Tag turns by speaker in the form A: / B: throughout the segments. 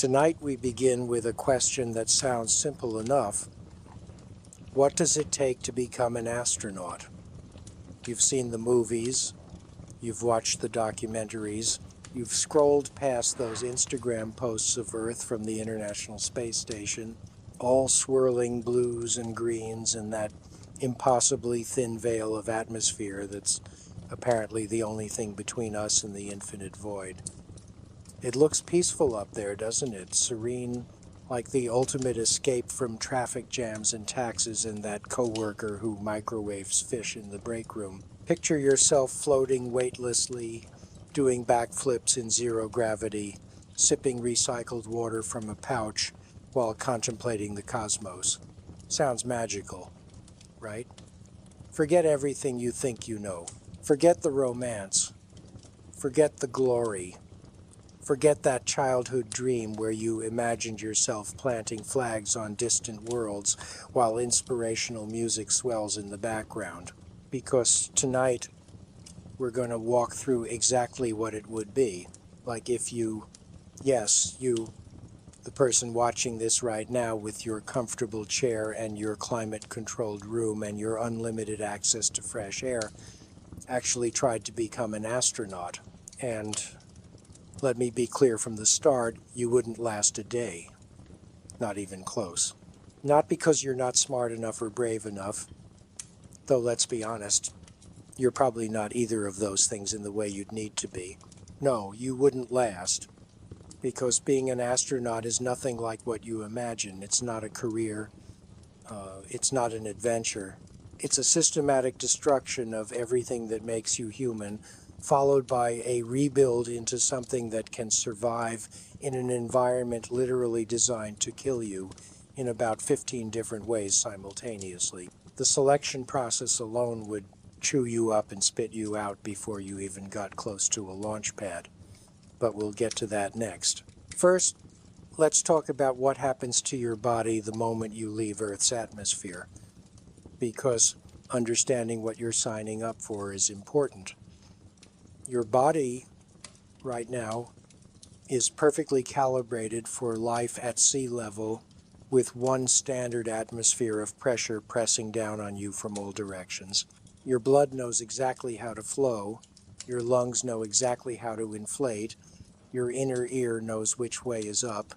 A: Tonight we begin with a question that sounds simple enough. What does it take to become an astronaut? You've seen the movies, you've watched the documentaries, you've scrolled past those Instagram posts of Earth from the International Space Station, all swirling blues and greens in that impossibly thin veil of atmosphere that's apparently the only thing between us and the infinite void. It looks peaceful up there, doesn't it? Serene, like the ultimate escape from traffic jams and taxes and that coworker who microwaves fish in the break room. Picture yourself floating weightlessly, doing backflips in zero gravity, sipping recycled water from a pouch while contemplating the cosmos. Sounds magical, right? Forget everything you think you know. Forget the romance. Forget the glory. Forget that childhood dream where you imagined yourself planting flags on distant worlds while inspirational music swells in the background. Because tonight we're going to walk through exactly what it would be. Like if you, the person watching this right now with your comfortable chair and your climate-controlled room and your unlimited access to fresh air, actually tried to become an astronaut. And let me be clear from the start, you wouldn't last a day. Not even close. Not because you're not smart enough or brave enough, though let's be honest, you're probably not either of those things in the way you'd need to be. No, you wouldn't last, because being an astronaut is nothing like what you imagine. It's not a career. It's not an adventure. It's a systematic destruction of everything that makes you human, followed by a rebuild into something that can survive in an environment literally designed to kill you in about 15 different ways simultaneously. The selection process alone would chew you up and spit you out before you even got close to a launch pad. But we'll get to that next. First, let's talk about what happens to your body the moment you leave Earth's atmosphere, because understanding what you're signing up for is important. Your body, right now, is perfectly calibrated for life at sea level with one standard atmosphere of pressure pressing down on you from all directions. Your blood knows exactly how to flow, your lungs know exactly how to inflate, your inner ear knows which way is up,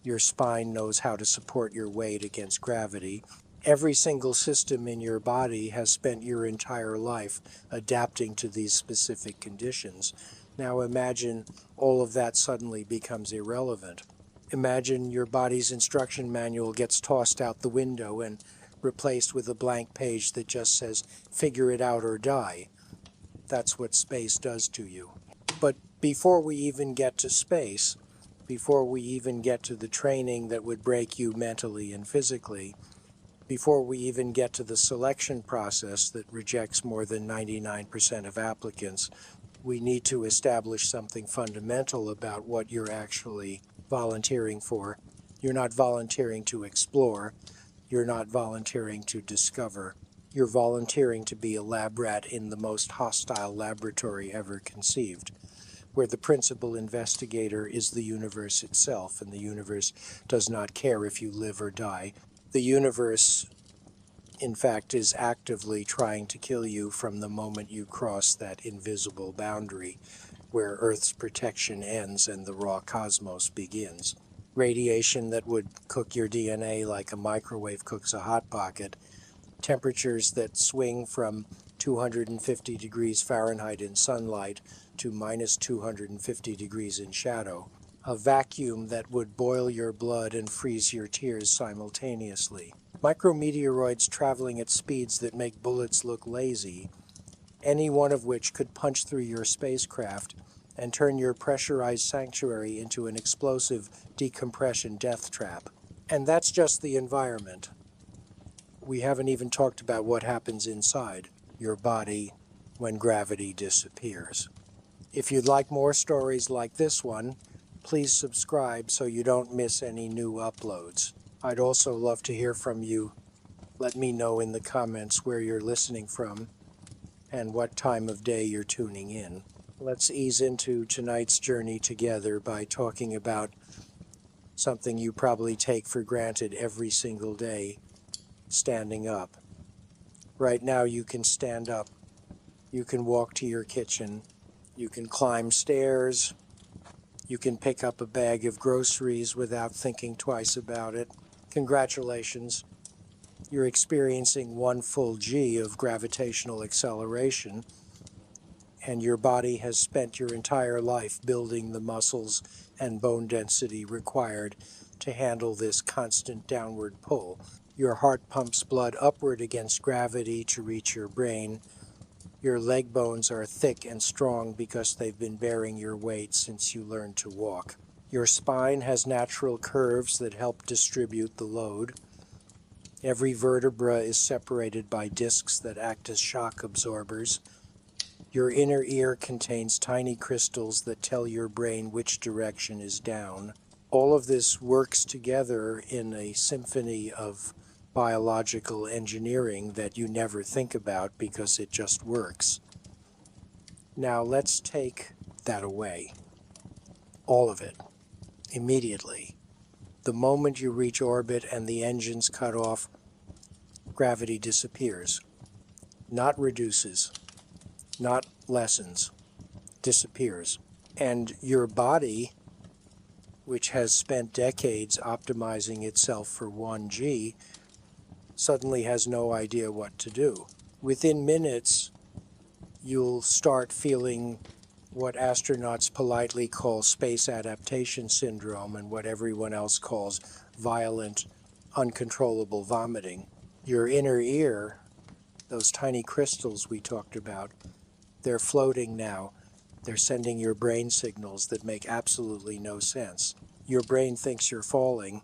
A: your spine knows how to support your weight against gravity. Every single system in your body has spent your entire life adapting to these specific conditions. Now imagine all of that suddenly becomes irrelevant. Imagine your body's instruction manual gets tossed out the window and replaced with a blank page that just says, "Figure it out or die." That's what space does to you. But before we even get to space, before we even get to the training that would break you mentally and physically, before we even get to the selection process that rejects more than 99% of applicants, we need to establish something fundamental about what you're actually volunteering for. You're not volunteering to explore. You're not volunteering to discover. You're volunteering to be a lab rat in the most hostile laboratory ever conceived, where the principal investigator is the universe itself, and the universe does not care if you live or die. The universe, in fact, is actively trying to kill you from the moment you cross that invisible boundary where Earth's protection ends and the raw cosmos begins. Radiation that would cook your DNA like a microwave cooks a Hot Pocket, temperatures that swing from 250 degrees Fahrenheit in sunlight to minus 250 degrees in shadow, a vacuum that would boil your blood and freeze your tears simultaneously. Micrometeoroids traveling at speeds that make bullets look lazy, any one of which could punch through your spacecraft and turn your pressurized sanctuary into an explosive decompression death trap. And that's just the environment. We haven't even talked about what happens inside your body when gravity disappears. If you'd like more stories like this one, please subscribe so you don't miss any new uploads. I'd also love to hear from you. Let me know in the comments where you're listening from and what time of day you're tuning in. Let's ease into tonight's journey together by talking about something you probably take for granted every single day, standing up. Right now you can stand up, you can walk to your kitchen, you can climb stairs, you can pick up a bag of groceries without thinking twice about it. Congratulations, you're experiencing 1 full G of gravitational acceleration, and your body has spent your entire life building the muscles and bone density required to handle this constant downward pull. Your heart pumps blood upward against gravity to reach your brain. Your leg bones are thick and strong because they've been bearing your weight since you learned to walk. Your spine has natural curves that help distribute the load. Every vertebra is separated by discs that act as shock absorbers. Your inner ear contains tiny crystals that tell your brain which direction is down. All of this works together in a symphony of biological engineering that you never think about because it just works. Now let's take that away. All of it. Immediately. The moment you reach orbit and the engines cut off, gravity disappears. Not reduces. Not lessens. Disappears. And your body, which has spent decades optimizing itself for 1G, suddenly has no idea what to do. Within minutes, you'll start feeling what astronauts politely call space adaptation syndrome and what everyone else calls violent, uncontrollable vomiting. Your inner ear, those tiny crystals we talked about, they're floating now. They're sending your brain signals that make absolutely no sense. Your brain thinks you're falling,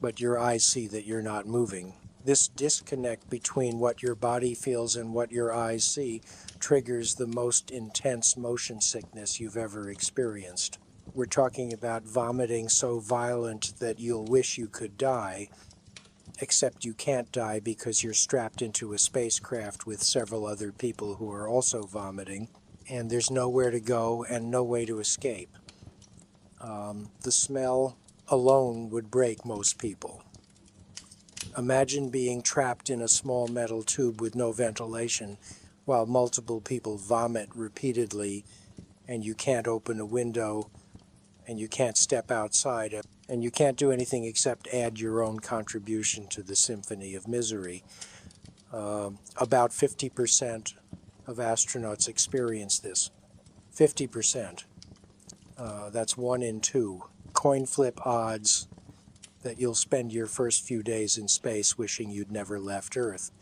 A: but your eyes see that you're not moving. This disconnect between what your body feels and what your eyes see triggers the most intense motion sickness you've ever experienced. We're talking about vomiting so violent that you'll wish you could die, except you can't die because you're strapped into a spacecraft with several other people who are also vomiting, and there's nowhere to go and no way to escape. The smell alone would break most people. Imagine being trapped in a small metal tube with no ventilation while multiple people vomit repeatedly, and you can't open a window, and you can't step outside, and you can't do anything except add your own contribution to the symphony of misery. About 50% of astronauts experience this. 50%. That's 1 in 2. Coin flip odds that you'll spend your first few days in space wishing you'd never left Earth.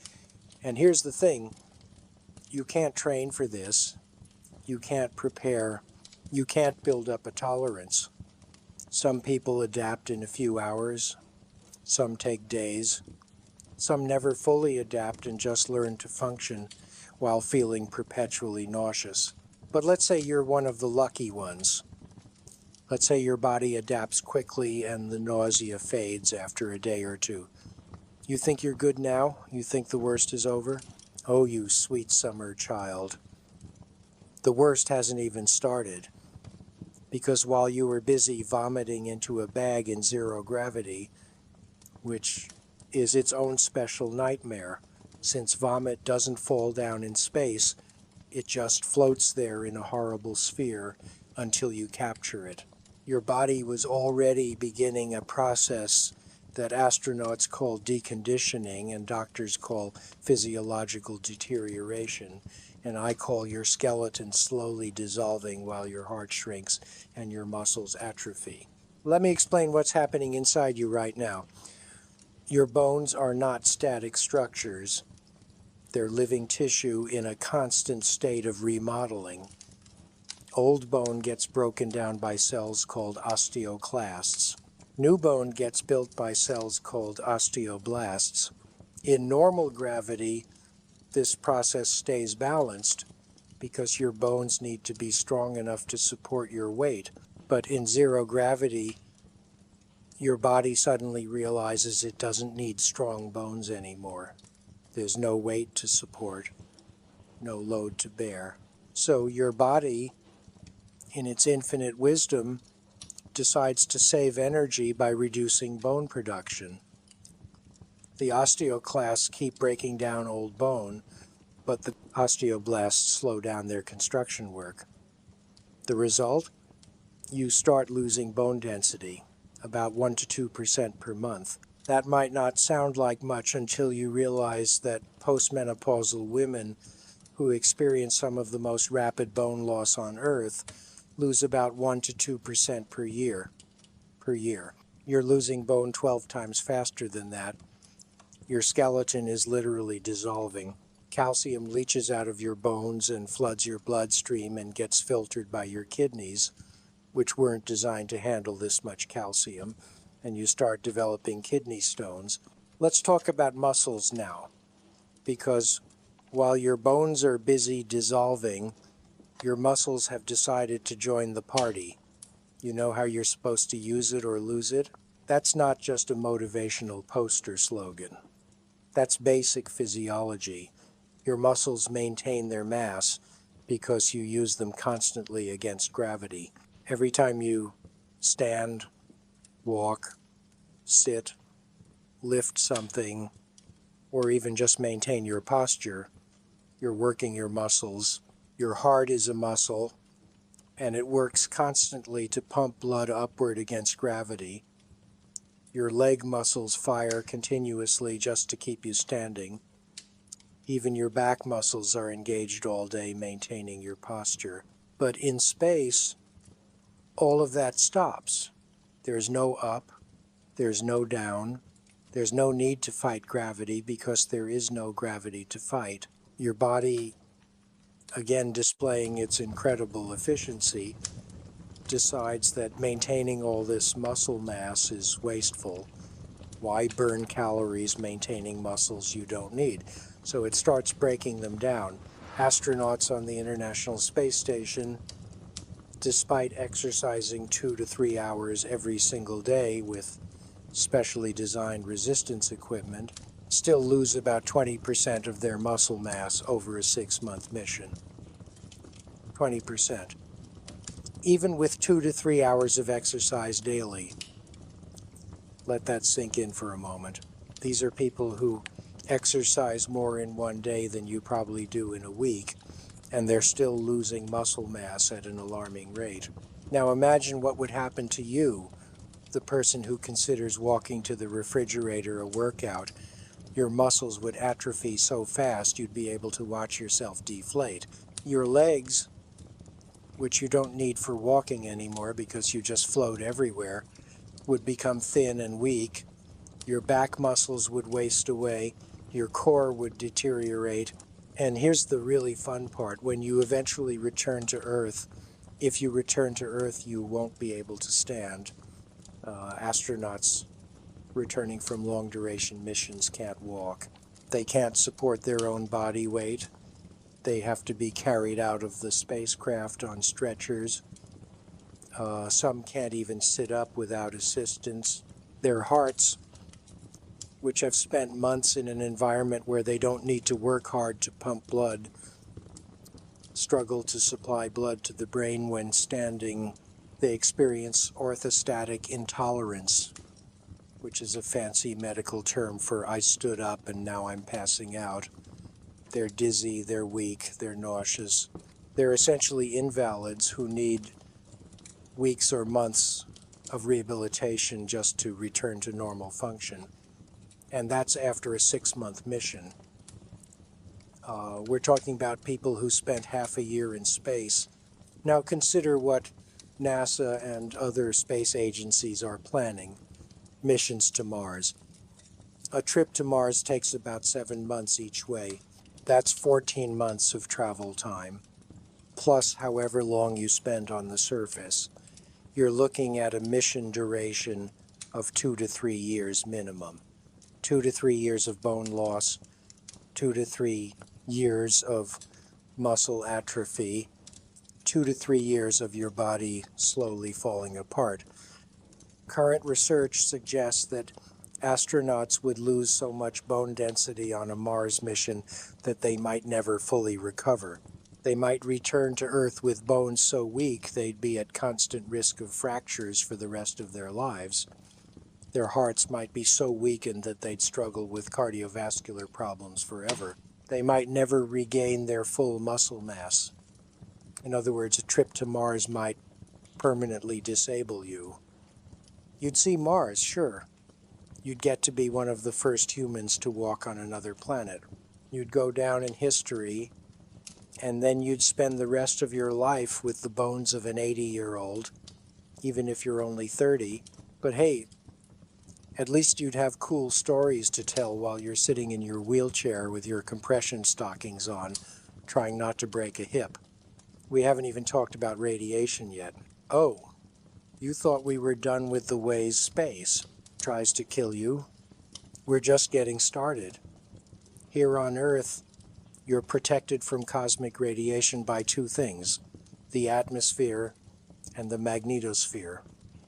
A: And here's the thing, you can't train for this, you can't prepare, you can't build up a tolerance. Some people adapt in a few hours, some take days, some never fully adapt and just learn to function while feeling perpetually nauseous. But let's say you're one of the lucky ones. Let's say your body adapts quickly and the nausea fades after a day or two. You think you're good now? You think the worst is over? Oh, you sweet summer child. The worst hasn't even started. Because while you were busy vomiting into a bag in zero gravity, which is its own special nightmare, since vomit doesn't fall down in space, it just floats there in a horrible sphere until you capture it. Your body was already beginning a process that astronauts call deconditioning and doctors call physiological deterioration, and I call your skeleton slowly dissolving while your heart shrinks and your muscles atrophy. Let me explain what's happening inside you right now. Your bones are not static structures. They're living tissue in a constant state of remodeling. Old bone gets broken down by cells called osteoclasts. New bone gets built by cells called osteoblasts. In normal gravity, this process stays balanced because your bones need to be strong enough to support your weight. But in zero gravity, your body suddenly realizes it doesn't need strong bones anymore. There's no weight to support, no load to bear. So your body, in its infinite wisdom, decides to save energy by reducing bone production. The osteoclasts keep breaking down old bone, but the osteoblasts slow down their construction work. The result? You start losing bone density, about 1 to 2% per month. That might not sound like much until you realize that postmenopausal women who experience some of the most rapid bone loss on Earth lose about 1 to 2% per year. You're losing bone 12 times faster than that. Your skeleton is literally dissolving. Calcium leaches out of your bones and floods your bloodstream and gets filtered by your kidneys, which weren't designed to handle this much calcium, and you start developing kidney stones. Let's talk about muscles now, because while your bones are busy dissolving, your muscles have decided to join the party. You know how you're supposed to use it or lose it? That's not just a motivational poster slogan. That's basic physiology. Your muscles maintain their mass because you use them constantly against gravity. Every time you stand, walk, sit, lift something, or even just maintain your posture, you're working your muscles. Your heart is a muscle, and it works constantly to pump blood upward against gravity. Your leg muscles fire continuously just to keep you standing. Even your back muscles are engaged all day maintaining your posture. But in space, all of that stops. There's no up, there's no down, there's no need to fight gravity because there is no gravity to fight. Your body, again displaying its incredible efficiency, decides that maintaining all this muscle mass is wasteful. Why burn calories maintaining muscles you don't need? So it starts breaking them down. Astronauts on the International Space Station, despite exercising 2 to 3 hours every single day with specially designed resistance equipment, still lose about 20% of their muscle mass over a 6-month mission. 20%. Even with 2 to 3 hours of exercise daily. Let that sink in for a moment. These are people who exercise more in one day than you probably do in a week, and they're still losing muscle mass at an alarming rate. Now imagine what would happen to you, the person who considers walking to the refrigerator a workout. Your muscles would atrophy so fast you'd be able to watch yourself deflate. Your legs, which you don't need for walking anymore because you just float everywhere, would become thin and weak. Your back muscles would waste away. Your core would deteriorate. And here's the really fun part. When you eventually return to Earth, if you return to Earth, you won't be able to stand. Astronauts returning from long-duration missions can't walk. They can't support their own body weight. They have to be carried out of the spacecraft on stretchers. Some can't even sit up without assistance. Their hearts, which have spent months in an environment where they don't need to work hard to pump blood, struggle to supply blood to the brain when standing. They experience orthostatic intolerance, which is a fancy medical term for I stood up and now I'm passing out. They're dizzy, they're weak, they're nauseous. They're essentially invalids who need weeks or months of rehabilitation just to return to normal function. And that's after a 6-month mission. We're talking about people who spent half a year in space. Now consider what NASA and other space agencies are planning. Missions to Mars. A trip to Mars takes about 7 months each way. That's 14 months of travel time, plus however long you spend on the surface. You're looking at a mission duration of 2 to 3 years minimum. 2 to 3 years of bone loss, 2 to 3 years of muscle atrophy, 2 to 3 years of your body slowly falling apart. Current research suggests that astronauts would lose so much bone density on a Mars mission that they might never fully recover. They might return to Earth with bones so weak they'd be at constant risk of fractures for the rest of their lives. Their hearts might be so weakened that they'd struggle with cardiovascular problems forever. They might never regain their full muscle mass. In other words, a trip to Mars might permanently disable you. You'd see Mars, sure. You'd get to be one of the first humans to walk on another planet. You'd go down in history, and then you'd spend the rest of your life with the bones of an 80-year-old, even if you're only 30. But hey, at least you'd have cool stories to tell while you're sitting in your wheelchair with your compression stockings on, trying not to break a hip. We haven't even talked about radiation yet. Oh, you thought we were done with the ways space tries to kill you? We're just getting started. Here on Earth, you're protected from cosmic radiation by two things: the atmosphere and the magnetosphere.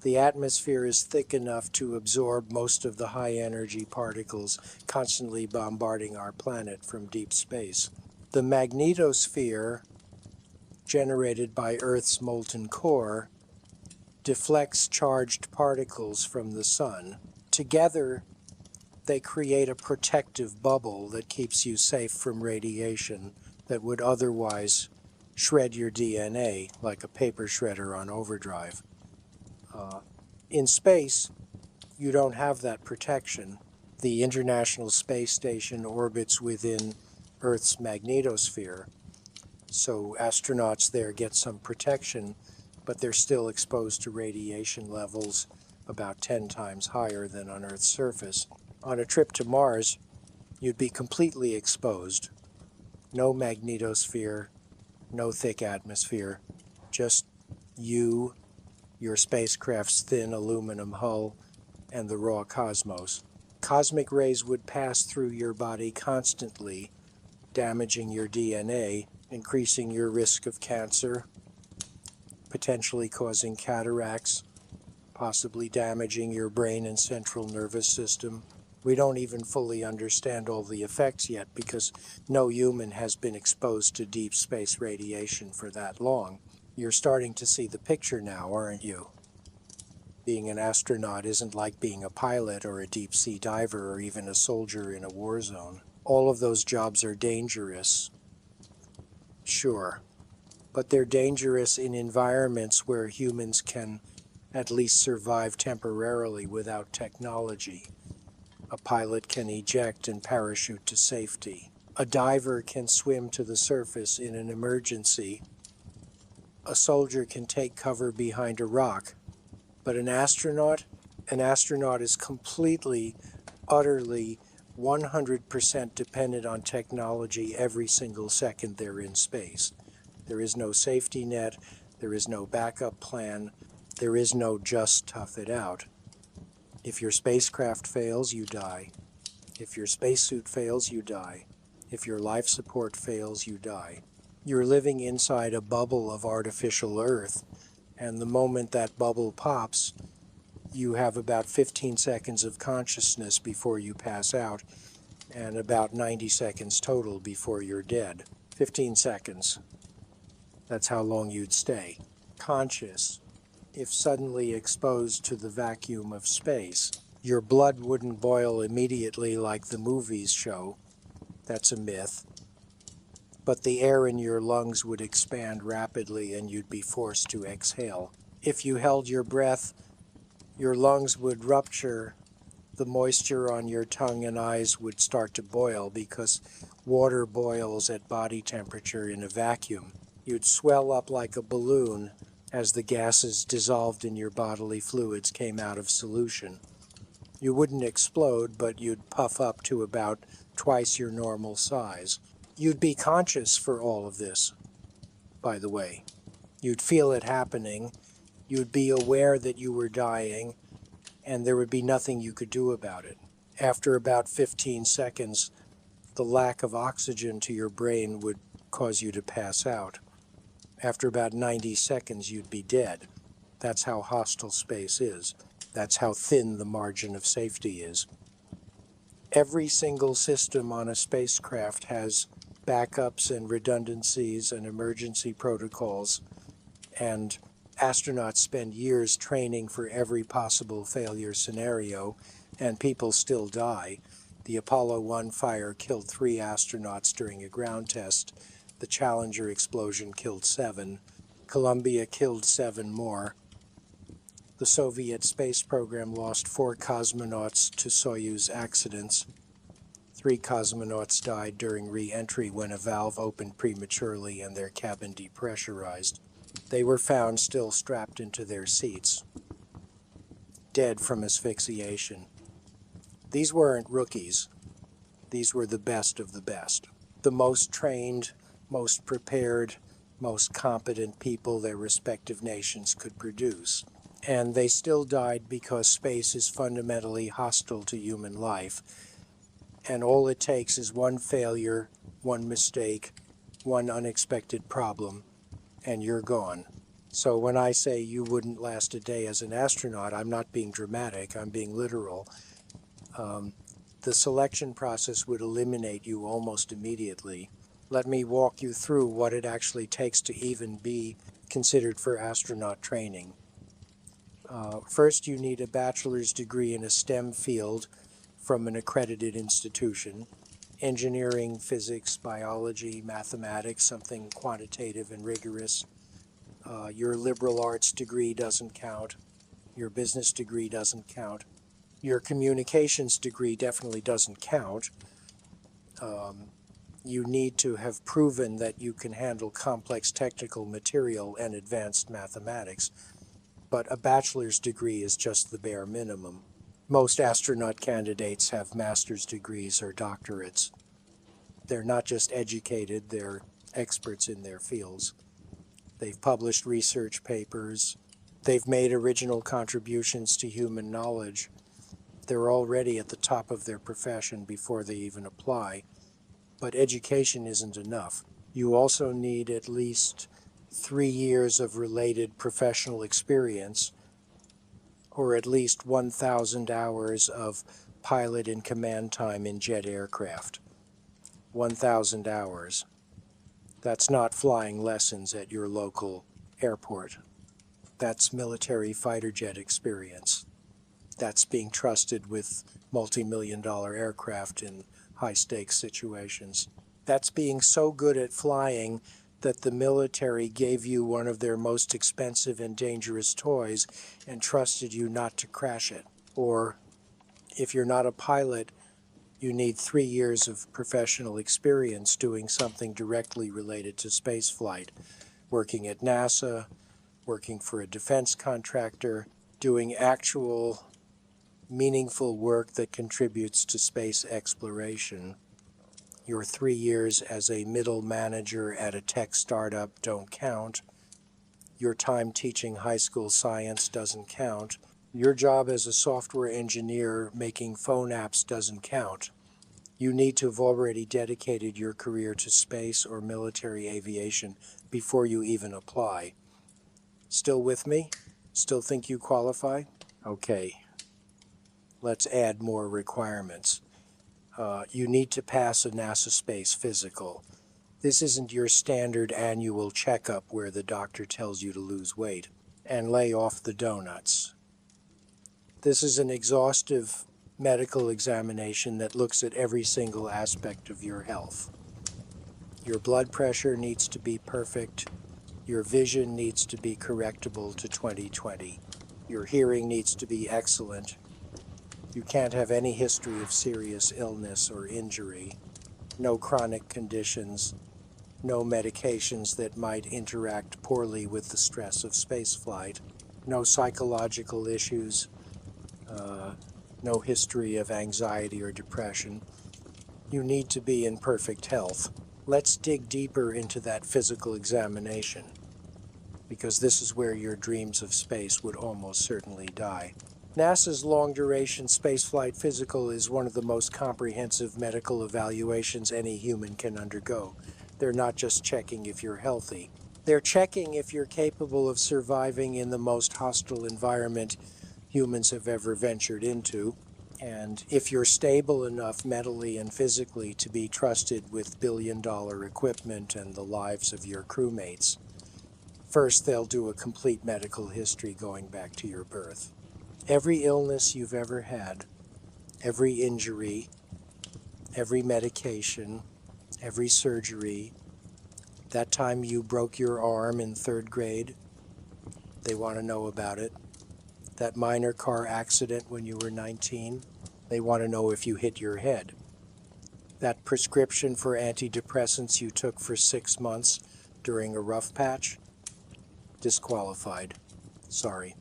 A: The atmosphere is thick enough to absorb most of the high-energy particles constantly bombarding our planet from deep space. The magnetosphere, generated by Earth's molten core, deflects charged particles from the sun. Together, they create a protective bubble that keeps you safe from radiation that would otherwise shred your DNA like a paper shredder on overdrive. In space, you don't have that protection. The International Space Station orbits within Earth's magnetosphere, so astronauts there get some protection, but they're still exposed to radiation levels about 10 times higher than on Earth's surface. On a trip to Mars, you'd be completely exposed. No magnetosphere, no thick atmosphere, just you, your spacecraft's thin aluminum hull, and the raw cosmos. Cosmic rays would pass through your body constantly, damaging your DNA, increasing your risk of cancer, potentially causing cataracts, possibly damaging your brain and central nervous system. We don't even fully understand all the effects yet because no human has been exposed to deep space radiation for that long. You're starting to see the picture now, aren't you? Being an astronaut isn't like being a pilot or a deep-sea diver or even a soldier in a war zone. All of those jobs are dangerous, sure, but they're dangerous in environments where humans can at least survive temporarily without technology. A pilot can eject and parachute to safety. A diver can swim to the surface in an emergency. A soldier can take cover behind a rock. But an astronaut is completely, utterly, 100% dependent on technology every single second they're in space. There is no safety net, there is no backup plan, there is no just tough it out. If your spacecraft fails, you die. If your spacesuit fails, you die. If your life support fails, you die. You're living inside a bubble of artificial Earth, and the moment that bubble pops, you have about 15 seconds of consciousness before you pass out, and about 90 seconds total before you're dead. 15 seconds. That's how long you'd stay conscious. If suddenly exposed to the vacuum of space, your blood wouldn't boil immediately like the movies show. That's a myth. But the air in your lungs would expand rapidly and you'd be forced to exhale. If you held your breath, your lungs would rupture, the moisture on your tongue and eyes would start to boil because water boils at body temperature in a vacuum. You'd swell up like a balloon as the gases dissolved in your bodily fluids came out of solution. You wouldn't explode, but you'd puff up to about twice your normal size. You'd be conscious for all of this, by the way. You'd feel it happening. You'd be aware that you were dying, and there would be nothing you could do about it. After about 15 seconds, the lack of oxygen to your brain would cause you to pass out. After about 90 seconds, you'd be dead. That's how hostile space is. That's how thin the margin of safety is. Every single system on a spacecraft has backups and redundancies and emergency protocols, and astronauts spend years training for every possible failure scenario, and people still die. The Apollo 1 fire killed 3 astronauts during a ground test. The Challenger explosion killed 7. Columbia killed 7 more. The Soviet space program lost 4 cosmonauts to Soyuz accidents. 3 cosmonauts died during re-entry when a valve opened prematurely and their cabin depressurized. They were found still strapped into their seats, dead from asphyxiation. These weren't rookies. These were the best of the best. The most trained, most prepared, most competent people their respective nations could produce. And they still died because space is fundamentally hostile to human life. And all it takes is one failure, one mistake, one unexpected problem, and you're gone. So when I say you wouldn't last a day as an astronaut, I'm not being dramatic, I'm being literal. The selection process would eliminate you almost immediately. Let me walk you through what it actually takes to even be considered for astronaut training. First, you need a bachelor's degree in a STEM field from an accredited institution. Engineering, physics, biology, mathematics, something quantitative and rigorous. Your liberal arts degree doesn't count. Your business degree doesn't count. Your communications degree definitely doesn't count. You need to have proven that you can handle complex technical material and advanced mathematics. But a bachelor's degree is just the bare minimum. Most astronaut candidates have master's degrees or doctorates. They're not just educated, they're experts in their fields. They've published research papers. They've made original contributions to human knowledge. They're already at the top of their profession before they even apply. But education isn't enough. You also need at least 3 years of related professional experience, or at least 1,000 hours of pilot and command time in jet aircraft. 1,000 hours. That's not flying lessons at your local airport. That's military fighter jet experience. That's being trusted with multi-million-dollar aircraft in high-stakes situations. That's being so good at flying that the military gave you one of their most expensive and dangerous toys and trusted you not to crash it. Or, if you're not a pilot, you need 3 years of professional experience doing something directly related to spaceflight, working at NASA, working for a defense contractor, doing actual meaningful work that contributes to space exploration. Your 3 years as a middle manager at a tech startup don't count. Your time teaching high school science doesn't count. Your job as a software engineer making phone apps doesn't count. You need to have already dedicated your career to space or military aviation before you even apply. Still with me? Still think you qualify? Okay. Let's add more requirements. You need to pass a NASA space physical. This isn't your standard annual checkup where the doctor tells you to lose weight and lay off the donuts. This is an exhaustive medical examination that looks at every single aspect of your health. Your blood pressure needs to be perfect. Your vision needs to be correctable to 20/20. Your hearing needs to be excellent. You can't have any history of serious illness or injury, no chronic conditions, no medications that might interact poorly with the stress of spaceflight, no psychological issues, no history of anxiety or depression. You need to be in perfect health. Let's dig deeper into that physical examination, because this is where your dreams of space would almost certainly die. NASA's long-duration spaceflight physical is one of the most comprehensive medical evaluations any human can undergo. They're not just checking if you're healthy. They're checking if you're capable of surviving in the most hostile environment humans have ever ventured into, And if you're stable enough mentally and physically to be trusted with billion-dollar equipment and the lives of your crewmates, first they'll do a complete medical history going back to your birth. Every illness you've ever had, every injury, every medication, every surgery, that time you broke your arm in 3rd grade, they want to know about it. That minor car accident when you were 19, they want to know if you hit your head. That prescription for antidepressants you took for 6 months during a rough patch, disqualified. Sorry.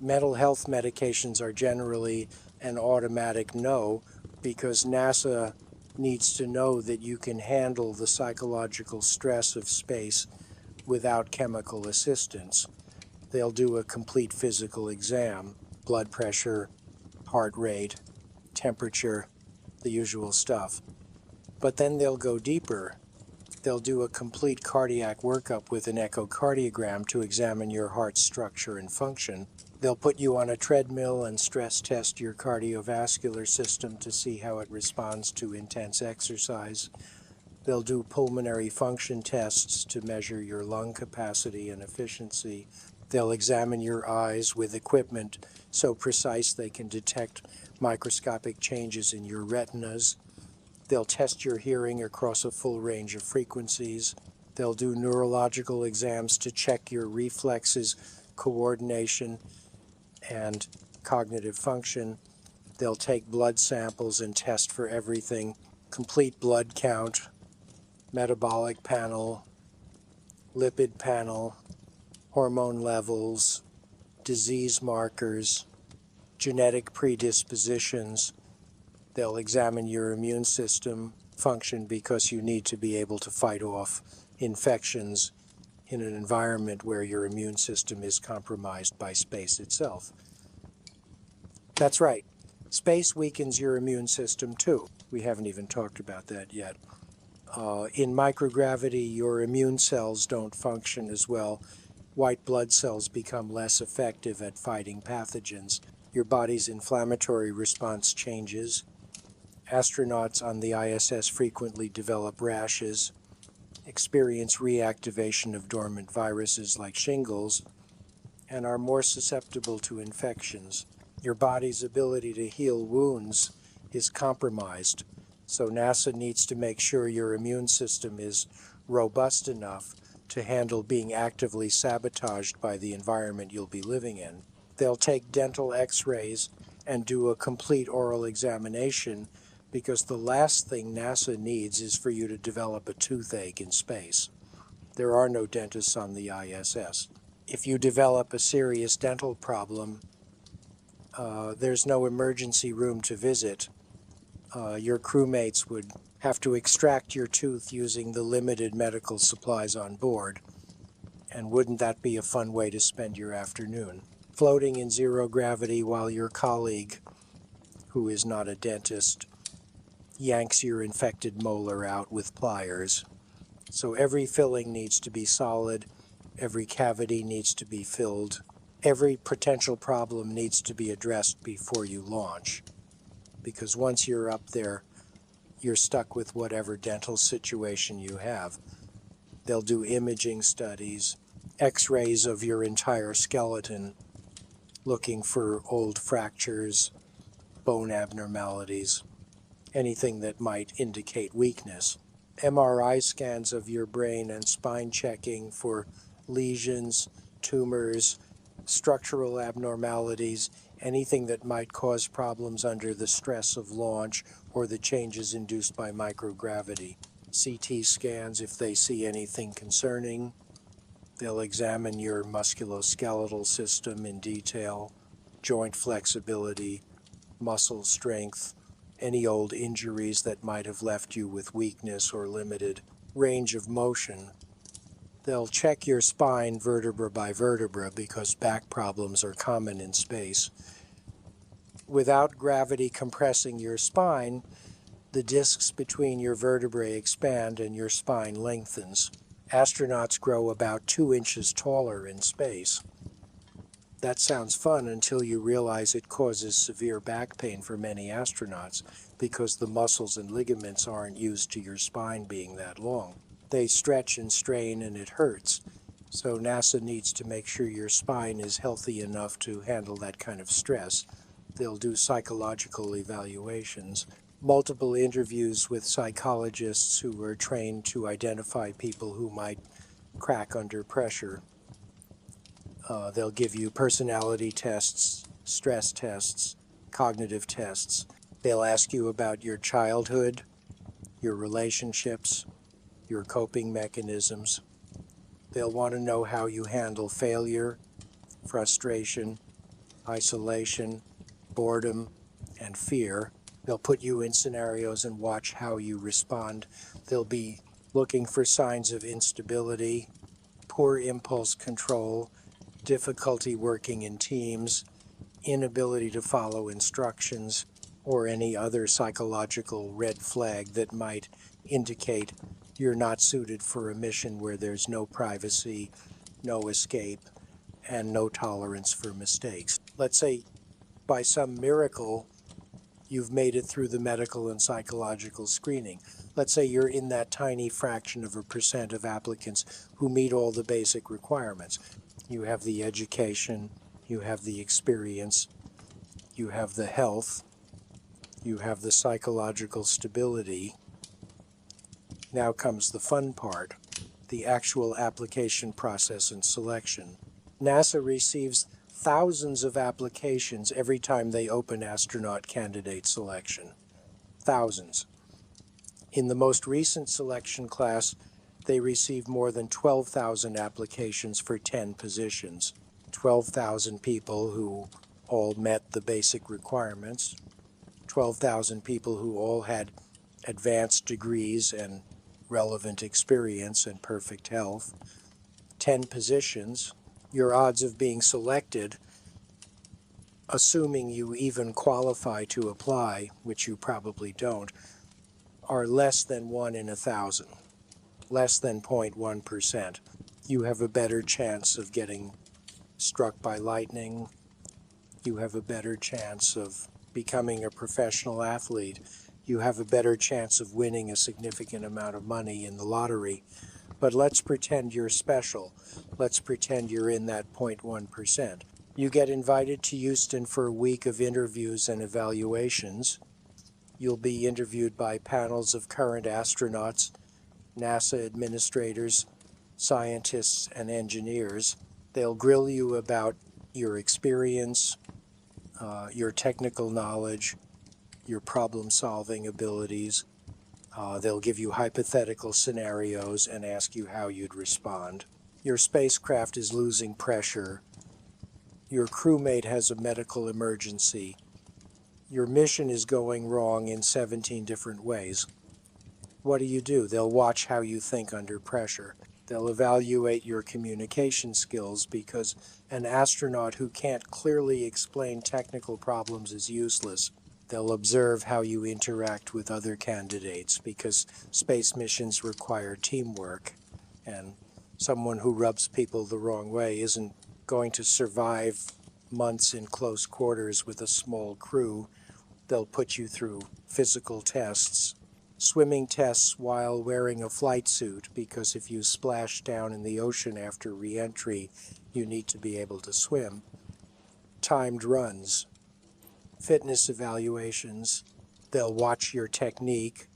A: Mental health medications are generally an automatic no because NASA needs to know that you can handle the psychological stress of space without chemical assistance. They'll do a complete physical exam, blood pressure, heart rate, temperature, the usual stuff. But then they'll go deeper. They'll do a complete cardiac workup with an echocardiogram to examine your heart's structure and function. They'll put you on a treadmill and stress test your cardiovascular system to see how it responds to intense exercise. They'll do pulmonary function tests to measure your lung capacity and efficiency. They'll examine your eyes with equipment so precise they can detect microscopic changes in your retinas. They'll test your hearing across a full range of frequencies. They'll do neurological exams to check your reflexes, coordination, and cognitive function. They'll take blood samples and test for everything: complete blood count, metabolic panel, lipid panel, hormone levels, disease markers, genetic predispositions. They'll examine your immune system function because you need to be able to fight off infections in an environment where your immune system is compromised by space itself. That's right. Space weakens your immune system too. We haven't even talked about that yet. In microgravity, your immune cells don't function as well. White blood cells become less effective at fighting pathogens. Your body's inflammatory response changes. Astronauts on the ISS frequently develop rashes, experience reactivation of dormant viruses like shingles, and are more susceptible to infections. Your body's ability to heal wounds is compromised, so NASA needs to make sure your immune system is robust enough to handle being actively sabotaged by the environment you'll be living in. They'll take dental x-rays and do a complete oral examination because the last thing NASA needs is for you to develop a toothache in space. There are no dentists on the ISS. If you develop a serious dental problem, there's no emergency room to visit. Your crewmates would have to extract your tooth using the limited medical supplies on board. And wouldn't that be a fun way to spend your afternoon? Floating in zero gravity while your colleague, who is not a dentist, yanks your infected molar out with pliers. So every filling needs to be solid, every cavity needs to be filled, every potential problem needs to be addressed before you launch. Because once you're up there, you're stuck with whatever dental situation you have. They'll do imaging studies, x-rays of your entire skeleton, looking for old fractures, bone abnormalities, anything that might indicate weakness. MRI scans of your brain and spine checking for lesions, tumors, structural abnormalities, anything that might cause problems under the stress of launch or the changes induced by microgravity. CT scans if they see anything concerning. They'll examine your musculoskeletal system in detail, joint flexibility, muscle strength, any old injuries that might have left you with weakness or limited range of motion. They'll check your spine vertebra by vertebra because back problems are common in space. Without gravity compressing your spine, the discs between your vertebrae expand and your spine lengthens. Astronauts grow about 2 inches taller in space. That sounds fun until you realize it causes severe back pain for many astronauts because the muscles and ligaments aren't used to your spine being that long. They stretch and strain and it hurts. So NASA needs to make sure your spine is healthy enough to handle that kind of stress. They'll do psychological evaluations, multiple interviews with psychologists who are trained to identify people who might crack under pressure. They'll give you personality tests, stress tests, cognitive tests. They'll ask you about your childhood, your relationships, your coping mechanisms. They'll want to know how you handle failure, frustration, isolation, boredom, and fear. They'll put you in scenarios and watch how you respond. They'll be looking for signs of instability, poor impulse control, difficulty working in teams, inability to follow instructions, or any other psychological red flag that might indicate you're not suited for a mission where there's no privacy, no escape, and no tolerance for mistakes. Let's say by some miracle you've made it through the medical and psychological screening. Let's say you're in that tiny fraction of a percent of applicants who meet all the basic requirements. You have the education, you have the experience, you have the health, you have the psychological stability. Now comes the fun part, the actual application process and selection. NASA receives thousands of applications every time they open astronaut candidate selection. Thousands. In the most recent selection class, they received more than 12,000 applications for 10 positions. 12,000 people who all met the basic requirements. 12,000 people who all had advanced degrees and relevant experience and perfect health. 10 positions. Your odds of being selected, assuming you even qualify to apply, which you probably don't, are less than 1 in 1,000, less than 0.1%. You have a better chance of getting struck by lightning. You have a better chance of becoming a professional athlete. You have a better chance of winning a significant amount of money in the lottery. But let's pretend you're special. Let's pretend you're in that 0.1%. You get invited to Houston for a week of interviews and evaluations. You'll be interviewed by panels of current astronauts, NASA administrators, scientists, and engineers. They'll grill you about your experience, your technical knowledge, your problem-solving abilities. They'll give you hypothetical scenarios and ask you how you'd respond. Your spacecraft is losing pressure. Your crewmate has a medical emergency. Your mission is going wrong in 17 different ways. What do? They'll watch how you think under pressure. They'll evaluate your communication skills because an astronaut who can't clearly explain technical problems is useless. They'll observe how you interact with other candidates because space missions require teamwork, and someone who rubs people the wrong way isn't going to survive months in close quarters with a small crew. They'll put you through physical tests, swimming tests while wearing a flight suit, because if you splash down in the ocean after re-entry, you need to be able to swim. Timed runs, fitness evaluations. They'll watch your technique,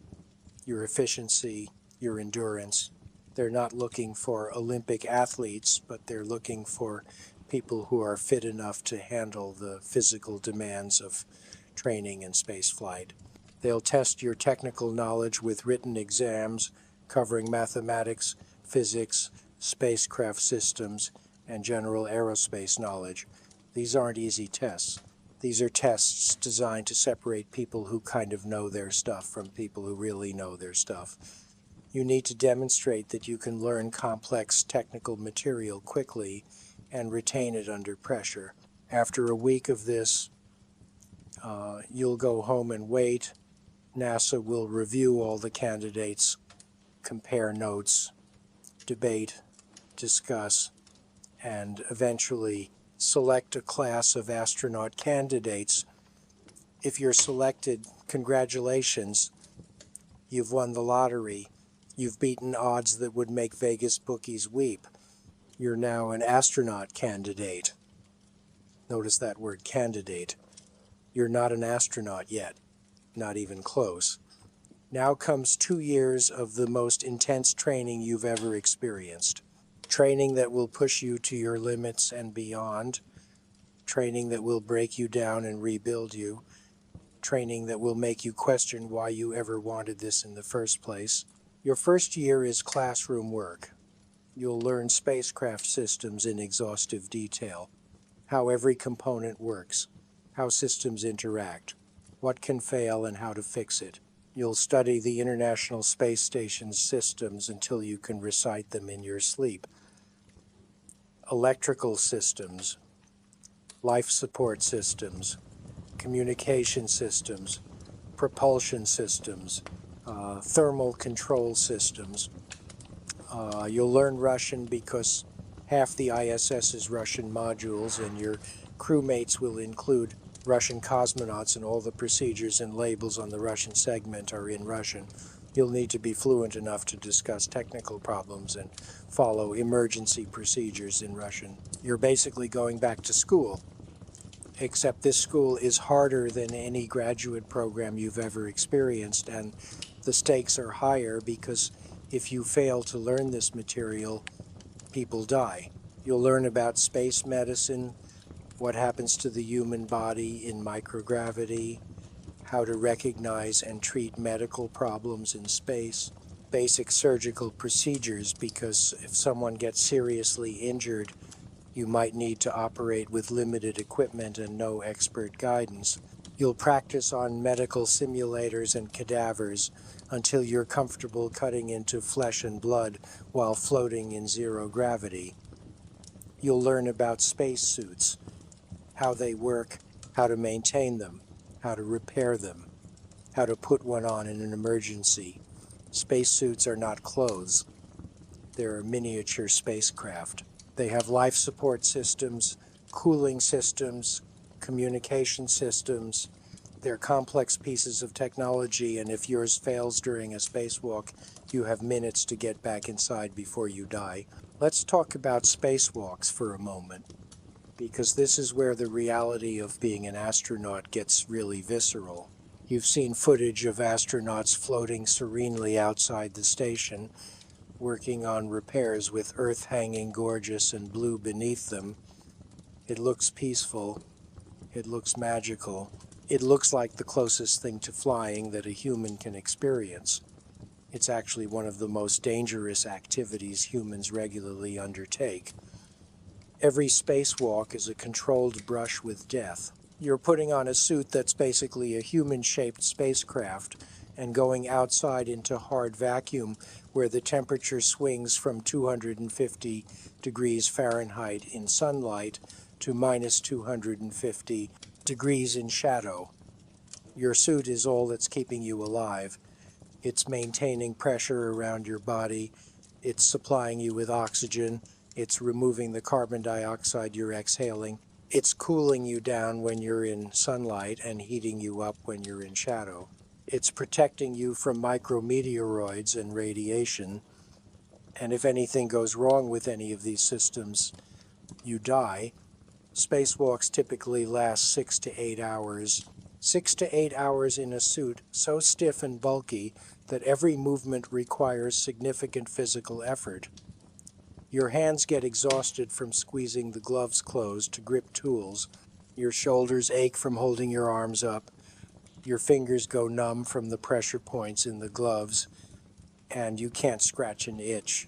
A: your efficiency, your endurance. They're not looking for Olympic athletes, but they're looking for people who are fit enough to handle the physical demands of training and spaceflight. They'll test your technical knowledge with written exams covering mathematics, physics, spacecraft systems, and general aerospace knowledge. These aren't easy tests. These are tests designed to separate people who kind of know their stuff from people who really know their stuff. You need to demonstrate that you can learn complex technical material quickly and retain it under pressure. After a week of this, you'll go home and wait. NASA will review all the candidates, compare notes, debate, discuss, and eventually select a class of astronaut candidates. If you're selected, congratulations, you've won the lottery. You've beaten odds that would make Vegas bookies weep. You're now an astronaut candidate. Notice that word, candidate. You're not an astronaut yet, not even close. Now comes 2 years of the most intense training you've ever experienced. Training that will push you to your limits and beyond. Training that will break you down and rebuild you. Training that will make you question why you ever wanted this in the first place. Your first year is classroom work. You'll learn spacecraft systems in exhaustive detail, how every component works, how systems interact, what can fail and how to fix it. You'll study the International Space Station's systems until you can recite them in your sleep. Electrical systems, life support systems, communication systems, propulsion systems, thermal control systems. You'll learn Russian because half the ISS's Russian modules, and your crewmates will include Russian cosmonauts, and all the procedures and labels on the Russian segment are in Russian. You'll need to be fluent enough to discuss technical problems and follow emergency procedures in Russian. You're basically going back to school, except this school is harder than any graduate program you've ever experienced, and the stakes are higher because if you fail to learn this material, people die. You'll learn about space medicine, what happens to the human body in microgravity, how to recognize and treat medical problems in space, basic surgical procedures, because if someone gets seriously injured, you might need to operate with limited equipment and no expert guidance. You'll practice on medical simulators and cadavers until you're comfortable cutting into flesh and blood while floating in zero gravity. You'll learn about spacesuits, how they work, how to maintain them, how to repair them, how to put one on in an emergency. Spacesuits are not clothes. They're a miniature spacecraft. They have life support systems, cooling systems, communication systems. They're complex pieces of technology, and if yours fails during a spacewalk, you have minutes to get back inside before you die. Let's talk about spacewalks for a moment, because this is where the reality of being an astronaut gets really visceral. You've seen footage of astronauts floating serenely outside the station, working on repairs with Earth hanging gorgeous and blue beneath them. It looks peaceful. It looks magical. It looks like the closest thing to flying that a human can experience. It's actually one of the most dangerous activities humans regularly undertake. Every spacewalk is a controlled brush with death. You're putting on a suit that's basically a human-shaped spacecraft and going outside into hard vacuum where the temperature swings from 250 degrees Fahrenheit in sunlight to minus 250 degrees in shadow. Your suit is all that's keeping you alive. It's maintaining pressure around your body. It's supplying you with oxygen. It's removing the carbon dioxide you're exhaling. It's cooling you down when you're in sunlight and heating you up when you're in shadow. It's protecting you from micrometeoroids and radiation. And if anything goes wrong with any of these systems, you die. Spacewalks typically last 6 to 8 hours. 6 to 8 hours in a suit so stiff and bulky that every movement requires significant physical effort. Your hands get exhausted from squeezing the gloves closed to grip tools. Your shoulders ache from holding your arms up. Your fingers go numb from the pressure points in the gloves, and you can't scratch an itch.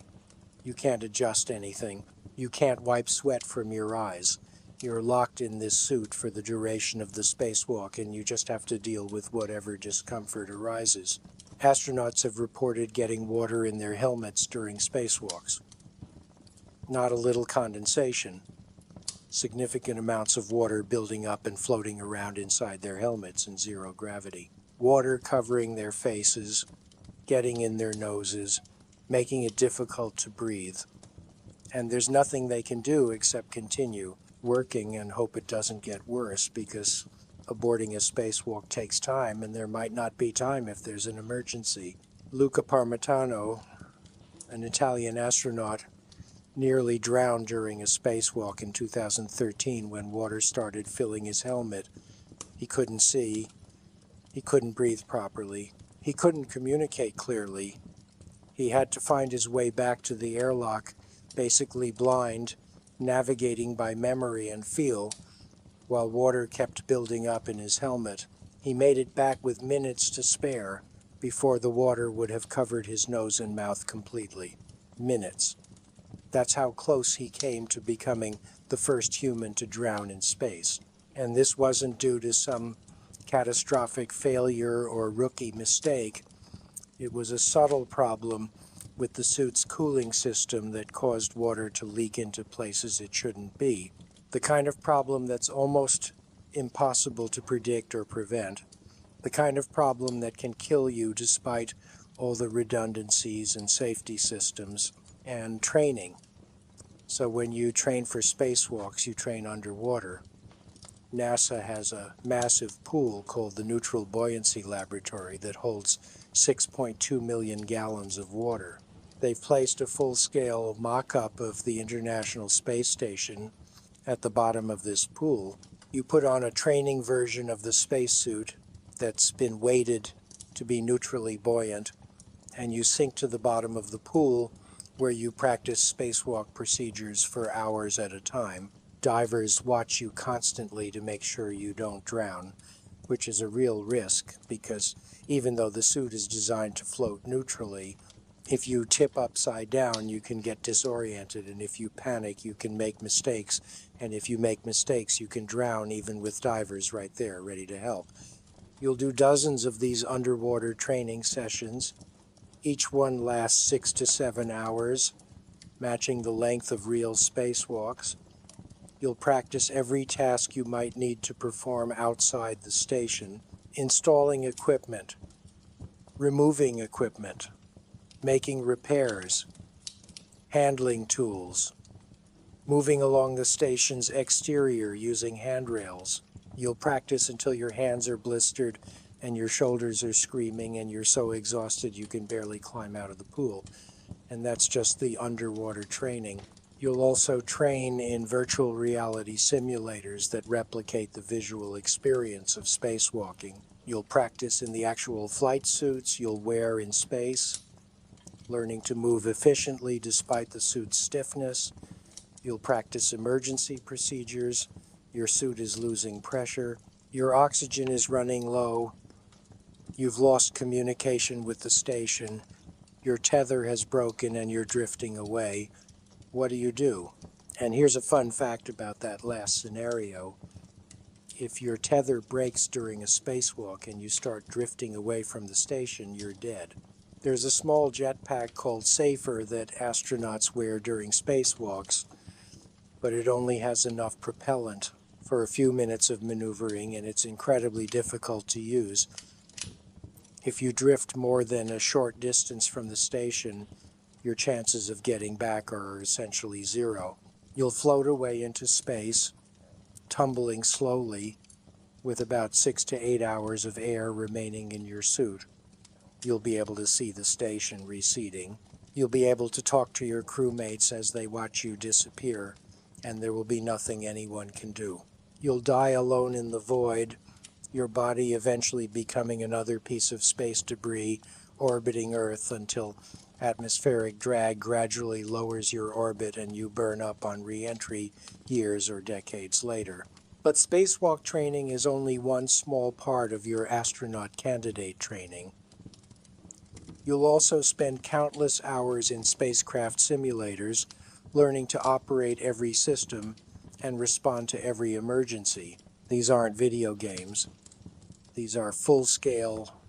A: You can't adjust anything. You can't wipe sweat from your eyes. You're locked in this suit for the duration of the spacewalk, and you just have to deal with whatever discomfort arises. Astronauts have reported getting water in their helmets during spacewalks. Not a little condensation. Significant amounts of water building up and floating around inside their helmets in zero gravity. Water covering their faces, getting in their noses, making it difficult to breathe. And there's nothing they can do except continue. working and hope it doesn't get worse, because aborting a spacewalk takes time, and there might not be time if there's an emergency. Luca Parmitano, an Italian astronaut, nearly drowned during a spacewalk in 2013 when water started filling his helmet. He couldn't see, he couldn't breathe properly, he couldn't communicate clearly. He had to find his way back to the airlock, basically blind, navigating by memory and feel, while water kept building up in his helmet. He made it back with minutes to spare before the water would have covered his nose and mouth completely. Minutes. That's how close he came to becoming the first human to drown in space. And this wasn't due to some catastrophic failure or rookie mistake. It was a subtle problem with the suit's cooling system that caused water to leak into places it shouldn't be. The kind of problem that's almost impossible to predict or prevent. The kind of problem that can kill you despite all the redundancies and safety systems and training. So when you train for spacewalks, you train underwater. NASA has a massive pool called the Neutral Buoyancy Laboratory that holds 6.2 million gallons of water. They've placed a full-scale mock-up of the International Space Station at the bottom of this pool. You put on a training version of the spacesuit that's been weighted to be neutrally buoyant, and you sink to the bottom of the pool where you practice spacewalk procedures for hours at a time. Divers watch you constantly to make sure you don't drown, which is a real risk because even though the suit is designed to float neutrally, if you tip upside down, you can get disoriented, and if you panic, you can make mistakes, and if you make mistakes, you can drown even with divers right there ready to help. You'll do dozens of these underwater training sessions. Each one lasts 6 to 7 hours, matching the length of real spacewalks. You'll practice every task you might need to perform outside the station: installing equipment, removing equipment, making repairs, handling tools, moving along the station's exterior using handrails. You'll practice until your hands are blistered and your shoulders are screaming and you're so exhausted you can barely climb out of the pool. And that's just the underwater training. You'll also train in virtual reality simulators that replicate the visual experience of spacewalking. You'll practice in the actual flight suits you'll wear in space, learning to move efficiently despite the suit's stiffness. You'll practice emergency procedures. Your suit is losing pressure. Your oxygen is running low. You've lost communication with the station. Your tether has broken and you're drifting away. What do? And here's a fun fact about that last scenario. If your tether breaks during a spacewalk and you start drifting away from the station, you're dead. There's a small jetpack called Safer that astronauts wear during spacewalks, but it only has enough propellant for a few minutes of maneuvering, and it's incredibly difficult to use. If you drift more than a short distance from the station, your chances of getting back are essentially zero. You'll float away into space, tumbling slowly, with about 6 to 8 hours of air remaining in your suit. You'll be able to see the station receding. You'll be able to talk to your crewmates as they watch you disappear, and there will be nothing anyone can do. You'll die alone in the void, your body eventually becoming another piece of space debris orbiting Earth until atmospheric drag gradually lowers your orbit and you burn up on re-entry years or decades later. But spacewalk training is only one small part of your astronaut candidate training. You'll also spend countless hours in spacecraft simulators, learning to operate every system and respond to every emergency. These aren't video games. These are full-scale,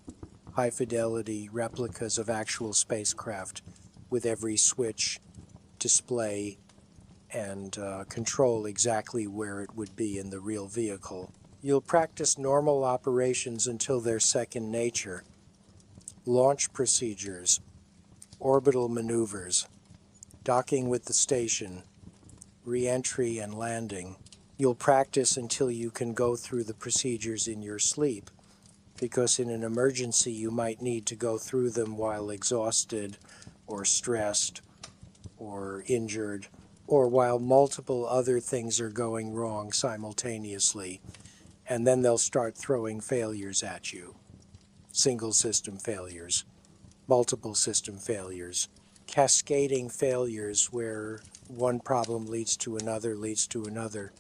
A: high-fidelity replicas of actual spacecraft with every switch, display, and control exactly where it would be in the real vehicle. You'll practice normal operations until they're second nature. Launch procedures, orbital maneuvers, docking with the station, re-entry and landing, You'll practice until you can go through the procedures in your sleep, because in an emergency you might need to go through them while exhausted or stressed or injured, or while multiple other things are going wrong simultaneously, and then they'll start throwing failures at you. Single system failures, multiple system failures, cascading failures where one problem leads to another, leads to another.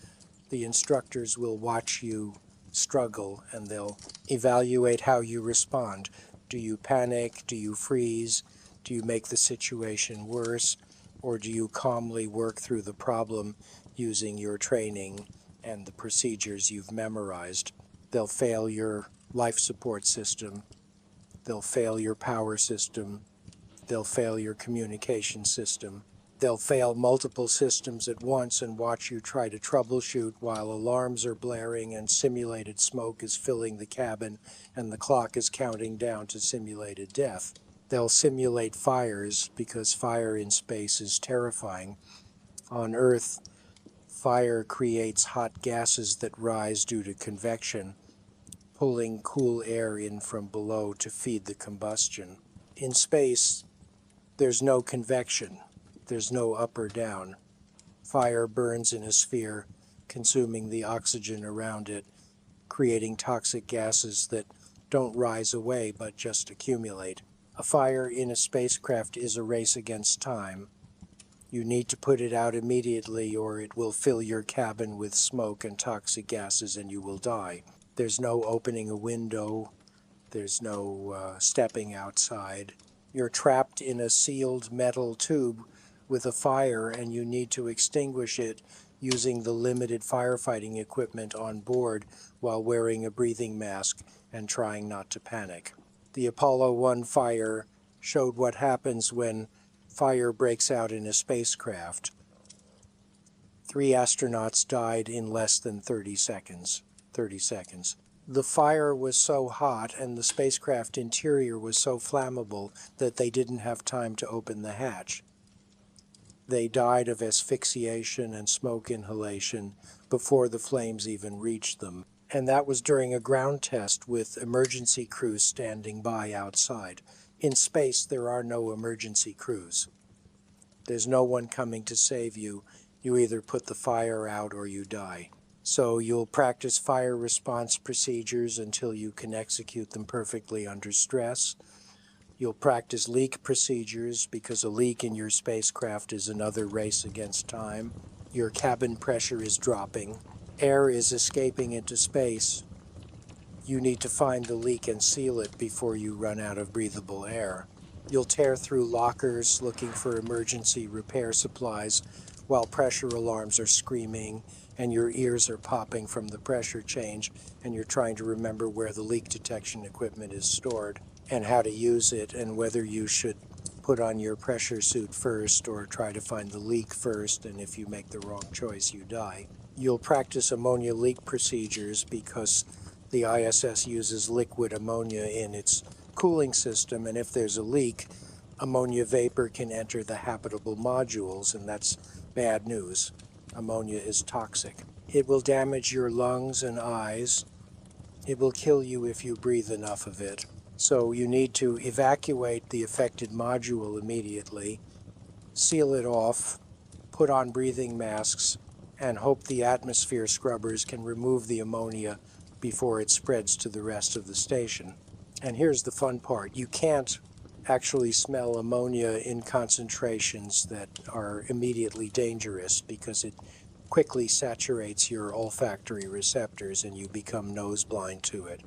A: The instructors will watch you struggle and they'll evaluate how you respond. Do you panic? Do you freeze? Do you make the situation worse? Or do you calmly work through the problem using your training and the procedures you've memorized? They'll fail your life support system. They'll fail your power system. They'll fail your communication system. They'll fail multiple systems at once and watch you try to troubleshoot while alarms are blaring and simulated smoke is filling the cabin and the clock is counting down to simulated death. They'll simulate fires because fire in space is terrifying. On Earth, fire creates hot gases that rise due to convection, pulling cool air in from below to feed the combustion. In space, there's no convection. There's no up or down. Fire burns in a sphere, consuming the oxygen around it, creating toxic gases that don't rise away but just accumulate. A fire in a spacecraft is a race against time. You need to put it out immediately or it will fill your cabin with smoke and toxic gases and you will die. There's no opening a window. There's no stepping outside. You're trapped in a sealed metal tube with a fire and you need to extinguish it using the limited firefighting equipment on board while wearing a breathing mask and trying not to panic. The Apollo 1 fire showed what happens when fire breaks out in a spacecraft. 3 astronauts died in less than 30 seconds. The fire was so hot and the spacecraft interior was so flammable that they didn't have time to open the hatch. They died of asphyxiation and smoke inhalation before the flames even reached them. And that was during a ground test with emergency crews standing by outside. In space, there are no emergency crews. There's no one coming to save you. You either put the fire out or you die. So you'll practice fire response procedures until you can execute them perfectly under stress. You'll practice leak procedures because a leak in your spacecraft is another race against time. Your cabin pressure is dropping. Air is escaping into space. You need to find the leak and seal it before you run out of breathable air. You'll tear through lockers looking for emergency repair supplies while pressure alarms are screaming and your ears are popping from the pressure change and you're trying to remember where the leak detection equipment is stored and how to use it and whether you should put on your pressure suit first or try to find the leak first, and if you make the wrong choice, you die. You'll practice ammonia leak procedures because the ISS uses liquid ammonia in its cooling system, and if there's a leak, ammonia vapor can enter the habitable modules, and that's bad news. Ammonia is toxic. It will damage your lungs and eyes. It will kill you if you breathe enough of it. So you need to evacuate the affected module immediately, seal it off, put on breathing masks, and hope the atmosphere scrubbers can remove the ammonia before it spreads to the rest of the station. And here's the fun part. You can't actually smell ammonia in concentrations that are immediately dangerous because it quickly saturates your olfactory receptors and you become nose blind to it.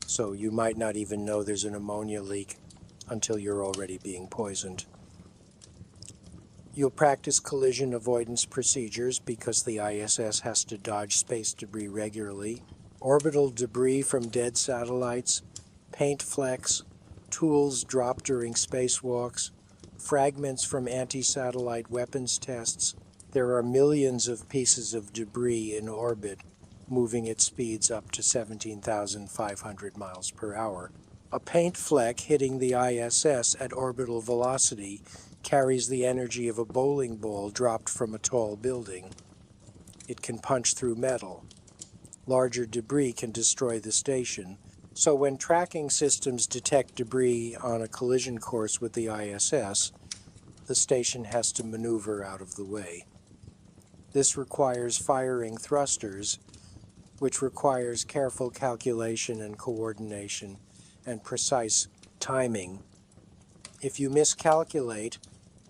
A: So you might not even know there's an ammonia leak until you're already being poisoned. You'll practice collision avoidance procedures because the ISS has to dodge space debris regularly. Orbital debris from dead satellites, paint flecks, tools dropped during spacewalks, fragments from anti-satellite weapons tests. There are millions of pieces of debris in orbit, moving at speeds up to 17,500 miles per hour. A paint fleck hitting the ISS at orbital velocity carries the energy of a bowling ball dropped from a tall building. It can punch through metal. Larger debris can destroy the station. So when tracking systems detect debris on a collision course with the ISS, the station has to maneuver out of the way. This requires firing thrusters, which requires careful calculation and coordination and precise timing. If you miscalculate,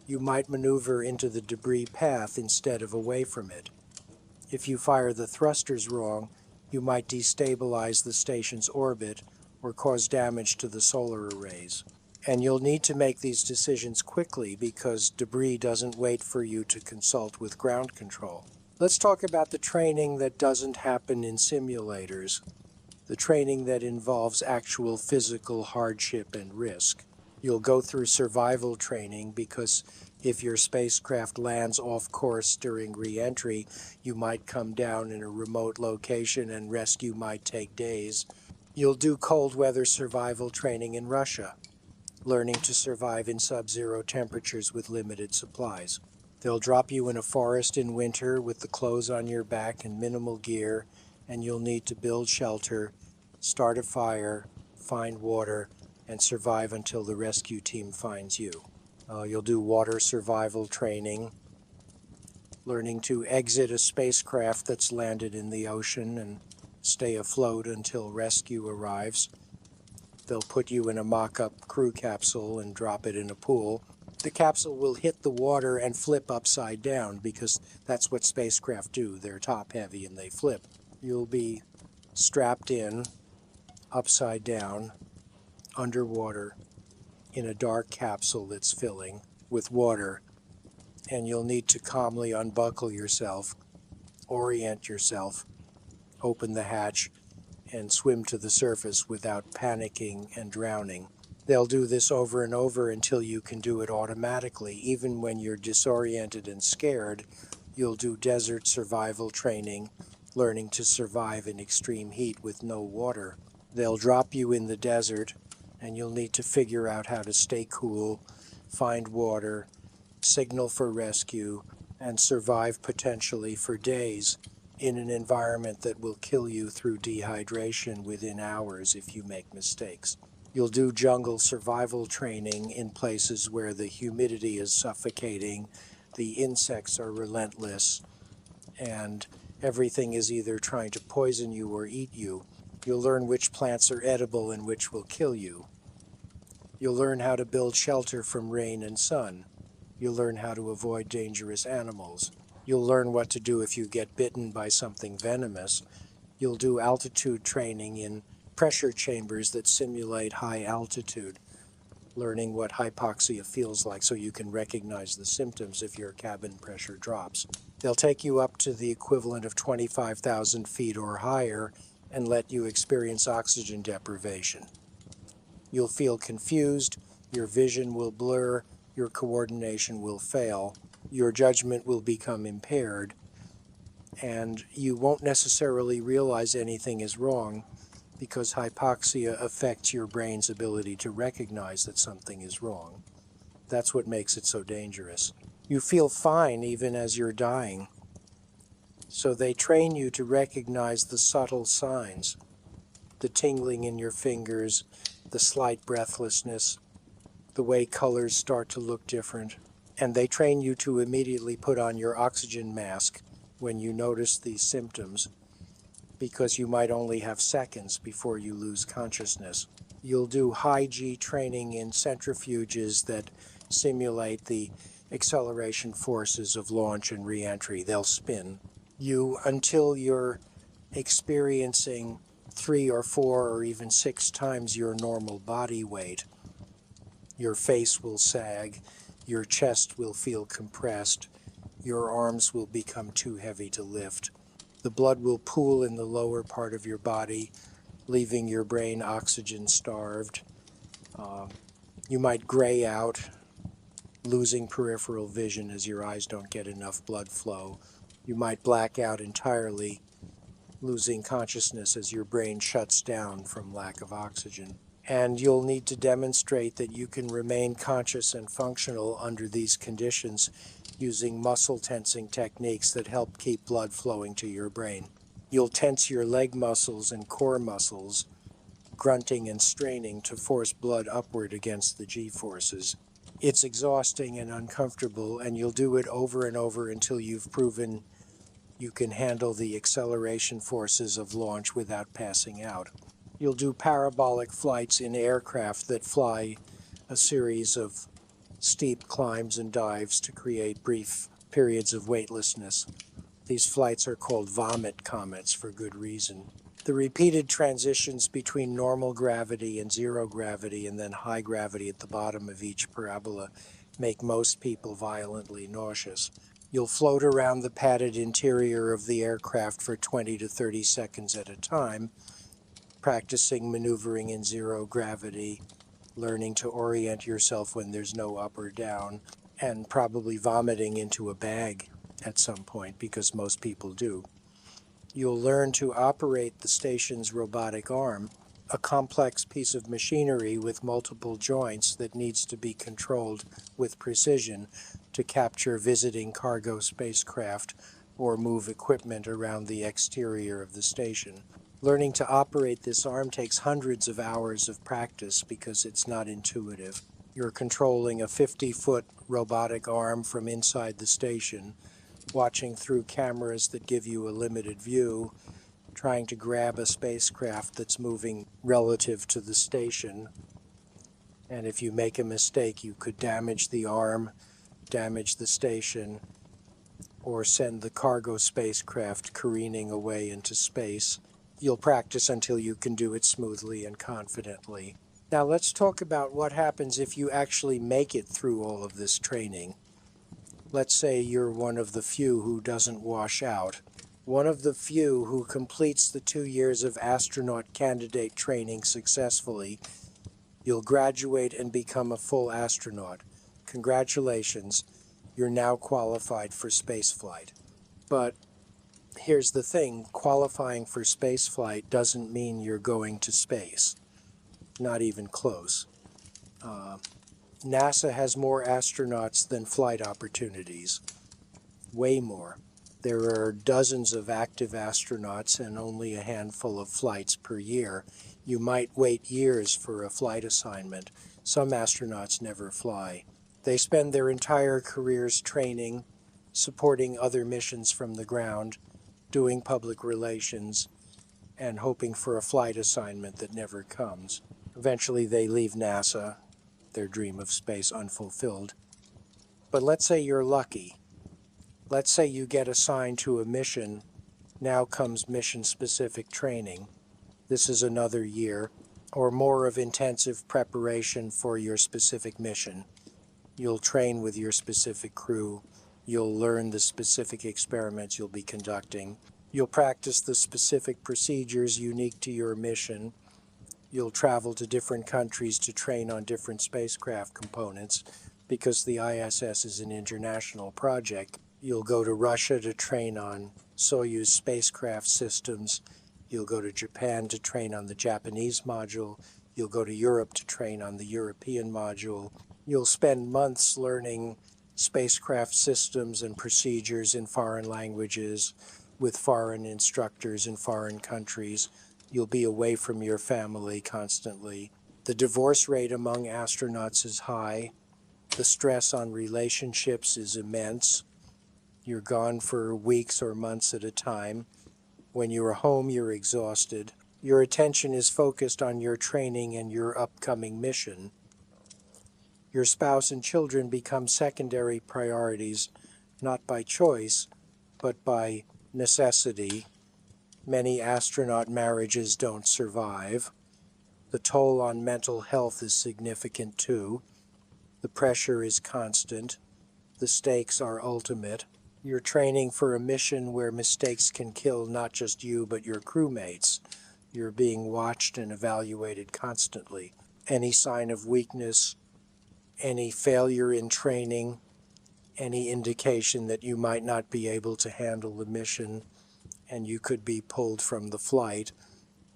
A: you might maneuver into the debris path instead of away from it. If you fire the thrusters wrong, you might destabilize the station's orbit or cause damage to the solar arrays. And you'll need to make these decisions quickly because debris doesn't wait for you to consult with ground control. Let's talk about the training that doesn't happen in simulators, the training that involves actual physical hardship and risk. You'll go through survival training because if your spacecraft lands off course during re-entry, you might come down in a remote location and rescue might take days. You'll do cold weather survival training in Russia, learning to survive in sub-zero temperatures with limited supplies. They'll drop you in a forest in winter with the clothes on your back and minimal gear, and you'll need to build shelter, start a fire, find water, and survive until the rescue team finds you. You'll do water survival training, learning to exit a spacecraft that's landed in the ocean and stay afloat until rescue arrives. They'll put you in a mock-up crew capsule and drop it in a pool. The capsule will hit the water and flip upside down because that's what spacecraft do. They're top-heavy and they flip. You'll be strapped in, upside down, underwater, in a dark capsule that's filling with water, and you'll need to calmly unbuckle yourself, orient yourself, open the hatch, and swim to the surface without panicking and drowning. They'll do this over and over until you can do it automatically. Even when you're disoriented and scared, you'll do desert survival training, learning to survive in extreme heat with no water. They'll drop you in the desert, and you'll need to figure out how to stay cool, find water, signal for rescue, and survive potentially for days in an environment that will kill you through dehydration within hours if you make mistakes. You'll do jungle survival training in places where the humidity is suffocating, the insects are relentless, and everything is either trying to poison you or eat you. You'll learn which plants are edible and which will kill you. You'll learn how to build shelter from rain and sun. You'll learn how to avoid dangerous animals. You'll learn what to do if you get bitten by something venomous. You'll do altitude training in pressure chambers that simulate high altitude, learning what hypoxia feels like so you can recognize the symptoms if your cabin pressure drops. They'll take you up to the equivalent of 25,000 feet or higher and let you experience oxygen deprivation. You'll feel confused, your vision will blur, your coordination will fail, your judgment will become impaired, and you won't necessarily realize anything is wrong because hypoxia affects your brain's ability to recognize that something is wrong. That's what makes it so dangerous. You feel fine even as you're dying. So they train you to recognize the subtle signs, the tingling in your fingers, the slight breathlessness, the way colors start to look different. And they train you to immediately put on your oxygen mask when you notice these symptoms, because you might only have seconds before you lose consciousness. You'll do high G training in centrifuges that simulate the acceleration forces of launch and re-entry. They'll spin you until you're experiencing 3 or 4 or even 6 times your normal body weight. Your face will sag, your chest will feel compressed, your arms will become too heavy to lift. The blood will pool in the lower part of your body, leaving your brain oxygen-starved. You might gray out, losing peripheral vision as your eyes don't get enough blood flow. You might black out entirely, losing consciousness as your brain shuts down from lack of oxygen. And you'll need to demonstrate that you can remain conscious and functional under these conditions using muscle tensing techniques that help keep blood flowing to your brain. You'll tense your leg muscles and core muscles, grunting and straining to force blood upward against the G-forces. It's exhausting and uncomfortable, and you'll do it over and over until you've proven you can handle the acceleration forces of launch without passing out. You'll do parabolic flights in aircraft that fly a series of steep climbs and dives to create brief periods of weightlessness. These flights are called vomit comets for good reason. The repeated transitions between normal gravity and zero gravity and then high gravity at the bottom of each parabola make most people violently nauseous. You'll float around the padded interior of the aircraft for 20 to 30 seconds at a time, practicing maneuvering in zero gravity, learning to orient yourself when there's no up or down, and probably vomiting into a bag at some point, because most people do. You'll learn to operate the station's robotic arm, a complex piece of machinery with multiple joints that needs to be controlled with precision to capture visiting cargo spacecraft or move equipment around the exterior of the station. Learning to operate this arm takes hundreds of hours of practice because it's not intuitive. You're controlling a 50-foot robotic arm from inside the station, watching through cameras that give you a limited view, trying to grab a spacecraft that's moving relative to the station. And if you make a mistake, you could damage the arm, damage the station, or send the cargo spacecraft careening away into space. You'll practice until you can do it smoothly and confidently. Now let's talk about what happens if you actually make it through all of this training. Let's say you're one of the few who doesn't wash out, one of the few who completes the 2 years of astronaut candidate training successfully. You'll graduate and become a full astronaut. Congratulations, you're now qualified for spaceflight. But here's the thing, qualifying for spaceflight doesn't mean you're going to space. Not even close. NASA has more astronauts than flight opportunities. Way more. There are dozens of active astronauts and only a handful of flights per year. You might wait years for a flight assignment. Some astronauts never fly. They spend their entire careers training, supporting other missions from the ground, doing public relations, and hoping for a flight assignment that never comes. Eventually they leave NASA, their dream of space unfulfilled. But let's say you're lucky. Let's say you get assigned to a mission. Now comes mission-specific training. This is another year or more of intensive preparation for your specific mission. You'll train with your specific crew. You'll learn the specific experiments you'll be conducting. You'll practice the specific procedures unique to your mission. You'll travel to different countries to train on different spacecraft components because the ISS is an international project. You'll go to Russia to train on Soyuz spacecraft systems. You'll go to Japan to train on the Japanese module. You'll go to Europe to train on the European module. You'll spend months learning spacecraft systems and procedures in foreign languages with foreign instructors in foreign countries. You'll be away from your family constantly. The divorce rate among astronauts is high. The stress on relationships is immense. You're gone for weeks or months at a time. When you're home, you're exhausted. Your attention is focused on your training and your upcoming mission. Your spouse and children become secondary priorities, not by choice, but by necessity. Many astronaut marriages don't survive. The toll on mental health is significant too. The pressure is constant. The stakes are ultimate. You're training for a mission where mistakes can kill not just you, but your crewmates. You're being watched and evaluated constantly. Any sign of weakness, any failure in training, any indication that you might not be able to handle the mission, and you could be pulled from the flight,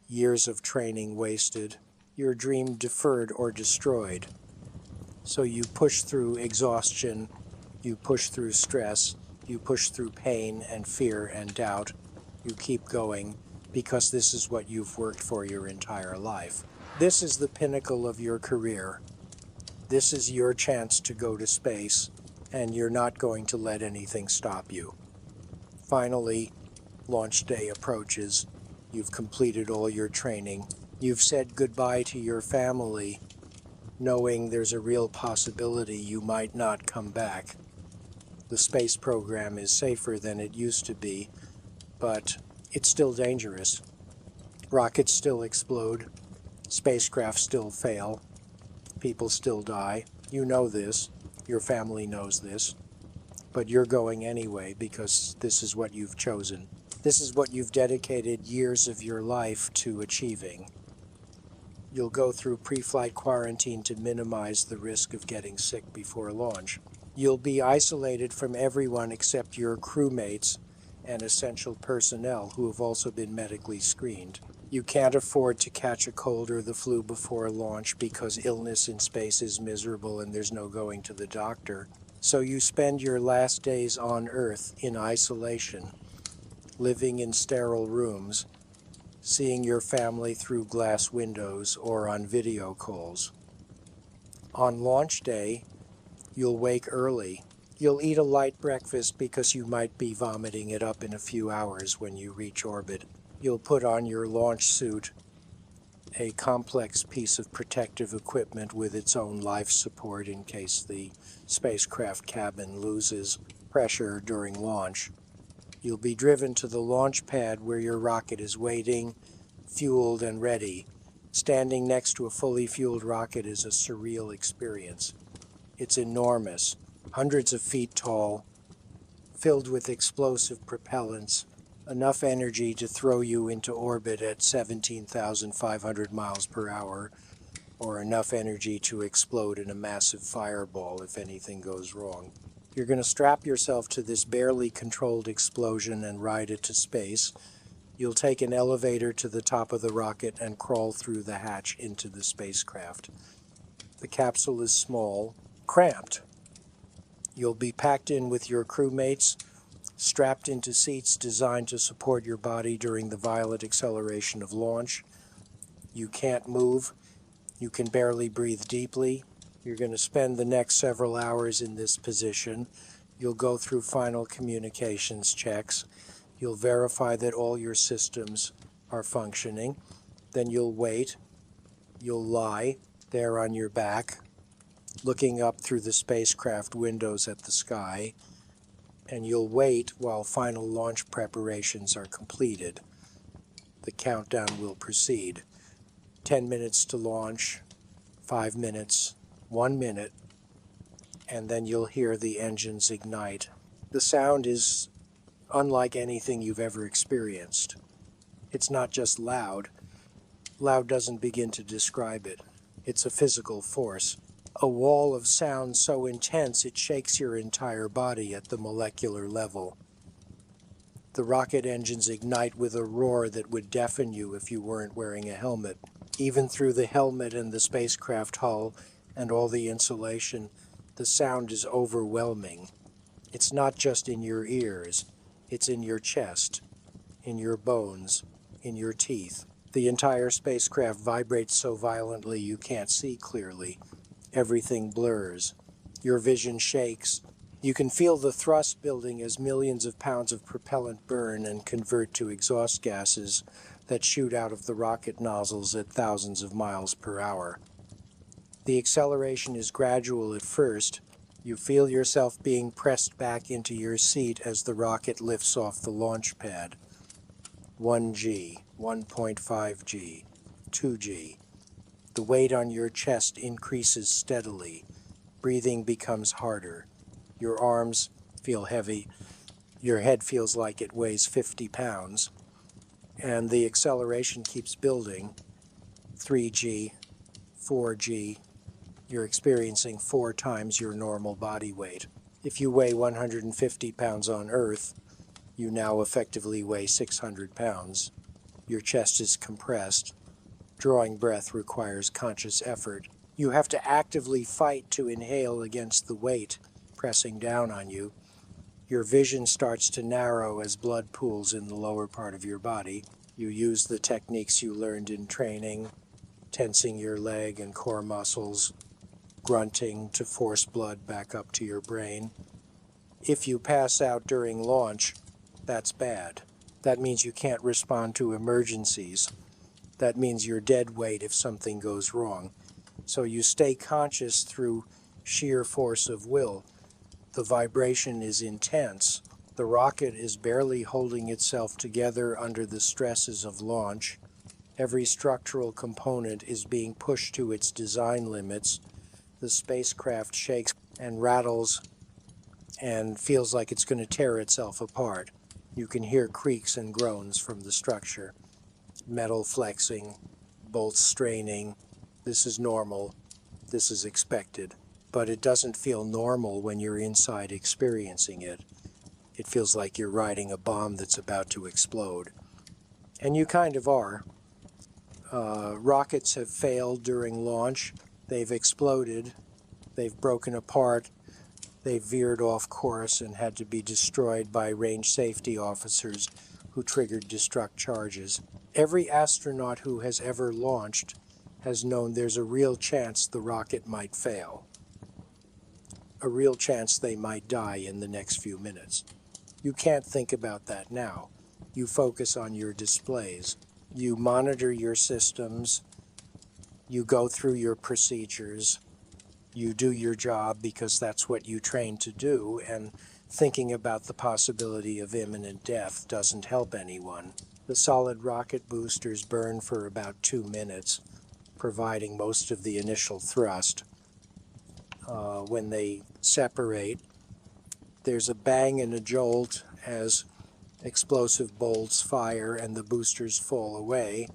A: years of training wasted, your dream deferred or destroyed. So you push through exhaustion, You push through stress, you push through pain and fear and doubt. You keep going because this is what you've worked for your entire life. This is the pinnacle of your career. This is your chance to go to space, and you're not going to let anything stop you. Finally, launch day approaches. You've completed all your training. You've said goodbye to your family, knowing there's a real possibility you might not come back. The space program is safer than it used to be, but it's still dangerous. Rockets still explode. Spacecraft still fail. People still die. You know this. Your family knows this. But you're going anyway because this is what you've chosen. This is what you've dedicated years of your life to achieving. You'll go through pre-flight quarantine to minimize the risk of getting sick before launch. You'll be isolated from everyone except your crewmates and essential personnel who have also been medically screened. You can't afford to catch a cold or the flu before launch because illness in space is miserable and there's no going to the doctor. So you spend your last days on Earth in isolation, living in sterile rooms, seeing your family through glass windows or on video calls. On launch day, you'll wake early. You'll eat a light breakfast because you might be vomiting it up in a few hours when you reach orbit. You'll put on your launch suit, a complex piece of protective equipment with its own life support in case the spacecraft cabin loses pressure during launch. You'll be driven to the launch pad where your rocket is waiting, fueled and ready. Standing next to a fully fueled rocket is a surreal experience. It's enormous, hundreds of feet tall, filled with explosive propellants, enough energy to throw you into orbit at 17,500 miles per hour, or enough energy to explode in a massive fireball if anything goes wrong. You're going to strap yourself to this barely controlled explosion and ride it to space. You'll take an elevator to the top of the rocket and crawl through the hatch into the spacecraft. The capsule is small, cramped. You'll be packed in with your crewmates, strapped into seats designed to support your body during the violent acceleration of launch. You can't move. You can barely breathe deeply. You're going to spend the next several hours in this position. You'll go through final communications checks. You'll verify that all your systems are functioning. Then you'll wait. You'll lie there on your back, looking up through the spacecraft windows at the sky, and you'll wait while final launch preparations are completed. The countdown will proceed. 10 minutes to launch, 5 minutes, 1 minute, and then you'll hear the engines ignite. The sound is unlike anything you've ever experienced. It's not just loud. Loud doesn't begin to describe it. It's a physical force. A wall of sound so intense it shakes your entire body at the molecular level. The rocket engines ignite with a roar that would deafen you if you weren't wearing a helmet. Even through the helmet and the spacecraft hull and all the insulation, the sound is overwhelming. It's not just in your ears, it's in your chest, in your bones, in your teeth. The entire spacecraft vibrates so violently you can't see clearly. Everything blurs. Your vision shakes. You can feel the thrust building as millions of pounds of propellant burn and convert to exhaust gases that shoot out of the rocket nozzles at thousands of miles per hour. The acceleration is gradual at first. You feel yourself being pressed back into your seat as the rocket lifts off the launch pad. 1G, 1.5G, 2G. The weight on your chest increases steadily. Breathing becomes harder. Your arms feel heavy. Your head feels like it weighs 50 pounds. And the acceleration keeps building. 3G, 4G. You're experiencing 4 times your normal body weight. If you weigh 150 pounds on Earth, you now effectively weigh 600 pounds. Your chest is compressed. Drawing breath requires conscious effort. You have to actively fight to inhale against the weight, pressing down on you. Your vision starts to narrow as blood pools in the lower part of your body. You use the techniques you learned in training, tensing your leg and core muscles, grunting to force blood back up to your brain. If you pass out during launch, that's bad. That means you can't respond to emergencies. That means you're dead weight if something goes wrong. So you stay conscious through sheer force of will. The vibration is intense. The rocket is barely holding itself together under the stresses of launch. Every structural component is being pushed to its design limits. The spacecraft shakes and rattles and feels like it's going to tear itself apart. You can hear creaks and groans from the structure. Metal flexing, bolts straining. This is normal. This is expected. But it doesn't feel normal when you're inside experiencing it. It feels like you're riding a bomb that's about to explode. And you kind of are. Rockets have failed during launch. They've exploded. They've broken apart. They've veered off course and had to be destroyed by range safety officers who triggered destruct charges. Every astronaut who has ever launched has known there's a real chance the rocket might fail. A real chance they might die in the next few minutes. You can't think about that now. You focus on your displays. You monitor your systems. You go through your procedures. You do your job because that's what you trained to do, and thinking about the possibility of imminent death doesn't help anyone. The solid rocket boosters burn for about 2 minutes, providing most of the initial thrust. When they separate, there's a bang and a jolt as explosive bolts fire and the boosters fall away.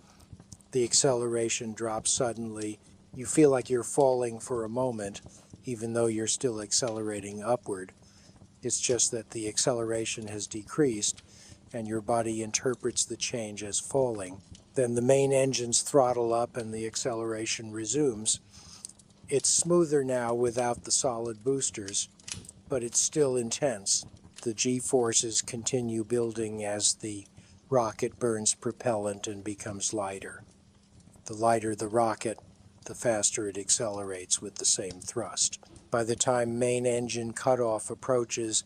A: The acceleration drops suddenly. You feel like you're falling for a moment, even though you're still accelerating upward. It's just that the acceleration has decreased, and your body interprets the change as falling. Then the main engines throttle up and the acceleration resumes. It's smoother now without the solid boosters, but it's still intense. The G-forces continue building as the rocket burns propellant and becomes lighter. The lighter the rocket, the faster it accelerates with the same thrust. By the time main engine cutoff approaches,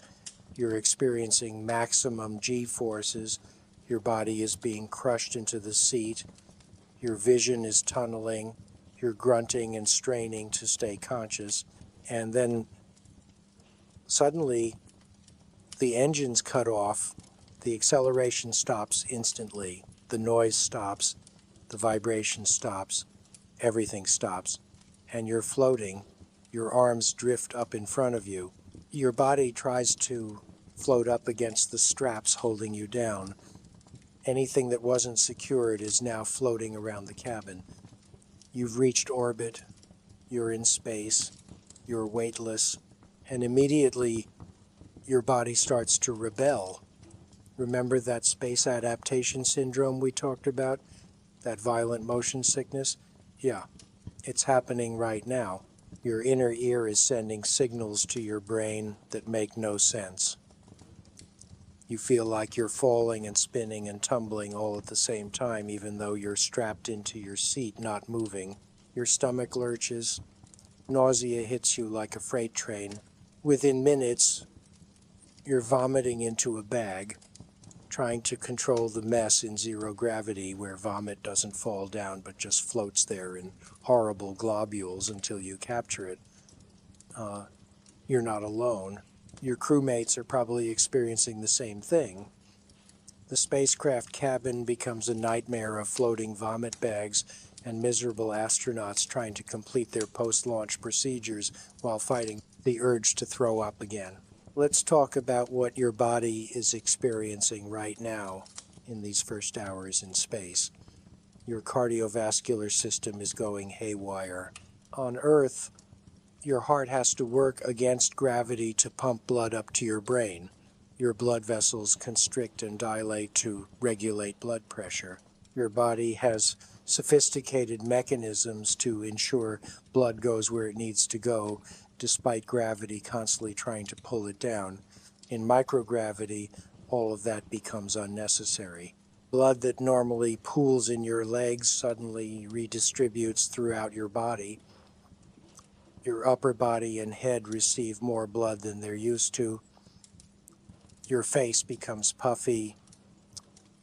A: you're experiencing maximum G-forces. Your body is being crushed into the seat. Your vision is tunneling. You're grunting and straining to stay conscious. And then suddenly the engines cut off. The acceleration stops instantly. The noise stops. The vibration stops. Everything stops. And you're floating. Your arms drift up in front of you. Your body tries to float up against the straps holding you down. Anything that wasn't secured is now floating around the cabin. You've reached orbit. You're in space. You're weightless. And immediately your body starts to rebel. Remember that space adaptation syndrome we talked about? That violent motion sickness? Yeah, it's happening right now. Your inner ear is sending signals to your brain that make no sense. You feel like you're falling and spinning and tumbling all at the same time, even though you're strapped into your seat, not moving. Your stomach lurches. Nausea hits you like a freight train. Within minutes, you're vomiting into a bag, trying to control the mess in zero gravity where vomit doesn't fall down but just floats there in horrible globules until you capture it. You're not alone. Your crewmates are probably experiencing the same thing. The spacecraft cabin becomes a nightmare of floating vomit bags and miserable astronauts trying to complete their post-launch procedures while fighting the urge to throw up again. Let's talk about what your body is experiencing right now in these first hours in space. Your cardiovascular system is going haywire. On Earth, your heart has to work against gravity to pump blood up to your brain. Your blood vessels constrict and dilate to regulate blood pressure. Your body has sophisticated mechanisms to ensure blood goes where it needs to go despite gravity constantly trying to pull it down. In microgravity, all of that becomes unnecessary. Blood that normally pools in your legs suddenly redistributes throughout your body. Your upper body and head receive more blood than they're used to. Your face becomes puffy.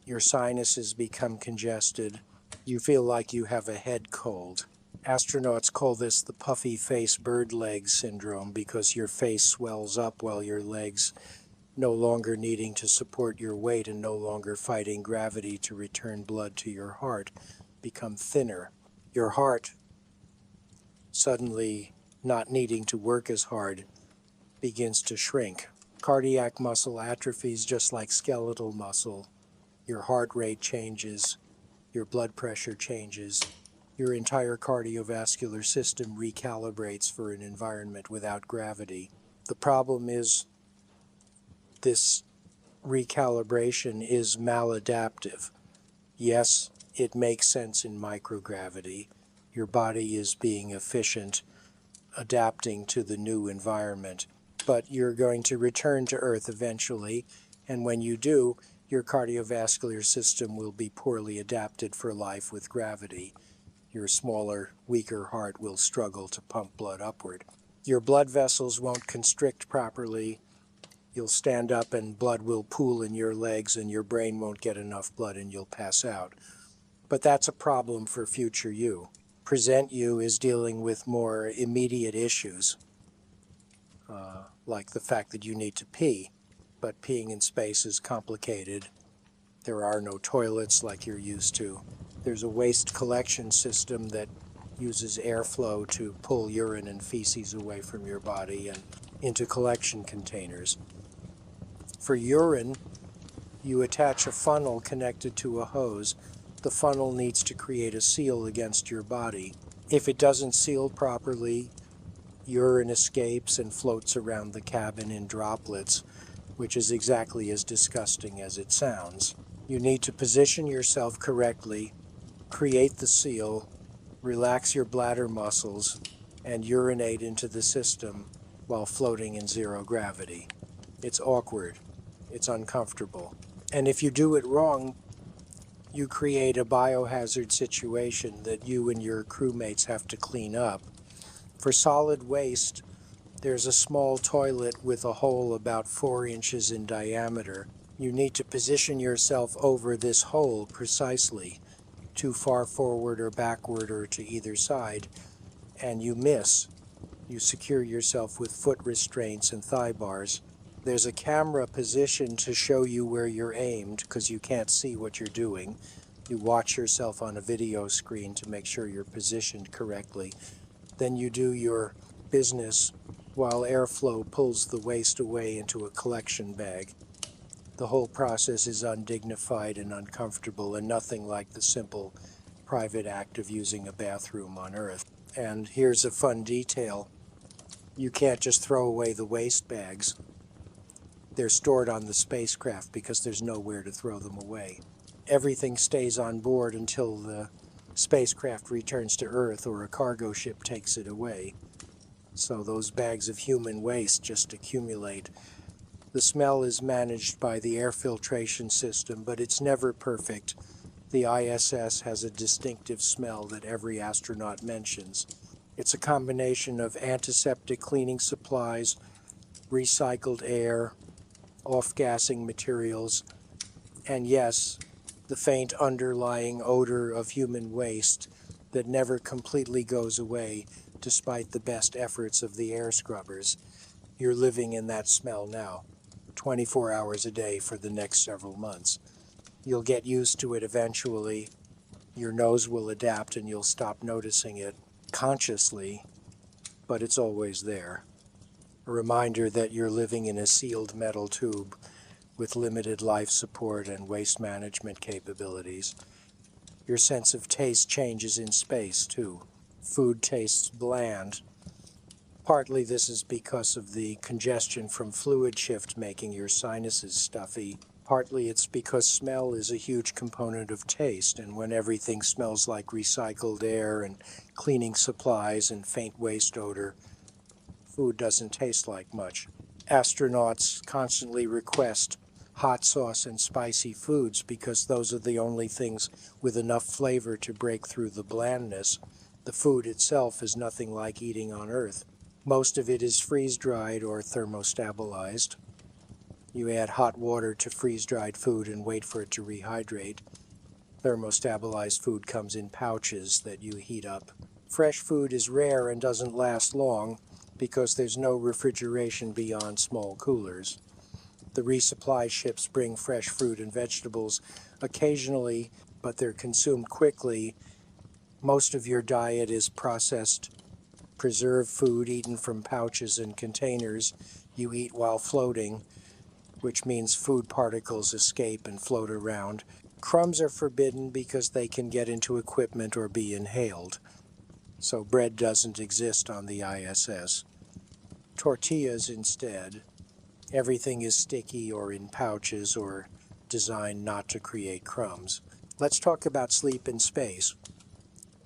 A: Your sinuses become congested. You feel like you have a head cold. Astronauts call this the puffy face bird leg syndrome because your face swells up while your legs, no longer needing to support your weight and no longer fighting gravity to return blood to your heart, become thinner. Your heart, suddenly not needing to work as hard, begins to shrink. Cardiac muscle atrophies just like skeletal muscle. Your heart rate changes, your blood pressure changes, your entire cardiovascular system recalibrates for an environment without gravity. The problem is this recalibration is maladaptive. Yes, it makes sense in microgravity. Your body is being efficient, adapting to the new environment. But you're going to return to Earth eventually, and when you do, your cardiovascular system will be poorly adapted for life with gravity. Your smaller, weaker heart will struggle to pump blood upward. Your blood vessels won't constrict properly. You'll stand up and blood will pool in your legs and your brain won't get enough blood and you'll pass out. But that's a problem for future you. Present you is dealing with more immediate issues, like the fact that you need to pee. But peeing in space is complicated. There are no toilets like you're used to. There's a waste collection system that uses airflow to pull urine and feces away from your body and into collection containers. For urine, you attach a funnel connected to a hose. The funnel needs to create a seal against your body. If it doesn't seal properly, urine escapes and floats around the cabin in droplets, which is exactly as disgusting as it sounds. You need to position yourself correctly, create the seal, relax your bladder muscles, and urinate into the system while floating in zero gravity. It's awkward. It's uncomfortable. And if you do it wrong, you create a biohazard situation that you and your crewmates have to clean up. For solid waste, there's a small toilet with a hole about 4 inches in diameter. You need to position yourself over this hole precisely, too far forward or backward or to either side, and you miss. You secure yourself with foot restraints and thigh bars. There's a camera positioned to show you where you're aimed because you can't see what you're doing. You watch yourself on a video screen to make sure you're positioned correctly. Then you do your business while airflow pulls the waste away into a collection bag. The whole process is undignified and uncomfortable and nothing like the simple private act of using a bathroom on Earth. And here's a fun detail. You can't just throw away the waste bags. They're stored on the spacecraft because there's nowhere to throw them away. Everything stays on board until the spacecraft returns to Earth or a cargo ship takes it away. So those bags of human waste just accumulate. The smell is managed by the air filtration system, but it's never perfect. The ISS has a distinctive smell that every astronaut mentions. It's a combination of antiseptic cleaning supplies, recycled air, off-gassing materials, and yes, the faint underlying odor of human waste that never completely goes away despite the best efforts of the air scrubbers. You're living in that smell now, 24 hours a day for the next several months. You'll get used to it eventually. Your nose will adapt and you'll stop noticing it consciously, but it's always there. A reminder that you're living in a sealed metal tube with limited life support and waste management capabilities. Your sense of taste changes in space, too. Food tastes bland. Partly this is because of the congestion from fluid shift making your sinuses stuffy. Partly it's because smell is a huge component of taste, and when everything smells like recycled air and cleaning supplies and faint waste odor, food doesn't taste like much. Astronauts constantly request hot sauce and spicy foods because those are the only things with enough flavor to break through the blandness. The food itself is nothing like eating on Earth. Most of it is freeze-dried or thermostabilized. You add hot water to freeze-dried food and wait for it to rehydrate. Thermostabilized food comes in pouches that you heat up. Fresh food is rare and doesn't last long because there's no refrigeration beyond small coolers. The resupply ships bring fresh fruit and vegetables occasionally, but they're consumed quickly. Most of your diet is processed, preserved food eaten from pouches and containers you eat while floating, which means food particles escape and float around. Crumbs are forbidden because they can get into equipment or be inhaled. So bread doesn't exist on the ISS. Tortillas instead. Everything is sticky or in pouches or designed not to create crumbs. Let's talk about sleep in space,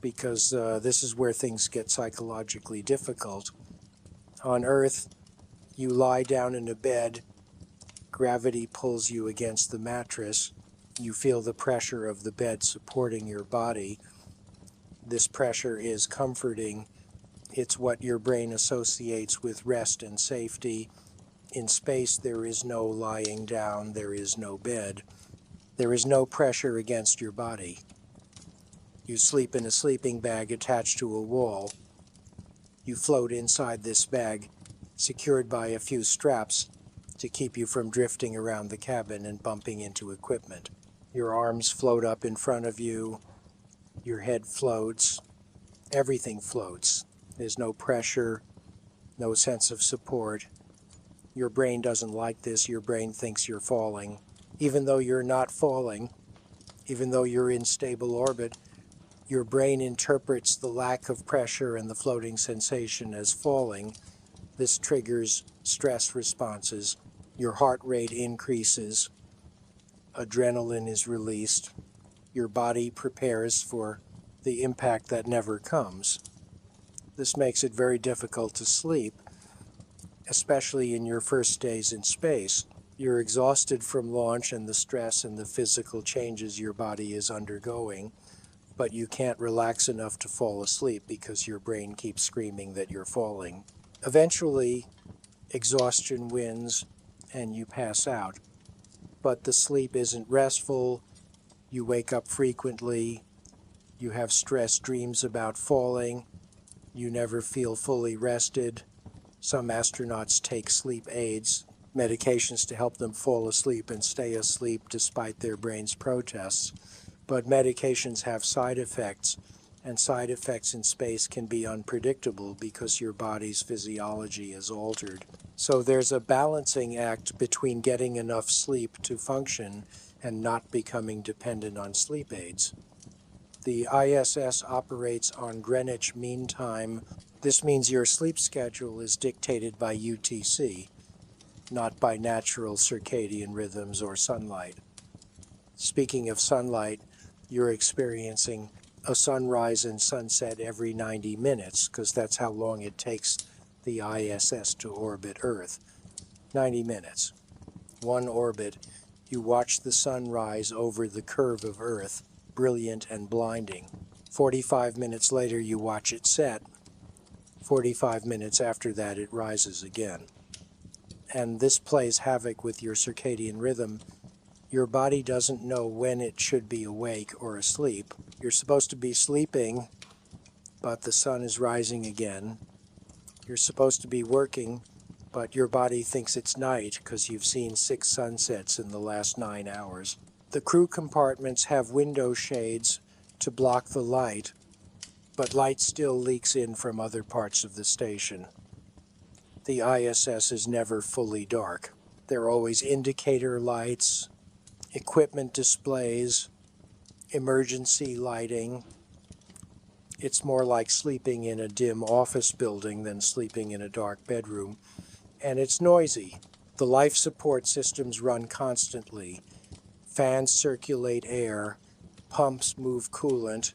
A: because this is where things get psychologically difficult. On Earth, you lie down in a bed, gravity pulls you against the mattress, you feel the pressure of the bed supporting your body. This pressure is comforting. It's what your brain associates with rest and safety. In space, there is no lying down, there is no bed. There is no pressure against your body. You sleep in a sleeping bag attached to a wall. You float inside this bag, secured by a few straps to keep you from drifting around the cabin and bumping into equipment. Your arms float up in front of you. Your head floats. Everything floats. There's no pressure, no sense of support. Your brain doesn't like this. Your brain thinks you're falling. Even though you're not falling, even though you're in stable orbit, your brain interprets the lack of pressure and the floating sensation as falling. This triggers stress responses. Your heart rate increases. Adrenaline is released. Your body prepares for the impact that never comes. This makes it very difficult to sleep, especially in your first days in space. You're exhausted from launch and the stress and the physical changes your body is undergoing, but you can't relax enough to fall asleep because your brain keeps screaming that you're falling. Eventually, exhaustion wins and you pass out. But the sleep isn't restful. You wake up frequently. You have stress dreams about falling. You never feel fully rested. Some astronauts take sleep aids, medications to help them fall asleep and stay asleep despite their brain's protests. But medications have side effects, and side effects in space can be unpredictable because your body's physiology is altered. So there's a balancing act between getting enough sleep to function and not becoming dependent on sleep aids. The ISS operates on Greenwich Mean Time. This means your sleep schedule is dictated by UTC, not by natural circadian rhythms or sunlight. Speaking of sunlight, you're experiencing a sunrise and sunset every 90 minutes, because that's how long it takes the ISS to orbit Earth. 90 minutes. One orbit. You watch the sun rise over the curve of Earth, brilliant and blinding. 45 minutes later, you watch it set. 45 minutes after that, it rises again. And this plays havoc with your circadian rhythm. Your body doesn't know when it should be awake or asleep. You're supposed to be sleeping, but the sun is rising again. You're supposed to be working, but your body thinks it's night because you've seen 6 sunsets in the last 9 hours. The crew compartments have window shades to block the light, but light still leaks in from other parts of the station. The ISS is never fully dark. There are always indicator lights, equipment displays, emergency lighting. It's more like sleeping in a dim office building than sleeping in a dark bedroom. And it's noisy. The life support systems run constantly. Fans circulate air, pumps move coolant,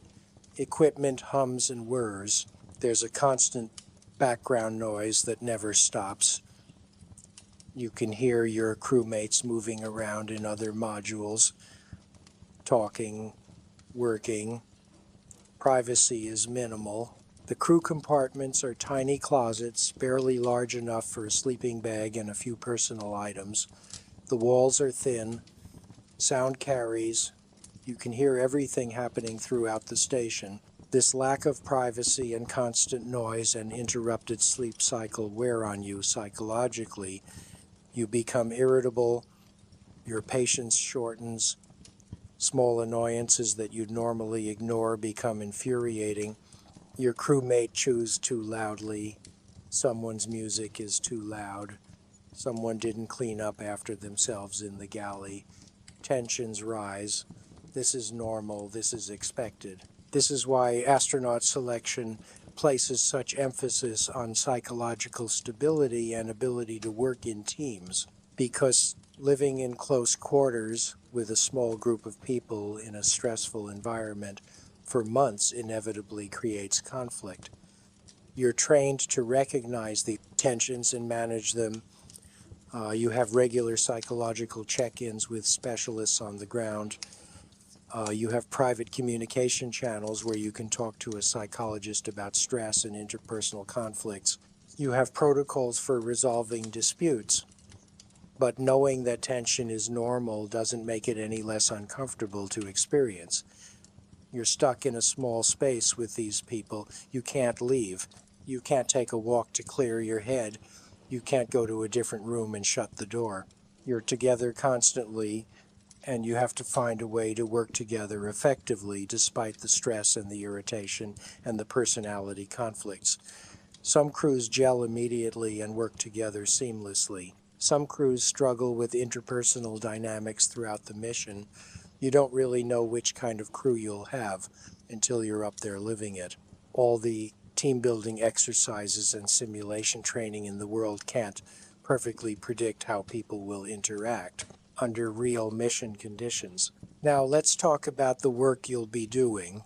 A: equipment hums and whirs. There's a constant background noise that never stops. You can hear your crewmates moving around in other modules, talking, working. Privacy is minimal. The crew compartments are tiny closets, barely large enough for a sleeping bag and a few personal items. The walls are thin. Sound carries. You can hear everything happening throughout the station. This lack of privacy and constant noise and interrupted sleep cycle wear on you psychologically. You become irritable, your patience shortens, small annoyances that you'd normally ignore become infuriating. Your crewmate chews too loudly, someone's music is too loud, someone didn't clean up after themselves in the galley. Tensions rise. This is normal, this is expected. This is why astronaut selection places such emphasis on psychological stability and ability to work in teams, because living in close quarters with a small group of people in a stressful environment for months inevitably creates conflict. You're trained to recognize the tensions and manage them. You have regular psychological check-ins with specialists on the ground. You have private communication channels where you can talk to a psychologist about stress and interpersonal conflicts. You have protocols for resolving disputes. But knowing that tension is normal doesn't make it any less uncomfortable to experience. You're stuck in a small space with these people. You can't leave. You can't take a walk to clear your head. You can't go to a different room and shut the door. You're together constantly, and you have to find a way to work together effectively despite the stress and the irritation and the personality conflicts. Some crews gel immediately and work together seamlessly. Some crews struggle with interpersonal dynamics throughout the mission. You don't really know which kind of crew you'll have until you're up there living it. All the team-building exercises and simulation training in the world can't perfectly predict how people will interact under real mission conditions. Now let's talk about the work you'll be doing,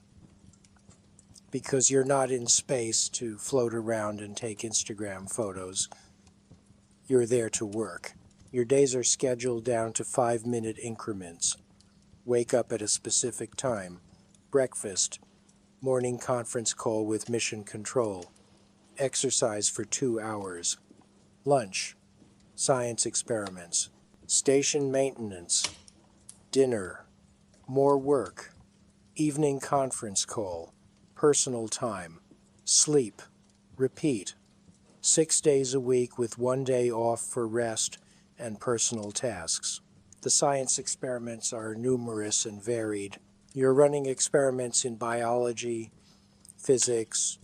A: because you're not in space to float around and take Instagram photos. You're there to work. Your days are scheduled down to 5-minute increments. Wake up at a specific time. Breakfast. Morning conference call with mission control. Exercise for 2 hours. Lunch. Science experiments. Station maintenance. Dinner. More work. Evening conference call. Personal time. Sleep. Repeat. 6 days a week with 1 day off for rest and personal tasks. The science experiments are numerous and varied. You're running experiments in biology, physics,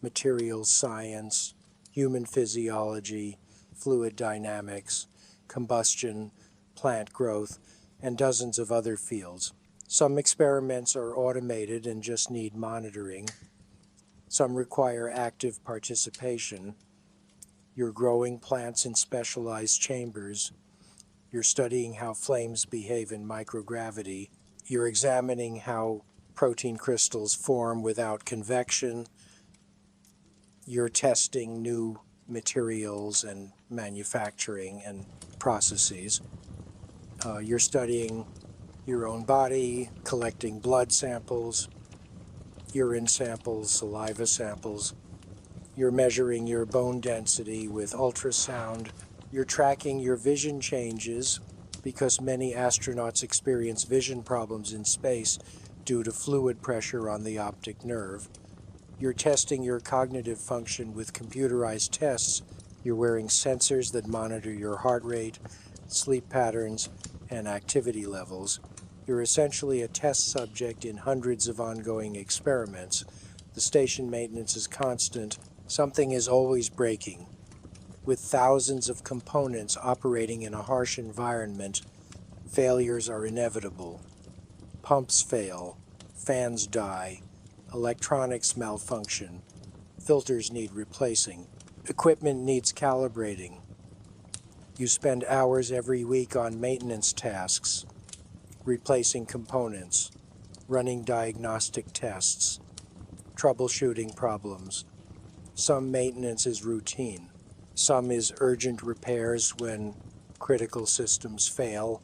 A: materials science, human physiology, fluid dynamics, combustion, plant growth, and dozens of other fields. Some experiments are automated and just need monitoring. Some require active participation. You're growing plants in specialized chambers. You're studying how flames behave in microgravity. You're examining how protein crystals form without convection. You're testing new materials and manufacturing and processes. You're studying your own body, collecting blood samples, urine samples, saliva samples. You're measuring your bone density with ultrasound. You're tracking your vision changes, because many astronauts experience vision problems in space due to fluid pressure on the optic nerve. You're testing your cognitive function with computerized tests. You're wearing sensors that monitor your heart rate, sleep patterns, and activity levels. You're essentially a test subject in hundreds of ongoing experiments. The station maintenance is constant. Something is always breaking. With thousands of components operating in a harsh environment, failures are inevitable. Pumps fail, fans die, electronics malfunction, filters need replacing, equipment needs calibrating. You spend hours every week on maintenance tasks, replacing components, running diagnostic tests, troubleshooting problems, Some maintenance is routine. Some is urgent repairs when critical systems fail.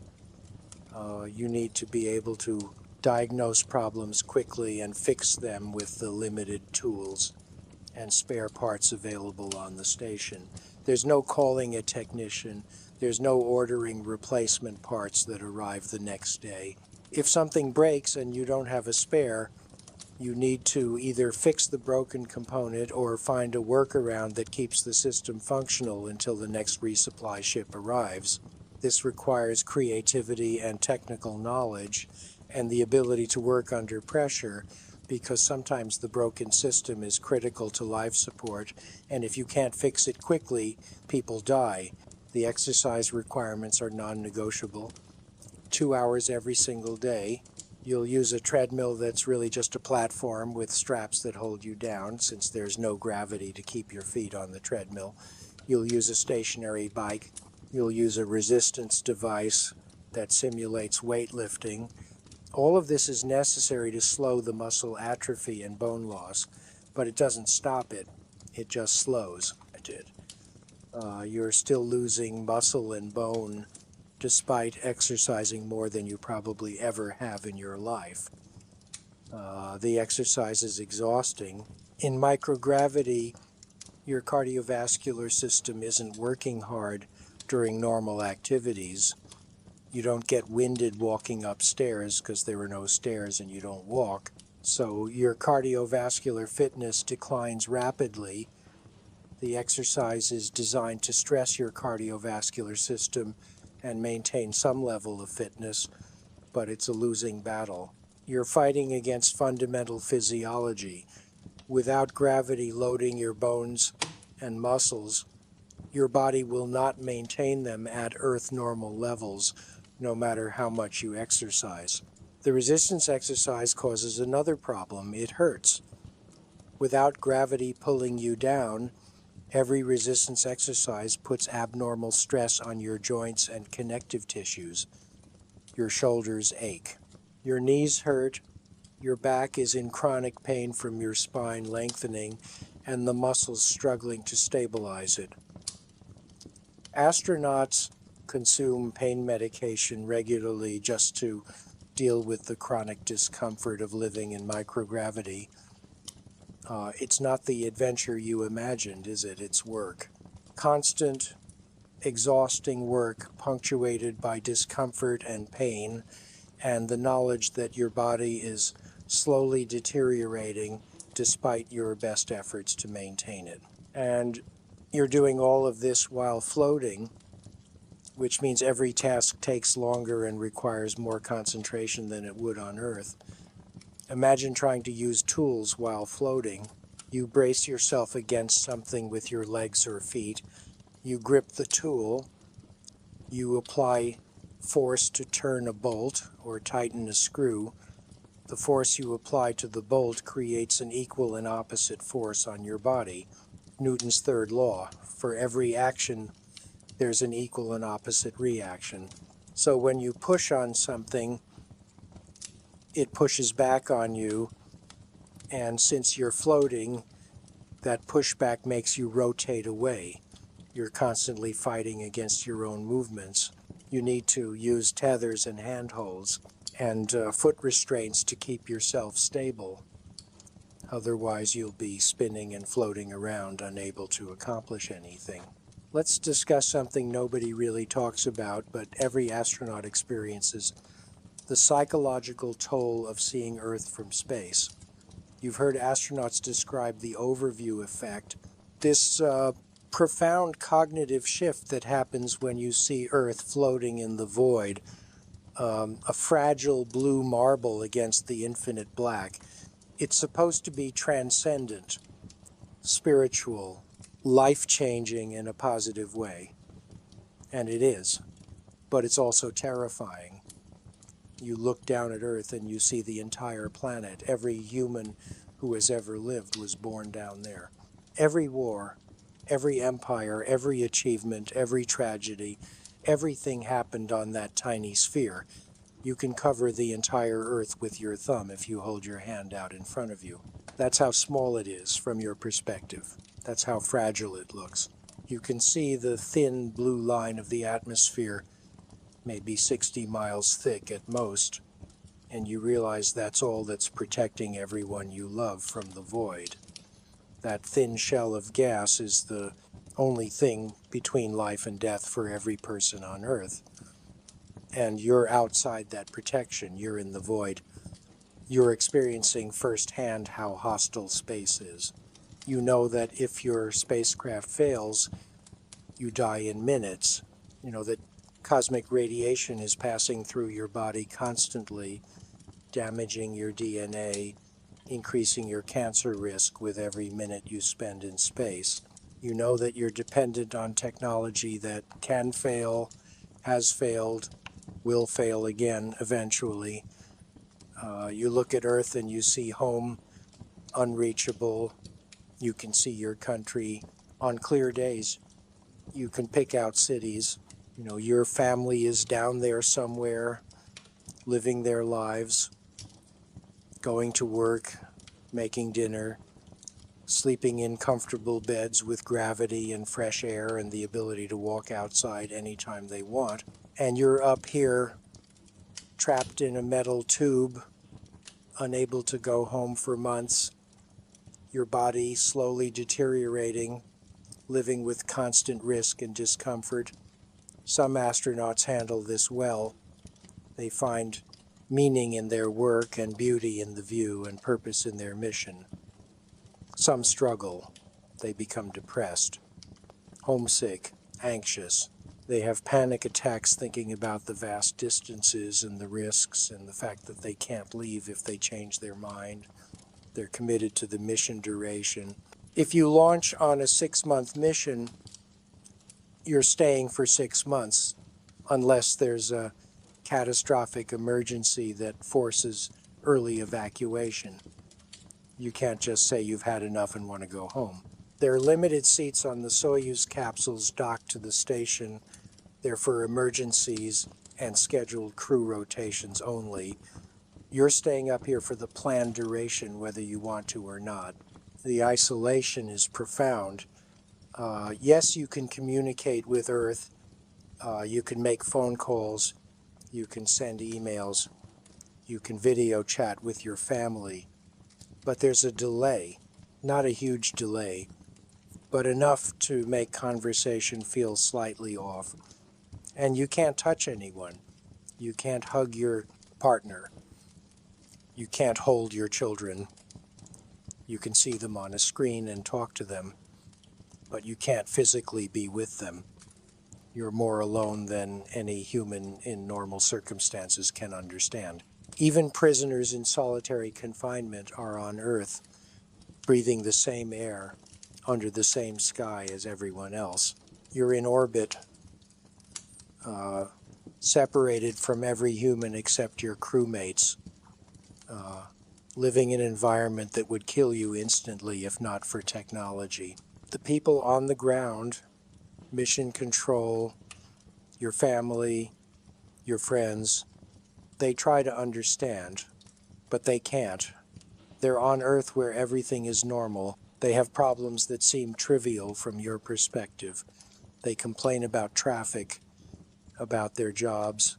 A: You need to be able to diagnose problems quickly and fix them with the limited tools and spare parts available on the station. There's no calling a technician. There's no ordering replacement parts that arrive the next day. If something breaks and you don't have a spare, you need to either fix the broken component or find a workaround that keeps the system functional until the next resupply ship arrives. This requires creativity and technical knowledge and the ability to work under pressure, because sometimes the broken system is critical to life support, and if you can't fix it quickly, people die. The exercise requirements are non-negotiable. 2 hours every single day. You'll use a treadmill that's really just a platform with straps that hold you down, since there's no gravity to keep your feet on the treadmill. You'll use a stationary bike. You'll use a resistance device that simulates weightlifting. All of this is necessary to slow the muscle atrophy and bone loss, but it doesn't stop it. It just slows it. You're still losing muscle and bone despite exercising more than you probably ever have in your life. The exercise is exhausting. In microgravity, your cardiovascular system isn't working hard during normal activities. You don't get winded walking upstairs because there are no stairs and you don't walk. So your cardiovascular fitness declines rapidly. The exercise is designed to stress your cardiovascular system and maintain some level of fitness, but it's a losing battle. You're fighting against fundamental physiology. Without gravity loading your bones and muscles, your body will not maintain them at Earth normal levels, no matter how much you exercise. The resistance exercise causes another problem. It hurts. Without gravity pulling you down, every resistance exercise puts abnormal stress on your joints and connective tissues. Your shoulders ache. Your knees hurt. Your back is in chronic pain from your spine lengthening and the muscles struggling to stabilize it. Astronauts consume pain medication regularly just to deal with the chronic discomfort of living in microgravity. It's not the adventure you imagined, is it? It's work. Constant, exhausting work punctuated by discomfort and pain, and the knowledge that your body is slowly deteriorating despite your best efforts to maintain it. And you're doing all of this while floating, which means every task takes longer and requires more concentration than it would on Earth. Imagine trying to use tools while floating. You brace yourself against something with your legs or feet. You grip the tool. You apply force to turn a bolt or tighten a screw. The force you apply to the bolt creates an equal and opposite force on your body. Newton's third law. For every action, there's an equal and opposite reaction. So when you push on something, it pushes back on you, and since you're floating, that pushback makes you rotate away. You're constantly fighting against your own movements. You need to use tethers and handholds and foot restraints to keep yourself stable. Otherwise, you'll be spinning and floating around, unable to accomplish anything. Let's discuss something nobody really talks about, but every astronaut experiences: the psychological toll of seeing Earth from space. You've heard astronauts describe the overview effect, this profound cognitive shift that happens when you see Earth floating in the void, a fragile blue marble against the infinite black. It's supposed to be transcendent, spiritual, life-changing in a positive way. And it is. But it's also terrifying. You look down at Earth and you see the entire planet. Every human who has ever lived was born down there. Every war, every empire, every achievement, every tragedy, everything happened on that tiny sphere. You can cover the entire Earth with your thumb if you hold your hand out in front of you. That's how small it is from your perspective. That's how fragile it looks. You can see the thin blue line of the atmosphere, maybe 60 miles thick at most, and you realize that's all that's protecting everyone you love from the void. That thin shell of gas is the only thing between life and death for every person on Earth. And you're outside that protection. You're in the void. You're experiencing firsthand how hostile space is. You know that if your spacecraft fails, you die in minutes. You know that cosmic radiation is passing through your body constantly, damaging your DNA, increasing your cancer risk with every minute you spend in space. You know that you're dependent on technology that can fail, has failed, will fail again eventually. You look at Earth and you see home unreachable. You can see your country on clear days. You can pick out cities. You know, your family is down there somewhere, living their lives, going to work, making dinner, sleeping in comfortable beds with gravity and fresh air and the ability to walk outside anytime they want. And you're up here, trapped in a metal tube, unable to go home for months, your body slowly deteriorating, living with constant risk and discomfort. Some astronauts handle this well. They find meaning in their work and beauty in the view and purpose in their mission. Some struggle. They become depressed, homesick, anxious. They have panic attacks thinking about the vast distances and the risks and the fact that they can't leave if they change their mind. They're committed to the mission duration. If you launch on a 6-month mission, you're staying for 6 months, unless there's a catastrophic emergency that forces early evacuation. You can't just say you've had enough and want to go home. There are limited seats on the Soyuz capsules docked to the station. They're for emergencies and scheduled crew rotations only. You're staying up here for the planned duration, whether you want to or not. The isolation is profound. Yes, you can communicate with Earth. You can make phone calls. You can send emails. You can video chat with your family. But there's a delay. Not a huge delay, but enough to make conversation feel slightly off. And you can't touch anyone. You can't hug your partner. You can't hold your children. You can see them on a screen and talk to them, but you can't physically be with them. You're more alone than any human in normal circumstances can understand. Even prisoners in solitary confinement are on Earth, breathing the same air, under the same sky as everyone else. You're in orbit, separated from every human except your crewmates, living in an environment that would kill you instantly if not for technology. The people on the ground, mission control, your family, your friends, they try to understand, but they can't. They're on Earth where everything is normal. They have problems that seem trivial from your perspective. They complain about traffic, about their jobs,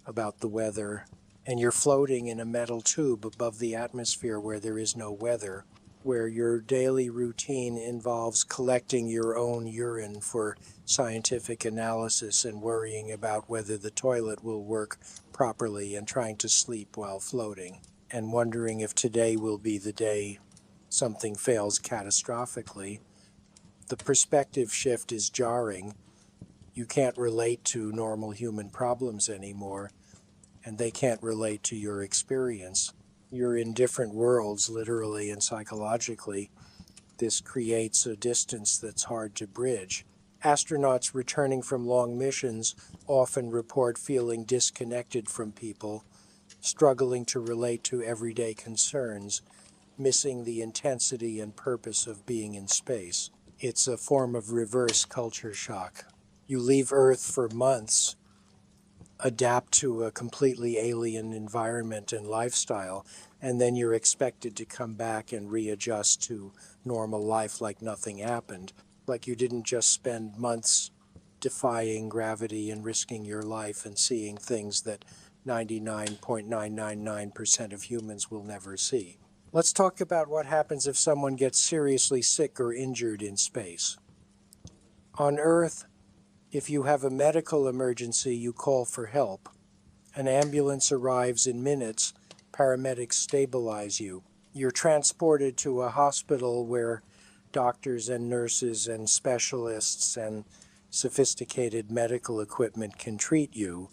A: about the weather, and you're floating in a metal tube above the atmosphere where there is no weather, where your daily routine involves collecting your own urine for scientific analysis and worrying about whether the toilet will work properly and trying to sleep while floating, and wondering if today will be the day something fails catastrophically. The perspective shift is jarring. You can't relate to normal human problems anymore, and they can't relate to your experience. You're in different worlds, literally and psychologically. This creates a distance that's hard to bridge. Astronauts returning from long missions often report feeling disconnected from people, struggling to relate to everyday concerns, missing the intensity and purpose of being in space. It's a form of reverse culture shock. You leave Earth for months, adapt to a completely alien environment and lifestyle, and then you're expected to come back and readjust to normal life like nothing happened, like you didn't just spend months defying gravity and risking your life and seeing things that 99.999% of humans will never see. Let's talk about what happens if someone gets seriously sick or injured in space. On Earth, if you have a medical emergency, you call for help. An ambulance arrives in minutes. Paramedics stabilize you. You're transported to a hospital where doctors and nurses and specialists and sophisticated medical equipment can treat you.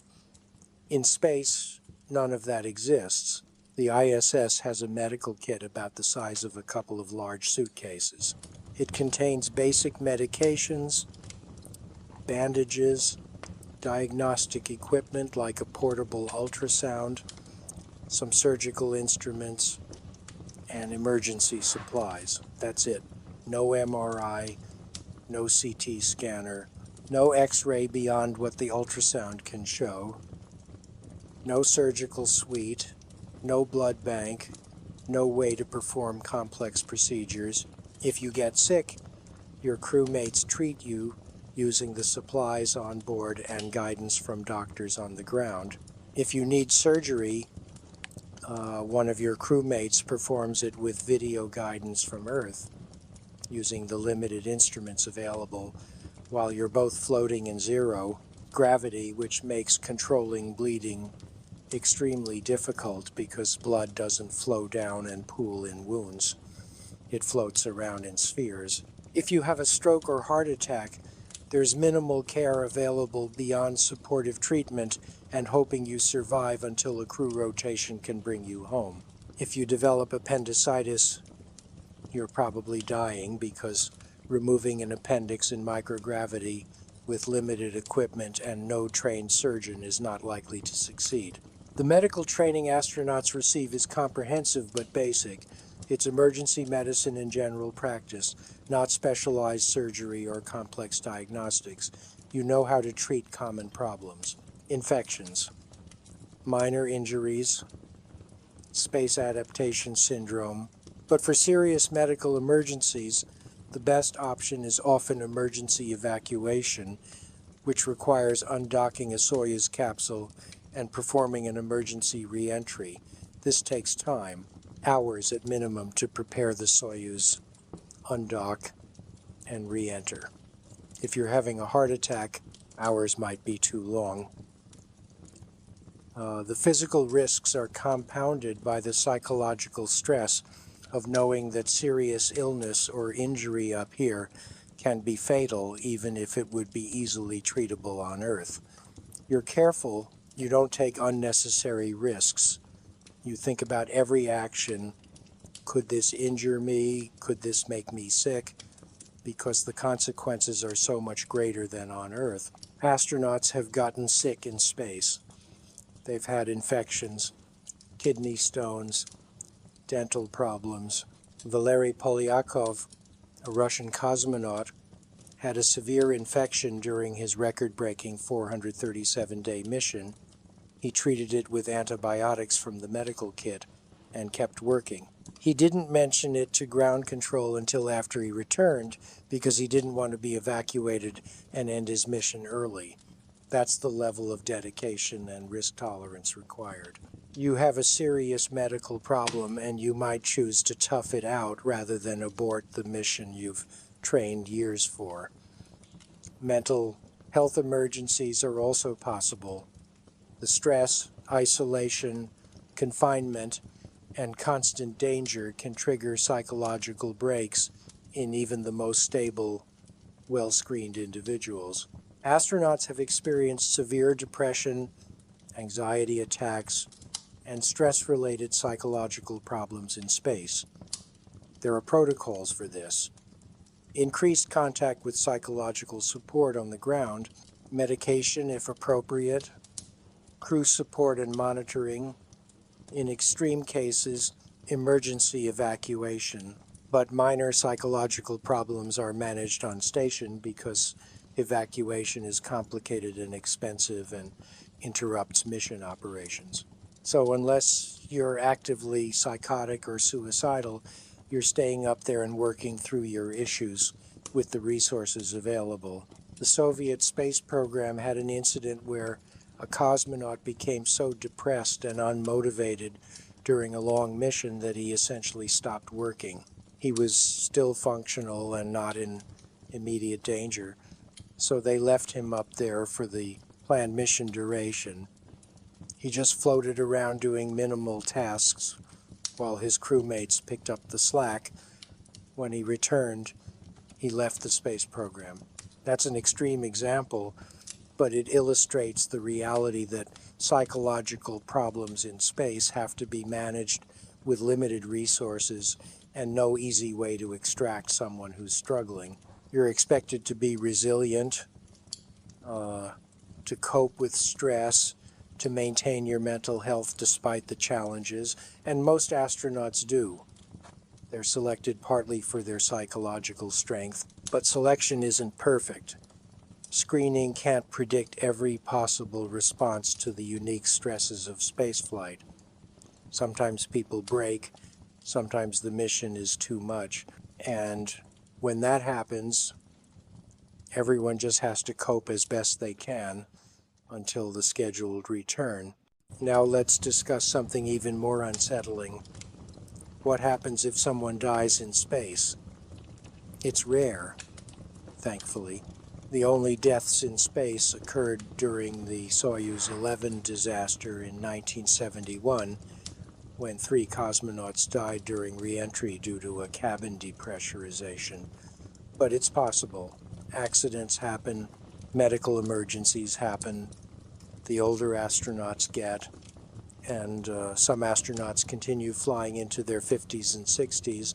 A: In space, none of that exists. The ISS has a medical kit about the size of a couple of large suitcases. It contains basic medications, bandages, diagnostic equipment like a portable ultrasound, some surgical instruments, and emergency supplies. That's it. No MRI, no CT scanner, no X-ray beyond what the ultrasound can show, no surgical suite, no blood bank, no way to perform complex procedures. If you get sick, your crewmates treat you using the supplies on board and guidance from doctors on the ground. If you need surgery, one of your crewmates performs it with video guidance from Earth using the limited instruments available while you're both floating in zero gravity, which makes controlling bleeding extremely difficult because blood doesn't flow down and pool in wounds. It floats around in spheres. If you have a stroke or heart attack, there's minimal care available beyond supportive treatment and hoping you survive until a crew rotation can bring you home. If you develop appendicitis, you're probably dying because removing an appendix in microgravity with limited equipment and no trained surgeon is not likely to succeed. The medical training astronauts receive is comprehensive but basic. It's emergency medicine and general practice, not specialized surgery or complex diagnostics. You know how to treat common problems. Infections, minor injuries, space adaptation syndrome. But for serious medical emergencies, the best option is often emergency evacuation, which requires undocking a Soyuz capsule and performing an emergency re-entry. This takes time, hours at minimum, to prepare the Soyuz, undock, and re-enter. If you're having a heart attack, hours might be too long. The physical risks are compounded by the psychological stress of knowing that serious illness or injury up here can be fatal even if it would be easily treatable on Earth. You're careful you don't take unnecessary risks. You think about every action. Could this injure me? Could this make me sick? Because the consequences are so much greater than on Earth. Astronauts have gotten sick in space. They've had infections, kidney stones, dental problems. Valery Polyakov, a Russian cosmonaut, had a severe infection during his record-breaking 437-day mission. He treated it with antibiotics from the medical kit and kept working. He didn't mention it to ground control until after he returned because he didn't want to be evacuated and end his mission early. That's the level of dedication and risk tolerance required. You have a serious medical problem and you might choose to tough it out rather than abort the mission you've trained years for. Mental health emergencies are also possible. The stress, isolation, confinement, and constant danger can trigger psychological breaks in even the most stable, well-screened individuals. Astronauts have experienced severe depression, anxiety attacks, and stress-related psychological problems in space. There are protocols for this. Increased contact with psychological support on the ground, medication if appropriate, crew support and monitoring, in extreme cases, emergency evacuation. But minor psychological problems are managed on station because evacuation is complicated and expensive and interrupts mission operations. So unless you're actively psychotic or suicidal, you're staying up there and working through your issues with the resources available. The Soviet space program had an incident where a cosmonaut became so depressed and unmotivated during a long mission that he essentially stopped working. He was still functional and not in immediate danger, so they left him up there for the planned mission duration. He just floated around doing minimal tasks while his crewmates picked up the slack. When he returned, he left the space program. That's an extreme example, but it illustrates the reality that psychological problems in space have to be managed with limited resources and no easy way to extract someone who's struggling. You're expected to be resilient, to cope with stress, to maintain your mental health despite the challenges, and most astronauts do. They're selected partly for their psychological strength, but selection isn't perfect. Screening can't predict every possible response to the unique stresses of spaceflight. Sometimes people break, sometimes the mission is too much, and when that happens, everyone just has to cope as best they can until the scheduled return. Now let's discuss something even more unsettling. What happens if someone dies in space? It's rare, thankfully. The only deaths in space occurred during the Soyuz 11 disaster in 1971, when 3 cosmonauts died during re-entry due to a cabin depressurization. But it's possible. Accidents happen, medical emergencies happen, the older astronauts get, and some astronauts continue flying into their 50s and 60s,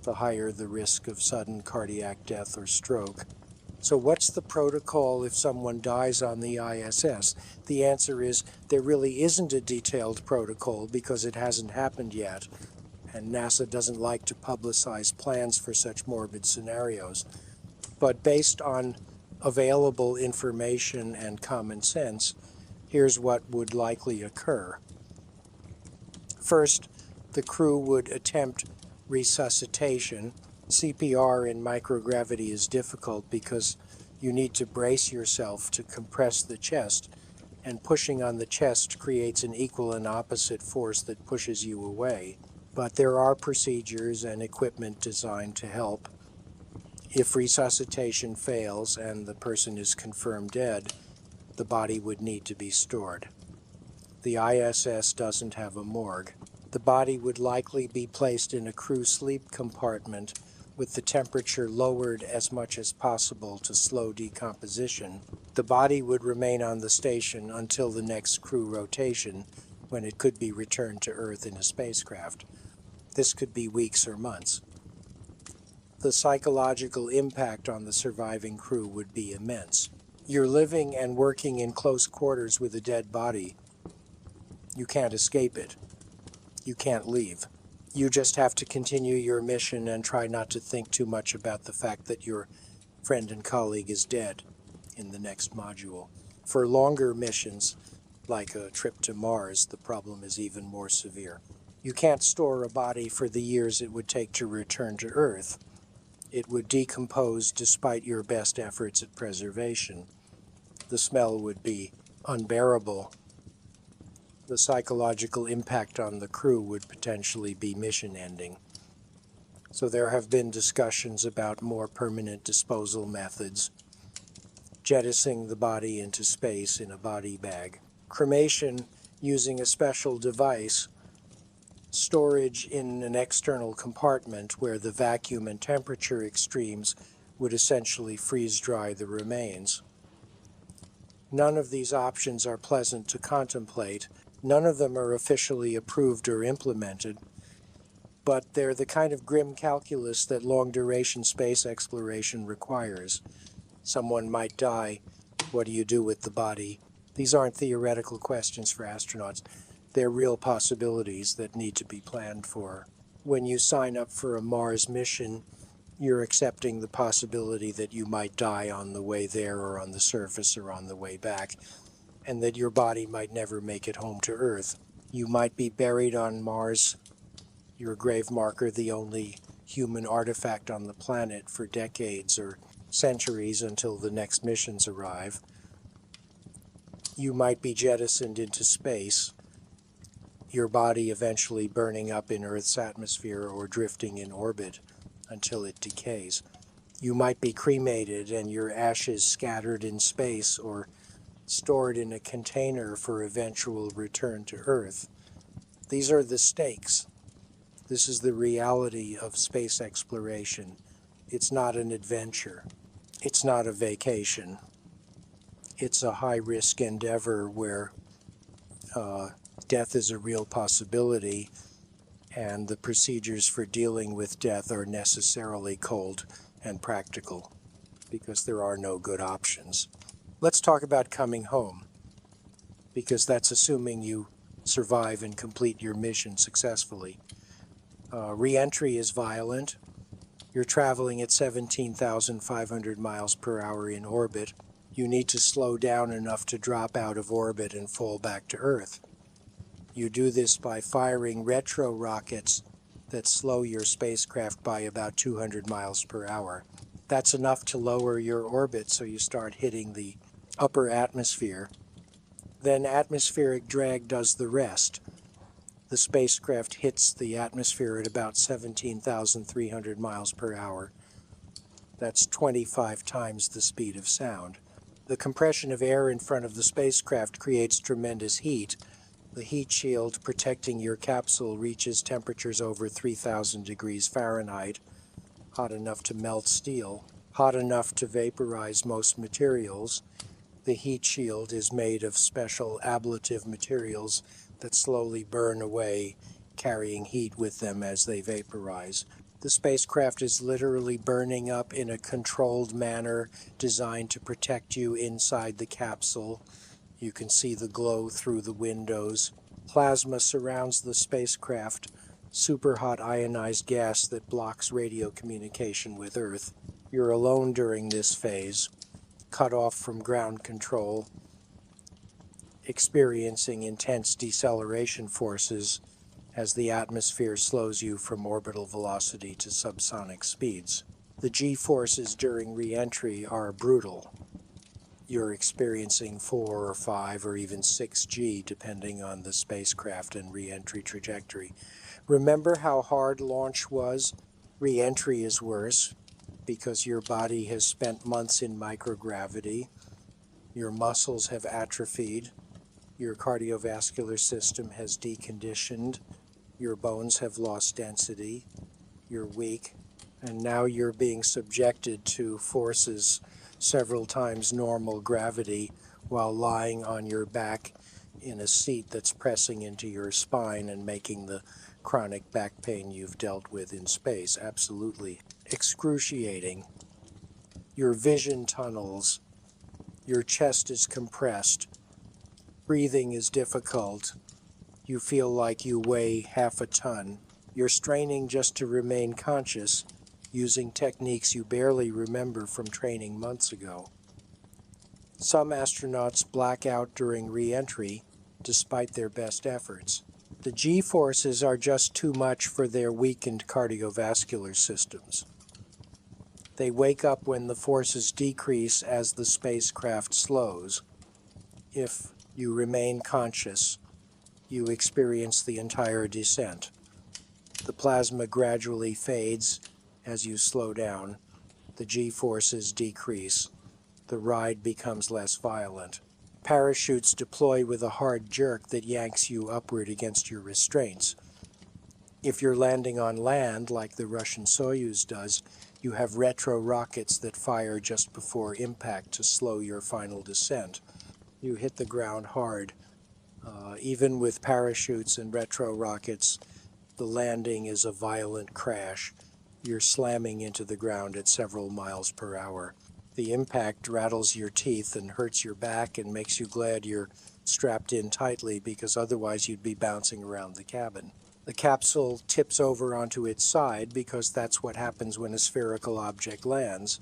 A: the higher the risk of sudden cardiac death or stroke. So what's the protocol if someone dies on the ISS? The answer is there really isn't a detailed protocol because it hasn't happened yet, and NASA doesn't like to publicize plans for such morbid scenarios. But based on available information and common sense, here's what would likely occur. First, the crew would attempt resuscitation. CPR in microgravity is difficult because you need to brace yourself to compress the chest, and pushing on the chest creates an equal and opposite force that pushes you away. But there are procedures and equipment designed to help. If resuscitation fails and the person is confirmed dead, the body would need to be stored. The ISS doesn't have a morgue. The body would likely be placed in a crew sleep compartment with the temperature lowered as much as possible to slow decomposition. The body would remain on the station until the next crew rotation, when it could be returned to Earth in a spacecraft. This could be weeks or months. The psychological impact on the surviving crew would be immense. You're living and working in close quarters with a dead body. You can't escape it. You can't leave. You just have to continue your mission and try not to think too much about the fact that your friend and colleague is dead in the next module. For longer missions, like a trip to Mars, the problem is even more severe. You can't store a body for the years it would take to return to Earth. It would decompose despite your best efforts at preservation. The smell would be unbearable. The psychological impact on the crew would potentially be mission-ending. So there have been discussions about more permanent disposal methods, jettisoning the body into space in a body bag, cremation using a special device, storage in an external compartment where the vacuum and temperature extremes would essentially freeze-dry the remains. None of these options are pleasant to contemplate. None of them are officially approved or implemented, but they're the kind of grim calculus that long-duration space exploration requires. Someone might die. What do you do with the body? These aren't theoretical questions for astronauts. They're real possibilities that need to be planned for. When you sign up for a Mars mission, you're accepting the possibility that you might die on the way there or on the surface or on the way back. and that your body might never make it home to Earth. You might be buried on Mars, your grave marker the only human artifact on the planet for decades or centuries until the next missions arrive. You might be jettisoned into space, your body eventually burning up in Earth's atmosphere or drifting in orbit until it decays. You might be cremated and your ashes scattered in space or stored in a container for eventual return to Earth. These are the stakes. This is the reality of space exploration. It's not an adventure. It's not a vacation. It's a high-risk endeavor where death is a real possibility, and the procedures for dealing with death are necessarily cold and practical because there are no good options. Let's talk about coming home, because that's assuming you survive and complete your mission successfully. Re-entry is violent. You're traveling at 17,500 miles per hour in orbit. You need to slow down enough to drop out of orbit and fall back to Earth. You do this by firing retro rockets that slow your spacecraft by about 200 miles per hour. That's enough to lower your orbit so you start hitting the upper atmosphere. Then atmospheric drag does the rest. The spacecraft hits the atmosphere at about 17,300 miles per hour. That's 25 times the speed of sound. The compression of air in front of the spacecraft creates tremendous heat. The heat shield protecting your capsule reaches temperatures over 3,000 degrees Fahrenheit, hot enough to melt steel, hot enough to vaporize most materials. The heat shield is made of special ablative materials that slowly burn away, carrying heat with them as they vaporize. The spacecraft is literally burning up in a controlled manner designed to protect you inside the capsule. You can see the glow through the windows. Plasma surrounds the spacecraft, superhot ionized gas that blocks radio communication with Earth. You're alone during this phase, cut off from ground control, experiencing intense deceleration forces as the atmosphere slows you from orbital velocity to subsonic speeds. The G-forces during re-entry are brutal. You're experiencing 4 or 5 or even 6G depending on the spacecraft and re-entry trajectory. Remember how hard launch was? Re-entry is worse because your body has spent months in microgravity, your muscles have atrophied, your cardiovascular system has deconditioned, your bones have lost density, you're weak, and now you're being subjected to forces several times normal gravity while lying on your back in a seat that's pressing into your spine and making the chronic back pain you've dealt with in space absolutely excruciating. Your vision tunnels, your chest is compressed, breathing is difficult, you feel like you weigh half a ton. You're straining just to remain conscious, using techniques you barely remember from training months ago. Some astronauts black out during re-entry, despite their best efforts. The G-forces are just too much for their weakened cardiovascular systems. They wake up when the forces decrease as the spacecraft slows. If you remain conscious, you experience the entire descent. The plasma gradually fades as you slow down. The G-forces decrease. The ride becomes less violent. Parachutes deploy with a hard jerk that yanks you upward against your restraints. If you're landing on land, like the Russian Soyuz does, you have retro rockets that fire just before impact to slow your final descent. You hit the ground hard. Even with parachutes and retro rockets, the landing is a violent crash. You're slamming into the ground at several miles per hour. The impact rattles your teeth and hurts your back and makes you glad you're strapped in tightly because otherwise you'd be bouncing around the cabin. The capsule tips over onto its side because that's what happens when a spherical object lands.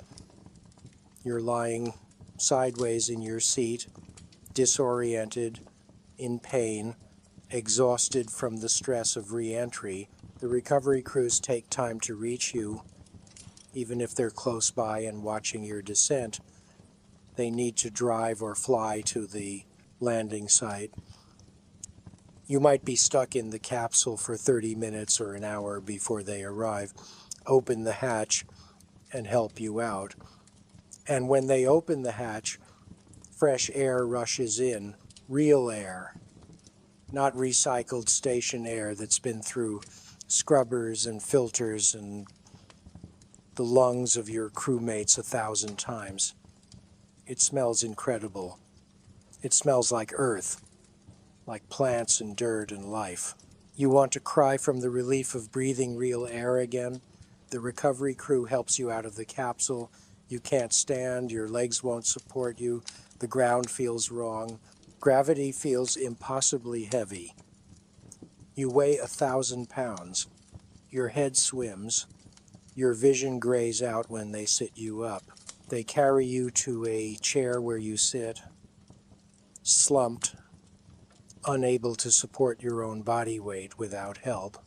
A: You're lying sideways in your seat, disoriented, in pain, exhausted from the stress of re-entry. The recovery crews take time to reach you, even if they're close by and watching your descent. They need to drive or fly to the landing site. You might be stuck in the capsule for 30 minutes or an hour before they arrive, open the hatch, and help you out. And when they open the hatch, fresh air rushes in, real air, not recycled station air that's been through scrubbers and filters and the lungs of your crewmates 1,000 times. It smells incredible. It smells like earth, like plants and dirt and life. You want to cry from the relief of breathing real air again? The recovery crew helps you out of the capsule. You can't stand, your legs won't support you, the ground feels wrong. Gravity feels impossibly heavy. You weigh 1,000 pounds. Your head swims. Your vision grays out when they sit you up. They carry you to a chair where you sit, slumped, unable to support your own body weight without help.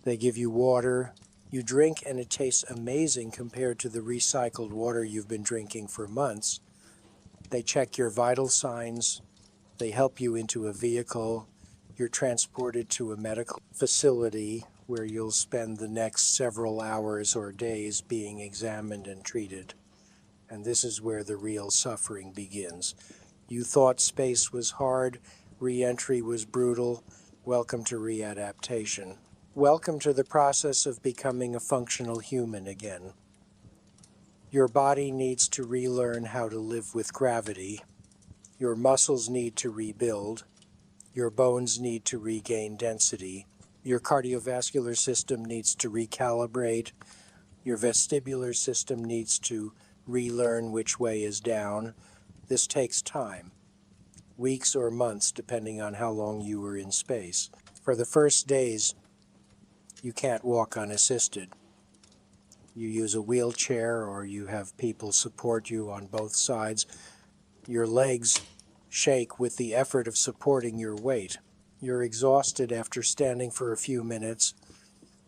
A: They give you water. You drink and it tastes amazing compared to the recycled water you've been drinking for months. They check your vital signs. They help you into a vehicle. You're transported to a medical facility where you'll spend the next several hours or days being examined and treated. And this is where the real suffering begins. You thought space was hard, re-entry was brutal. Welcome to readaptation. Welcome to the process of becoming a functional human again. Your body needs to relearn how to live with gravity. Your muscles need to rebuild. Your bones need to regain density. Your cardiovascular system needs to recalibrate. Your vestibular system needs to relearn which way is down. This takes time, weeks or months depending on how long you were in space. For the first days, you can't walk unassisted. You use a wheelchair or you have people support you on both sides. Your legs shake with the effort of supporting your weight. You're exhausted after standing for a few minutes.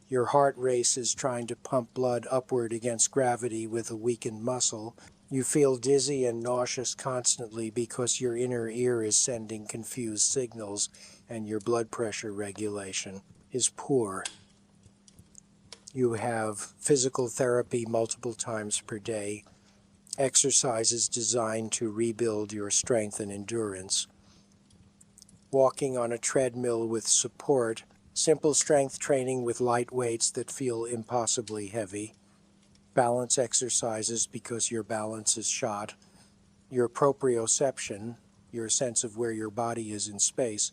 A: Your heart races trying to pump blood upward against gravity with a weakened muscle. You feel dizzy and nauseous constantly because your inner ear is sending confused signals and your blood pressure regulation is poor. You have physical therapy multiple times per day, exercises designed to rebuild your strength and endurance. Walking on a treadmill with support, simple strength training with light weights that feel impossibly heavy, balance exercises because your balance is shot, your proprioception, your sense of where your body is in space,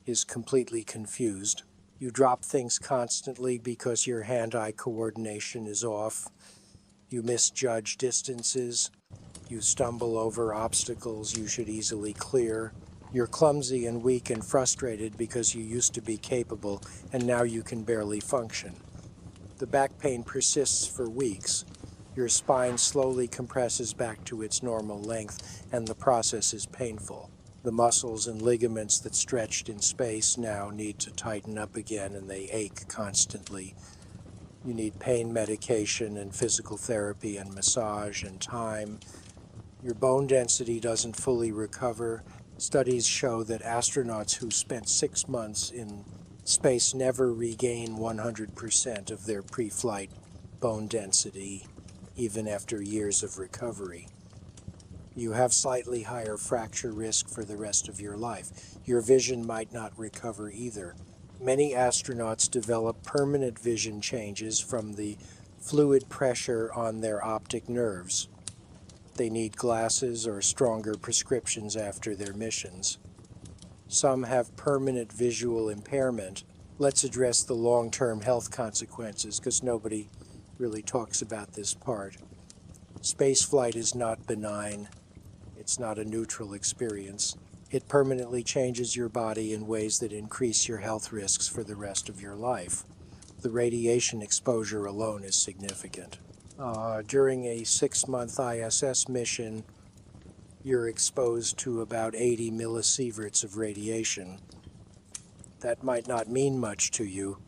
A: is completely confused. You drop things constantly because your hand-eye coordination is off. You misjudge distances. You stumble over obstacles you should easily clear. You're clumsy and weak and frustrated because you used to be capable and now you can barely function. The back pain persists for weeks. Your spine slowly compresses back to its normal length and the process is painful. The muscles and ligaments that stretched in space now need to tighten up again and they ache constantly. You need pain medication and physical therapy and massage and time. Your bone density doesn't fully recover. Studies show that astronauts who spent 6 months in space never regain 100% of their pre-flight bone density, even after years of recovery. You have slightly higher fracture risk for the rest of your life. Your vision might not recover either. Many astronauts develop permanent vision changes from the fluid pressure on their optic nerves. They need glasses or stronger prescriptions after their missions. Some have permanent visual impairment. Let's address the long-term health consequences because nobody really talks about this part. Spaceflight is not benign. It's not a neutral experience. It permanently changes your body in ways that increase your health risks for the rest of your life. The radiation exposure alone is significant. During a 6-month ISS mission, you're exposed to about 80 millisieverts of radiation. That might not mean much to you,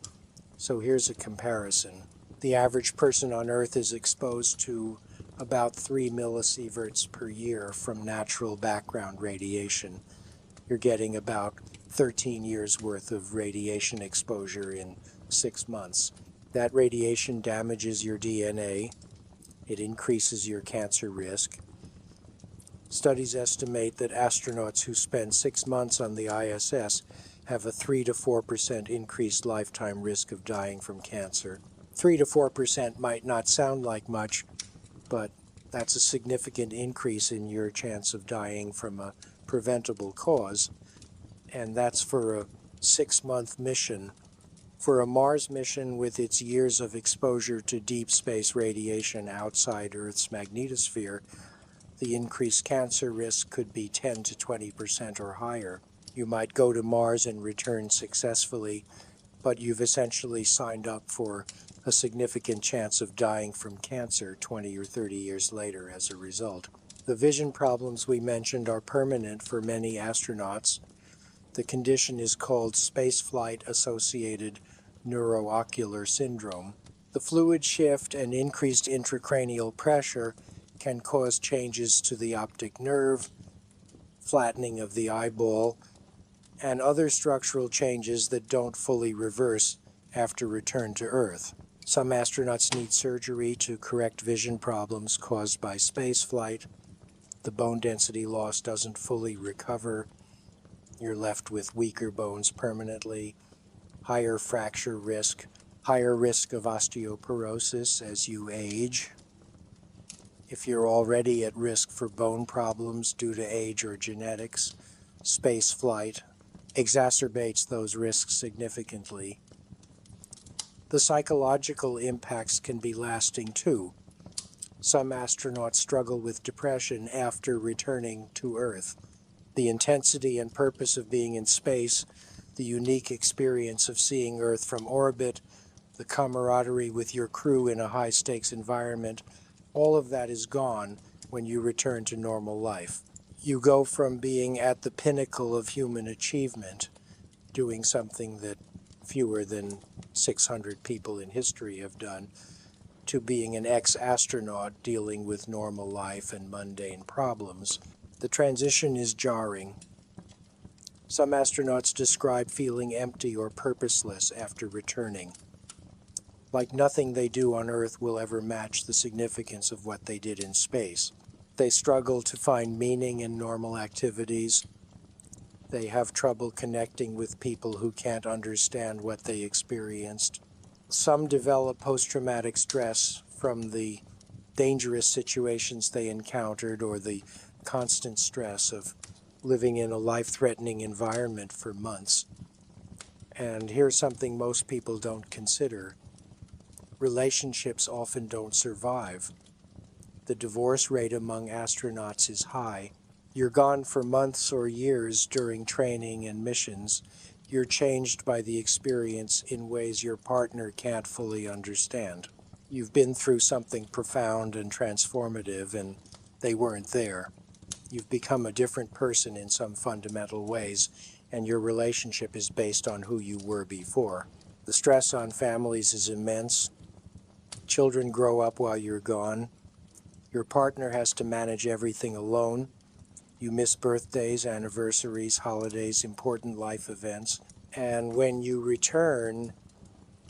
A: so here's a comparison. The average person on Earth is exposed to about 3 millisieverts per year from natural background radiation. You're getting about 13 years worth of radiation exposure in 6 months. That radiation damages your DNA. It increases your cancer risk. Studies estimate that astronauts who spend 6 months on the ISS have a 3 to 4% increased lifetime risk of dying from cancer. 3 to 4% might not sound like much, but that's a significant increase in your chance of dying from a preventable cause, and that's for a 6-month mission. For a Mars mission with its years of exposure to deep space radiation outside Earth's magnetosphere, the increased cancer risk could be 10 to 20% or higher. You might go to Mars and return successfully, but you've essentially signed up for a significant chance of dying from cancer 20 or 30 years later as a result. The vision problems we mentioned are permanent for many astronauts. The condition is called spaceflight-associated neuroocular syndrome. The fluid shift and increased intracranial pressure can cause changes to the optic nerve, flattening of the eyeball, and other structural changes that don't fully reverse after return to Earth. Some astronauts need surgery to correct vision problems caused by spaceflight. The bone density loss doesn't fully recover. You're left with weaker bones permanently, higher fracture risk, higher risk of osteoporosis as you age. If you're already at risk for bone problems due to age or genetics, spaceflight exacerbates those risks significantly. The psychological impacts can be lasting too. Some astronauts struggle with depression after returning to Earth. The intensity and purpose of being in space, the unique experience of seeing Earth from orbit, the camaraderie with your crew in a high-stakes environment, all of that is gone when you return to normal life. You go from being at the pinnacle of human achievement, doing something that fewer than 600 people in history have done, to being an ex-astronaut dealing with normal life and mundane problems. The transition is jarring. Some astronauts describe feeling empty or purposeless after returning. Like nothing they do on Earth will ever match the significance of what they did in space. They struggle to find meaning in normal activities. They have trouble connecting with people who can't understand what they experienced. Some develop post-traumatic stress from the dangerous situations they encountered or the constant stress of living in a life-threatening environment for months. And here's something most people don't consider. Relationships often don't survive. The divorce rate among astronauts is high. You're gone for months or years during training and missions. You're changed by the experience in ways your partner can't fully understand. You've been through something profound and transformative, and they weren't there. You've become a different person in some fundamental ways, and your relationship is based on who you were before. The stress on families is immense. Children grow up while you're gone. Your partner has to manage everything alone. You miss birthdays, anniversaries, holidays, important life events. And when you return,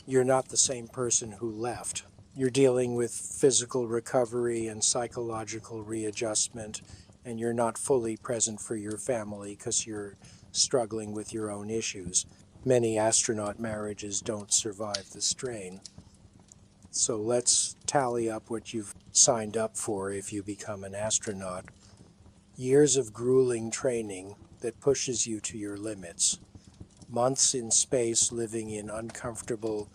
A: you're not the same person who left. You're dealing with physical recovery and psychological readjustment, and you're not fully present for your family because you're struggling with your own issues. Many astronaut marriages don't survive the strain. So let's tally up what you've signed up for if you become an astronaut. Years of grueling training that pushes you to your limits. Months in space living in uncomfortable,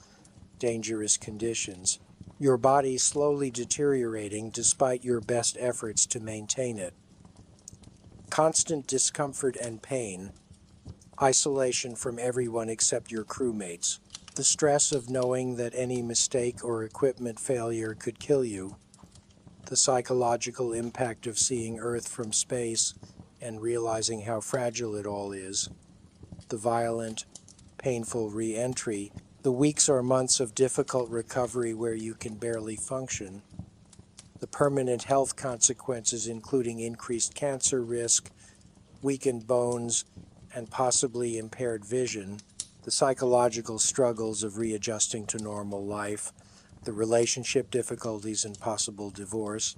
A: dangerous conditions. Your body slowly deteriorating despite your best efforts to maintain it. Constant discomfort and pain. Isolation from everyone except your crewmates. The stress of knowing that any mistake or equipment failure could kill you. the psychological impact of seeing Earth from space and realizing how fragile it all is, the violent, painful re-entry, the weeks or months of difficult recovery where you can barely function, the permanent health consequences including increased cancer risk, weakened bones, and possibly impaired vision, the psychological struggles of readjusting to normal life, the relationship difficulties and possible divorce.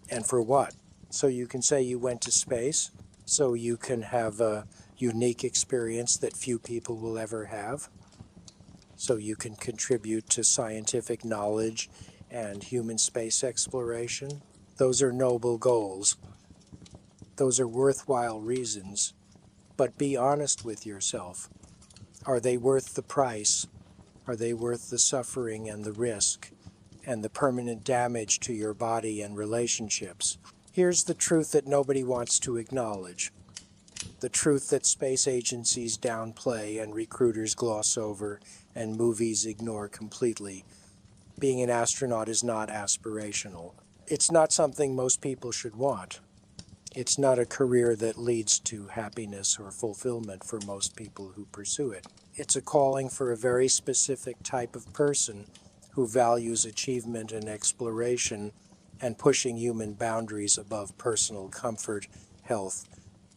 A: And for what? So you can say you went to space, so you can have a unique experience that few people will ever have, so you can contribute to scientific knowledge and human space exploration. Those are noble goals. Those are worthwhile reasons. But be honest with yourself. Are they worth the price? Are they worth the suffering and the risk and the permanent damage to your body and relationships? Here's the truth that nobody wants to acknowledge. The truth that space agencies downplay and recruiters gloss over and movies ignore completely. Being an astronaut is not aspirational. It's not something most people should want. It's not a career that leads to happiness or fulfillment for most people who pursue it. It's a calling for a very specific type of person who values achievement and exploration and pushing human boundaries above personal comfort, health,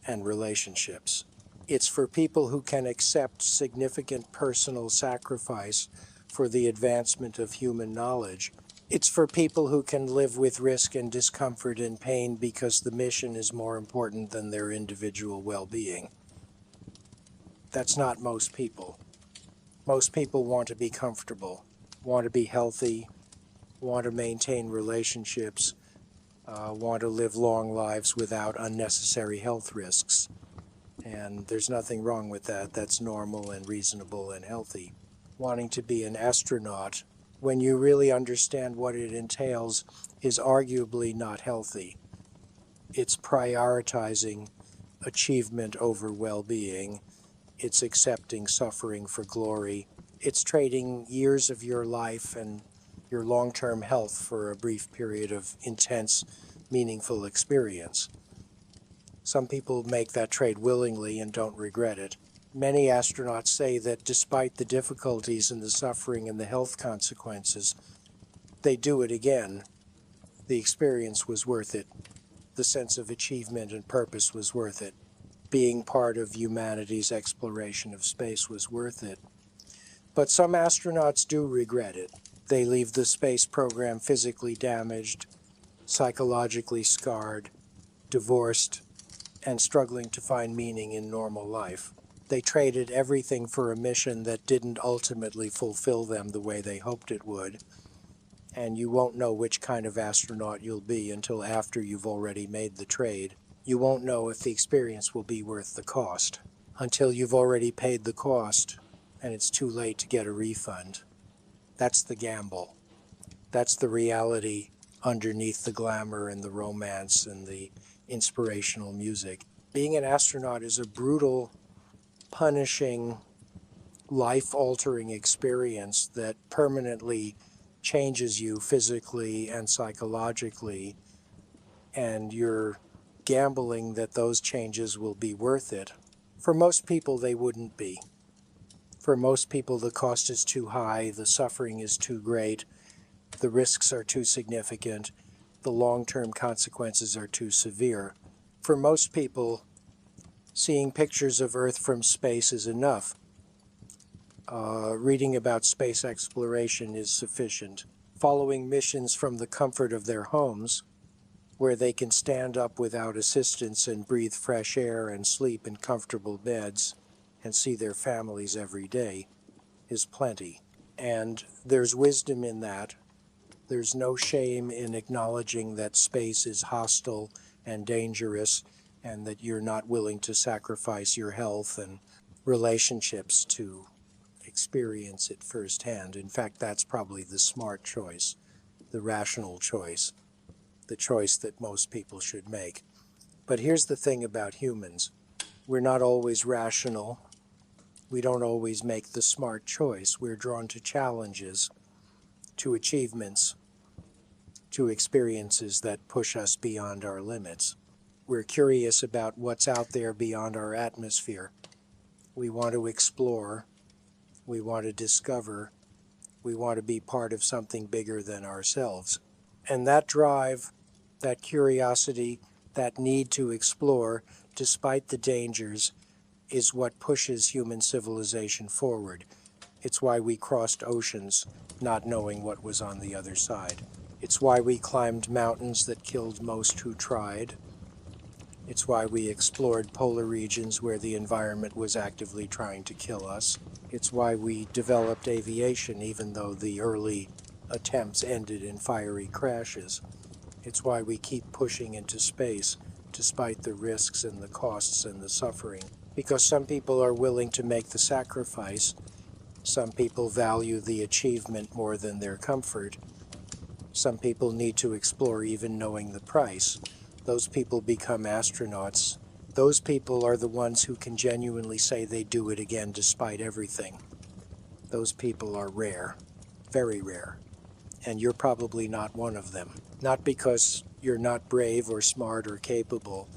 A: and relationships. It's for people who can accept significant personal sacrifice for the advancement of human knowledge. It's for people who can live with risk and discomfort and pain because the mission is more important than their individual well-being. That's not most people. Most people want to be comfortable, want to be healthy, want to maintain relationships, want to live long lives without unnecessary health risks. And there's nothing wrong with that. That's normal and reasonable and healthy. Wanting to be an astronaut, when you really understand what it entails, is arguably not healthy. It's prioritizing achievement over well-being. It's accepting suffering for glory. It's trading years of your life and your long-term health for a brief period of intense, meaningful experience. Some people make that trade willingly and don't regret it. Many astronauts say that despite the difficulties and the suffering and the health consequences, they do it again. The experience was worth it. The sense of achievement and purpose was worth it. Being part of humanity's exploration of space was worth it. But some astronauts do regret it. They leave the space program physically damaged, psychologically scarred, divorced, and struggling to find meaning in normal life. They traded everything for a mission that didn't ultimately fulfill them the way they hoped it would, and you won't know which kind of astronaut you'll be until after you've already made the trade. You won't know if the experience will be worth the cost until you've already paid the cost and it's too late to get a refund. That's the gamble. That's the reality underneath the glamour and the romance and the inspirational music. Being an astronaut is a brutal, punishing, life-altering experience that permanently changes you physically and psychologically, and you're gambling that those changes will be worth it. For most people, they wouldn't be. For most people, the cost is too high, the suffering is too great, the risks are too significant, the long-term consequences are too severe. For most people, seeing pictures of Earth from space is enough. Reading about space exploration is sufficient. Following missions from the comfort of their homes, where they can stand up without assistance and breathe fresh air and sleep in comfortable beds and see their families every day, is plenty. And there's wisdom in that. There's no shame in acknowledging that space is hostile and dangerous, and that you're not willing to sacrifice your health and relationships to experience it firsthand. In fact, that's probably the smart choice, the rational choice, the choice that most people should make. But here's the thing about humans. We're not always rational. We don't always make the smart choice. We're drawn to challenges, to achievements, to experiences that push us beyond our limits. We're curious about what's out there beyond our atmosphere. We want to explore. We want to discover. We want to be part of something bigger than ourselves. And that drive, that curiosity, that need to explore, despite the dangers, is what pushes human civilization forward. It's why we crossed oceans, not knowing what was on the other side. It's why we climbed mountains that killed most who tried. It's why we explored polar regions where the environment was actively trying to kill us. It's why we developed aviation, even though the early attempts ended in fiery crashes. It's why we keep pushing into space, despite the risks and the costs and the suffering. Because some people are willing to make the sacrifice. Some people value the achievement more than their comfort. Some people need to explore even knowing the price. Those people become astronauts. Those people are the ones who can genuinely say they do it again despite everything. Those people are rare, very rare. And you're probably not one of them. Not because you're not brave or smart or capable,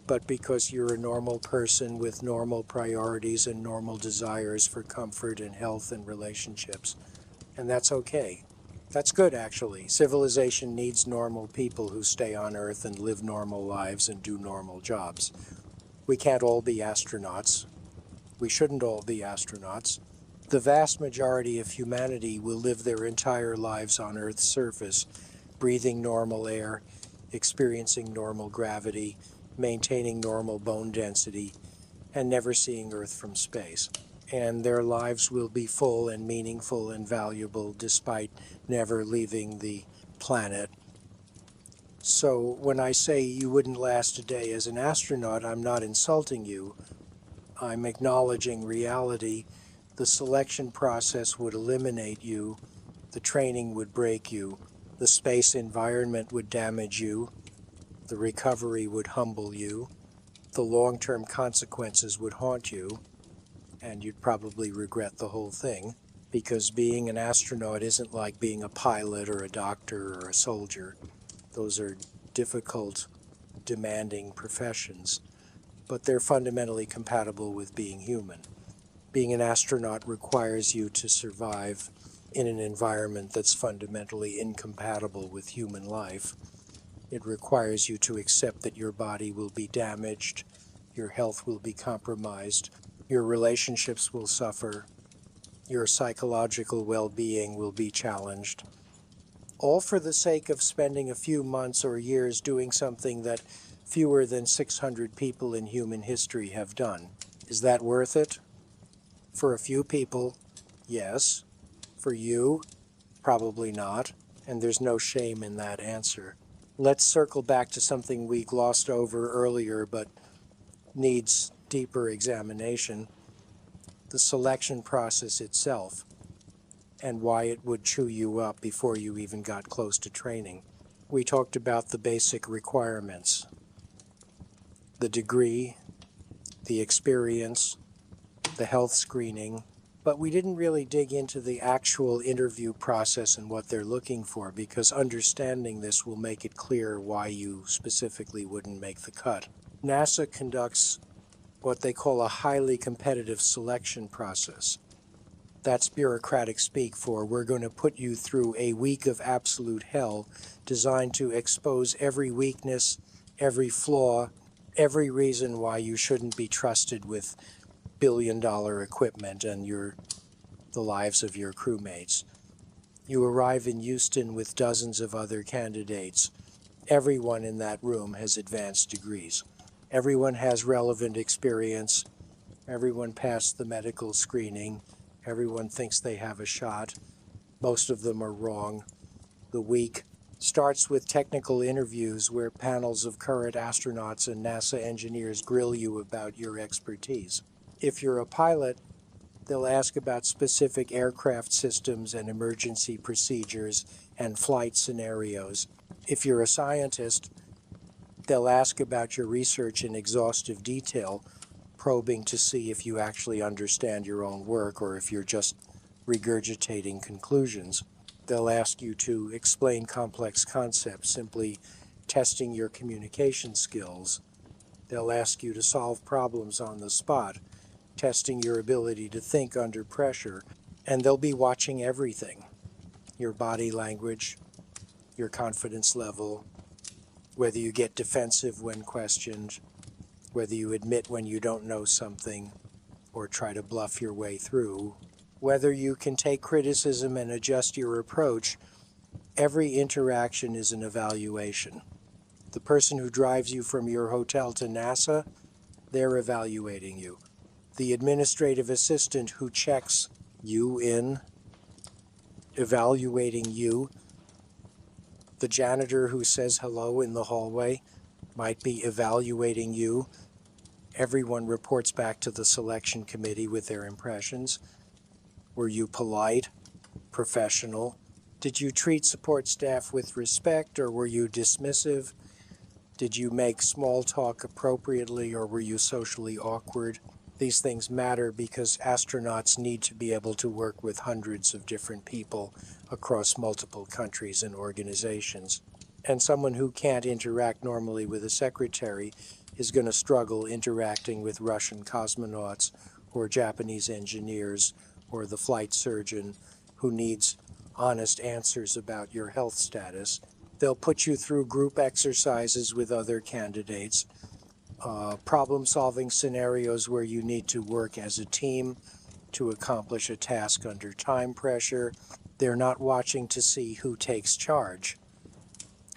A: but because you're a normal person with normal priorities and normal desires for comfort and health and relationships. And that's okay. That's good, actually. Civilization needs normal people who stay on Earth and live normal lives and do normal jobs. We can't all be astronauts. We shouldn't all be astronauts. The vast majority of humanity will live their entire lives on Earth's surface, breathing normal air, experiencing normal gravity, maintaining normal bone density, and never seeing Earth from space. And their lives will be full and meaningful and valuable despite never leaving the planet. So when I say you wouldn't last a day as an astronaut, I'm not insulting you. I'm acknowledging reality. The selection process would eliminate you. The training would break you. The space environment would damage you. The recovery would humble you. The long-term consequences would haunt you. And you'd probably regret the whole thing, because being an astronaut isn't like being a pilot or a doctor or a soldier. Those are difficult, demanding professions, but they're fundamentally compatible with being human. Being an astronaut requires you to survive in an environment that's fundamentally incompatible with human life. It requires you to accept that your body will be damaged, your health will be compromised, your relationships will suffer, your psychological well-being will be challenged, all for the sake of spending a few months or years doing something that fewer than 600 people in human history have done. Is that worth it? For a few people, yes. For you, probably not, and there's no shame in that answer. Let's circle back to something we glossed over earlier but needs deeper examination. The selection process itself, and why it would chew you up before you even got close to training. We talked about the basic requirements, the degree, the experience, the health screening, but we didn't really dig into the actual interview process and what they're looking for, because understanding this will make it clear why you specifically wouldn't make the cut. NASA conducts what they call a highly competitive selection process. That's bureaucratic speak for we're going to put you through a week of absolute hell designed to expose every weakness, every flaw, every reason why you shouldn't be trusted with billion-dollar equipment and the lives of your crewmates. You arrive in Houston with dozens of other candidates. Everyone in that room has advanced degrees. Everyone has relevant experience. Everyone passed the medical screening. Everyone thinks they have a shot. Most of them are wrong. The week starts with technical interviews where panels of current astronauts and NASA engineers grill you about your expertise. If you're a pilot, they'll ask about specific aircraft systems and emergency procedures and flight scenarios. If you're a scientist, they'll ask about your research in exhaustive detail, probing to see if you actually understand your own work or if you're just regurgitating conclusions. They'll ask you to explain complex concepts, simply testing your communication skills. They'll ask you to solve problems on the spot, testing your ability to think under pressure. And they'll be watching everything: your body language, your confidence level, whether you get defensive when questioned, whether you admit when you don't know something or try to bluff your way through, whether you can take criticism and adjust your approach. Every interaction is an evaluation. The person who drives you from your hotel to NASA, they're evaluating you. The administrative assistant who checks you in, evaluating you. The janitor who says hello in the hallway might be evaluating you. Everyone reports back to the selection committee with their impressions. Were you polite, professional? Did you treat support staff with respect, or were you dismissive? Did you make small talk appropriately, or were you socially awkward? These things matter because astronauts need to be able to work with hundreds of different people across multiple countries and organizations. And someone who can't interact normally with a secretary is going to struggle interacting with Russian cosmonauts or Japanese engineers or the flight surgeon who needs honest answers about your health status. They'll put you through group exercises with other candidates, problem-solving scenarios where you need to work as a team to accomplish a task under time pressure. They're not watching to see who takes charge.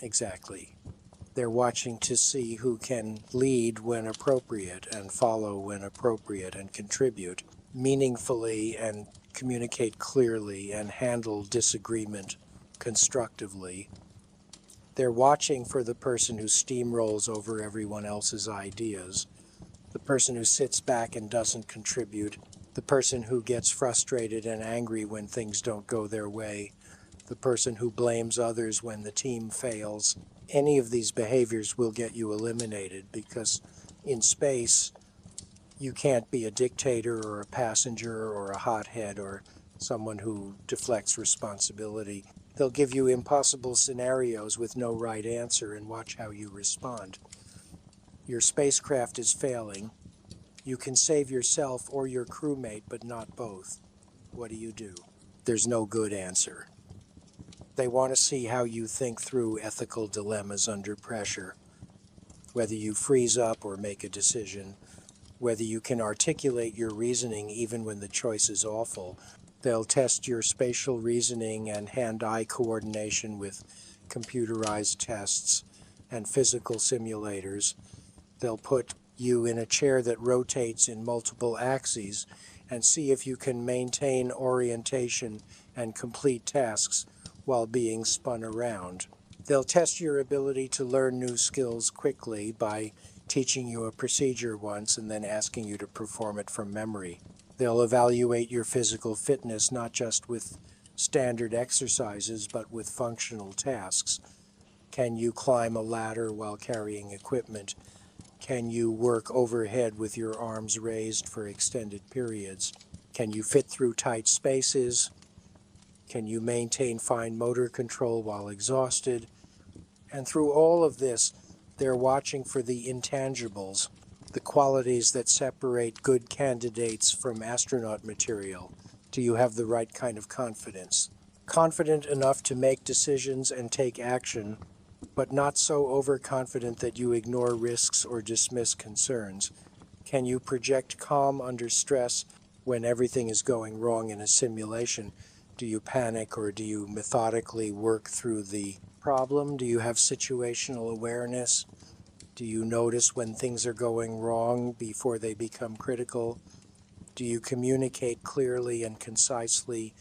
A: Exactly. They're watching to see who can lead when appropriate and follow when appropriate and contribute meaningfully and communicate clearly and handle disagreement constructively. They're watching for the person who steamrolls over everyone else's ideas, the person who sits back and doesn't contribute, the person who gets frustrated and angry when things don't go their way, the person who blames others when the team fails. Any of these behaviors will get you eliminated because in space, you can't be a dictator or a passenger or a hothead or someone who deflects responsibility. They'll give you impossible scenarios with no right answer and watch how you respond. Your spacecraft is failing. You can save yourself or your crewmate, but not both. What do? There's no good answer. They want to see how you think through ethical dilemmas under pressure, whether you freeze up or make a decision, whether you can articulate your reasoning even when the choice is awful. They'll test your spatial reasoning and hand-eye coordination with computerized tests and physical simulators. They'll put you in a chair that rotates in multiple axes and see if you can maintain orientation and complete tasks while being spun around. They'll test your ability to learn new skills quickly by teaching you a procedure once and then asking you to perform it from memory. They'll evaluate your physical fitness not just with standard exercises but with functional tasks. Can you climb a ladder while carrying equipment? Can you work overhead with your arms raised for extended periods? Can you fit through tight spaces? Can you maintain fine motor control while exhausted? And through all of this, they're watching for the intangibles, the qualities that separate good candidates from astronaut material. Do you have the right kind of confidence? Confident enough to make decisions and take action, but not so overconfident that you ignore risks or dismiss concerns. Can you project calm under stress when everything is going wrong in a simulation? Do you panic or do you methodically work through the problem? Do you have situational awareness? Do you notice when things are going wrong before they become critical? Do you communicate clearly and concisely,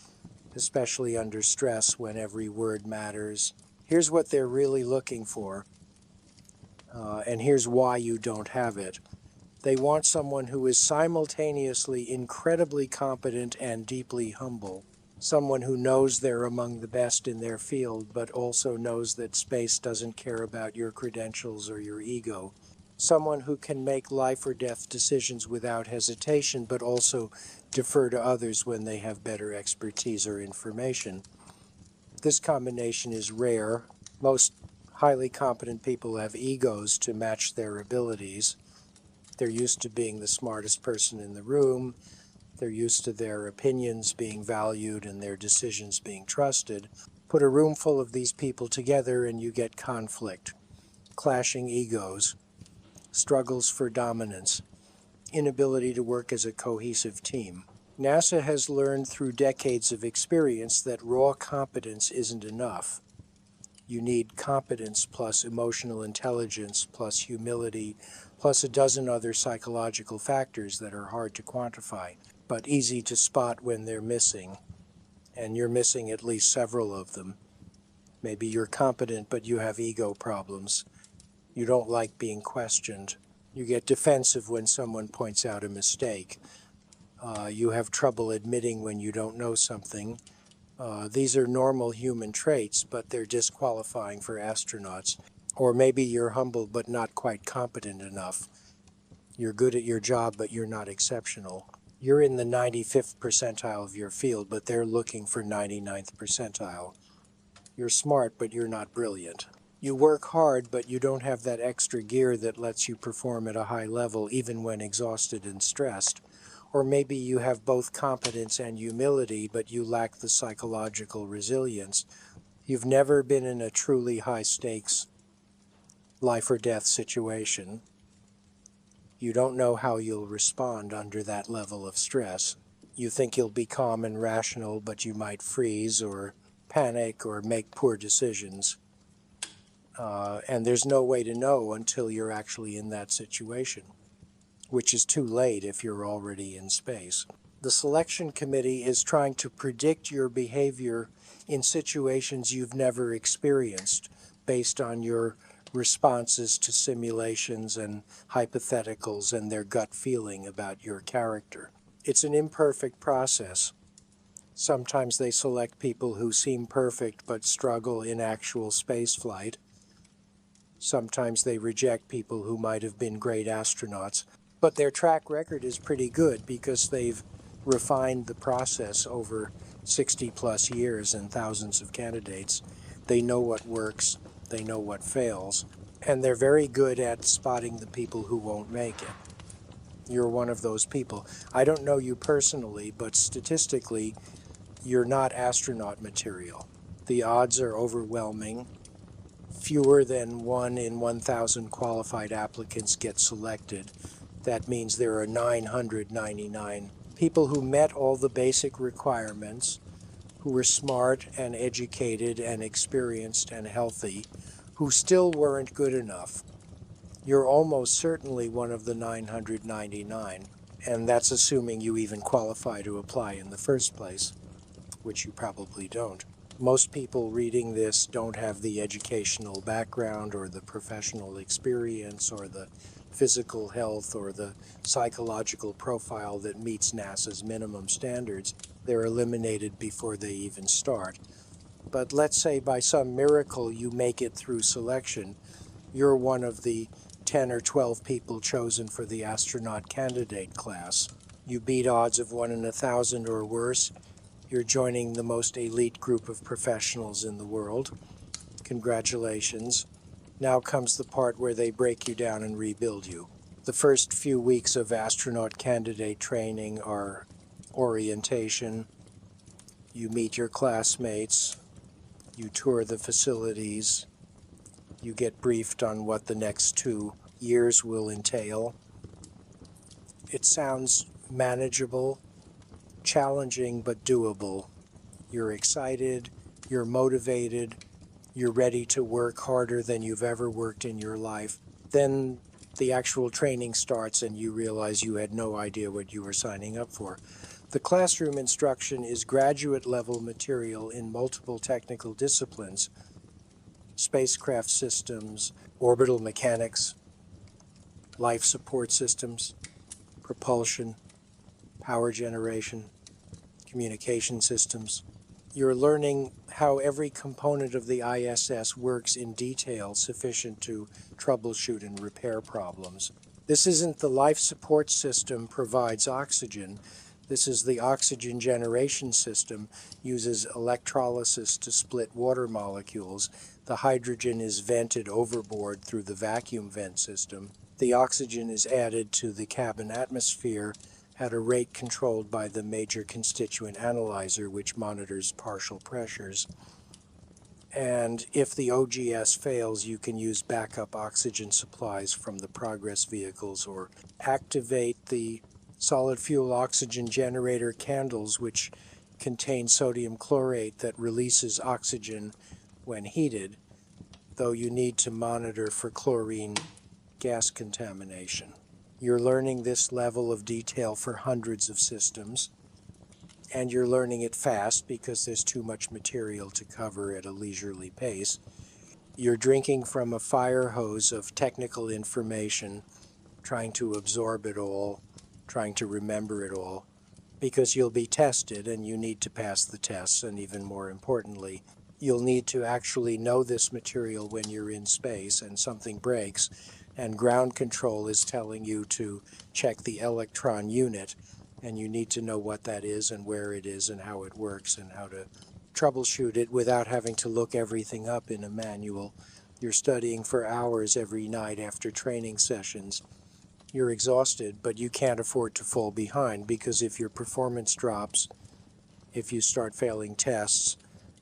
A: especially under stress when every word matters? Here's what they're really looking for, and here's why you don't have it. They want someone who is simultaneously incredibly competent and deeply humble. Someone who knows they're among the best in their field, but also knows that space doesn't care about your credentials or your ego. Someone who can make life or death decisions without hesitation, but also defer to others when they have better expertise or information. This combination is rare. Most highly competent people have egos to match their abilities. They're used to being the smartest person in the room. They're used to their opinions being valued and their decisions being trusted. Put a room full of these people together and you get conflict, clashing egos, struggles for dominance, inability to work as a cohesive team. NASA has learned through decades of experience that raw competence isn't enough. You need competence plus emotional intelligence plus humility plus a dozen other psychological factors that are hard to quantify, but easy to spot when they're missing. And you're missing at least several of them. Maybe you're competent, but you have ego problems. You don't like being questioned. You get defensive when someone points out a mistake. You have trouble admitting when you don't know something. These are normal human traits, but they're disqualifying for astronauts. Or maybe you're humble but not quite competent enough. You're good at your job, but you're not exceptional. You're in the 95th percentile of your field, but they're looking for 99th percentile. You're smart, but you're not brilliant. You work hard, but you don't have that extra gear that lets you perform at a high level even when exhausted and stressed. Or maybe you have both competence and humility, but you lack the psychological resilience. You've never been in a truly high-stakes life or death situation. You don't know how you'll respond under that level of stress. You think you'll be calm and rational, but you might freeze or panic or make poor decisions. And there's no way to know until you're actually in that situation, which is too late if you're already in space. The selection committee is trying to predict your behavior in situations you've never experienced based on your responses to simulations and hypotheticals and their gut feeling about your character. It's an imperfect process. Sometimes they select people who seem perfect but struggle in actual spaceflight. Sometimes they reject people who might have been great astronauts. But their track record is pretty good because they've refined the process over 60 plus years and thousands of candidates. They know what works, they know what fails, and they're very good at spotting the people who won't make it. You're one of those people. I don't know you personally, but statistically, you're not astronaut material. The odds are overwhelming. Fewer than 1 in 1,000 qualified applicants get selected. That means there are 999 people who met all the basic requirements, who were smart and educated and experienced and healthy, who still weren't good enough. You're almost certainly one of the 999, and that's assuming you even qualify to apply in the first place, which you probably don't. Most people reading this don't have the educational background or the professional experience or the physical health or the psychological profile that meets NASA's minimum standards. They're eliminated before they even start. But let's say by some miracle you make it through selection. You're one of the 10 or 12 people chosen for the astronaut candidate class. You beat odds of 1 in 1,000 or worse. You're joining the most elite group of professionals in the world. Congratulations. Now comes the part where they break you down and rebuild you. The first few weeks of astronaut candidate training are orientation. You meet your classmates. You tour the facilities. You get briefed on what the next 2 years will entail. It sounds manageable, challenging but doable. You're excited, you're motivated, you're ready to work harder than you've ever worked in your life. Then the actual training starts and you realize you had no idea what you were signing up for. The classroom instruction is graduate level material in multiple technical disciplines: spacecraft systems, orbital mechanics, life support systems, propulsion, power generation, communication systems. You're learning how every component of the ISS works in detail sufficient to troubleshoot and repair problems. This isn't the life support system provides oxygen. This is the oxygen generation system, uses electrolysis to split water molecules. The hydrogen is vented overboard through the vacuum vent system. The oxygen is added to the cabin atmosphere at a rate controlled by the major constituent analyzer, which monitors partial pressures. And if the OGS fails, you can use backup oxygen supplies from the Progress vehicles or activate the solid fuel oxygen generator candles, which contain sodium chlorate that releases oxygen when heated, though you need to monitor for chlorine gas contamination. You're learning this level of detail for hundreds of systems, and you're learning it fast because there's too much material to cover at a leisurely pace. You're drinking from a fire hose of technical information, trying to absorb it all, trying to remember it all, because you'll be tested and you need to pass the tests, and even more importantly, you'll need to actually know this material when you're in space and something breaks, and ground control is telling you to check the electron unit, and you need to know what that is and where it is and how it works and how to troubleshoot it without having to look everything up in a manual. You're studying for hours every night after training sessions. You're exhausted, but you can't afford to fall behind, because if your performance drops, if you start failing tests,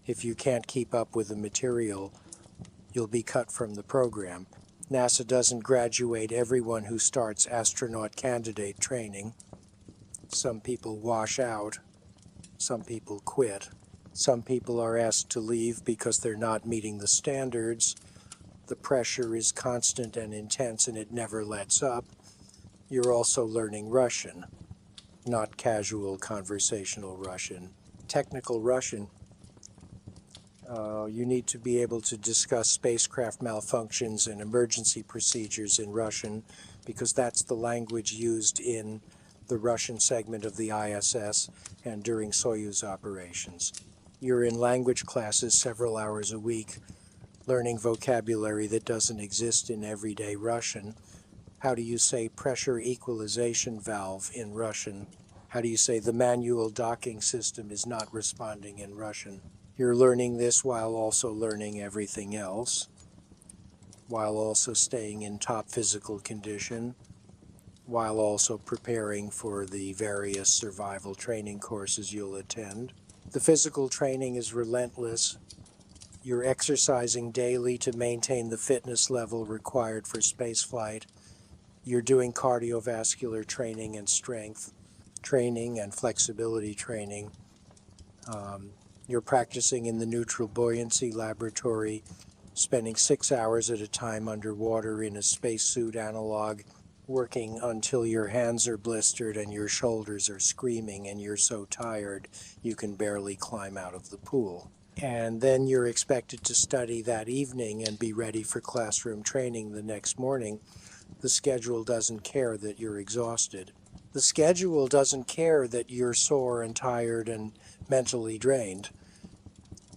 A: if you can't keep up with the material, you'll be cut from the program. NASA doesn't graduate everyone who starts astronaut candidate training. Some people wash out, some people quit, some people are asked to leave because they're not meeting the standards. The pressure is constant and intense and it never lets up. You're also learning Russian, not casual conversational Russian. Technical Russian. You need to be able to discuss spacecraft malfunctions and emergency procedures in Russian, because that's the language used in the Russian segment of the ISS and during Soyuz operations. You're in language classes several hours a week, learning vocabulary that doesn't exist in everyday Russian. How do you say pressure equalization valve in Russian? How do you say the manual docking system is not responding in Russian? You're learning this while also learning everything else, while also staying in top physical condition, while also preparing for the various survival training courses you'll attend. The physical training is relentless. You're exercising daily to maintain the fitness level required for spaceflight. You're doing cardiovascular training and strength training and flexibility training. You're practicing in the neutral buoyancy laboratory, spending 6 hours at a time underwater in a spacesuit analog, working until your hands are blistered and your shoulders are screaming and you're so tired you can barely climb out of the pool. And then you're expected to study that evening and be ready for classroom training the next morning. The schedule doesn't care that you're exhausted. The schedule doesn't care that you're sore and tired and mentally drained.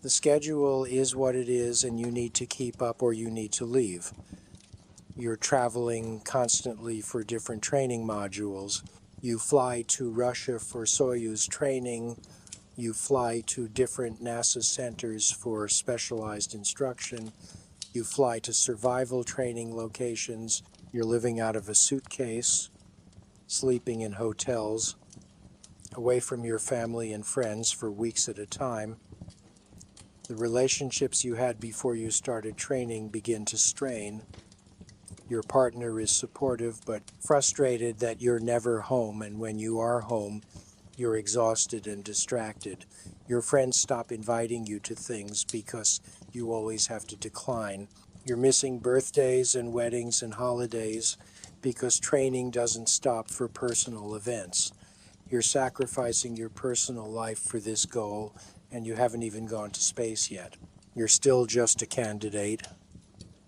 A: The schedule is what it is, and you need to keep up or you need to leave. You're traveling constantly for different training modules. You fly to Russia for Soyuz training. You fly to different NASA centers for specialized instruction. You fly to survival training locations. You're living out of a suitcase, sleeping in hotels, away from your family and friends for weeks at a time. The relationships you had before you started training begin to strain. Your partner is supportive but frustrated that you're never home, and when you are home, you're exhausted and distracted. Your friends stop inviting you to things because you always have to decline. You're missing birthdays and weddings and holidays because training doesn't stop for personal events. You're sacrificing your personal life for this goal, and you haven't even gone to space yet. You're still just a candidate,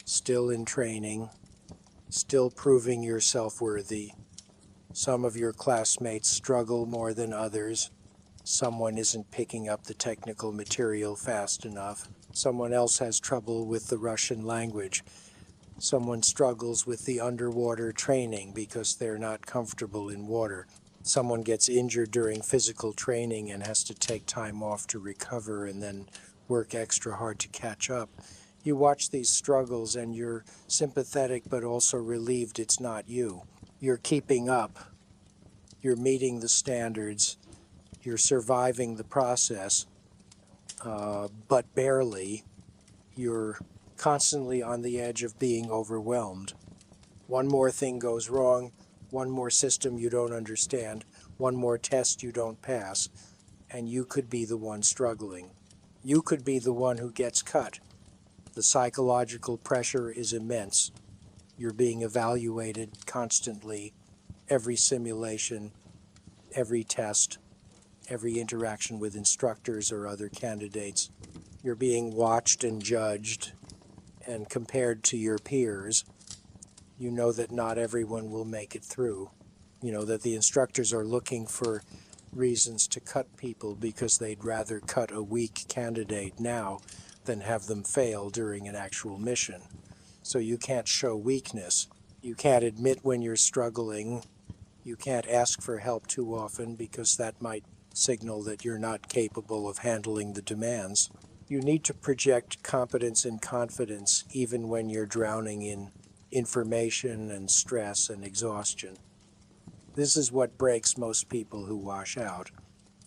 A: still in training, still proving yourself worthy. Some of your classmates struggle more than others. Someone isn't picking up the technical material fast enough. Someone else has trouble with the Russian language. Someone struggles with the underwater training because they're not comfortable in water. Someone gets injured during physical training and has to take time off to recover and then work extra hard to catch up. You watch these struggles and you're sympathetic but also relieved it's not you. You're keeping up. You're meeting the standards. You're surviving the process, but barely. You're constantly on the edge of being overwhelmed. One more thing goes wrong, one more system you don't understand, one more test you don't pass, and you could be the one struggling. You could be the one who gets cut. The psychological pressure is immense. You're being evaluated constantly, every simulation, every test, every interaction with instructors or other candidates. You're being watched and judged and compared to your peers. You know that not everyone will make it through. You know that the instructors are looking for reasons to cut people because they'd rather cut a weak candidate now than have them fail during an actual mission. So you can't show weakness. You can't admit when you're struggling. You can't ask for help too often because that might signal that you're not capable of handling the demands. You need to project competence and confidence even when you're drowning in information and stress and exhaustion. This is what breaks most people who wash out,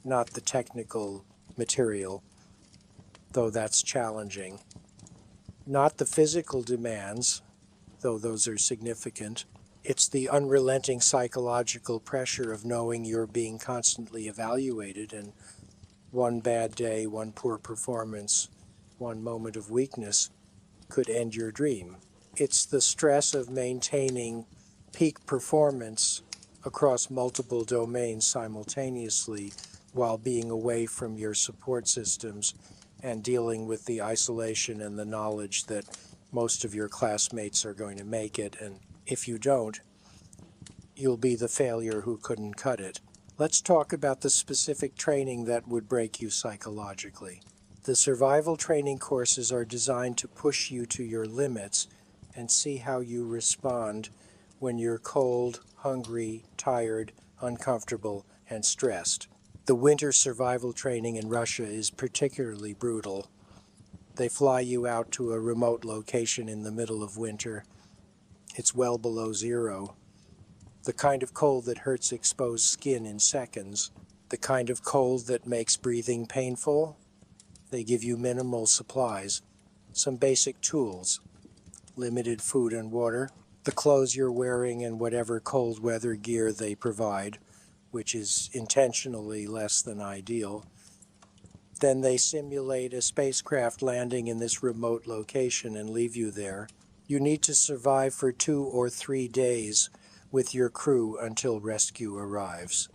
A: not the technical material, though that's challenging. Not the physical demands, though those are significant. It's the unrelenting psychological pressure of knowing you're being constantly evaluated, and one bad day, one poor performance, one moment of weakness could end your dream. It's the stress of maintaining peak performance across multiple domains simultaneously while being away from your support systems and dealing with the isolation and the knowledge that most of your classmates are going to make it, and if you don't, you'll be the failure who couldn't cut it. Let's talk about the specific training that would break you psychologically. The survival training courses are designed to push you to your limits and see how you respond when you're cold, hungry, tired, uncomfortable, and stressed. The winter survival training in Russia is particularly brutal. They fly you out to a remote location in the middle of winter. It's well below zero. The kind of cold that hurts exposed skin in seconds. The kind of cold that makes breathing painful. They give you minimal supplies, some basic tools, limited food and water, the clothes you're wearing and whatever cold weather gear they provide, which is intentionally less than ideal. Then they simulate a spacecraft landing in this remote location and leave you there. You need to survive for 2 or 3 days with your crew until rescue arrives.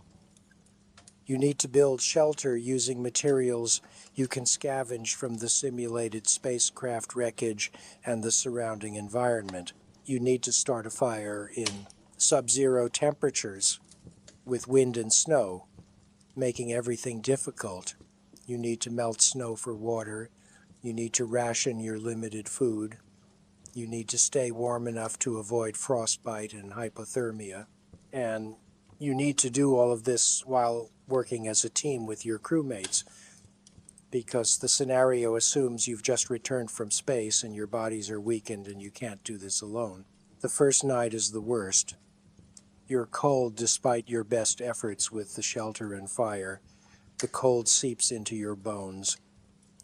A: You need to build shelter using materials you can scavenge from the simulated spacecraft wreckage and the surrounding environment. You need to start a fire in sub-zero temperatures with wind and snow, making everything difficult. You need to melt snow for water. You need to ration your limited food. You need to stay warm enough to avoid frostbite and hypothermia. And you need to do all of this while working as a team with your crewmates, because the scenario assumes you've just returned from space and your bodies are weakened and you can't do this alone. The first night is the worst. You're cold despite your best efforts with the shelter and fire. The cold seeps into your bones.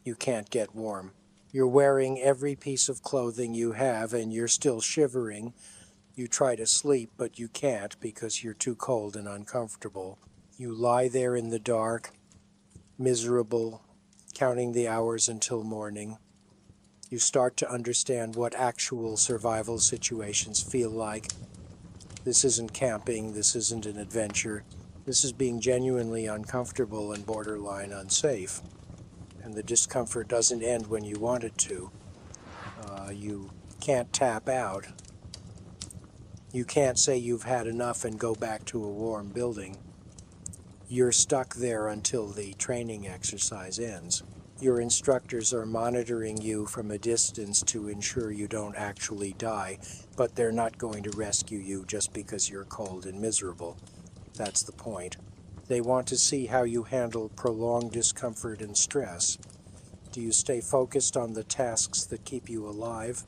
A: You can't get warm. You're wearing every piece of clothing you have and you're still shivering. You try to sleep, but you can't because you're too cold and uncomfortable. You lie there in the dark, miserable, counting the hours until morning. You start to understand what actual survival situations feel like. This isn't camping, this isn't an adventure. This is being genuinely uncomfortable and borderline unsafe. And the discomfort doesn't end when you want it to. You can't tap out. You can't say you've had enough and go back to a warm building. You're stuck there until the training exercise ends. Your instructors are monitoring you from a distance to ensure you don't actually die, but they're not going to rescue you just because you're cold and miserable. That's the point. They want to see how you handle prolonged discomfort and stress. Do you stay focused on the tasks that keep you alive?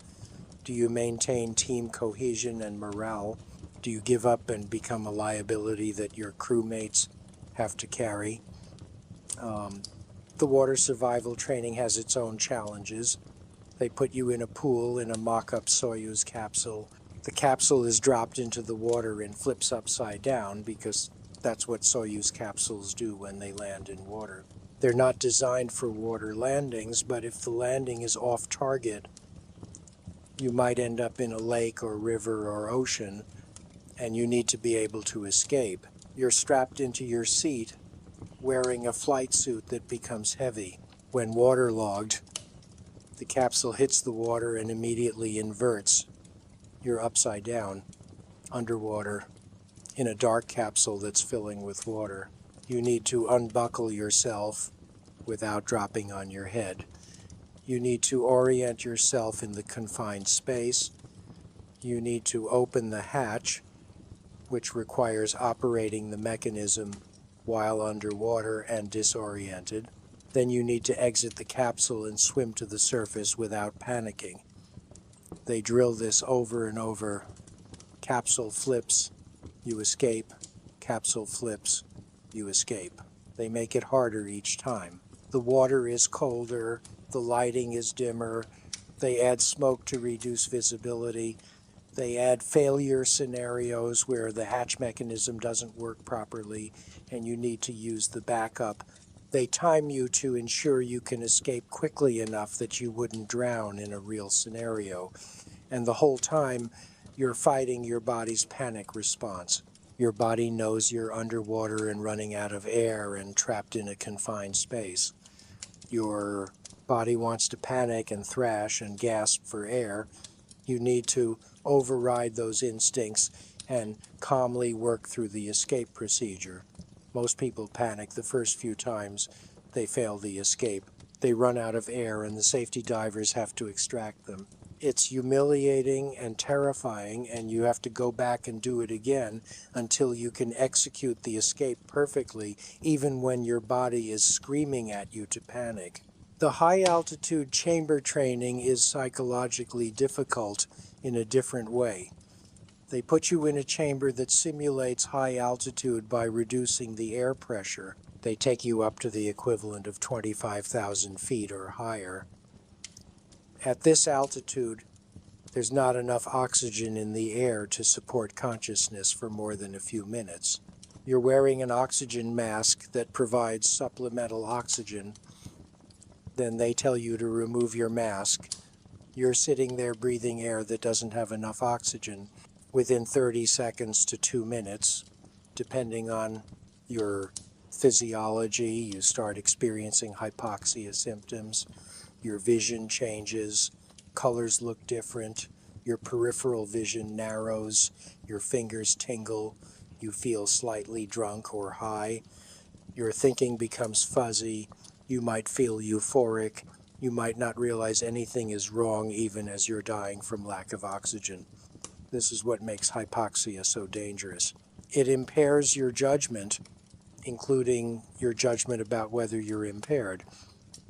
A: Do you maintain team cohesion and morale? Do you give up and become a liability that your crewmates have to carry? The water survival training has its own challenges. They put you in a pool in a mock-up Soyuz capsule. The capsule is dropped into the water and flips upside down because that's what Soyuz capsules do when they land in water. They're not designed for water landings, but if the landing is off target, you might end up in a lake or river or ocean, and you need to be able to escape. You're strapped into your seat, wearing a flight suit that becomes heavy. When waterlogged, the capsule hits the water and immediately inverts. You're upside down, underwater, in a dark capsule that's filling with water. You need to unbuckle yourself without dropping on your head. You need to orient yourself in the confined space. You need to open the hatch, which requires operating the mechanism while underwater and disoriented. Then you need to exit the capsule and swim to the surface without panicking. They drill this over and over. Capsule flips, you escape. Capsule flips, you escape. They make it harder each time. The water is colder, the lighting is dimmer. They add smoke to reduce visibility. They add failure scenarios where the hatch mechanism doesn't work properly and you need to use the backup. They time you to ensure you can escape quickly enough that you wouldn't drown in a real scenario. And the whole time, you're fighting your body's panic response. Your body knows you're underwater and running out of air and trapped in a confined space. Your body wants to panic and thrash and gasp for air. You need to override those instincts and calmly work through the escape procedure. Most people panic the first few times they fail the escape. They run out of air and the safety divers have to extract them. It's humiliating and terrifying, and you have to go back and do it again until you can execute the escape perfectly, even when your body is screaming at you to panic. The high-altitude chamber training is psychologically difficult in a different way. They put you in a chamber that simulates high altitude by reducing the air pressure. They take you up to the equivalent of 25,000 feet or higher. At this altitude, there's not enough oxygen in the air to support consciousness for more than a few minutes. You're wearing an oxygen mask that provides supplemental oxygen. Then they tell you to remove your mask. You're sitting there breathing air that doesn't have enough oxygen. Within 30 seconds to 2 minutes, depending on your physiology, you start experiencing hypoxia symptoms. Your vision changes, colors look different, your peripheral vision narrows, your fingers tingle, you feel slightly drunk or high, your thinking becomes fuzzy, you might feel euphoric, you might not realize anything is wrong even as you're dying from lack of oxygen. This is what makes hypoxia so dangerous. It impairs your judgment, including your judgment about whether you're impaired.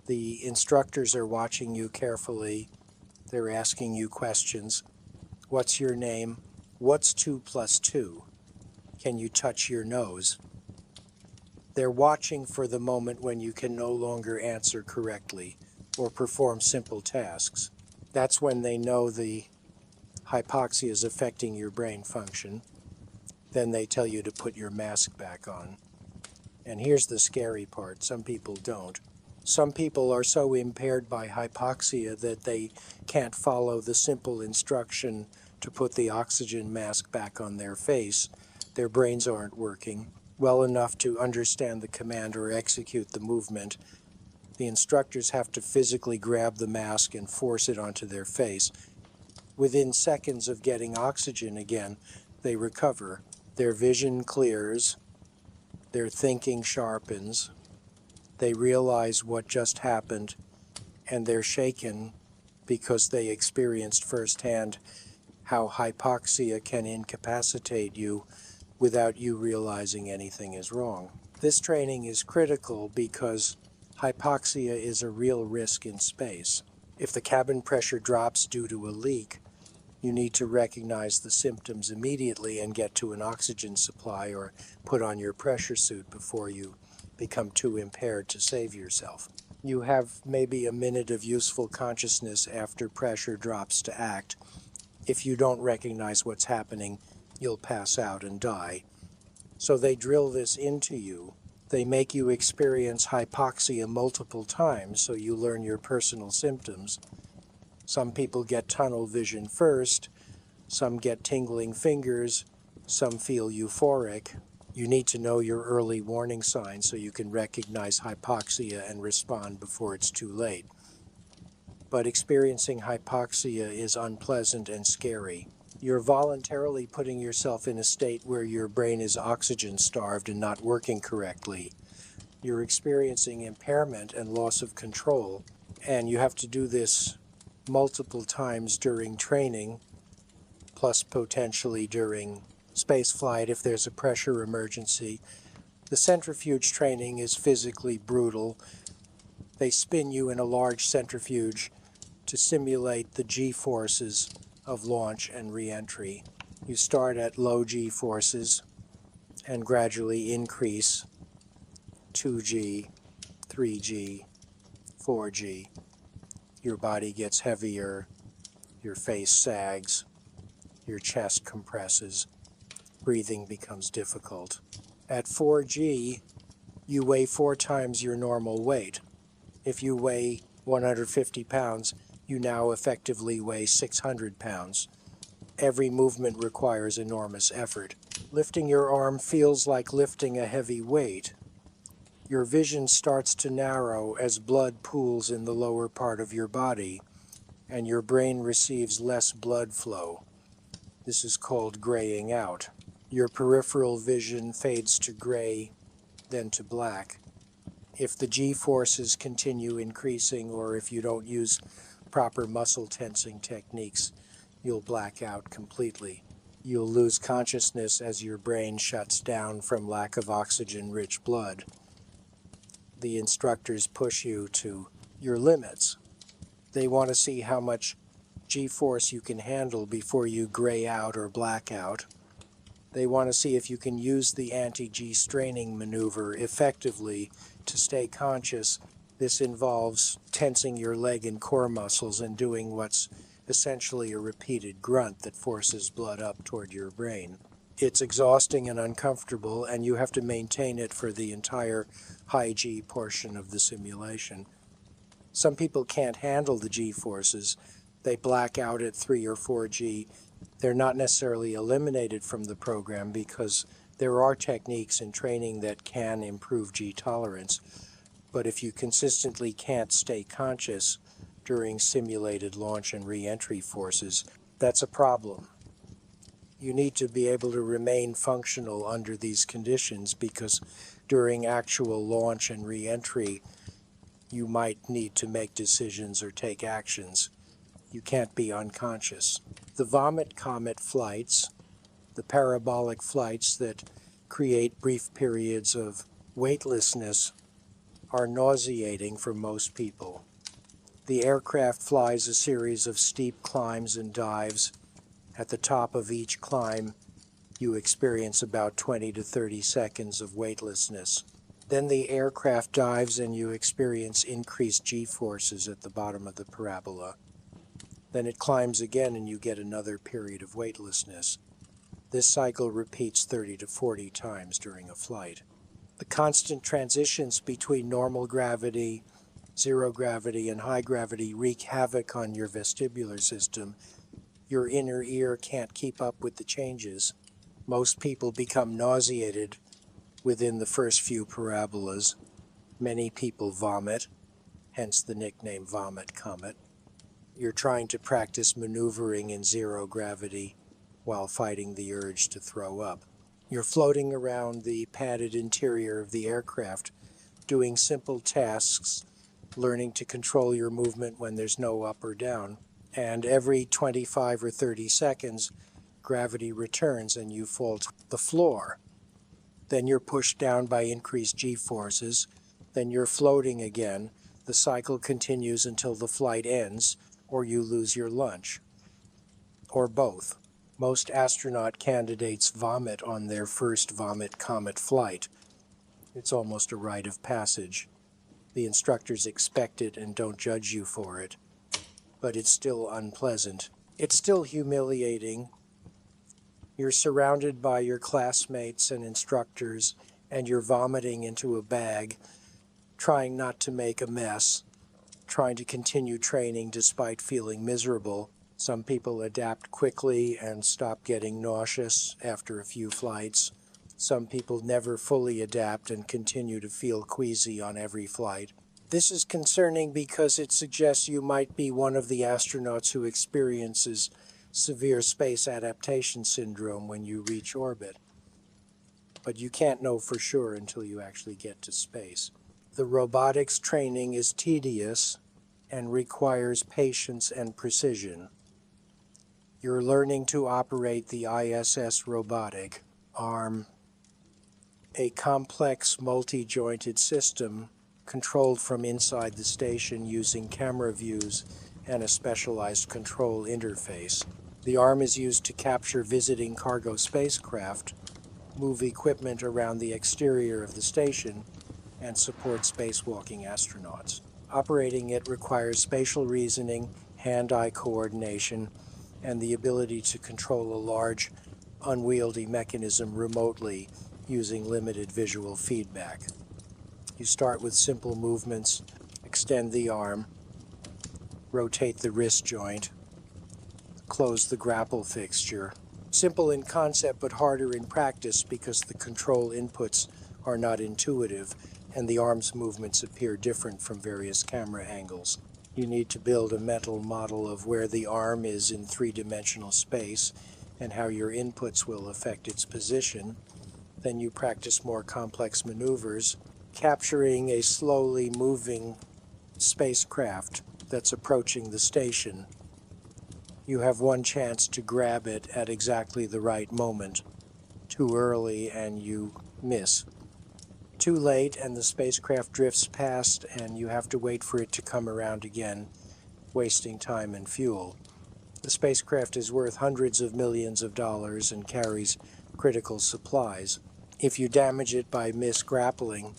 A: The instructors are watching you carefully. They're asking you questions. What's your name? What's 2 plus 2? Can you touch your nose? They're watching for the moment when you can no longer answer correctly or perform simple tasks. That's when they know the hypoxia is affecting your brain function. Then they tell you to put your mask back on. And here's the scary part. Some people don't. Some people are so impaired by hypoxia that they can't follow the simple instruction to put the oxygen mask back on their face. Their brains aren't working well enough to understand the command or execute the movement. The instructors have to physically grab the mask and force it onto their face. Within seconds of getting oxygen again, they recover. Their vision clears. Their thinking sharpens. They realize what just happened, and they're shaken because they experienced firsthand how hypoxia can incapacitate you without you realizing anything is wrong. This training is critical because hypoxia is a real risk in space. If the cabin pressure drops due to a leak, you need to recognize the symptoms immediately and get to an oxygen supply or put on your pressure suit before you become too impaired to save yourself. You have maybe a minute of useful consciousness after pressure drops to act. If you don't recognize what's happening, you'll pass out and die. So they drill this into you. They make you experience hypoxia multiple times so you learn your personal symptoms. Some people get tunnel vision first, some get tingling fingers, some feel euphoric. You need to know your early warning signs so you can recognize hypoxia and respond before it's too late. But experiencing hypoxia is unpleasant and scary. You're voluntarily putting yourself in a state where your brain is oxygen starved and not working correctly. You're experiencing impairment and loss of control, and you have to do this multiple times during training, plus potentially during spaceflight if there's a pressure emergency. The centrifuge training is physically brutal. They spin you in a large centrifuge to simulate the G-forces of launch and re-entry. You start at low G-forces and gradually increase 2G, 3G, 4G. Your body gets heavier, your face sags, your chest compresses, breathing becomes difficult. At 4G, you weigh 4 times your normal weight. If you weigh 150 pounds, you now effectively weigh 600 pounds. Every movement requires enormous effort. Lifting your arm feels like lifting a heavy weight. Your vision starts to narrow as blood pools in the lower part of your body, and your brain receives less blood flow. This is called graying out. Your peripheral vision fades to gray, then to black. If the G-forces continue increasing, or if you don't use proper muscle tensing techniques, you'll black out completely. You'll lose consciousness as your brain shuts down from lack of oxygen-rich blood. The instructors push you to your limits. They want to see how much G-force you can handle before you gray out or black out. They want to see if you can use the anti-G straining maneuver effectively to stay conscious. This involves tensing your leg and core muscles and doing what's essentially a repeated grunt that forces blood up toward your brain. It's exhausting and uncomfortable, and you have to maintain it for the entire high G portion of the simulation. Some people can't handle the G-forces. They black out at 3 or 4G. They're not necessarily eliminated from the program because there are techniques in training that can improve G tolerance. But if you consistently can't stay conscious during simulated launch and re-entry forces, that's a problem. You need to be able to remain functional under these conditions because during actual launch and re-entry, you might need to make decisions or take actions. You can't be unconscious. The vomit comet flights, the parabolic flights that create brief periods of weightlessness, are nauseating for most people. The aircraft flies a series of steep climbs and dives. At the top of each climb, you experience about 20 to 30 seconds of weightlessness. Then the aircraft dives and you experience increased G-forces at the bottom of the parabola. Then it climbs again and you get another period of weightlessness. This cycle repeats 30 to 40 times during a flight. The constant transitions between normal gravity, zero gravity, and high gravity wreak havoc on your vestibular system. Your inner ear can't keep up with the changes. Most people become nauseated within the first few parabolas. Many people vomit, hence the nickname Vomit Comet. You're trying to practice maneuvering in zero gravity while fighting the urge to throw up. You're floating around the padded interior of the aircraft, doing simple tasks, learning to control your movement when there's no up or down. And every 25 or 30 seconds, Gravity returns and you fall to the floor. Then you're pushed down by increased g-forces. Then you're floating again. The cycle continues until the flight ends, or you lose your lunch. Or both. Most astronaut candidates vomit on their first vomit comet flight. It's almost a rite of passage. The instructors expect it and don't judge you for it. But it's still unpleasant. It's still humiliating. You're surrounded by your classmates and instructors, and you're vomiting into a bag, trying not to make a mess, trying to continue training despite feeling miserable. Some people adapt quickly and stop getting nauseous after a few flights. Some people never fully adapt and continue to feel queasy on every flight. This is concerning because it suggests you might be one of the astronauts who experiences severe space adaptation syndrome when you reach orbit. But you can't know for sure until you actually get to space. The robotics training is tedious and requires patience and precision. You're learning to operate the ISS robotic arm, a complex multi-jointed system controlled from inside the station using camera views and a specialized control interface. The arm is used to capture visiting cargo spacecraft, move equipment around the exterior of the station, and support spacewalking astronauts. Operating it requires spatial reasoning, hand-eye coordination, and the ability to control a large, unwieldy mechanism remotely using limited visual feedback. You start with simple movements, extend the arm, rotate the wrist joint, close the grapple fixture. Simple in concept but harder in practice because the control inputs are not intuitive and the arm's movements appear different from various camera angles. You need to build a mental model of where the arm is in three-dimensional space and how your inputs will affect its position. Then you practice more complex maneuvers, capturing a slowly moving spacecraft that's approaching the station. You have one chance to grab it at exactly the right moment. Too early and you miss. Too late and the spacecraft drifts past and you have to wait for it to come around again, wasting time and fuel. The spacecraft is worth hundreds of millions of dollars and carries critical supplies. If you damage it by misgrappling,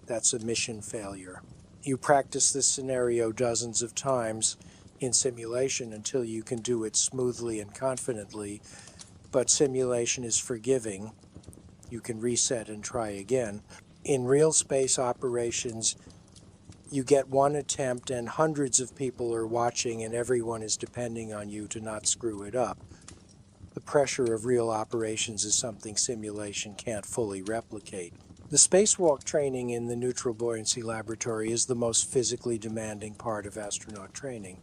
A: that's a mission failure. You practice this scenario dozens of times in simulation until you can do it smoothly and confidently, but simulation is forgiving. You can reset and try again. In real space operations, you get one attempt and hundreds of people are watching and everyone is depending on you to not screw it up. The pressure of real operations is something simulation can't fully replicate. The spacewalk training in the neutral buoyancy laboratory is the most physically demanding part of astronaut training.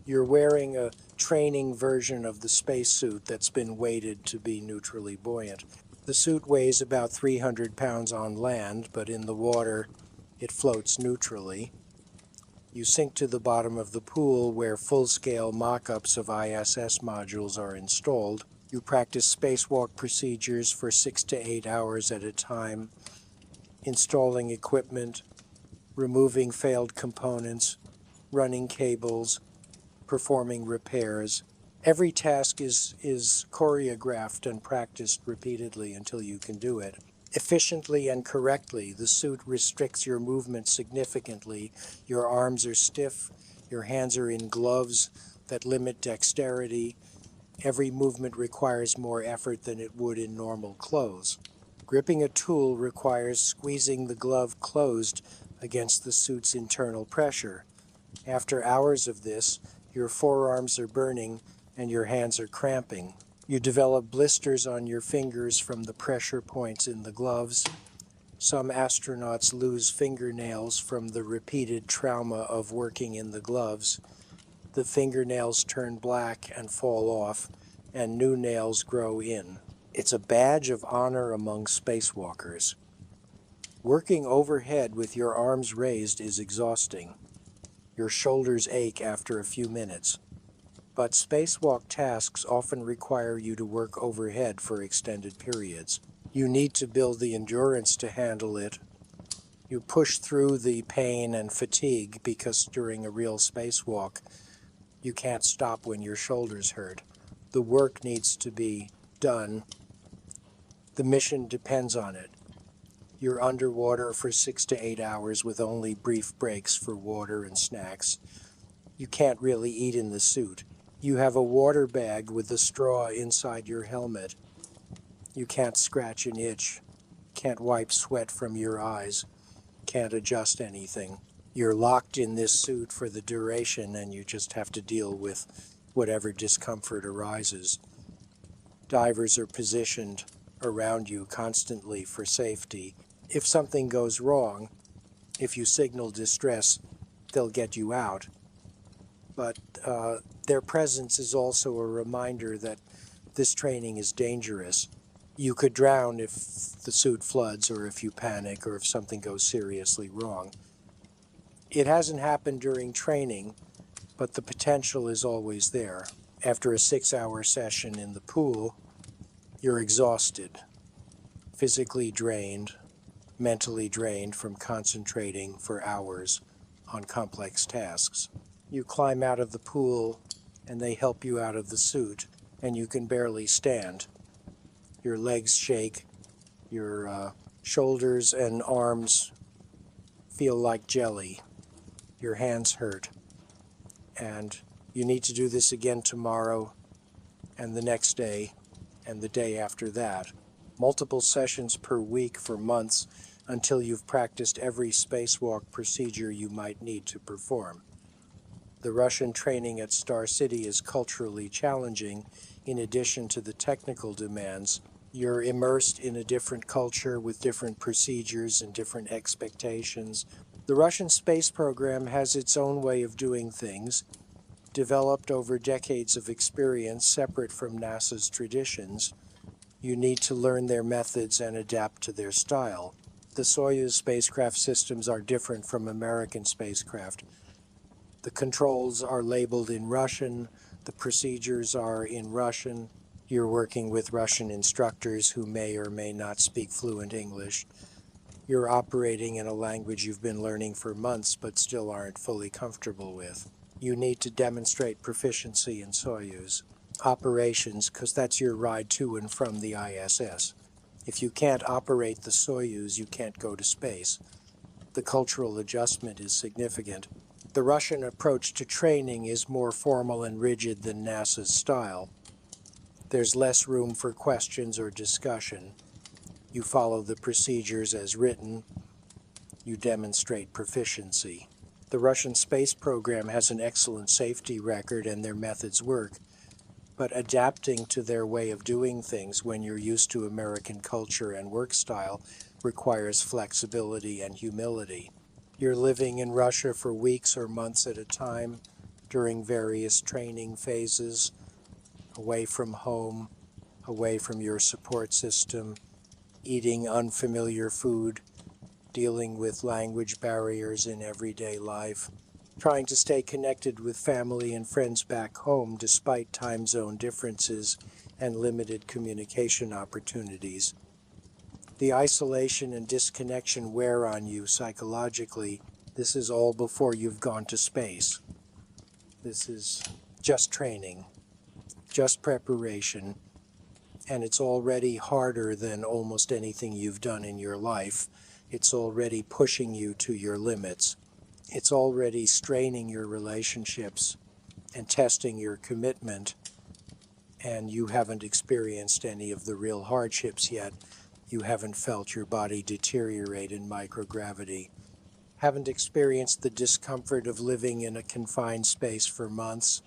A: You're wearing a training version of the spacesuit that's been weighted to be neutrally buoyant. The suit weighs about 300 pounds on land, but in the water it floats neutrally. You sink to the bottom of the pool where full-scale mock-ups of ISS modules are installed. You practice spacewalk procedures for 6 to 8 hours at a time, installing equipment, removing failed components, running cables, performing repairs. Every task is choreographed and practiced repeatedly until you can do it. Efficiently and correctly, the suit restricts your movement significantly. Your arms are stiff, your hands are in gloves that limit dexterity. Every movement requires more effort than it would in normal clothes. Gripping a tool requires squeezing the glove closed against the suit's internal pressure. After hours of this, your forearms are burning and your hands are cramping. You develop blisters on your fingers from the pressure points in the gloves. Some astronauts lose fingernails from the repeated trauma of working in the gloves. The fingernails turn black and fall off, and new nails grow in. It's a badge of honor among spacewalkers. Working overhead with your arms raised is exhausting. Your shoulders ache after a few minutes. But spacewalk tasks often require you to work overhead for extended periods. You need to build the endurance to handle it. You push through the pain and fatigue because during a real spacewalk, you can't stop when your shoulders hurt. The work needs to be done. The mission depends on it. You're underwater for 6 to 8 hours with only brief breaks for water and snacks. You can't really eat in the suit. You have a water bag with a straw inside your helmet. You can't scratch an itch. Can't wipe sweat from your eyes. Can't adjust anything. You're locked in this suit for the duration and you just have to deal with whatever discomfort arises. Divers are positioned around you constantly for safety. If something goes wrong, if you signal distress, they'll get you out. But their presence is also a reminder that this training is dangerous. You could drown if the suit floods or if you panic or if something goes seriously wrong. It hasn't happened during training, but the potential is always there. After a 6-hour session in the pool, you're exhausted, physically drained, mentally drained from concentrating for hours on complex tasks. You climb out of the pool and they help you out of the suit and you can barely stand. Your legs shake, your shoulders and arms feel like jelly, your hands hurt, and you need to do this again tomorrow and the next day and the day after that. Multiple sessions per week for months until you've practiced every spacewalk procedure you might need to perform. The Russian training at Star City is culturally challenging. In addition to the technical demands, you're immersed in a different culture with different procedures and different expectations. The Russian space program has its own way of doing things, developed over decades of experience separate from NASA's traditions. You need to learn their methods and adapt to their style. The Soyuz spacecraft systems are different from American spacecraft. The controls are labeled in Russian, the procedures are in Russian. You're working with Russian instructors who may or may not speak fluent English. You're operating in a language you've been learning for months but still aren't fully comfortable with. You need to demonstrate proficiency in Soyuz operations because that's your ride to and from the ISS. If you can't operate the Soyuz, you can't go to space. The cultural adjustment is significant. The Russian approach to training is more formal and rigid than NASA's style. There's less room for questions or discussion. You follow the procedures as written. You demonstrate proficiency. The Russian space program has an excellent safety record and their methods work, but adapting to their way of doing things when you're used to American culture and work style requires flexibility and humility. You're living in Russia for weeks or months at a time during various training phases, away from home, away from your support system, eating unfamiliar food, dealing with language barriers in everyday life, trying to stay connected with family and friends back home despite time zone differences and limited communication opportunities. The isolation and disconnection wear on you psychologically. This is all before you've gone to space. This is just training, just preparation, and it's already harder than almost anything you've done in your life. It's already pushing you to your limits. It's already straining your relationships and testing your commitment, and you haven't experienced any of the real hardships yet. You haven't felt your body deteriorate in microgravity, haven't experienced the discomfort of living in a confined space for months,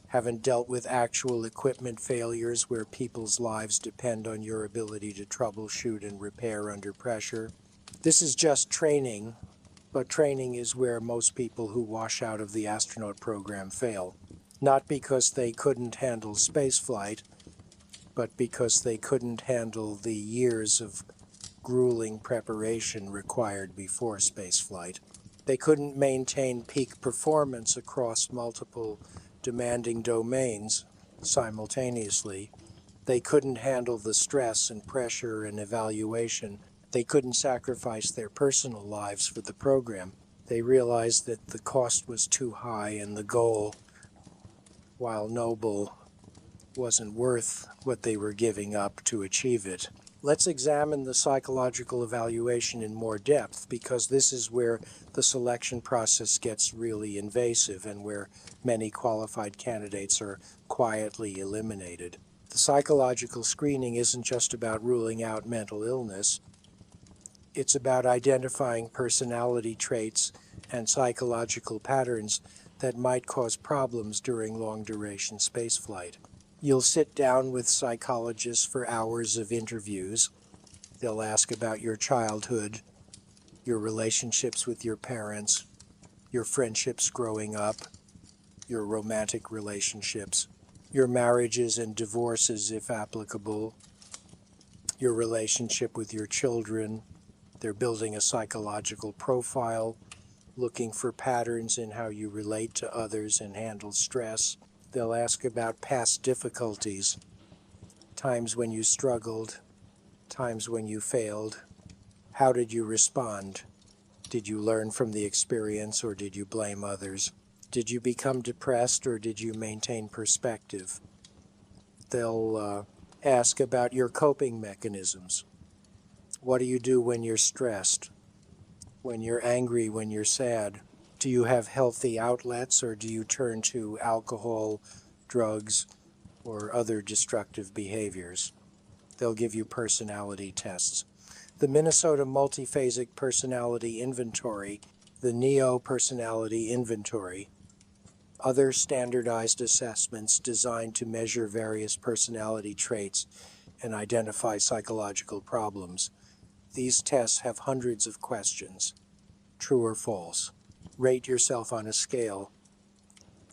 A: haven't dealt with actual equipment failures where people's lives depend on your ability to troubleshoot and repair under pressure. This is just training, but training is where most people who wash out of the astronaut program fail. Not because they couldn't handle spaceflight, but because they couldn't handle the years of grueling preparation required before spaceflight. They couldn't maintain peak performance across multiple demanding domains simultaneously. They couldn't handle the stress and pressure and evaluation. They couldn't sacrifice their personal lives for the program. They realized that the cost was too high and the goal, while noble, wasn't worth what they were giving up to achieve it. Let's examine the psychological evaluation in more depth, because this is where the selection process gets really invasive and where many qualified candidates are quietly eliminated. The psychological screening isn't just about ruling out mental illness. It's about identifying personality traits and psychological patterns that might cause problems during long-duration spaceflight. You'll sit down with psychologists for hours of interviews. They'll ask about your childhood, your relationships with your parents, your friendships growing up, your romantic relationships, your marriages and divorces if applicable, your relationship with your children. They're building a psychological profile, looking for patterns in how you relate to others and handle stress. They'll ask about past difficulties, times when you struggled, times when you failed. How did you respond? Did you learn from the experience or did you blame others? Did you become depressed or did you maintain perspective? They'll ask about your coping mechanisms. What do you do when you're stressed? When you're angry, when you're sad? Do you have healthy outlets or do you turn to alcohol, drugs, or other destructive behaviors? They'll give you personality tests. The Minnesota Multiphasic Personality Inventory, the NEO Personality Inventory, other standardized assessments designed to measure various personality traits and identify psychological problems. These tests have hundreds of questions. True or false? Rate yourself on a scale.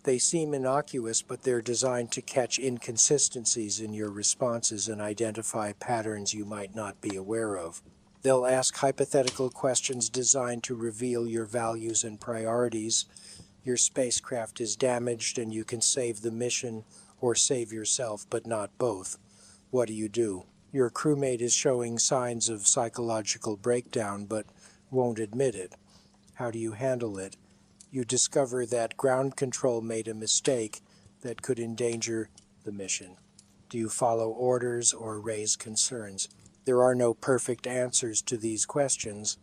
A: They seem innocuous, but they're designed to catch inconsistencies in your responses and identify patterns you might not be aware of. They'll ask hypothetical questions designed to reveal your values and priorities. Your spacecraft is damaged and you can save the mission or save yourself, but not both. What do? Your crewmate is showing signs of psychological breakdown, but won't admit it. How do you handle it? You discover that ground control made a mistake that could endanger the mission. Do you follow orders or raise concerns? There are no perfect answers to these questions,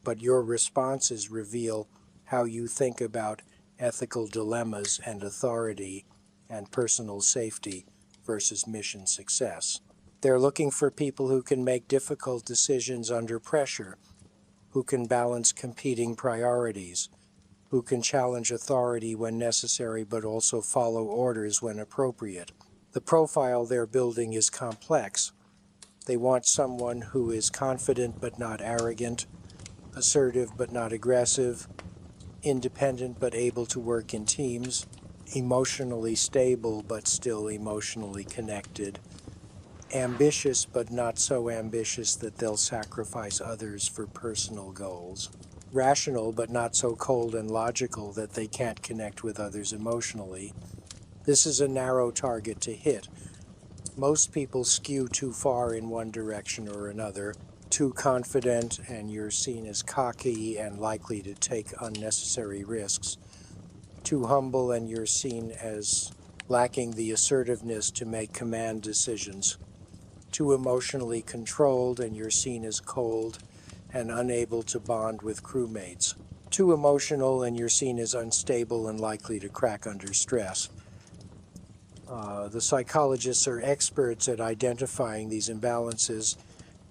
A: but your responses reveal how you think about ethical dilemmas and authority and personal safety versus mission success. They're looking for people who can make difficult decisions under pressure, who can balance competing priorities, who can challenge authority when necessary but also follow orders when appropriate. The profile they're building is complex. They want someone who is confident but not arrogant, assertive but not aggressive, independent but able to work in teams, emotionally stable but still emotionally connected, ambitious but not so ambitious that they'll sacrifice others for personal goals, rational but not so cold and logical that they can't connect with others emotionally. This is a narrow target to hit. Most people skew too far in one direction or another, too confident and you're seen as cocky and likely to take unnecessary risks, too humble and you're seen as lacking the assertiveness to make command decisions, too emotionally controlled and you're seen as cold and unable to bond with crewmates, too emotional and you're seen as unstable and likely to crack under stress. The psychologists are experts at identifying these imbalances.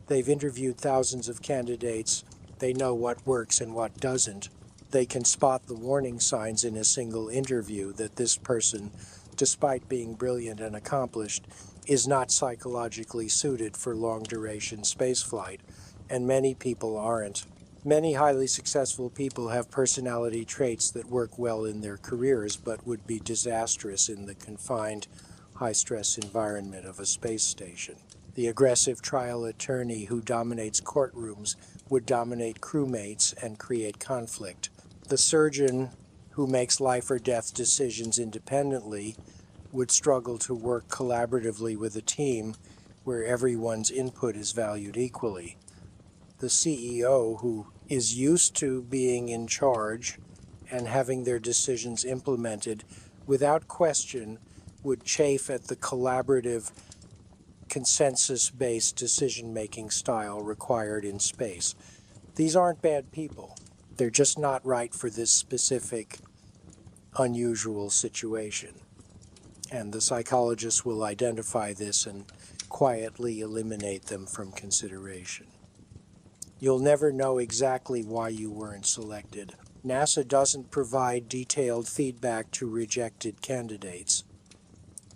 A: They've interviewed thousands of candidates. They know what works and what doesn't. They can spot the warning signs in a single interview that this person, despite being brilliant and accomplished, is not psychologically suited for long-duration spaceflight, and many people aren't. Many highly successful people have personality traits that work well in their careers but would be disastrous in the confined, high-stress environment of a space station. The aggressive trial attorney who dominates courtrooms would dominate crewmates and create conflict. The surgeon who makes life or death decisions independently would struggle to work collaboratively with a team where everyone's input is valued equally. The CEO, who is used to being in charge and having their decisions implemented without question, would chafe at the collaborative, consensus-based decision-making style required in space. These aren't bad people. They're just not right for this specific, unusual situation. And the psychologists will identify this and quietly eliminate them from consideration. You'll never know exactly why you weren't selected. NASA doesn't provide detailed feedback to rejected candidates.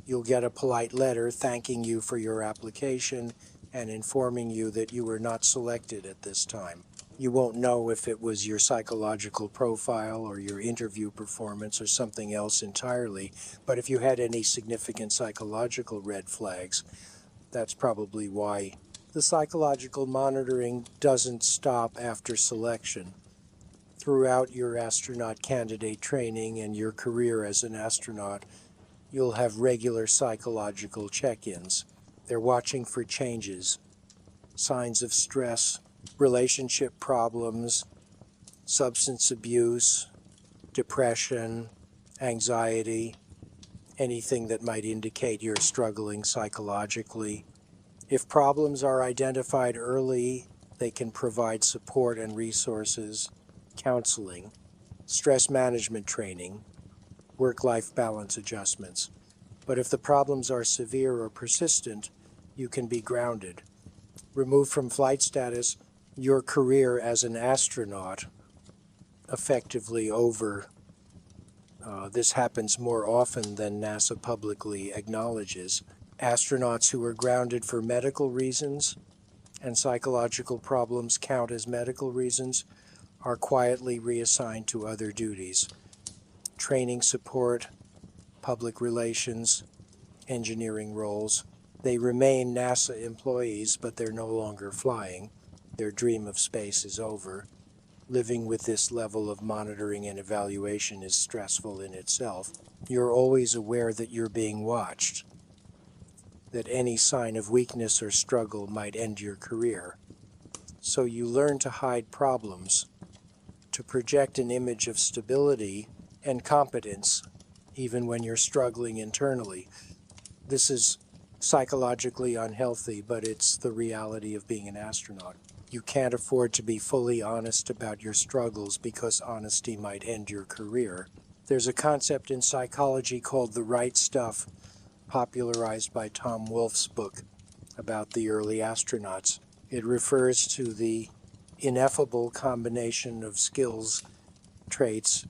A: You'll get a polite letter thanking you for your application and informing you that you were not selected at this time. You won't know if it was your psychological profile or your interview performance or something else entirely, but if you had any significant psychological red flags, that's probably why. The psychological monitoring doesn't stop after selection. Throughout your astronaut candidate training and your career as an astronaut, you'll have regular psychological check-ins. They're watching for changes, signs of stress, relationship problems, substance abuse, depression, anxiety, anything that might indicate you're struggling psychologically. If problems are identified early, they can provide support and resources, counseling, stress management training, work-life balance adjustments. But if the problems are severe or persistent, you can be grounded. Removed from flight status, your career as an astronaut effectively over. This happens more often than NASA publicly acknowledges. Astronauts who are grounded for medical reasons and psychological problems count as medical reasons are quietly reassigned to other duties. Training support, public relations, engineering roles. They remain NASA employees, but they're no longer flying. Their dream of space is over. Living with this level of monitoring and evaluation is stressful in itself. You're always aware that you're being watched, that any sign of weakness or struggle might end your career. So you learn to hide problems, to project an image of stability and competence, even when you're struggling internally. This is psychologically unhealthy, but it's the reality of being an astronaut. You can't afford to be fully honest about your struggles because honesty might end your career. There's a concept in psychology called the right stuff, popularized by Tom Wolfe's book about the early astronauts. It refers to the ineffable combination of skills, traits,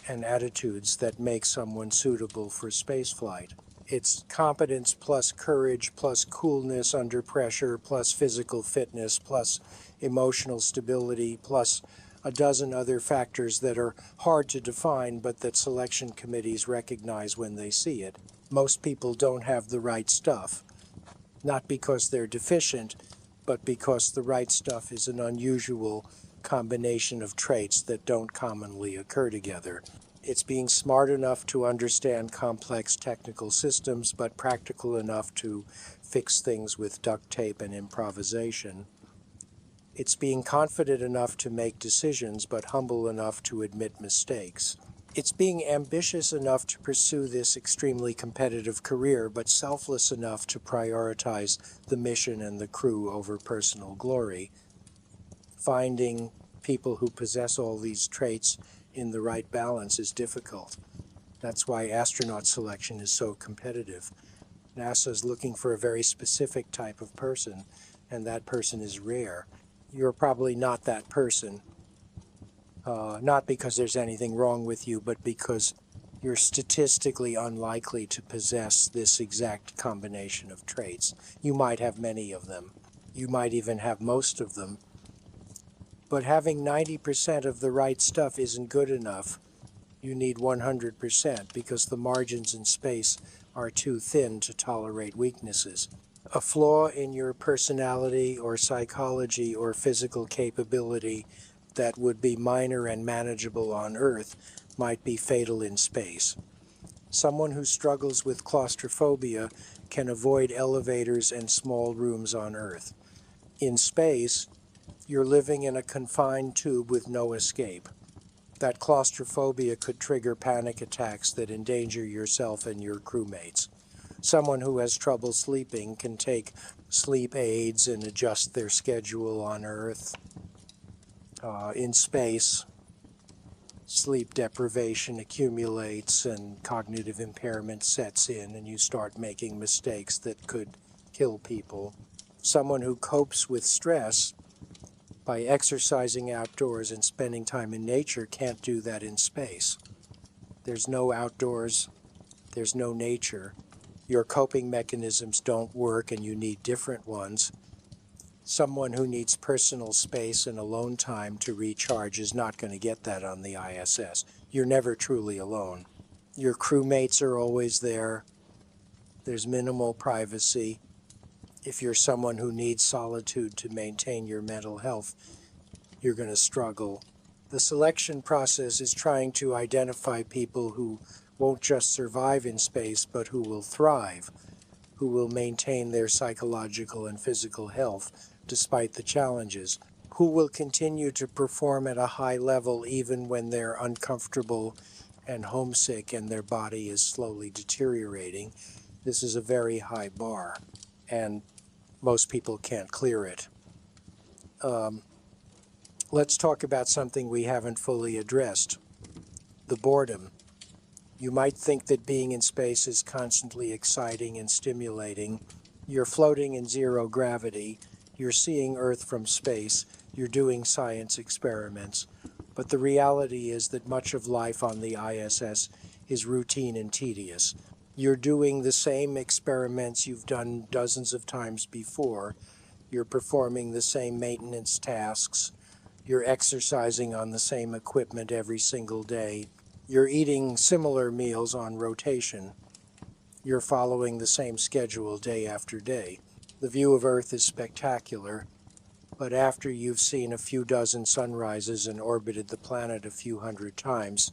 A: and attitudes that make someone suitable for spaceflight. It's competence plus courage plus coolness under pressure plus physical fitness plus emotional stability plus a dozen other factors that are hard to define but that selection committees recognize when they see it. Most people don't have the right stuff, not because they're deficient, but because the right stuff is an unusual combination of traits that don't commonly occur together. It's being smart enough to understand complex technical systems, but practical enough to fix things with duct tape and improvisation. It's being confident enough to make decisions, but humble enough to admit mistakes. It's being ambitious enough to pursue this extremely competitive career, but selfless enough to prioritize the mission and the crew over personal glory. Finding people who possess all these traits in the right balance is difficult. That's why astronaut selection is so competitive. NASA is looking for a very specific type of person, and that person is rare. You're probably not that person, not because there's anything wrong with you, but because you're statistically unlikely to possess this exact combination of traits. You might have many of them. You might even have most of them. But having 90% of the right stuff isn't good enough. You need 100% because the margins in space are too thin to tolerate weaknesses. A flaw in your personality or psychology or physical capability that would be minor and manageable on Earth might be fatal in space. Someone who struggles with claustrophobia can avoid elevators and small rooms on Earth. In space, you're living in a confined tube with no escape. That claustrophobia could trigger panic attacks that endanger yourself and your crewmates. Someone who has trouble sleeping can take sleep aids and adjust their schedule on Earth. In space, sleep deprivation accumulates and cognitive impairment sets in, and you start making mistakes that could kill people. Someone who copes with stress by exercising outdoors and spending time in nature can't do that in space. There's no outdoors, there's no nature. Your coping mechanisms don't work and you need different ones. Someone who needs personal space and alone time to recharge is not going to get that on the ISS. You're never truly alone. Your crewmates are always there. There's minimal privacy. If you're someone who needs solitude to maintain your mental health, you're going to struggle. The selection process is trying to identify people who won't just survive in space, but who will thrive, who will maintain their psychological and physical health despite the challenges, who will continue to perform at a high level even when they're uncomfortable and homesick and their body is slowly deteriorating. This is a very high bar, and most people can't clear it. Let's talk about something we haven't fully addressed: the boredom. You might think that being in space is constantly exciting and stimulating. You're floating in zero gravity, you're seeing Earth from space, you're doing science experiments. But the reality is that much of life on the ISS is routine and tedious. You're doing the same experiments you've done dozens of times before. You're performing the same maintenance tasks. You're exercising on the same equipment every single day. You're eating similar meals on rotation. You're following the same schedule day after day. The view of Earth is spectacular, but after you've seen a few dozen sunrises and orbited the planet a few hundred times,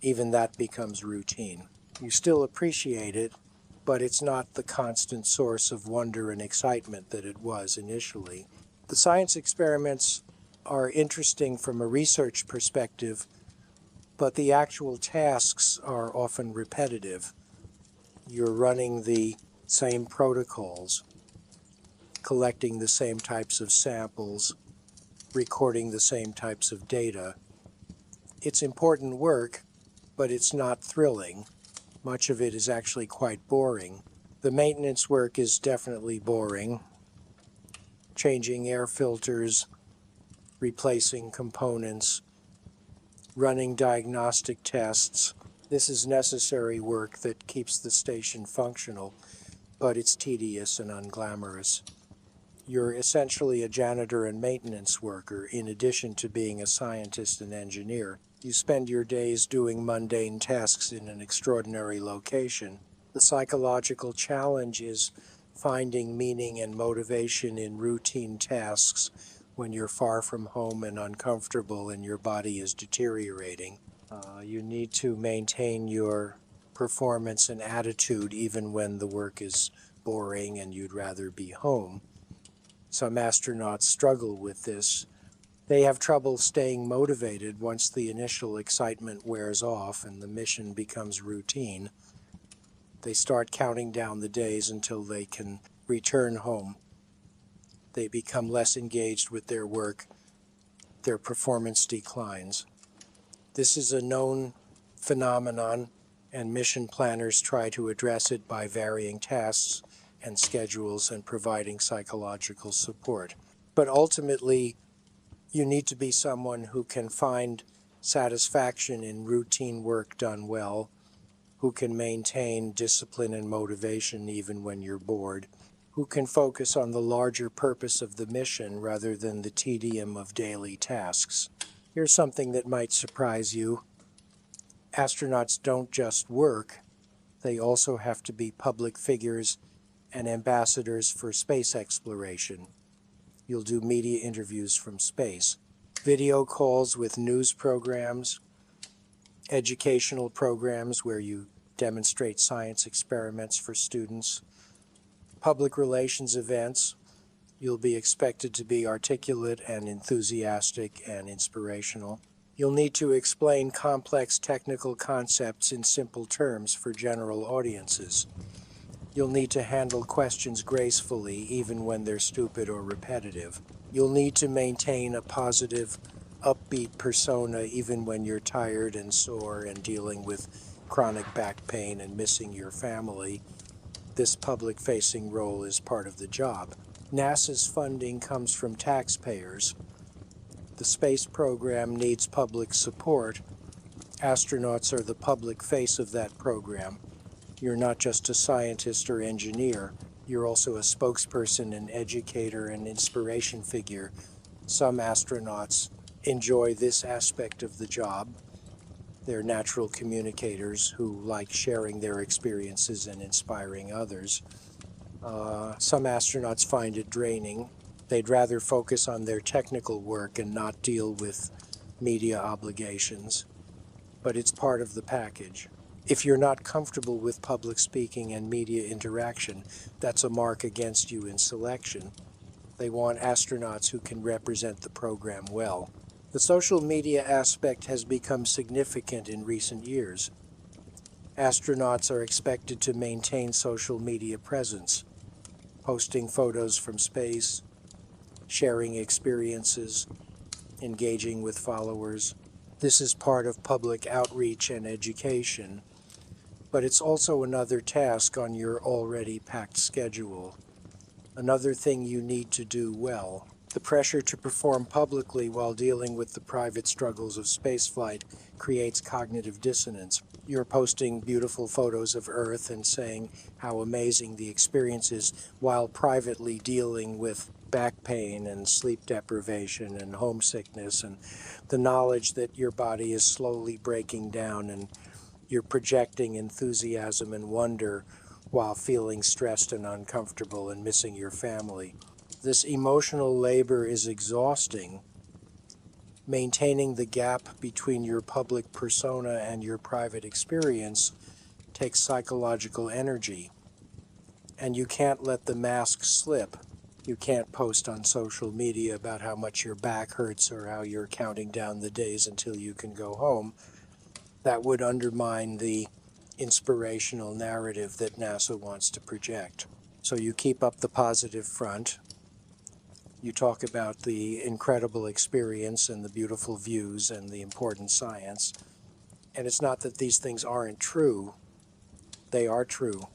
A: even that becomes routine. You still appreciate it, but it's not the constant source of wonder and excitement that it was initially. The science experiments are interesting from a research perspective, but the actual tasks are often repetitive. You're running the same protocols, collecting the same types of samples, recording the same types of data. It's important work, but it's not thrilling. Much of it is actually quite boring. The maintenance work is definitely boring. Changing air filters, replacing components, running diagnostic tests. This is necessary work that keeps the station functional, but it's tedious and unglamorous. You're essentially a janitor and maintenance worker in addition to being a scientist and engineer. You spend your days doing mundane tasks in an extraordinary location. The psychological challenge is finding meaning and motivation in routine tasks when you're far from home and uncomfortable and your body is deteriorating. You need to maintain your performance and attitude even when the work is boring and you'd rather be home. Some astronauts struggle with this. They have trouble staying motivated once the initial excitement wears off and the mission becomes routine. They start counting down the days until they can return home. They become less engaged with their work. Their performance declines. This is a known phenomenon, and mission planners try to address it by varying tasks and schedules and providing psychological support. But ultimately, you need to be someone who can find satisfaction in routine work done well, who can maintain discipline and motivation even when you're bored, who can focus on the larger purpose of the mission rather than the tedium of daily tasks. Here's something that might surprise you. Astronauts don't just work, they also have to be public figures and ambassadors for space exploration. You'll do media interviews from space, video calls with news programs, educational programs where you demonstrate science experiments for students, public relations events. You'll be expected to be articulate and enthusiastic and inspirational. You'll need to explain complex technical concepts in simple terms for general audiences. You'll need to handle questions gracefully, even when they're stupid or repetitive. You'll need to maintain a positive, upbeat persona even when you're tired and sore and dealing with chronic back pain and missing your family. This public-facing role is part of the job. NASA's funding comes from taxpayers. The space program needs public support. Astronauts are the public face of that program. You're not just a scientist or engineer. You're also a spokesperson, an educator, and inspiration figure. Some astronauts enjoy this aspect of the job. They're natural communicators who like sharing their experiences and inspiring others. Some astronauts find it draining. They'd rather focus on their technical work and not deal with media obligations. But it's part of the package. If you're not comfortable with public speaking and media interaction, that's a mark against you in selection. They want astronauts who can represent the program well. The social media aspect has become significant in recent years. Astronauts are expected to maintain social media presence, posting photos from space, sharing experiences, engaging with followers. This is part of public outreach and education, but it's also another task on your already packed schedule. Another thing you need to do well. The pressure to perform publicly while dealing with the private struggles of spaceflight creates cognitive dissonance. You're posting beautiful photos of Earth and saying how amazing the experience is while privately dealing with back pain and sleep deprivation and homesickness and the knowledge that your body is slowly breaking down, and you're projecting enthusiasm and wonder while feeling stressed and uncomfortable and missing your family. This emotional labor is exhausting. Maintaining the gap between your public persona and your private experience takes psychological energy. And you can't let the mask slip. You can't post on social media about how much your back hurts or how you're counting down the days until you can go home. That would undermine the inspirational narrative that NASA wants to project. So you keep up the positive front. You talk about the incredible experience and the beautiful views and the important science. And it's not that these things aren't true. They are true.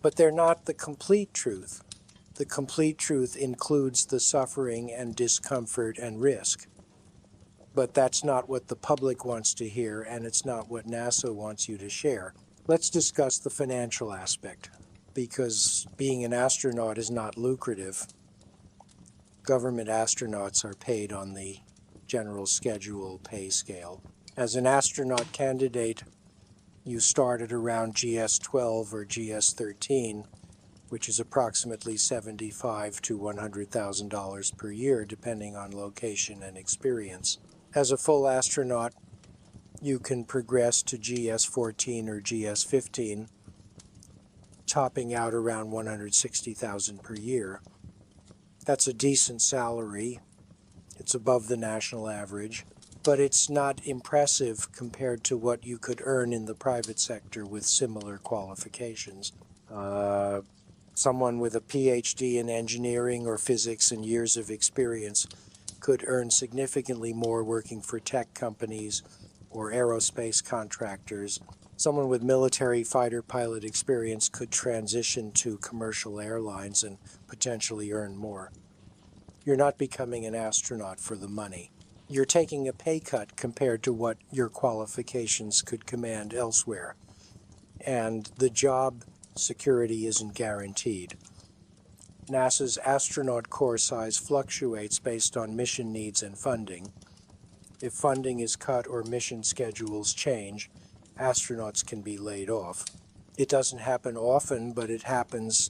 A: But they're not the complete truth. The complete truth includes the suffering and discomfort and risk. But that's not what the public wants to hear, and it's not what NASA wants you to share. Let's discuss the financial aspect, because being an astronaut is not lucrative. Government astronauts are paid on the general schedule pay scale. As an astronaut candidate, you start at around GS-12 or GS-13, which is approximately $75,000 to $100,000 per year, depending on location and experience. As a full astronaut, you can progress to GS-14 or GS-15, topping out around $160,000 per year. That's a decent salary. It's above the national average, but it's not impressive compared to what you could earn in the private sector with similar qualifications. Someone with a PhD in engineering or physics and years of experience could earn significantly more working for tech companies or aerospace contractors. Someone with military fighter pilot experience could transition to commercial airlines and potentially earn more. You're not becoming an astronaut for the money. You're taking a pay cut compared to what your qualifications could command elsewhere. And the job security isn't guaranteed. NASA's astronaut corps size fluctuates based on mission needs and funding. If funding is cut or mission schedules change, astronauts can be laid off. It doesn't happen often, but it happens.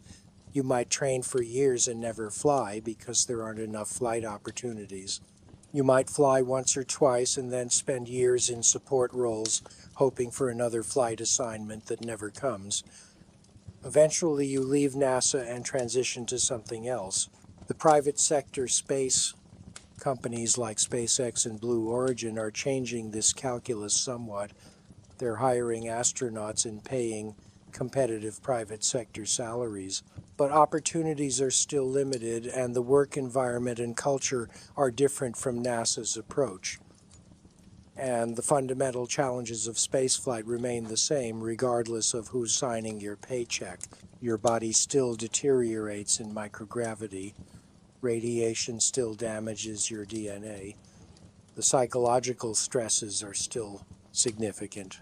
A: You might train for years and never fly because there aren't enough flight opportunities. You might fly once or twice and then spend years in support roles, hoping for another flight assignment that never comes. Eventually, you leave NASA and transition to something else. The private sector space companies like SpaceX and Blue Origin are changing this calculus somewhat. They're hiring astronauts and paying competitive private sector salaries. But opportunities are still limited, and the work environment and culture are different from NASA's approach. And the fundamental challenges of spaceflight remain the same regardless of who's signing your paycheck. Your body still deteriorates in microgravity. Radiation still damages your DNA. The psychological stresses are still significant.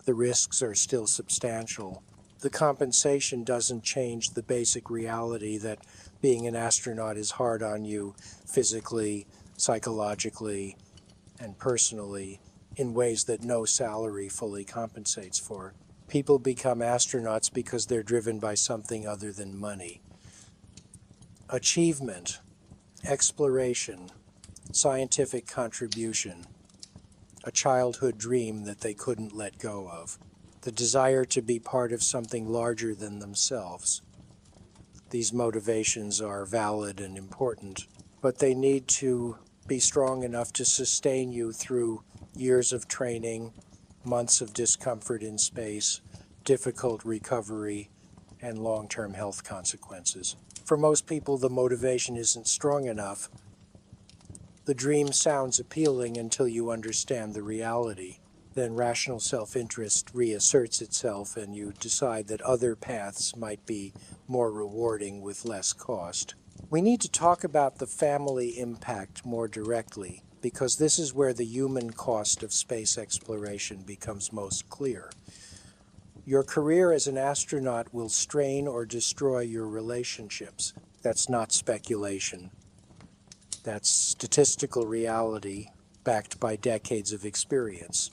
A: The risks are still substantial. The compensation doesn't change the basic reality that being an astronaut is hard on you physically, psychologically, and personally in ways that no salary fully compensates for. People become astronauts because they're driven by something other than money. Achievement, exploration, scientific contribution, a childhood dream that they couldn't let go of, the desire to be part of something larger than themselves. These motivations are valid and important, but they need to be strong enough to sustain you through years of training, months of discomfort in space, difficult recovery, and long-term health consequences. For most people, the motivation isn't strong enough. The dream sounds appealing until you understand the reality. Then rational self-interest reasserts itself and you decide that other paths might be more rewarding with less cost. We need to talk about the family impact more directly, because this is where the human cost of space exploration becomes most clear. Your career as an astronaut will strain or destroy your relationships. That's not speculation. That's statistical reality backed by decades of experience.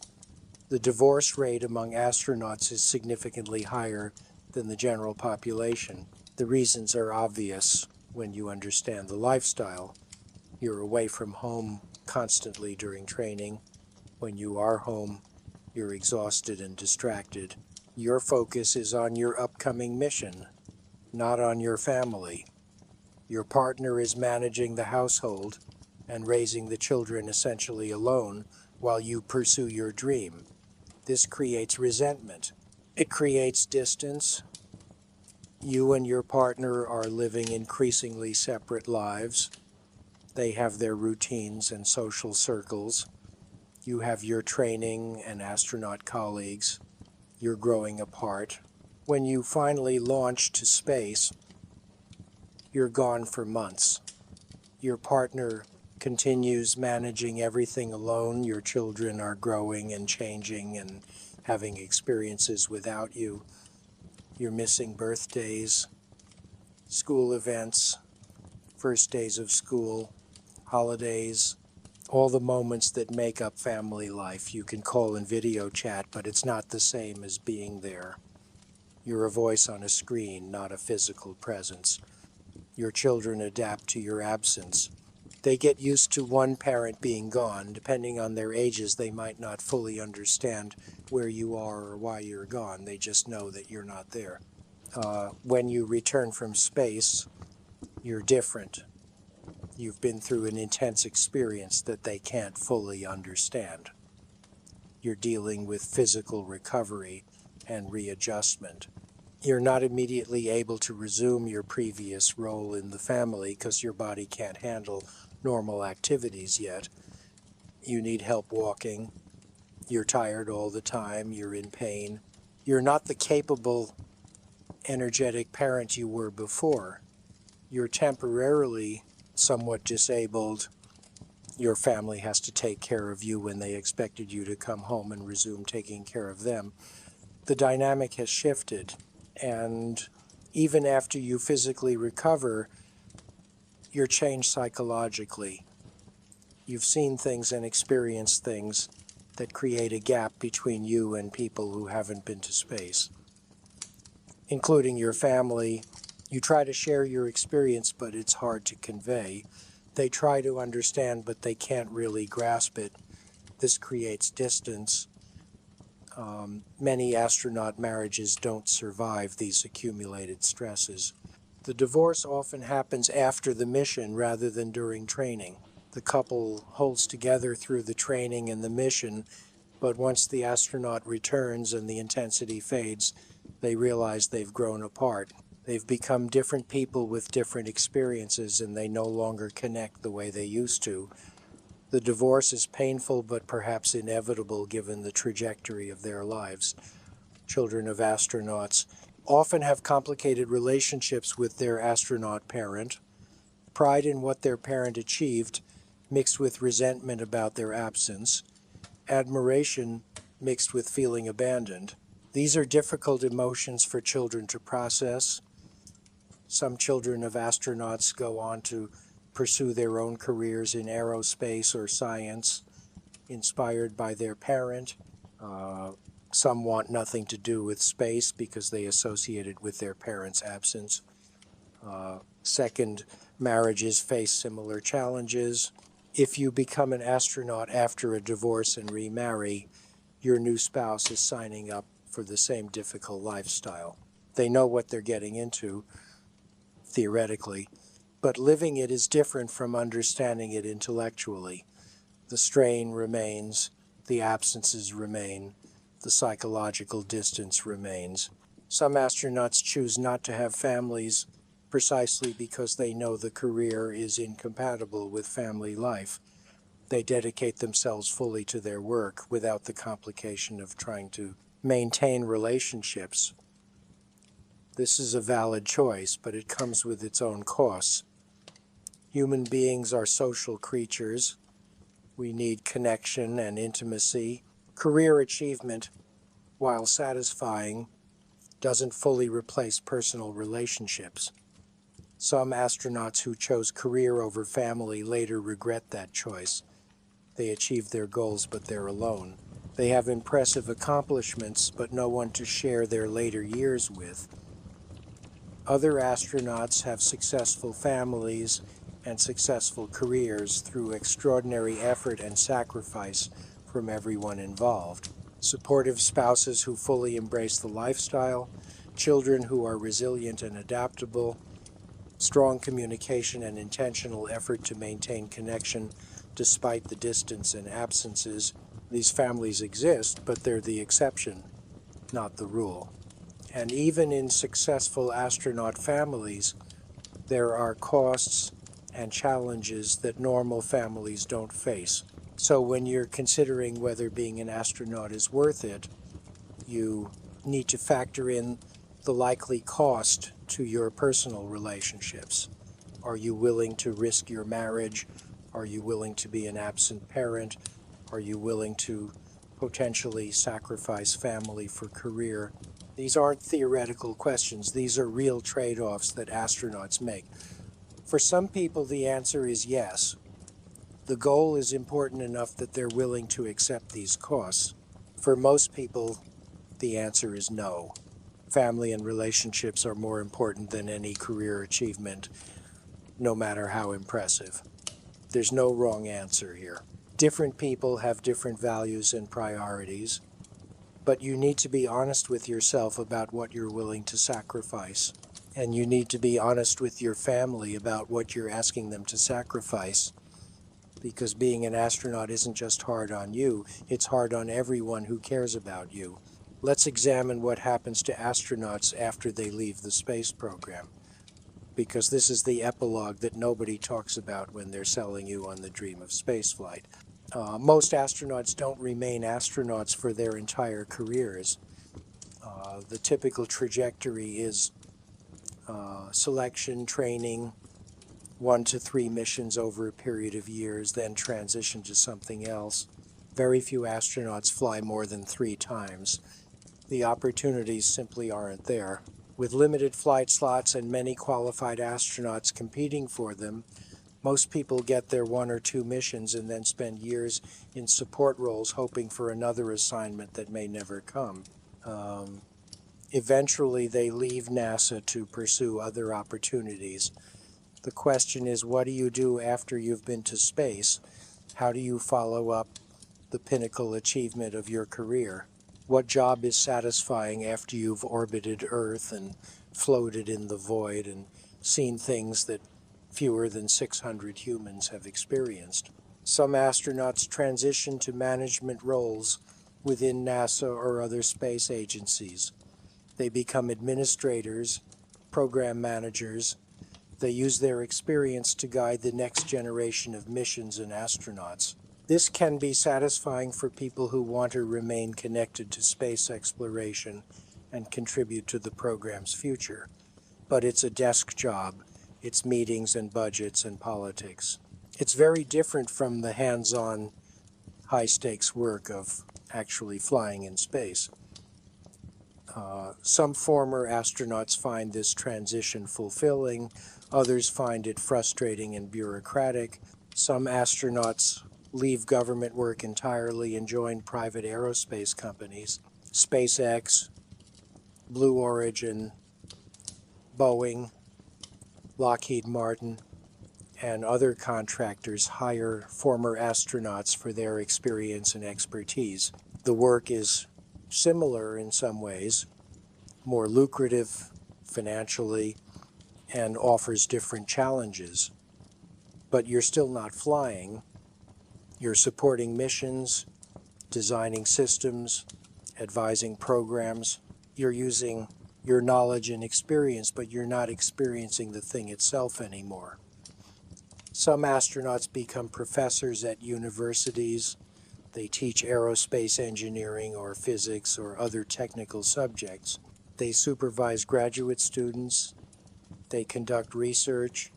A: The divorce rate among astronauts is significantly higher than the general population. The reasons are obvious when you understand the lifestyle. You're away from home constantly during training. When you are home, you're exhausted and distracted. Your focus is on your upcoming mission, not on your family. Your partner is managing the household and raising the children essentially alone while you pursue your dream. This creates resentment. It creates distance. You and your partner are living increasingly separate lives. They have their routines and social circles. You have your training and astronaut colleagues. You're growing apart. When you finally launch to space, you're gone for months. Your partner continues managing everything alone. Your children are growing and changing and having experiences without you. You're missing birthdays, school events, first days of school, holidays, all the moments that make up family life. You can call and video chat, but it's not the same as being there. You're a voice on a screen, not a physical presence. Your children adapt to your absence. They get used to one parent being gone. Depending on their ages, they might not fully understand where you are or why you're gone. They just know that you're not there. When you return from space, you're different. You've been through an intense experience that they can't fully understand. You're dealing with physical recovery and readjustment. You're not immediately able to resume your previous role in the family because your body can't handle normal activities yet. You need help walking. You're tired all the time. You're in pain. You're not the capable, energetic parent you were before. You're temporarily somewhat disabled. Your family has to take care of you when they expected you to come home and resume taking care of them. The dynamic has shifted, and even after you physically recover, you're changed psychologically. You've seen things and experienced things that create a gap between you and people who haven't been to space, including your family. You try to share your experience, but it's hard to convey. They try to understand, but they can't really grasp it. This creates distance. Many astronaut marriages don't survive these accumulated stresses. The divorce often happens after the mission rather than during training. The couple holds together through the training and the mission, but once the astronaut returns and the intensity fades, they realize they've grown apart. They've become different people with different experiences, and they no longer connect the way they used to. The divorce is painful but perhaps inevitable given the trajectory of their lives. Children of astronauts often have complicated relationships with their astronaut parent. Pride in what their parent achieved mixed with resentment about their absence. Admiration mixed with feeling abandoned. These are difficult emotions for children to process. Some children of astronauts go on to pursue their own careers in aerospace or science, inspired by their parent. Some want nothing to do with space because they associate it with their parents' absence. Second marriages face similar challenges. If you become an astronaut after a divorce and remarry, your new spouse is signing up for the same difficult lifestyle. They know what they're getting into, theoretically, but living it is different from understanding it intellectually. The strain remains, the absences remain, the psychological distance remains. Some astronauts choose not to have families precisely because they know the career is incompatible with family life. They dedicate themselves fully to their work without the complication of trying to maintain relationships. This is a valid choice, but it comes with its own costs. Human beings are social creatures. We need connection and intimacy. Career achievement, while satisfying, doesn't fully replace personal relationships. Some astronauts who chose career over family later regret that choice. They achieve their goals, but they're alone. They have impressive accomplishments, but no one to share their later years with. Other astronauts have successful families and successful careers through extraordinary effort and sacrifice from everyone involved. Supportive spouses who fully embrace the lifestyle, children who are resilient and adaptable, strong communication and intentional effort to maintain connection despite the distance and absences. These families exist, but they're the exception, not the rule. And even in successful astronaut families, there are costs and challenges that normal families don't face. So when you're considering whether being an astronaut is worth it, you need to factor in the likely cost to your personal relationships. Are you willing to risk your marriage? Are you willing to be an absent parent? Are you willing to potentially sacrifice family for career? These aren't theoretical questions. These are real trade-offs that astronauts make. For some people, the answer is yes. The goal is important enough that they're willing to accept these costs. For most people, the answer is no. Family and relationships are more important than any career achievement, no matter how impressive. There's no wrong answer here. Different people have different values and priorities, but you need to be honest with yourself about what you're willing to sacrifice. And you need to be honest with your family about what you're asking them to sacrifice. Because being an astronaut isn't just hard on you, it's hard on everyone who cares about you. Let's examine what happens to astronauts after they leave the space program, because this is the epilogue that nobody talks about when they're selling you on the dream of spaceflight. Most astronauts don't remain astronauts for their entire careers. The typical trajectory is selection, training, 1 to 3 missions over a period of years, then transition to something else. Very few astronauts fly more than 3 times. The opportunities simply aren't there. With limited flight slots and many qualified astronauts competing for them, most people get their 1 or 2 missions and then spend years in support roles hoping for another assignment that may never come. Eventually, they leave NASA to pursue other opportunities. The question is, what do you do after you've been to space? How do you follow up the pinnacle achievement of your career? What job is satisfying after you've orbited Earth and floated in the void and seen things that fewer than 600 humans have experienced? Some astronauts transition to management roles within NASA or other space agencies. They become administrators, program managers. They use their experience to guide the next generation of missions and astronauts. This can be satisfying for people who want to remain connected to space exploration and contribute to the program's future. But it's a desk job. It's meetings and budgets and politics. It's very different from the hands-on, high-stakes work of actually flying in space. Some former astronauts find this transition fulfilling. Others find it frustrating and bureaucratic. Some astronauts leave government work entirely and join private aerospace companies. SpaceX, Blue Origin, Boeing, Lockheed Martin, and other contractors hire former astronauts for their experience and expertise. The work is similar in some ways, more lucrative financially, and offers different challenges. But you're still not flying. You're supporting missions, designing systems, advising programs. You're using your knowledge and experience, but you're not experiencing the thing itself anymore. Some astronauts become professors at universities. They teach aerospace engineering or physics or other technical subjects. They supervise graduate students. They conduct research.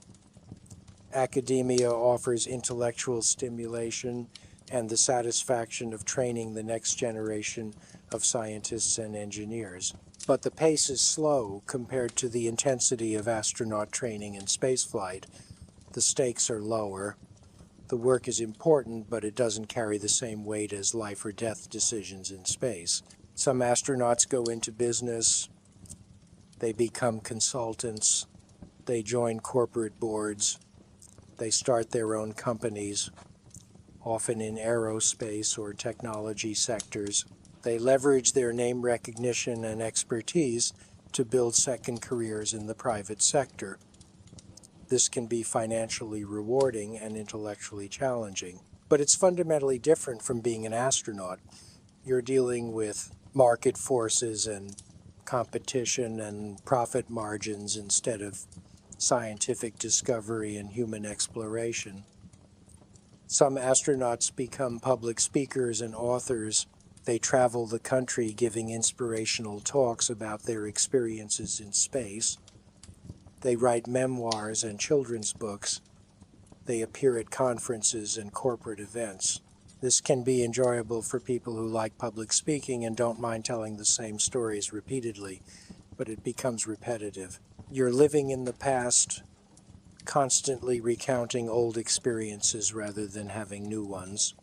A: Academia offers intellectual stimulation and the satisfaction of training the next generation of scientists and engineers. But the pace is slow compared to the intensity of astronaut training and spaceflight. The stakes are lower. The work is important, but it doesn't carry the same weight as life or death decisions in space. Some astronauts go into business. They become consultants. They join corporate boards. They start their own companies, often in aerospace or technology sectors. They leverage their name recognition and expertise to build second careers in the private sector. This can be financially rewarding and intellectually challenging. But it's fundamentally different from being an astronaut. You're dealing with market forces and competition and profit margins instead of scientific discovery and human exploration. Some astronauts become public speakers and authors. They travel the country giving inspirational talks about their experiences in space. They write memoirs and children's books. They appear at conferences and corporate events. This can be enjoyable for people who like public speaking and don't mind telling the same stories repeatedly, but it becomes repetitive. You're living in the past, constantly recounting old experiences rather than having new ones.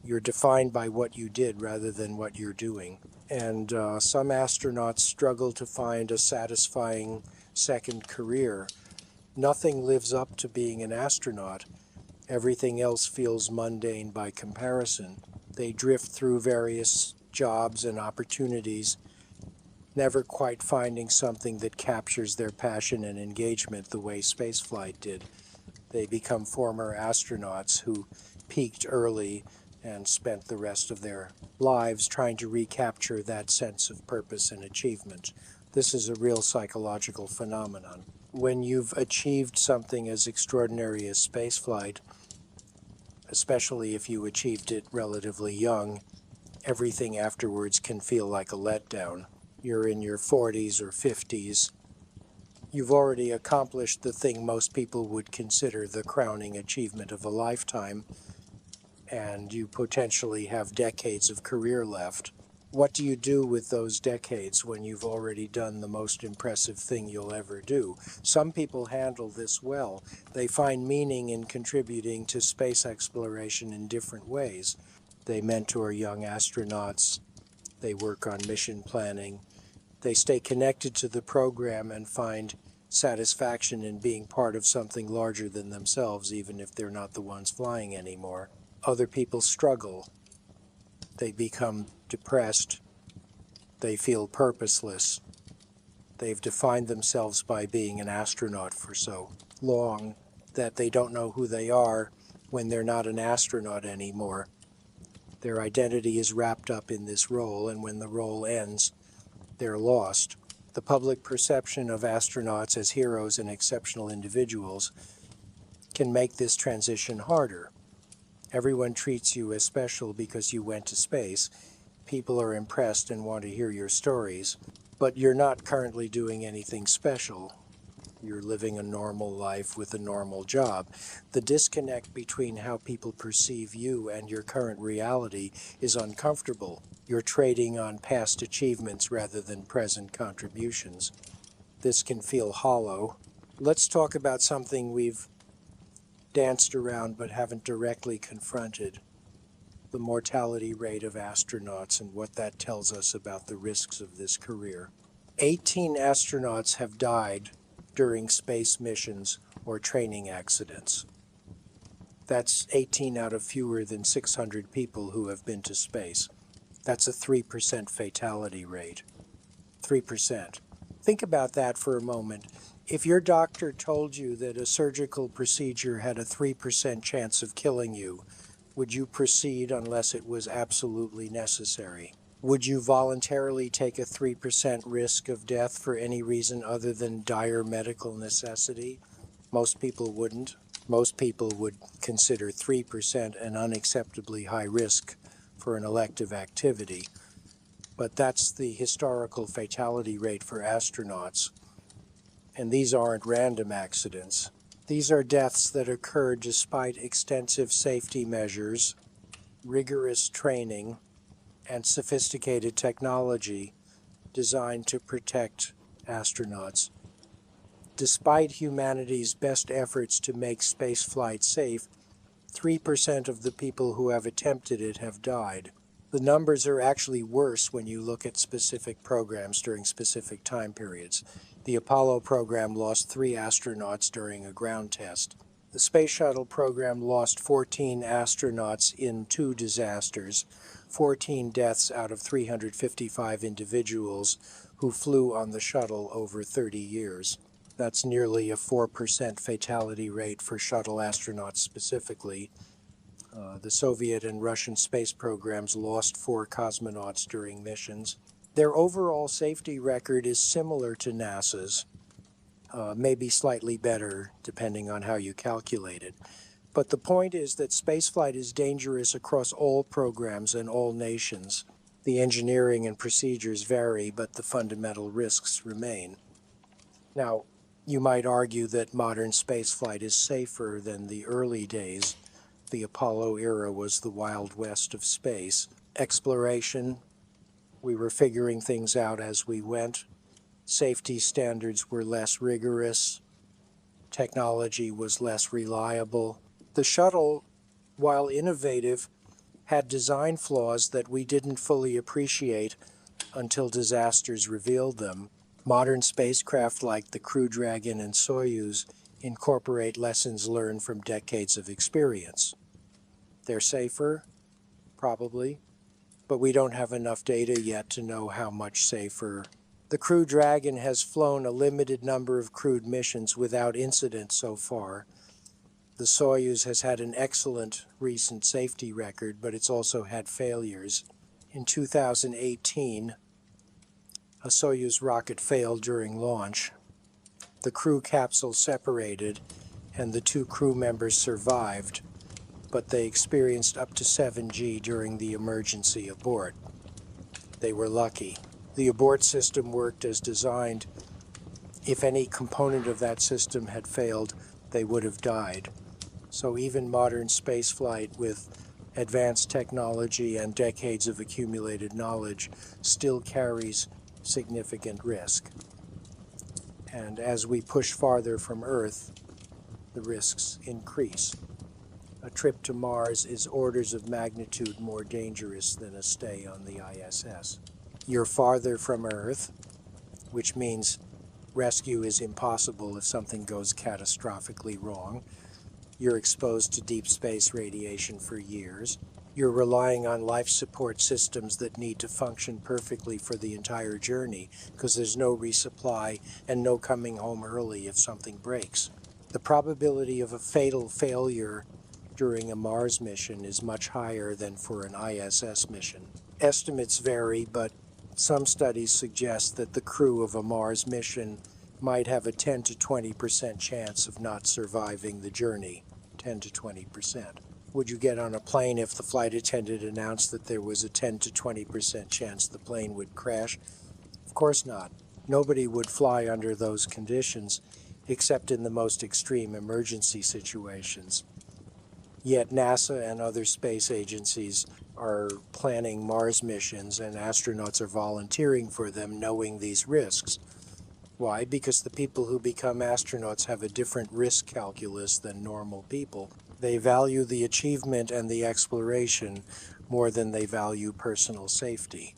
A: You're defined by what you did rather than what you're doing. And some astronauts struggle to find a satisfying second career. Nothing lives up to being an astronaut. Everything else feels mundane by comparison. They drift through various jobs and opportunities, never quite finding something that captures their passion and engagement the way spaceflight did. They become former astronauts who peaked early and spent the rest of their lives trying to recapture that sense of purpose and achievement. This is a real psychological phenomenon. When you've achieved something as extraordinary as spaceflight, especially if you achieved it relatively young, everything afterwards can feel like a letdown. You're in your 40s or 50s. You've already accomplished the thing most people would consider the crowning achievement of a lifetime, and you potentially have decades of career left. What do you do with those decades when you've already done the most impressive thing you'll ever do? Some people handle this well. They find meaning in contributing to space exploration in different ways. They mentor young astronauts. They work on mission planning. They stay connected to the program and find satisfaction in being part of something larger than themselves, even if they're not the ones flying anymore. Other people struggle. They become depressed. They feel purposeless. They've defined themselves by being an astronaut for so long that they don't know who they are when they're not an astronaut anymore. Their identity is wrapped up in this role, and when the role ends, they're lost. The public perception of astronauts as heroes and exceptional individuals can make this transition harder. Everyone treats you as special because you went to space. People are impressed and want to hear your stories, but you're not currently doing anything special. You're living a normal life with a normal job. The disconnect between how people perceive you and your current reality is uncomfortable. You're trading on past achievements rather than present contributions. This can feel hollow. Let's talk about something we've danced around but haven't directly confronted: the mortality rate of astronauts and what that tells us about the risks of this career. 18 astronauts have died during space missions or training accidents. That's 18 out of fewer than 600 people who have been to space. That's a 3% fatality rate. 3%. Think about that for a moment. If your doctor told you that a surgical procedure had a 3% chance of killing you, would you proceed unless it was absolutely necessary? Would you voluntarily take a 3% risk of death for any reason other than dire medical necessity? Most people wouldn't. Most people would consider 3% an unacceptably high risk for an elective activity. But that's the historical fatality rate for astronauts. And these aren't random accidents. These are deaths that occur despite extensive safety measures, rigorous training, and sophisticated technology designed to protect astronauts. Despite humanity's best efforts to make spaceflight safe, 3% of the people who have attempted it have died. The numbers are actually worse when you look at specific programs during specific time periods. The Apollo program lost 3 astronauts during a ground test. The Space Shuttle program lost 14 astronauts in 2 disasters, 14 deaths out of 355 individuals who flew on the shuttle over 30 years. That's nearly a 4% fatality rate for shuttle astronauts specifically. The Soviet and Russian space programs lost 4 cosmonauts during missions. Their overall safety record is similar to NASA's, maybe slightly better depending on how you calculate it. But the point is that spaceflight is dangerous across all programs and all nations. The engineering and procedures vary, but the fundamental risks remain. Now, you might argue that modern spaceflight is safer than the early days. The Apollo era was the Wild West of space. Exploration, we were figuring things out as we went. Safety standards were less rigorous. Technology was less reliable. The shuttle, while innovative, had design flaws that we didn't fully appreciate until disasters revealed them. Modern spacecraft like the Crew Dragon and Soyuz incorporate lessons learned from decades of experience. They're safer, probably, but we don't have enough data yet to know how much safer. The Crew Dragon has flown a limited number of crewed missions without incident so far. The Soyuz has had an excellent recent safety record, but it's also had failures. In 2018, a Soyuz rocket failed during launch. The crew capsule separated, and the 2 crew members survived, but they experienced up to 7G during the emergency abort. They were lucky. The abort system worked as designed. If any component of that system had failed, they would have died. So even modern spaceflight with advanced technology and decades of accumulated knowledge still carries significant risk. And as we push farther from Earth, the risks increase. A trip to Mars is orders of magnitude more dangerous than a stay on the ISS. You're farther from Earth, which means Rescue is impossible if something goes catastrophically wrong. You're exposed to deep space radiation for years. You're relying on life support systems that need to function perfectly for the entire journey because there's no resupply and no coming home early if something breaks. The probability of a fatal failure during a Mars mission is much higher than for an ISS mission. Estimates vary, but some studies suggest that the crew of a Mars mission might have a 10 to 20% chance of not surviving the journey. 10 to 20%. Would you get on a plane if the flight attendant announced that there was a 10 to 20% chance the plane would crash? Of course not. Nobody would fly under those conditions, except in the most extreme emergency situations. Yet NASA and other space agencies are planning Mars missions, and astronauts are volunteering for them knowing these risks. Why? Because the people who become astronauts have a different risk calculus than normal people. They value the achievement and the exploration more than they value personal safety.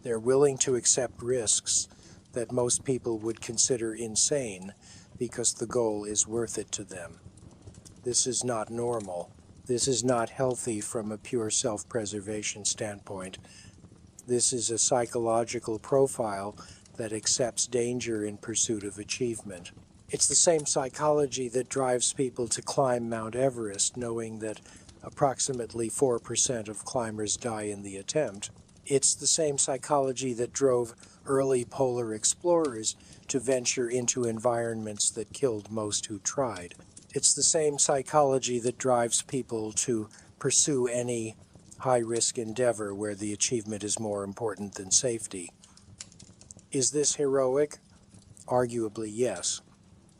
A: They're willing to accept risks that most people would consider insane because the goal is worth it to them. This is not normal. This is not healthy from a pure self-preservation standpoint. This is a psychological profile that accepts danger in pursuit of achievement. It's the same psychology that drives people to climb Mount Everest, knowing that approximately 4% of climbers die in the attempt. It's the same psychology that drove early polar explorers to venture into environments that killed most who tried. It's the same psychology that drives people to pursue any high-risk endeavor where the achievement is more important than safety. Is this heroic? Arguably, yes.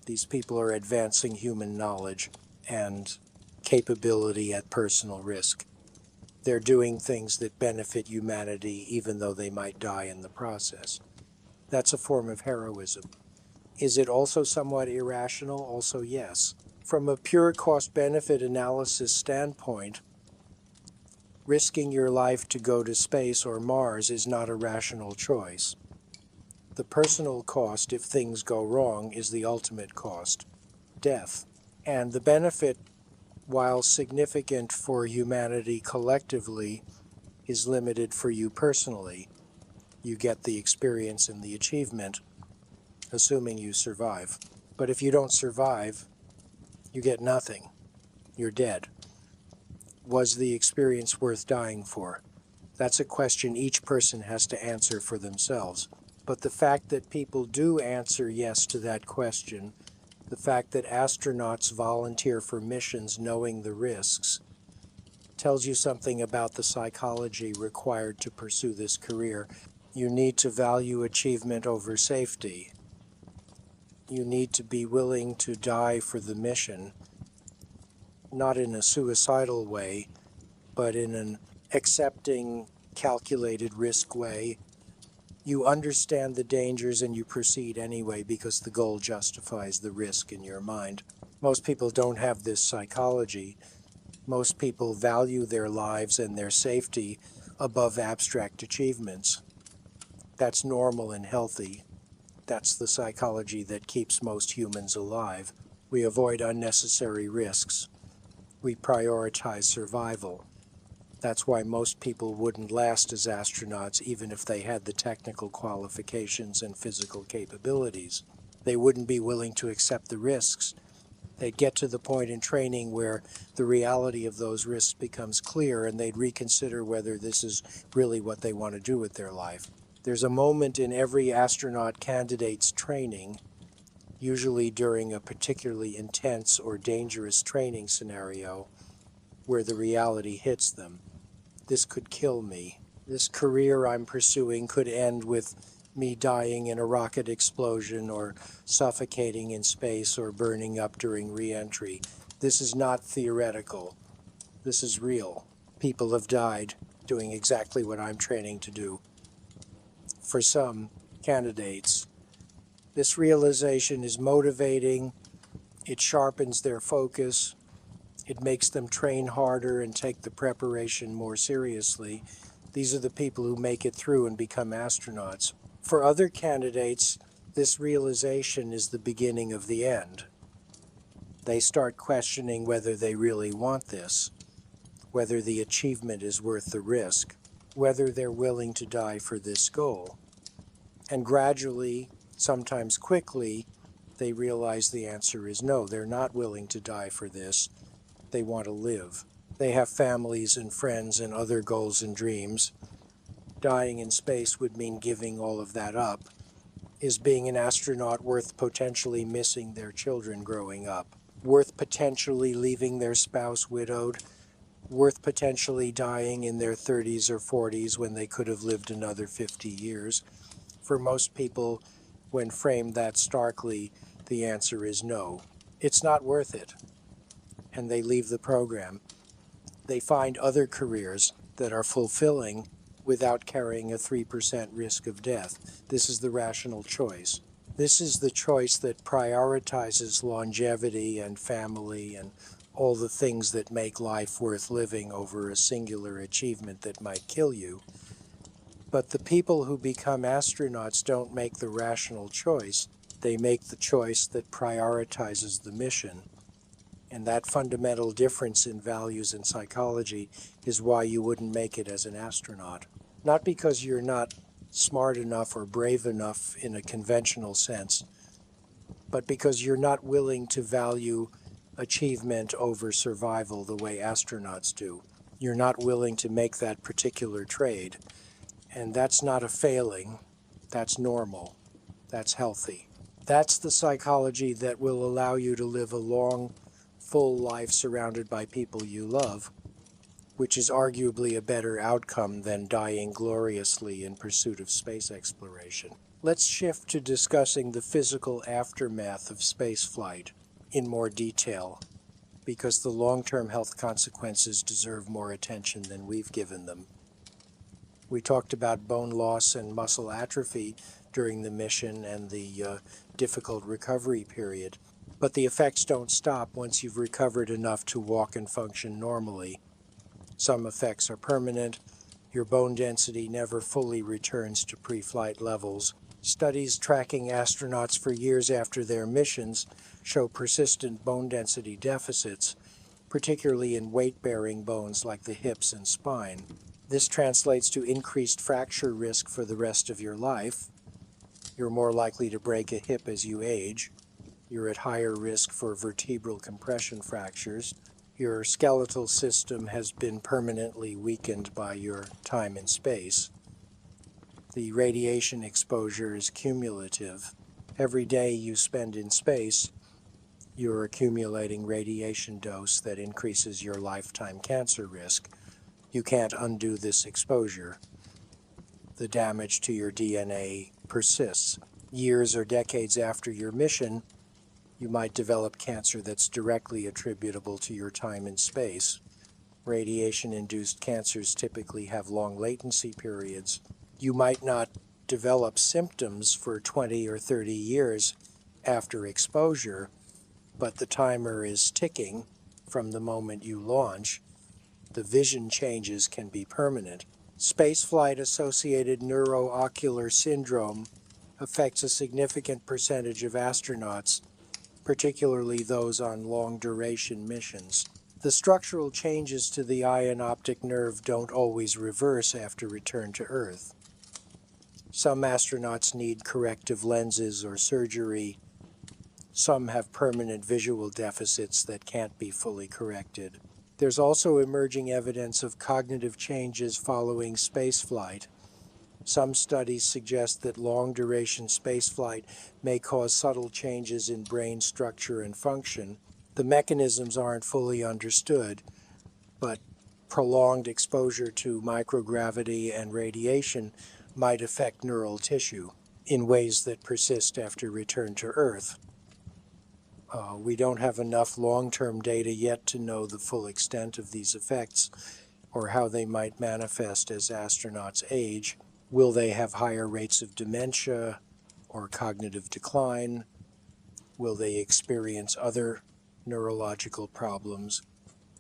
A: These people are advancing human knowledge and capability at personal risk. They're doing things that benefit humanity even though they might die in the process. That's a form of heroism. Is it also somewhat irrational? Also, yes. From a pure cost-benefit analysis standpoint, risking your life to go to space or Mars is not a rational choice. The personal cost, if things go wrong, is the ultimate cost, death. And the benefit, while significant for humanity collectively, is limited for you personally. You get the experience and the achievement, assuming you survive. But if you don't survive, you get nothing. You're dead. Was the experience worth dying for? That's a question each person has to answer for themselves. But the fact that people do answer yes to that question, the fact that astronauts volunteer for missions knowing the risks, tells you something about the psychology required to pursue this career. You need to value achievement over safety. You need to be willing to die for the mission, not in a suicidal way, but in an accepting, calculated risk way. You understand the dangers and you proceed anyway because the goal justifies the risk in your mind. Most people don't have this psychology. Most people value their lives and their safety above abstract achievements. That's normal and healthy. That's the psychology that keeps most humans alive. We avoid unnecessary risks. We prioritize survival. That's why most people wouldn't last as astronauts even if they had the technical qualifications and physical capabilities. They wouldn't be willing to accept the risks. They'd get to the point in training where the reality of those risks becomes clear and they'd reconsider whether this is really what they want to do with their life. There's a moment in every astronaut candidate's training, usually during a particularly intense or dangerous training scenario, where the reality hits them. This could kill me. This career I'm pursuing could end with me dying in a rocket explosion or suffocating in space or burning up during re-entry. This is not theoretical. This is real. People have died doing exactly what I'm training to do. For some candidates, this realization is motivating. It sharpens their focus. It makes them train harder and take the preparation more seriously. These are the people who make it through and become astronauts. For other candidates, This realization is the beginning of the end. They start questioning whether they really want this, whether the achievement is worth the risk, whether they're willing to die for this goal. And gradually, sometimes quickly, they realize the answer is no, they're not willing to die for this. They want to live. They have families and friends and other goals and dreams. Dying in space would mean giving all of that up. Is being an astronaut worth potentially missing their children growing up? Worth potentially leaving their spouse widowed? Worth potentially dying in their 30s or 40s when they could have lived another 50 years? For most people, when framed that starkly, the answer is no. It's not worth it. And they leave the program. They find other careers that are fulfilling without carrying a 3% risk of death. This is the rational choice. This is the choice that prioritizes longevity and family and all the things that make life worth living over a singular achievement that might kill you. But the people who become astronauts don't make the rational choice. They make the choice that prioritizes the mission. And that fundamental difference in values and psychology is why you wouldn't make it as an astronaut. Not because you're not smart enough or brave enough in a conventional sense, but because you're not willing to value achievement over survival the way astronauts do. You're not willing to make that particular trade. And that's not a failing. That's normal. That's healthy. That's the psychology that will allow you to live a long, full life surrounded by people you love, which is arguably a better outcome than dying gloriously in pursuit of space exploration. Let's shift to discussing the physical aftermath of spaceflight in more detail, because the long-term health consequences deserve more attention than we've given them. We talked about bone loss and muscle atrophy during the mission and the difficult recovery period. But the effects don't stop once you've recovered enough to walk and function normally. Some effects are permanent. Your bone density never fully returns to pre-flight levels. Studies tracking astronauts for years after their missions show persistent bone density deficits, particularly in weight-bearing bones like the hips and spine. This translates to increased fracture risk for the rest of your life. You're more likely to break a hip as you age. You're at higher risk for vertebral compression fractures. Your skeletal system has been permanently weakened by your time in space. The radiation exposure is cumulative. Every day you spend in space, you're accumulating radiation dose that increases your lifetime cancer risk. You can't undo this exposure. The damage to your DNA persists. Years or decades after your mission, you might develop cancer that's directly attributable to your time in space. Radiation-induced cancers typically have long latency periods. You might not develop symptoms for 20 or 30 years after exposure, but the timer is ticking from the moment you launch. The vision changes can be permanent. Spaceflight-associated neuroocular syndrome affects a significant percentage of astronauts, particularly those on long-duration missions. The structural changes to the eye and optic nerve don't always reverse after return to Earth. Some astronauts need corrective lenses or surgery. Some have permanent visual deficits that can't be fully corrected. There's also emerging evidence of cognitive changes following spaceflight. Some studies suggest that long-duration spaceflight may cause subtle changes in brain structure and function. The mechanisms aren't fully understood, but prolonged exposure to microgravity and radiation might affect neural tissue in ways that persist after return to Earth. We don't have enough long-term data yet to know the full extent of these effects or how they might manifest as astronauts age. Will they have higher rates of dementia or cognitive decline? Will they experience other neurological problems?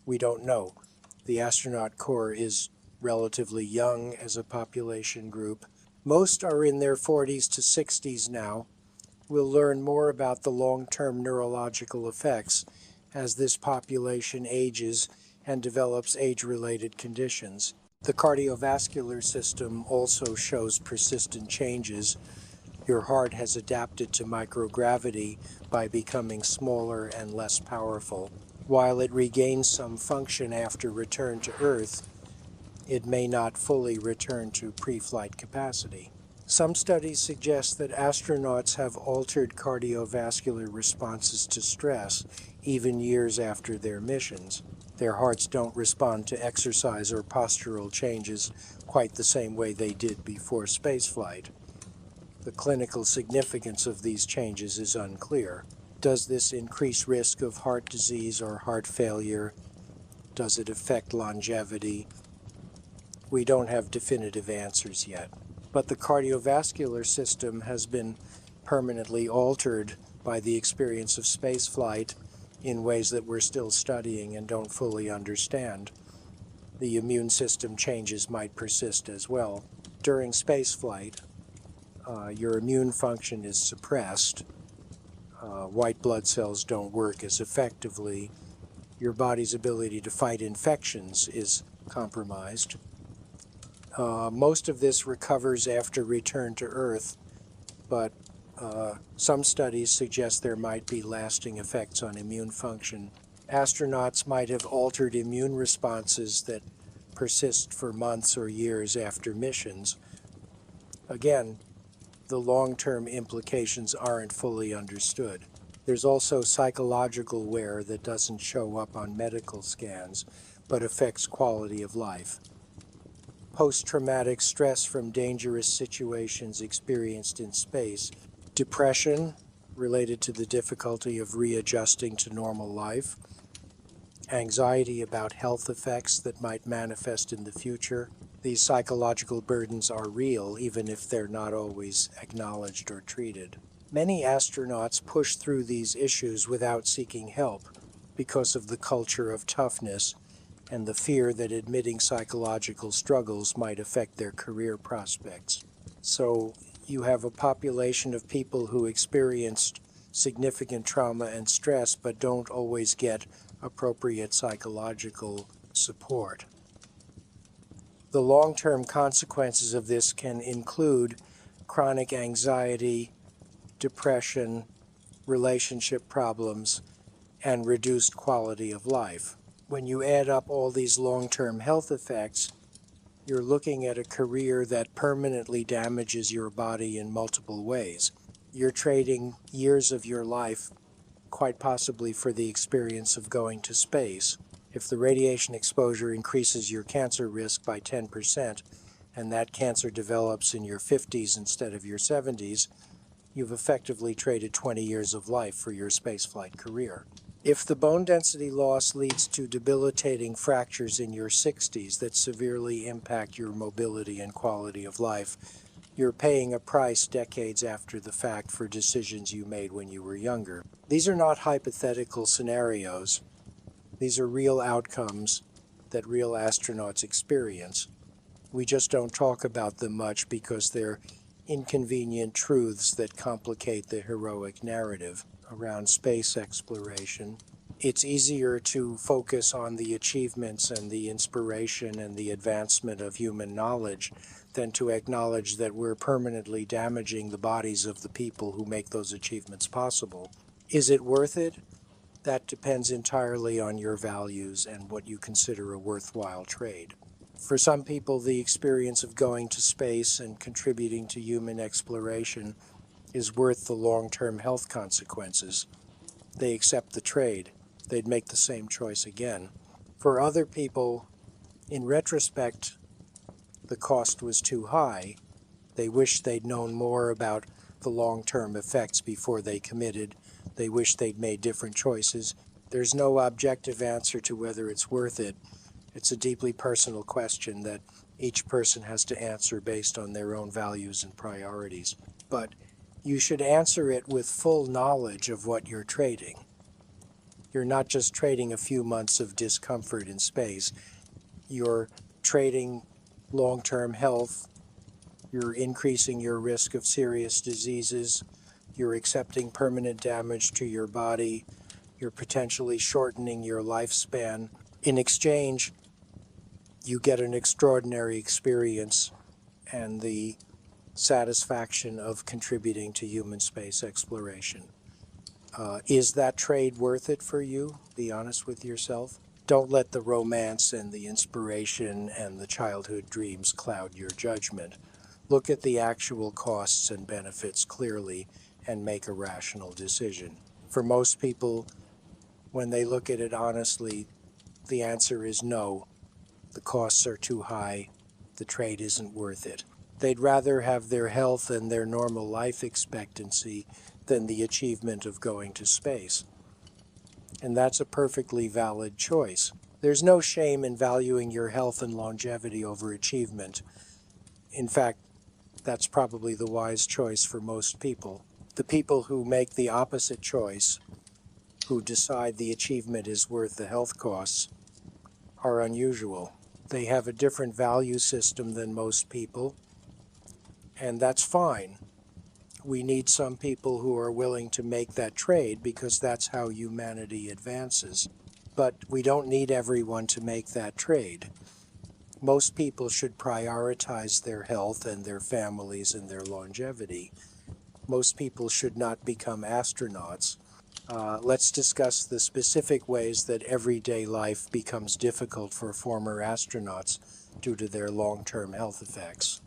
A: We don't know. The astronaut corps is relatively young as a population group. Most are in their 40s to 60s now, We'll learn more about the long-term neurological effects as this population ages and develops age-related conditions. The cardiovascular system also shows persistent changes. Your heart has adapted to microgravity by becoming smaller and less powerful. While it regains some function after return to Earth, it may not fully return to pre-flight capacity. Some studies suggest that astronauts have altered cardiovascular responses to stress even years after their missions. Their hearts don't respond to exercise or postural changes quite the same way they did before spaceflight. The clinical significance of these changes is unclear. Does this increase risk of heart disease or heart failure? Does it affect longevity? We don't have definitive answers yet. But the cardiovascular system has been permanently altered by the experience of spaceflight in ways that we're still studying and don't fully understand. The immune system changes might persist as well. During spaceflight, your immune function is suppressed. White blood cells don't work as effectively. Your body's ability to fight infections is compromised. Most of this recovers after return to Earth, but some studies suggest there might be lasting effects on immune function. Astronauts might have altered immune responses that persist for months or years after missions. Again, the long-term implications aren't fully understood. There's also psychological wear that doesn't show up on medical scans, but affects quality of life. Post-traumatic stress from dangerous situations experienced in space, depression related to the difficulty of readjusting to normal life, anxiety about health effects that might manifest in the future. These psychological burdens are real, even if they're not always acknowledged or treated. Many astronauts push through these issues without seeking help because of the culture of toughness and the fear that admitting psychological struggles might affect their career prospects. So you have a population of people who experienced significant trauma and stress but don't always get appropriate psychological support. The long-term consequences of this can include chronic anxiety, depression, relationship problems, and reduced quality of life. When you add up all these long-term health effects, you're looking at a career that permanently damages your body in multiple ways. You're trading years of your life, quite possibly for the experience of going to space. If the radiation exposure increases your cancer risk by 10%, and that cancer develops in your 50s instead of your 70s, you've effectively traded 20 years of life for your spaceflight career. If the bone density loss leads to debilitating fractures in your 60s that severely impact your mobility and quality of life, you're paying a price decades after the fact for decisions you made when you were younger. These are not hypothetical scenarios. These are real outcomes that real astronauts experience. We just don't talk about them much because they're inconvenient truths that complicate the heroic narrative around space exploration. It's easier to focus on the achievements and the inspiration and the advancement of human knowledge than to acknowledge that we're permanently damaging the bodies of the people who make those achievements possible. Is it worth it? That depends entirely on your values and what you consider a worthwhile trade. For some people, the experience of going to space and contributing to human exploration is worth the long-term health consequences. They accept the trade. They'd make the same choice again. For other people, in retrospect, the cost was too high. They wish they'd known more about the long-term effects before they committed. They wish they'd made different choices. There's no objective answer to whether it's worth it. It's a deeply personal question that each person has to answer based on their own values and priorities. But you should answer it with full knowledge of what you're trading. You're not just trading a few months of discomfort in space. You're trading long-term health. You're increasing your risk of serious diseases. You're accepting permanent damage to your body. You're potentially shortening your lifespan. In exchange, you get an extraordinary experience and the satisfaction of contributing to human space exploration. Is that trade worth it for you? Be honest with yourself. Don't let the romance and the inspiration and the childhood dreams cloud your judgment. Look at the actual costs and benefits clearly and make a rational decision. For most people, when they look at it honestly, the answer is no. The costs are too high. The trade isn't worth it. They'd rather have their health and their normal life expectancy than the achievement of going to space. And that's a perfectly valid choice. There's no shame in valuing your health and longevity over achievement. In fact, that's probably the wise choice for most people. The people who make the opposite choice, who decide the achievement is worth the health costs, are unusual. They have a different value system than most people, and that's fine. We need some people who are willing to make that trade because that's how humanity advances. But we don't need everyone to make that trade. Most people should prioritize their health and their families and their longevity. Most people should not become astronauts. Let's discuss the specific ways that everyday life becomes difficult for former astronauts due to their long-term health effects.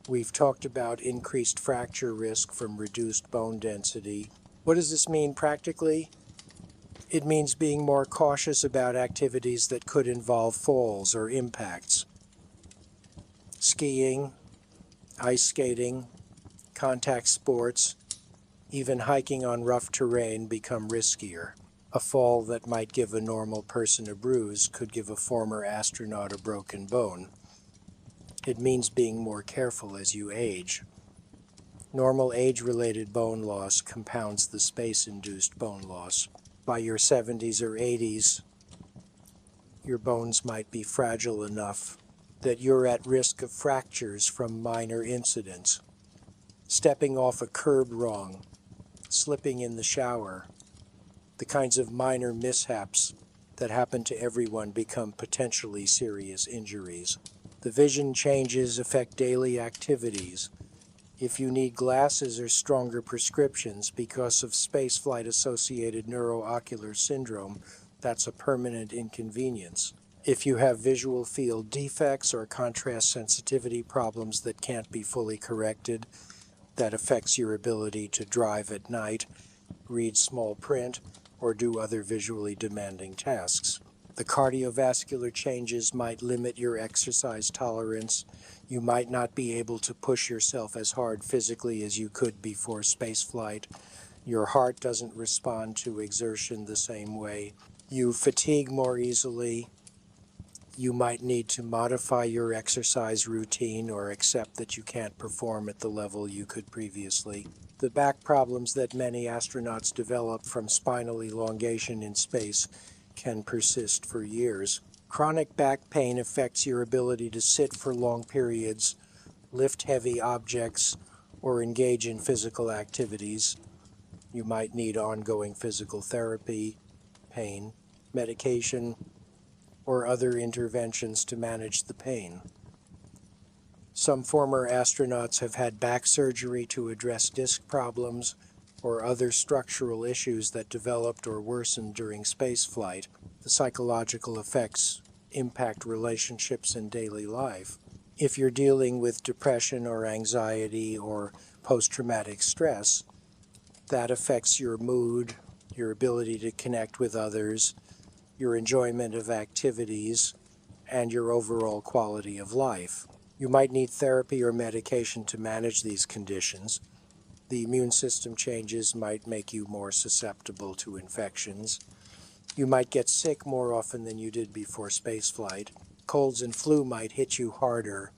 A: We've talked about increased fracture risk from reduced bone density. What does this mean practically? It means being more cautious about activities that could involve falls or impacts. Skiing, ice skating, contact sports, even hiking on rough terrain become riskier. A fall that might give a normal person a bruise could give a former astronaut a broken bone. It means being more careful as you age. Normal age-related bone loss compounds the space-induced bone loss. By your 70s or 80s, your bones might be fragile enough that you're at risk of fractures from minor incidents. Stepping off a curb wrong, slipping in the shower, the kinds of minor mishaps that happen to everyone become potentially serious injuries. The vision changes affect daily activities. If you need glasses or stronger prescriptions because of spaceflight-associated neuroocular syndrome, that's a permanent inconvenience. If you have visual field defects or contrast sensitivity problems that can't be fully corrected, that affects your ability to drive at night, read small print, or do other visually demanding tasks. The cardiovascular changes might limit your exercise tolerance. You might not be able to push yourself as hard physically as you could before spaceflight. Your heart doesn't respond to exertion the same way. You fatigue more easily. You might need to modify your exercise routine or accept that you can't perform at the level you could previously. The back problems that many astronauts develop from spinal elongation in space can persist for years. Chronic back pain affects your ability to sit for long periods, lift heavy objects, or engage in physical activities. You might need ongoing physical therapy, pain, medication, or other interventions to manage the pain. Some former astronauts have had back surgery to address disc problems or other structural issues that developed or worsened during spaceflight. The psychological effects impact relationships and daily life. If you're dealing with depression or anxiety or post-traumatic stress, that affects your mood, your ability to connect with others, your enjoyment of activities, and your overall quality of life. You might need therapy or medication to manage these conditions. The immune system changes might make you more susceptible to infections. You might get sick more often than you did before spaceflight. Colds and flu might hit you harder.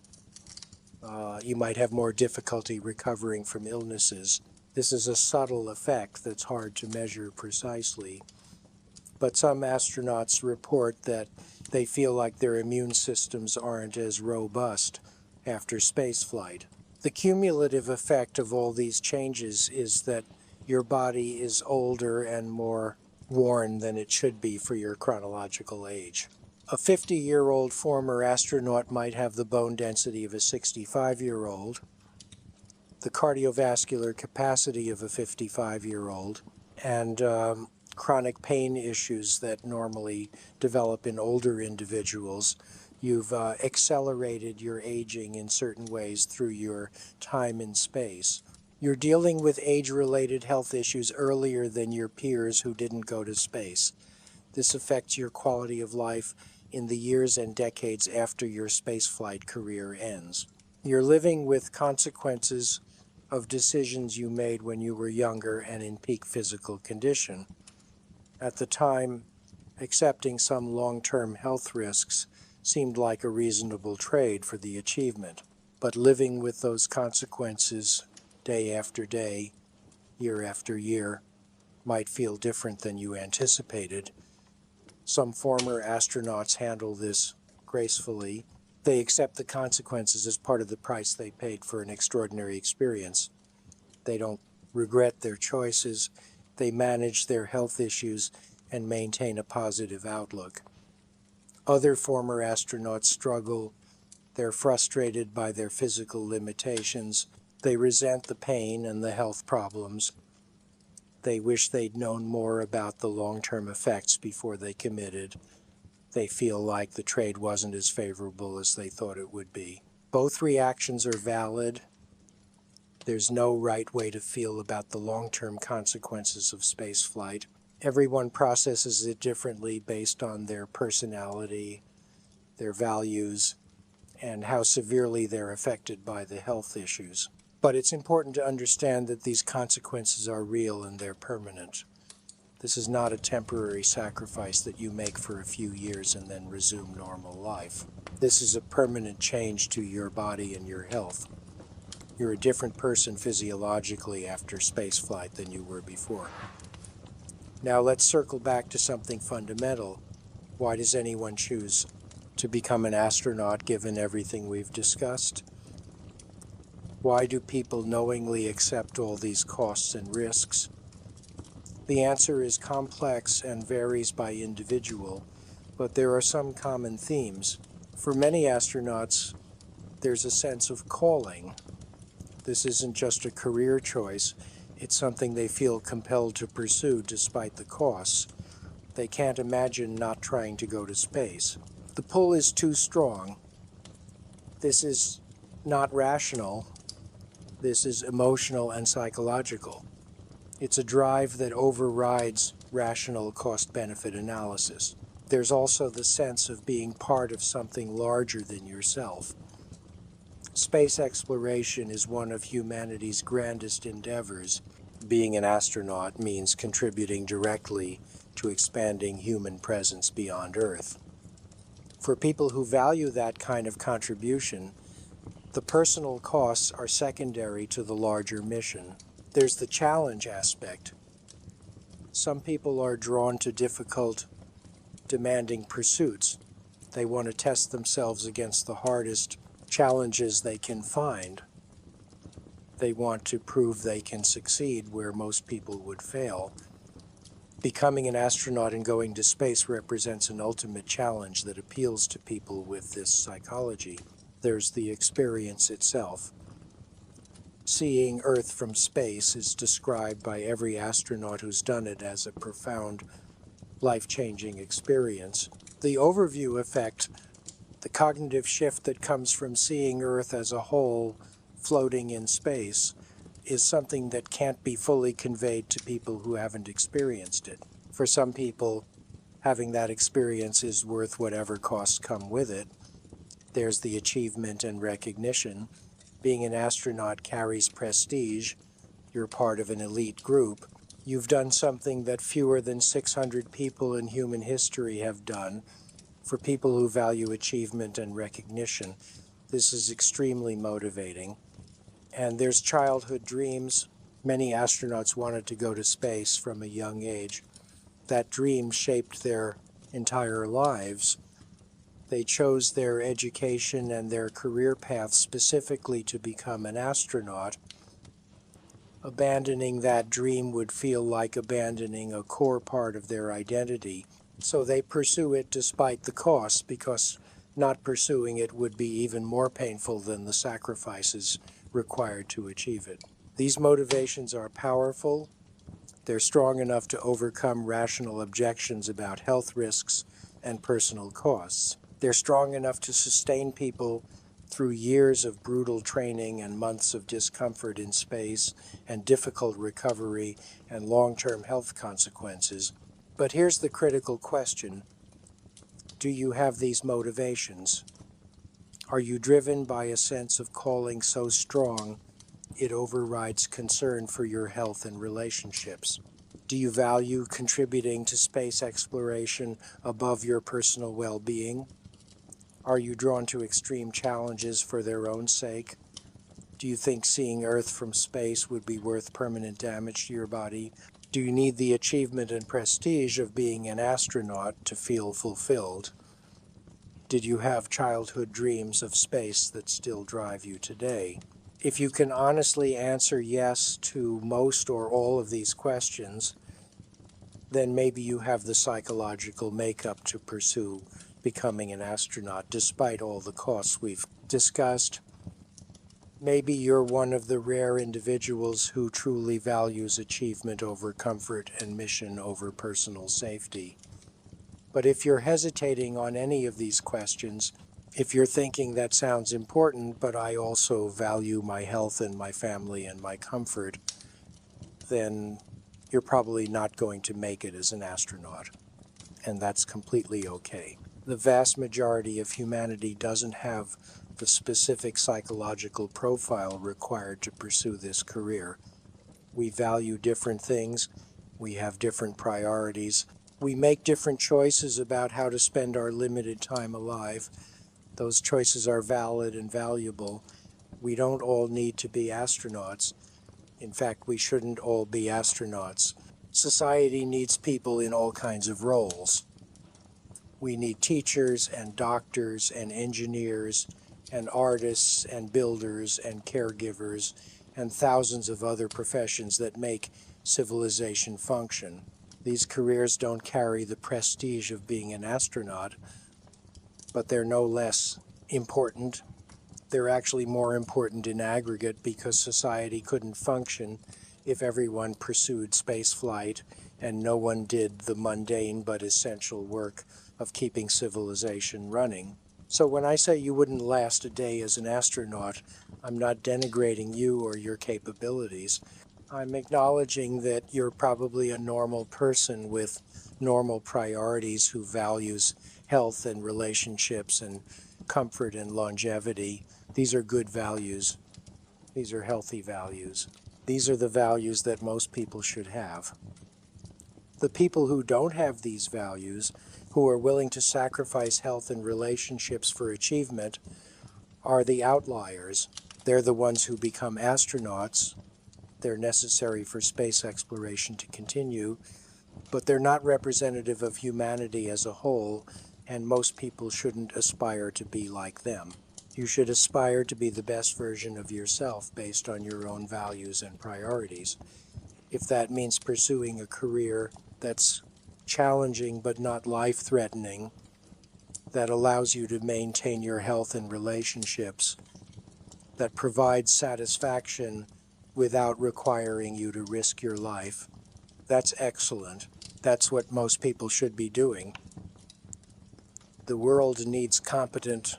A: You might have more difficulty recovering from illnesses. This is a subtle effect that's hard to measure precisely. But some astronauts report that they feel like their immune systems aren't as robust after spaceflight. The cumulative effect of all these changes is that your body is older and more worn than it should be for your chronological age. A 50-year-old former astronaut might have the bone density of a 65-year-old, the cardiovascular capacity of a 55-year-old, and chronic pain issues that normally develop in older individuals. You've accelerated your aging in certain ways through your time in space. You're dealing with age-related health issues earlier than your peers who didn't go to space. This affects your quality of life in the years and decades after your spaceflight career ends. You're living with consequences of decisions you made when you were younger and in peak physical condition. At the time, accepting some long-term health risks seemed like a reasonable trade for the achievement, but living with those consequences day after day, year after year, might feel different than you anticipated. Some former astronauts handle this gracefully. They accept the consequences as part of the price they paid for an extraordinary experience. They don't regret their choices. They manage their health issues and maintain a positive outlook. Other former astronauts struggle. They're frustrated by their physical limitations. They resent the pain and the health problems. They wish they'd known more about the long-term effects before they committed. They feel like the trade wasn't as favorable as they thought it would be. Both reactions are valid. There's no right way to feel about the long-term consequences of spaceflight. Everyone processes it differently based on their personality, their values, and how severely they're affected by the health issues. But it's important to understand that these consequences are real and they're permanent. This is not a temporary sacrifice that you make for a few years and then resume normal life. This is a permanent change to your body and your health. You're a different person physiologically after spaceflight than you were before. Now let's circle back to something fundamental. Why does anyone choose to become an astronaut given everything we've discussed? Why do people knowingly accept all these costs and risks? The answer is complex and varies by individual, but there are some common themes. For many astronauts, there's a sense of calling. This isn't just a career choice, it's something they feel compelled to pursue despite the costs. They can't imagine not trying to go to space. The pull is too strong. This is not rational. This is emotional and psychological. It's a drive that overrides rational cost-benefit analysis. There's also the sense of being part of something larger than yourself. Space exploration is one of humanity's grandest endeavors. Being an astronaut means contributing directly to expanding human presence beyond Earth. For people who value that kind of contribution, the personal costs are secondary to the larger mission. There's the challenge aspect. Some people are drawn to difficult, demanding pursuits. They want to test themselves against the hardest challenges they can find. They want to prove they can succeed where most people would fail. Becoming an astronaut and going to space represents an ultimate challenge that appeals to people with this psychology. There's the experience itself. Seeing Earth from space is described by every astronaut who's done it as a profound, life-changing experience. The overview effect, the cognitive shift that comes from seeing Earth as a whole floating in space, is something that can't be fully conveyed to people who haven't experienced it. For some people, having that experience is worth whatever costs come with it. There's the achievement and recognition. Being an astronaut carries prestige. You're part of an elite group. You've done something that fewer than 600 people in human history have done. For people who value achievement and recognition, this is extremely motivating. And there's childhood dreams. Many astronauts wanted to go to space from a young age. That dream shaped their entire lives. They chose their education and their career path specifically to become an astronaut. Abandoning that dream would feel like abandoning a core part of their identity. So they pursue it despite the cost, because not pursuing it would be even more painful than the sacrifices required to achieve it. These motivations are powerful. They're strong enough to overcome rational objections about health risks and personal costs. They're strong enough to sustain people through years of brutal training and months of discomfort in space and difficult recovery and long-term health consequences. But here's the critical question. Do you have these motivations? Are you driven by a sense of calling so strong it overrides concern for your health and relationships? Do you value contributing to space exploration above your personal well-being? Are you drawn to extreme challenges for their own sake? Do you think seeing Earth from space would be worth permanent damage to your body? Do you need the achievement and prestige of being an astronaut to feel fulfilled? Did you have childhood dreams of space that still drive you today? If you can honestly answer yes to most or all of these questions, then maybe you have the psychological makeup to pursue becoming an astronaut despite all the costs we've discussed. Maybe you're one of the rare individuals who truly values achievement over comfort and mission over personal safety. But if you're hesitating on any of these questions, if you're thinking that sounds important, but I also value my health and my family and my comfort, then you're probably not going to make it as an astronaut. And that's completely okay. The vast majority of humanity doesn't have the specific psychological profile required to pursue this career. We value different things. We have different priorities. We make different choices about how to spend our limited time alive. Those choices are valid and valuable. We don't all need to be astronauts. In fact, we shouldn't all be astronauts. Society needs people in all kinds of roles. We need teachers and doctors and engineers and artists and builders and caregivers and thousands of other professions that make civilization function. These careers don't carry the prestige of being an astronaut, but they're no less important. They're actually more important in aggregate because society couldn't function if everyone pursued spaceflight and no one did the mundane but essential work of keeping civilization running. So when I say you wouldn't last a day as an astronaut, I'm not denigrating you or your capabilities. I'm acknowledging that you're probably a normal person with normal priorities who values health and relationships and comfort and longevity. These are good values. These are healthy values. These are the values that most people should have. The people who don't have these values, who are willing to sacrifice health and relationships for achievement, are the outliers. They're the ones who become astronauts. They're necessary for space exploration to continue, but they're not representative of humanity as a whole, and most people shouldn't aspire to be like them. You should aspire to be the best version of yourself based on your own values and priorities. If that means pursuing a career that's challenging but not life-threatening, that allows you to maintain your health and relationships, that provides satisfaction without requiring you to risk your life, that's excellent. That's what most people should be doing. The world needs competent,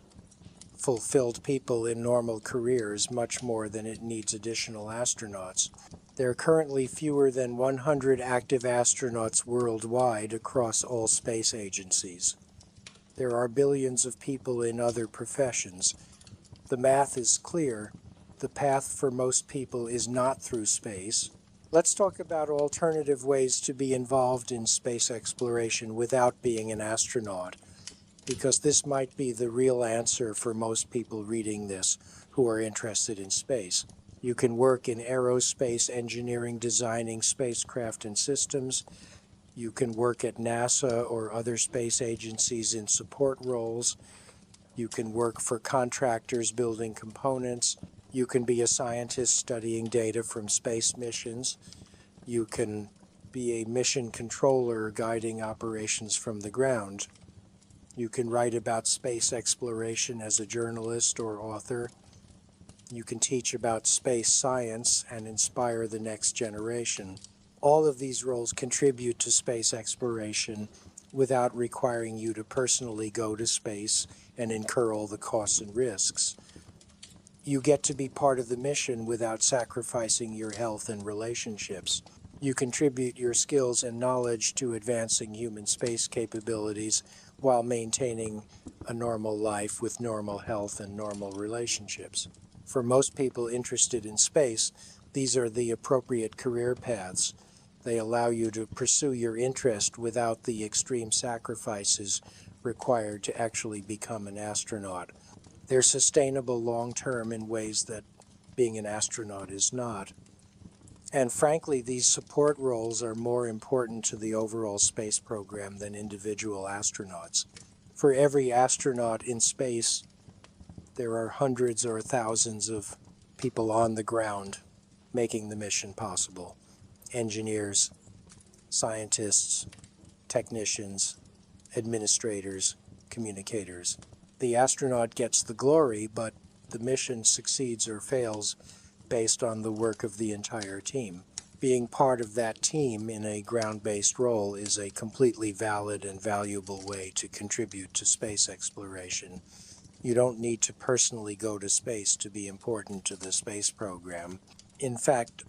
A: fulfilled people in normal careers much more than it needs additional astronauts. There are currently fewer than 100 active astronauts worldwide across all space agencies. There are billions of people in other professions. The math is clear. The path for most people is not through space. Let's talk about alternative ways to be involved in space exploration without being an astronaut, because this might be the real answer for most people reading this who are interested in space. You can work in aerospace engineering, designing spacecraft and systems. You can work at NASA or other space agencies in support roles. You can work for contractors building components. You can be a scientist studying data from space missions. You can be a mission controller guiding operations from the ground. You can write about space exploration as a journalist or author. You can teach about space science and inspire the next generation. All of these roles contribute to space exploration without requiring you to personally go to space and incur all the costs and risks. You get to be part of the mission without sacrificing your health and relationships. You contribute your skills and knowledge to advancing human space capabilities while maintaining a normal life with normal health and normal relationships. For most people interested in space, these are the appropriate career paths. They allow you to pursue your interest without the extreme sacrifices required to actually become an astronaut. They're sustainable long-term in ways that being an astronaut is not. And frankly, these support roles are more important to the overall space program than individual astronauts. For every astronaut in space, there are hundreds or thousands of people on the ground making the mission possible. Engineers, scientists, technicians, administrators, communicators. The astronaut gets the glory, but the mission succeeds or fails based on the work of the entire team. Being part of that team in a ground-based role is a completely valid and valuable way to contribute to space exploration. You don't need to personally go to space to be important to the space program. In fact,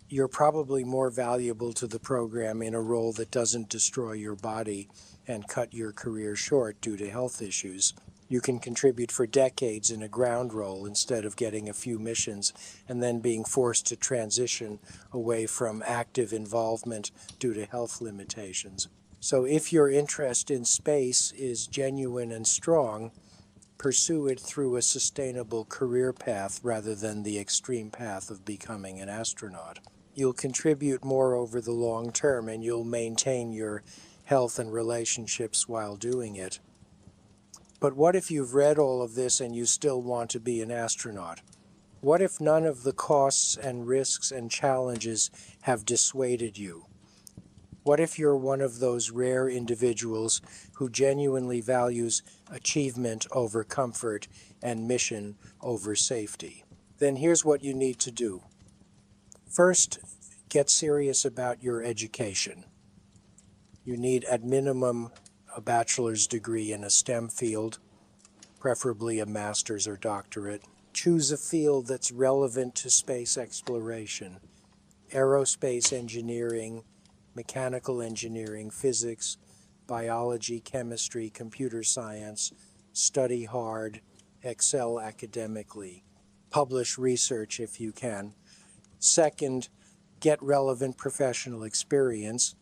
A: you're probably more valuable to the program in a role that doesn't destroy your body and cut your career short due to health issues. You can contribute for decades in a ground role instead of getting a few missions and then being forced to transition away from active involvement due to health limitations. So if your interest in space is genuine and strong, pursue it through a sustainable career path rather than the extreme path of becoming an astronaut. You'll contribute more over the long term and you'll maintain your health and relationships while doing it. But what if you've read all of this and you still want to be an astronaut? What if none of the costs and risks and challenges have dissuaded you? What if you're one of those rare individuals who genuinely values achievement over comfort and mission over safety? Then here's what you need to do. First, get serious about your education. You need at minimum a bachelor's degree in a STEM field, preferably a master's or doctorate. Choose a field that's relevant to space exploration: aerospace engineering, mechanical engineering, physics, biology, chemistry, computer science. Study hard, excel academically. Publish research if you can. Second, get relevant professional experience.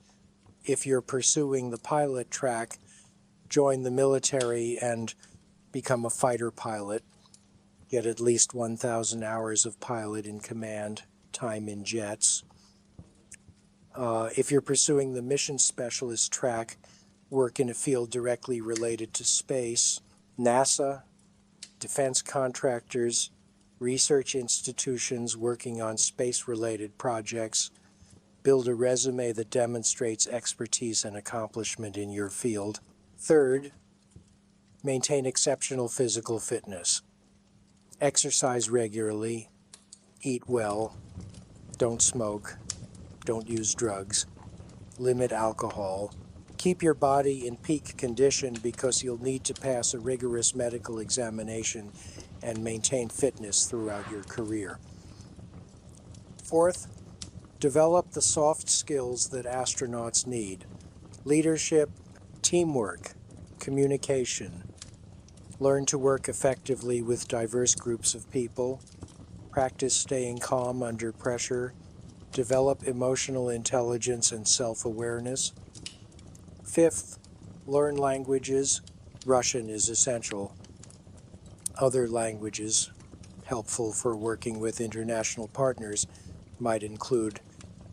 A: If you're pursuing the pilot track, join the military and become a fighter pilot. Get at least 1,000 hours of pilot in command time in jets. If you're pursuing the mission specialist track, work in a field directly related to space, NASA, defense contractors, research institutions working on space-related projects. Build a resume that demonstrates expertise and accomplishment in your field. Third, maintain exceptional physical fitness. Exercise regularly, eat well, don't smoke, don't use drugs, limit alcohol. Keep your body in peak condition because you'll need to pass a rigorous medical examination and maintain fitness throughout your career. Fourth, develop the soft skills that astronauts need: leadership, teamwork, communication. Learn to work effectively with diverse groups of people. Practice staying calm under pressure. Develop emotional intelligence and self-awareness. Fifth, learn languages. Russian is essential. Other languages helpful for working with international partners might include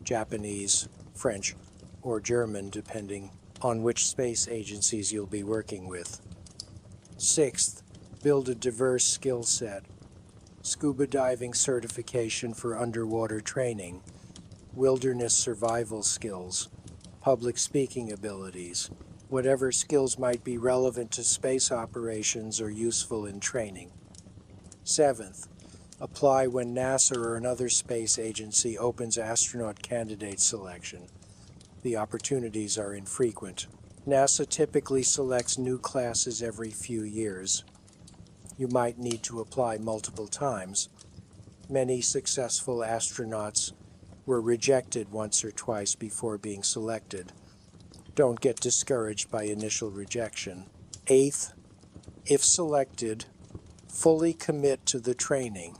A: Japanese, French, or German, depending on which space agencies you'll be working with. Sixth, build a diverse skill set. Scuba diving certification for underwater training, wilderness survival skills, public speaking abilities, whatever skills might be relevant to space operations or useful in training. Seventh, apply when NASA or another space agency opens astronaut candidate selection. The opportunities are infrequent. NASA typically selects new classes every few years. You might need to apply multiple times. Many successful astronauts were rejected once or twice before being selected. Don't get discouraged by initial rejection. Eighth, if selected, fully commit to the training.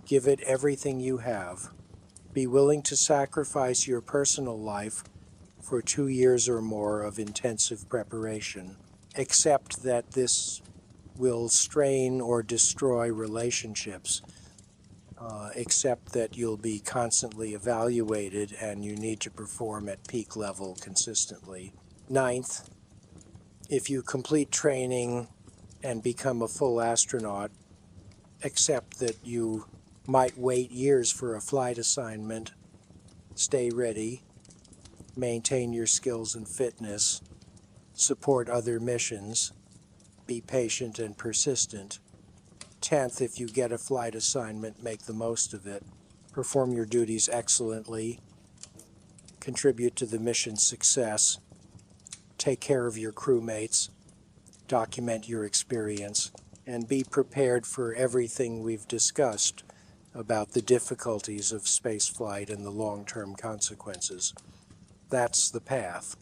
A: Give it everything you have. Be willing to sacrifice your personal life for 2 years or more of intensive preparation. Accept that this will strain or destroy relationships. Accept that you'll be constantly evaluated and you need to perform at peak level consistently. Ninth, if you complete training and become a full astronaut, accept that you might wait years for a flight assignment. Stay ready, maintain your skills and fitness, support other missions, be patient and persistent. 10th, if you get a flight assignment, make the most of it. Perform your duties excellently, contribute to the mission's success, take care of your crewmates, document your experience, and be prepared for everything we've discussed about the difficulties of spaceflight and the long-term consequences. That's the path.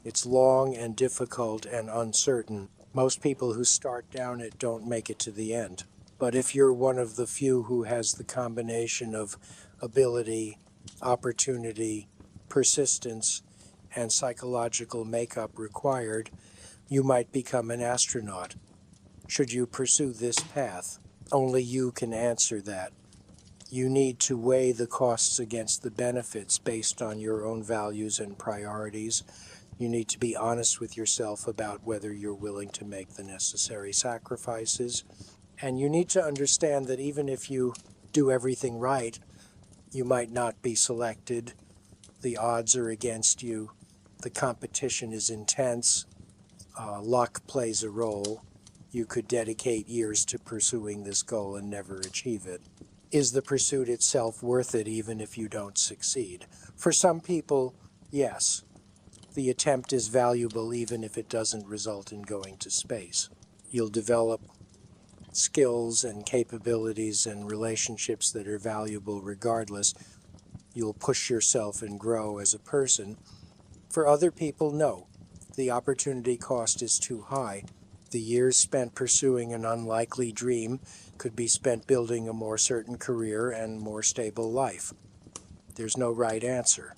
A: It's long and difficult and uncertain. Most people who start down it don't make it to the end. But if you're one of the few who has the combination of ability, opportunity, persistence, and psychological makeup required, you might become an astronaut. Should you pursue this path? Only you can answer that. You need to weigh the costs against the benefits based on your own values and priorities. You need to be honest with yourself about whether you're willing to make the necessary sacrifices. And you need to understand that even if you do everything right, you might not be selected. The odds are against you. The competition is intense. Luck plays a role. You could dedicate years to pursuing this goal and never achieve it. Is the pursuit itself worth it even if you don't succeed? For some people, yes. The attempt is valuable even if it doesn't result in going to space. You'll develop skills and capabilities and relationships that are valuable regardless. You'll push yourself and grow as a person. For other people, no. The opportunity cost is too high. The years spent pursuing an unlikely dream could be spent building a more certain career and more stable life. There's no right answer.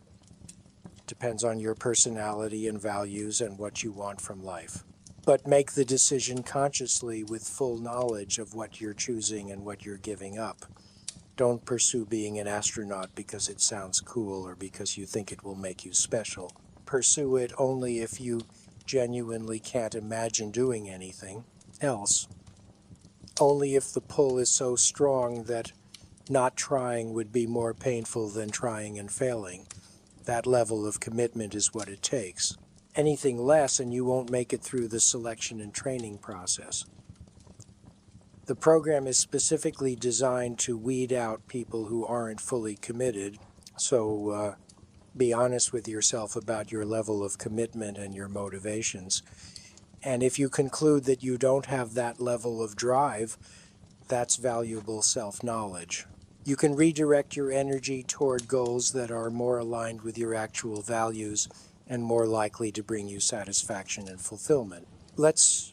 A: It depends on your personality and values and what you want from life. But make the decision consciously with full knowledge of what you're choosing and what you're giving up. Don't pursue being an astronaut because it sounds cool or because you think it will make you special. Pursue it only if you genuinely can't imagine doing anything else. Only if the pull is so strong that not trying would be more painful than trying and failing. That level of commitment is what it takes. Anything less and you won't make it through the selection and training process. The program is specifically designed to weed out people who aren't fully committed, so be honest with yourself about your level of commitment and your motivations. And if you conclude that you don't have that level of drive, that's valuable self-knowledge. You can redirect your energy toward goals that are more aligned with your actual values and more likely to bring you satisfaction and fulfillment. Let's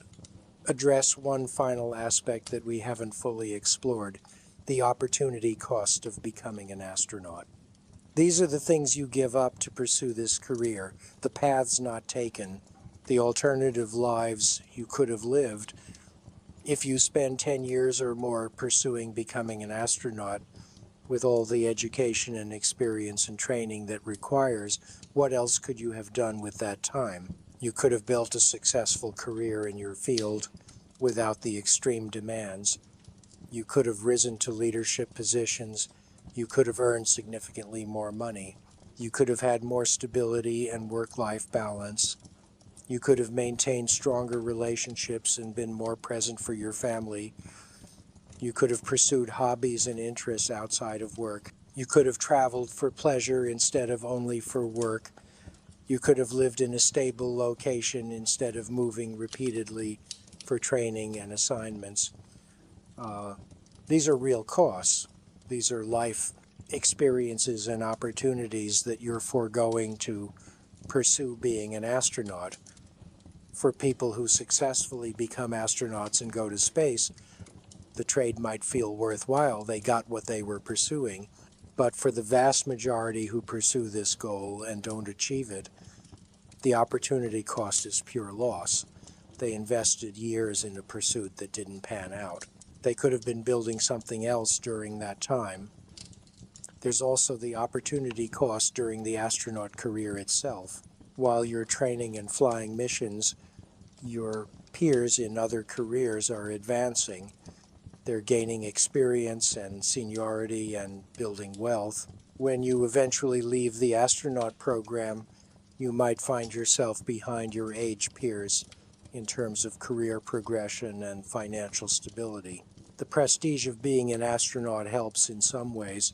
A: address one final aspect that we haven't fully explored, the opportunity cost of becoming an astronaut. These are the things you give up to pursue this career, the paths not taken, the alternative lives you could have lived. If you spend 10 years or more pursuing becoming an astronaut, with all the education and experience and training that requires, what else could you have done with that time? You could have built a successful career in your field without the extreme demands. You could have risen to leadership positions. You could have earned significantly more money. You could have had more stability and work-life balance. You could have maintained stronger relationships and been more present for your family. You could have pursued hobbies and interests outside of work. You could have traveled for pleasure instead of only for work. You could have lived in a stable location instead of moving repeatedly for training and assignments. These are real costs. These are life experiences and opportunities that you're foregoing to pursue being an astronaut. For people who successfully become astronauts and go to space, the trade might feel worthwhile. They got what they were pursuing. But for the vast majority who pursue this goal and don't achieve it, the opportunity cost is pure loss. They invested years in a pursuit that didn't pan out. They could have been building something else during that time. There's also the opportunity cost during the astronaut career itself. While you're training and flying missions, your peers in other careers are advancing. They're gaining experience and seniority and building wealth. When you eventually leave the astronaut program, you might find yourself behind your age peers in terms of career progression and financial stability. The prestige of being an astronaut helps in some ways,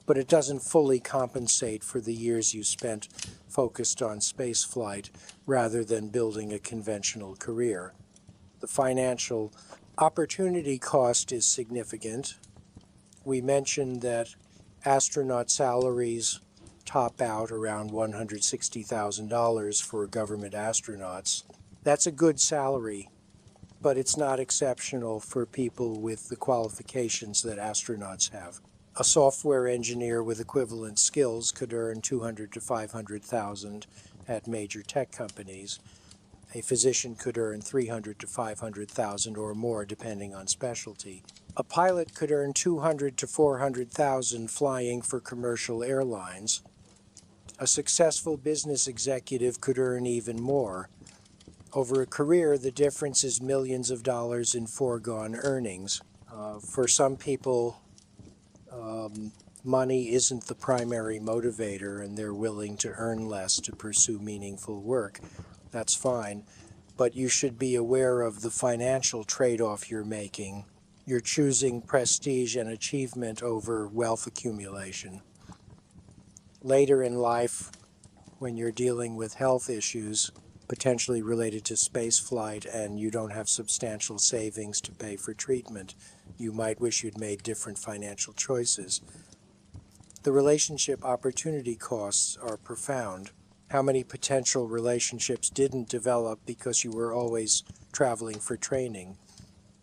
A: but it doesn't fully compensate for the years you spent focused on spaceflight rather than building a conventional career. The financial opportunity cost is significant. We mentioned that astronaut salaries top out around $160,000 for government astronauts. That's a good salary, but it's not exceptional for people with the qualifications that astronauts have. A software engineer with equivalent skills could earn $200,000 to $500,000 at major tech companies. A physician could earn $300,000 to $500,000 or more, depending on specialty. A pilot could earn $200,000 to $400,000 flying for commercial airlines. A successful business executive could earn even more. Over a career, the difference is millions of dollars in foregone earnings. For some people, money isn't the primary motivator, and they're willing to earn less to pursue meaningful work. That's fine, but you should be aware of the financial trade-off you're making. You're choosing prestige and achievement over wealth accumulation. Later in life, when you're dealing with health issues, potentially related to space flight, and you don't have substantial savings to pay for treatment, you might wish you'd made different financial choices. The relationship opportunity costs are profound. How many potential relationships didn't develop because you were always traveling for training?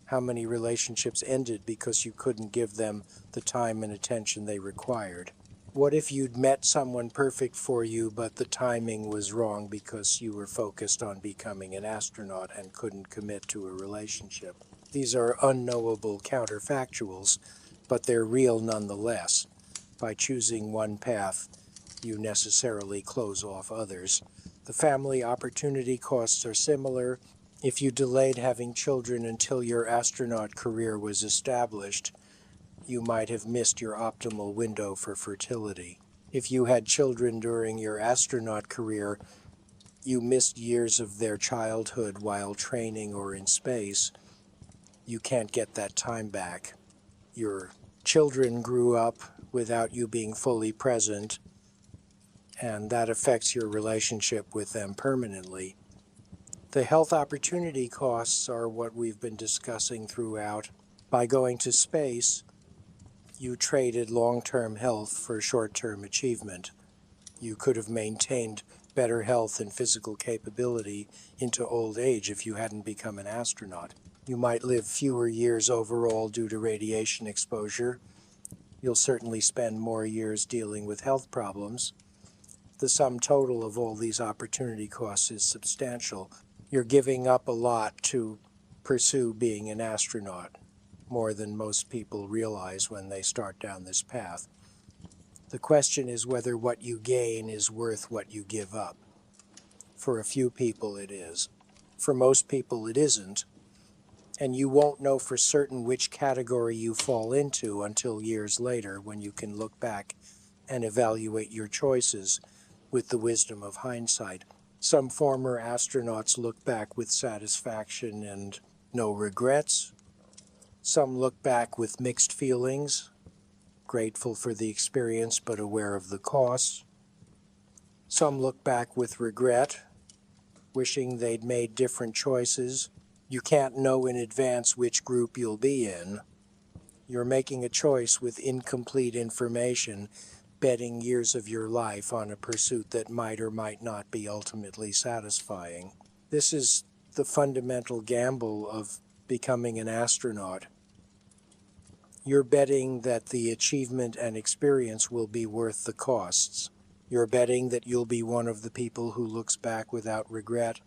A: How many relationships ended because you couldn't give them the time and attention they required? What if you'd met someone perfect for you, but the timing was wrong because you were focused on becoming an astronaut and couldn't commit to a relationship? These are unknowable counterfactuals, but they're real nonetheless. By choosing one path, you necessarily close off others. The family opportunity costs are similar. If you delayed having children until your astronaut career was established, you might have missed your optimal window for fertility. If you had children during your astronaut career, you missed years of their childhood while training or in space. You can't get that time back. Your children grew up without you being fully present, and that affects your relationship with them permanently. The health opportunity costs are what we've been discussing throughout. By going to space, you traded long-term health for short-term achievement. You could have maintained better health and physical capability into old age if you hadn't become an astronaut. You might live fewer years overall due to radiation exposure. You'll certainly spend more years dealing with health problems. The sum total of all these opportunity costs is substantial. You're giving up a lot to pursue being an astronaut. more than most people realize when they start down this path. The question is whether what you gain is worth what you give up. For a few people it is. For most people it isn't, and you won't know for certain which category you fall into until years later when you can look back and evaluate your choices with the wisdom of hindsight. Some former astronauts look back with satisfaction and no regrets. Some look back with mixed feelings, grateful for the experience but aware of the costs. Some look back with regret, wishing they'd made different choices. You can't know in advance which group you'll be in. You're making a choice with incomplete information, betting years of your life on a pursuit that might or might not be ultimately satisfying. This is the fundamental gamble of becoming an astronaut. You're betting that the achievement and experience will be worth the costs. You're betting that you'll be one of the people who looks back without regret.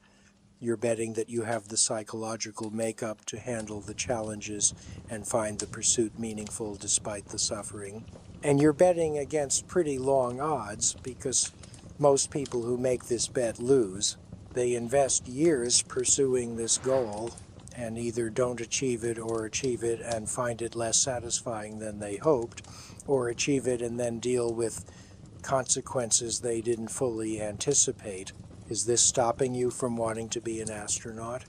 A: You're betting that you have the psychological makeup to handle the challenges and find the pursuit meaningful despite the suffering. And you're betting against pretty long odds because most people who make this bet lose. They invest years pursuing this goal and either don't achieve it or achieve it and find it less satisfying than they hoped, or achieve it and then deal with consequences they didn't fully anticipate. Is this stopping you from wanting to be an astronaut?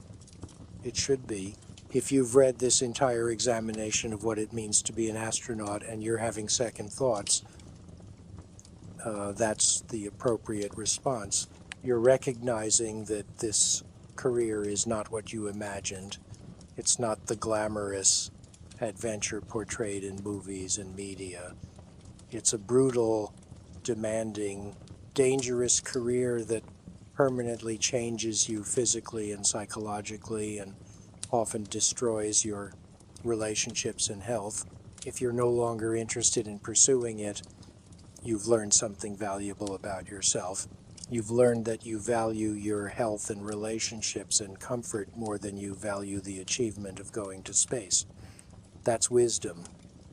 A: It should be. If you've read this entire examination of what it means to be an astronaut and you're having second thoughts, that's the appropriate response. You're recognizing that this career is not what you imagined. It's not the glamorous adventure portrayed in movies and media. It's a brutal, demanding, dangerous career that permanently changes you physically and psychologically and often destroys your relationships and health. If you're no longer interested in pursuing it, you've learned something valuable about yourself. You've learned that you value your health and relationships and comfort more than you value the achievement of going to space. That's wisdom.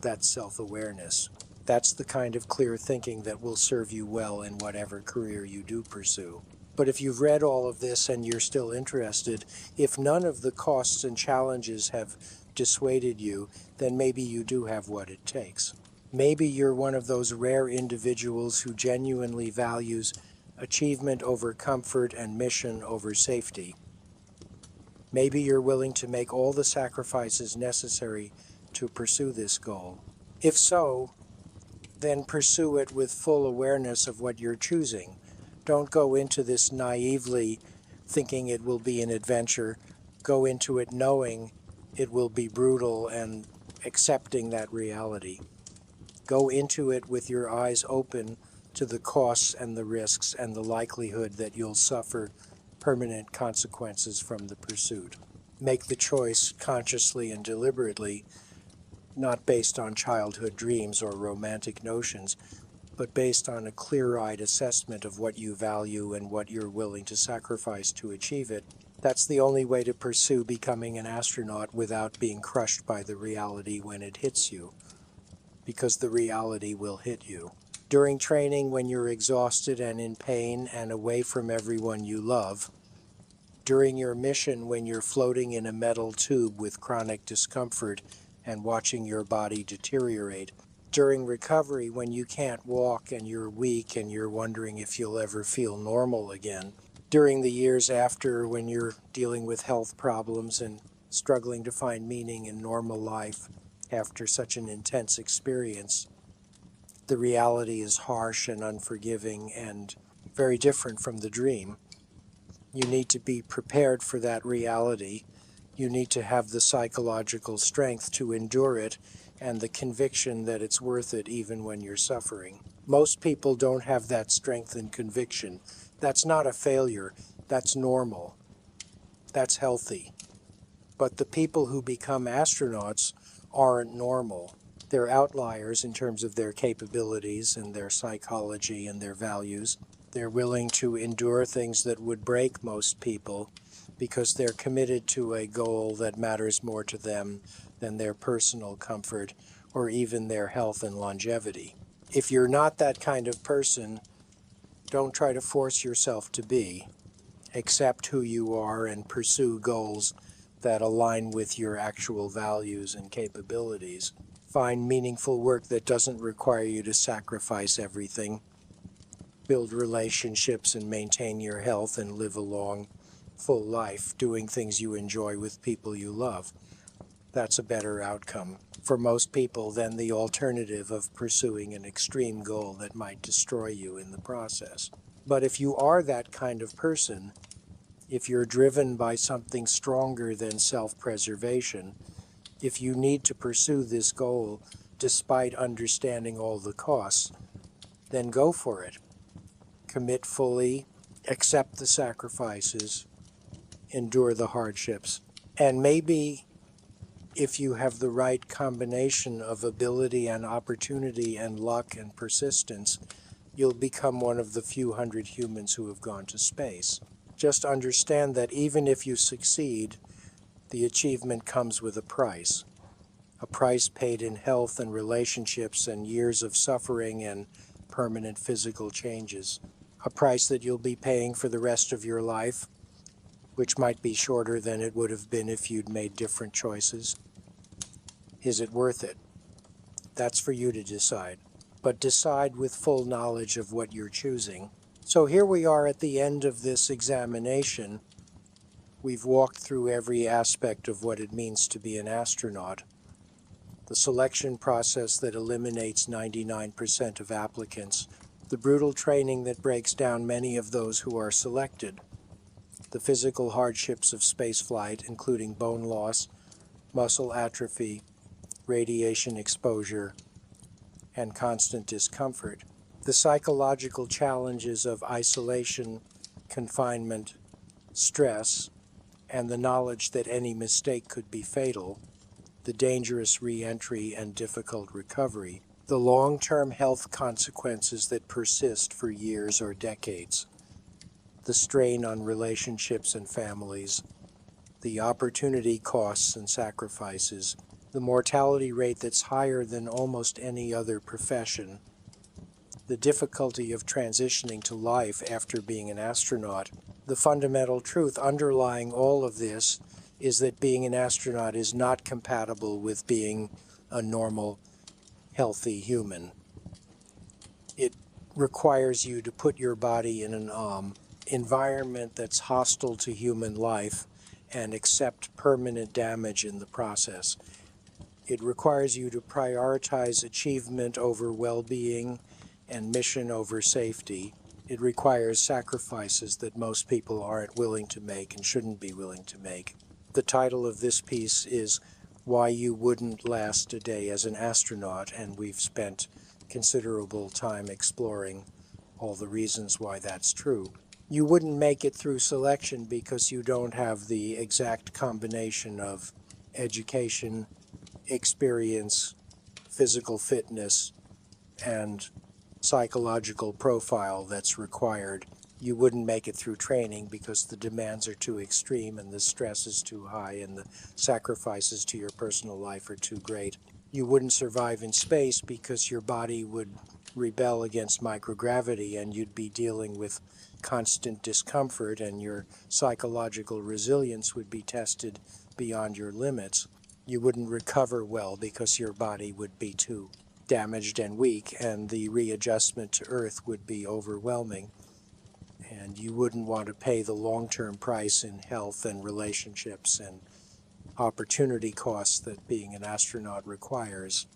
A: That's self-awareness. That's the kind of clear thinking that will serve you well in whatever career you do pursue. But if you've read all of this and you're still interested, if none of the costs and challenges have dissuaded you, then maybe you do have what it takes. Maybe you're one of those rare individuals who genuinely values achievement over comfort and mission over safety. Maybe you're willing to make all the sacrifices necessary to pursue this goal. If so, then pursue it with full awareness of what you're choosing. Don't go into this naively thinking it will be an adventure. Go into it knowing it will be brutal and accepting that reality. Go into it with your eyes open to the costs and the risks and the likelihood that you'll suffer permanent consequences from the pursuit. Make the choice consciously and deliberately, not based on childhood dreams or romantic notions, but based on a clear-eyed assessment of what you value and what you're willing to sacrifice to achieve it. That's the only way to pursue becoming an astronaut without being crushed by the reality when it hits you, because the reality will hit you. During training, when you're exhausted and in pain and away from everyone you love, during your mission when you're floating in a metal tube with chronic discomfort and watching your body deteriorate, during recovery when you can't walk and you're weak and you're wondering if you'll ever feel normal again, during the years after when you're dealing with health problems and struggling to find meaning in normal life after such an intense experience, the reality is harsh and unforgiving and very different from the dream. You need to be prepared for that reality. You need to have the psychological strength to endure it and the conviction that it's worth it even when you're suffering. Most people don't have that strength and conviction. That's not a failure. That's normal. That's healthy. But the people who become astronauts aren't normal. They're outliers in terms of their capabilities and their psychology and their values. They're willing to endure things that would break most people because they're committed to a goal that matters more to them than their personal comfort or even their health and longevity. If you're not that kind of person, don't try to force yourself to be. Accept who you are and pursue goals that align with your actual values and capabilities. Find meaningful work that doesn't require you to sacrifice everything. Build relationships and maintain your health and live a long, full life doing things you enjoy with people you love. That's a better outcome for most people than the alternative of pursuing an extreme goal that might destroy you in the process. But if you are that kind of person, if you're driven by something stronger than self-preservation, if you need to pursue this goal despite understanding all the costs, then go for it. Commit fully, accept the sacrifices, endure the hardships, and maybe if you have the right combination of ability and opportunity and luck and persistence, you'll become one of the few hundred humans who have gone to space. Just understand that even if you succeed, the achievement comes with a price paid in health and relationships and years of suffering and permanent physical changes, a price that you'll be paying for the rest of your life, which might be shorter than it would have been if you'd made different choices. Is it worth it? That's for you to decide. But decide with full knowledge of what you're choosing. So here we are at the end of this examination. We've walked through every aspect of what it means to be an astronaut. The selection process that eliminates 99% of applicants. The brutal training that breaks down many of those who are selected. The physical hardships of spaceflight, including bone loss, muscle atrophy, radiation exposure, and constant discomfort. The psychological challenges of isolation, confinement, stress, and the knowledge that any mistake could be fatal. The dangerous re-entry and difficult recovery. The long-term health consequences that persist for years or decades. The strain on relationships and families. The opportunity costs and sacrifices. The mortality rate that's higher than almost any other profession, the difficulty of transitioning to life after being an astronaut. The fundamental truth underlying all of this is that being an astronaut is not compatible with being a normal, healthy human. It requires you to put your body in an environment that's hostile to human life and accept permanent damage in the process. It requires you to prioritize achievement over well-being and mission over safety. It requires sacrifices that most people aren't willing to make and shouldn't be willing to make. The title of this piece is Why You Wouldn't Last a Day as an Astronaut, and we've spent considerable time exploring all the reasons why that's true. You wouldn't make it through selection because you don't have the exact combination of education, experience, physical fitness, and psychological profile that's required. You wouldn't make it through training because the demands are too extreme and the stress is too high and the sacrifices to your personal life are too great. You wouldn't survive in space because your body would rebel against microgravity and you'd be dealing with constant discomfort and your psychological resilience would be tested beyond your limits. You wouldn't recover well because your body would be too damaged and weak, and the readjustment to Earth would be overwhelming. And you wouldn't want to pay the long-term price in health and relationships and opportunity costs that being an astronaut requires.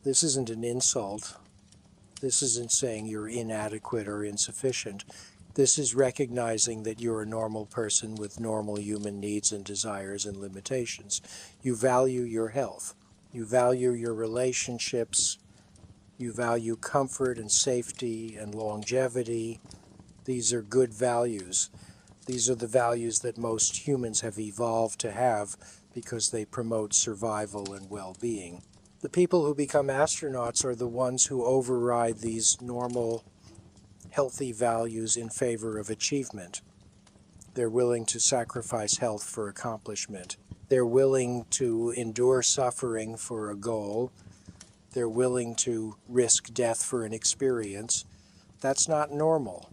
A: This isn't an insult. This isn't saying you're inadequate or insufficient. This is recognizing that you're a normal person with normal human needs and desires and limitations. You value your health. You value your relationships. You value comfort and safety and longevity. These are good values. These are the values that most humans have evolved to have because they promote survival and well-being. The people who become astronauts are the ones who override these normal, healthy values in favor of achievement. They're willing to sacrifice health for accomplishment. They're willing to endure suffering for a goal. They're willing to risk death for an experience. That's not normal.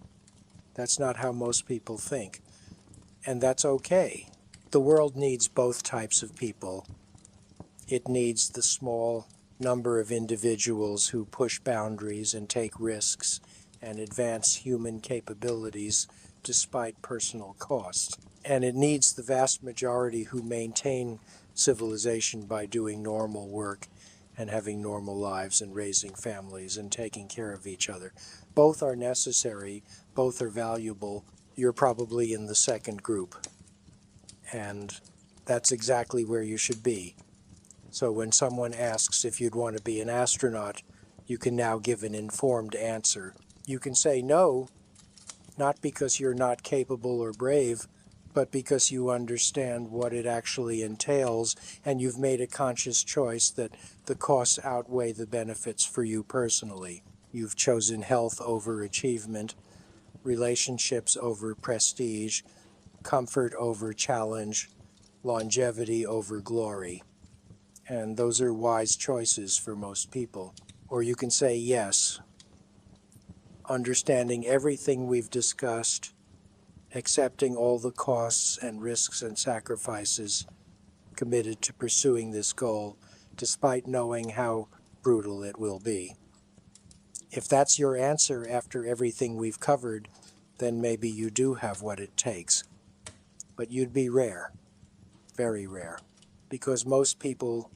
A: That's not how most people think. And that's okay. The world needs both types of people. It needs the small number of individuals who push boundaries and take risks and advance human capabilities despite personal cost. And it needs the vast majority who maintain civilization by doing normal work and having normal lives and raising families and taking care of each other. Both are necessary, both are valuable. You're probably in the second group, and that's exactly where you should be. So when someone asks if you'd want to be an astronaut, you can now give an informed answer. You can say no, not because you're not capable or brave, but because you understand what it actually entails, and you've made a conscious choice that the costs outweigh the benefits for you personally. You've chosen health over achievement, relationships over prestige, comfort over challenge, longevity over glory. And those are wise choices for most people. Or you can say yes, understanding everything we've discussed, accepting all the costs and risks and sacrifices, committed to pursuing this goal, despite knowing how brutal it will be. If that's your answer after everything we've covered, then maybe you do have what it takes. But you'd be rare, very rare, because most people,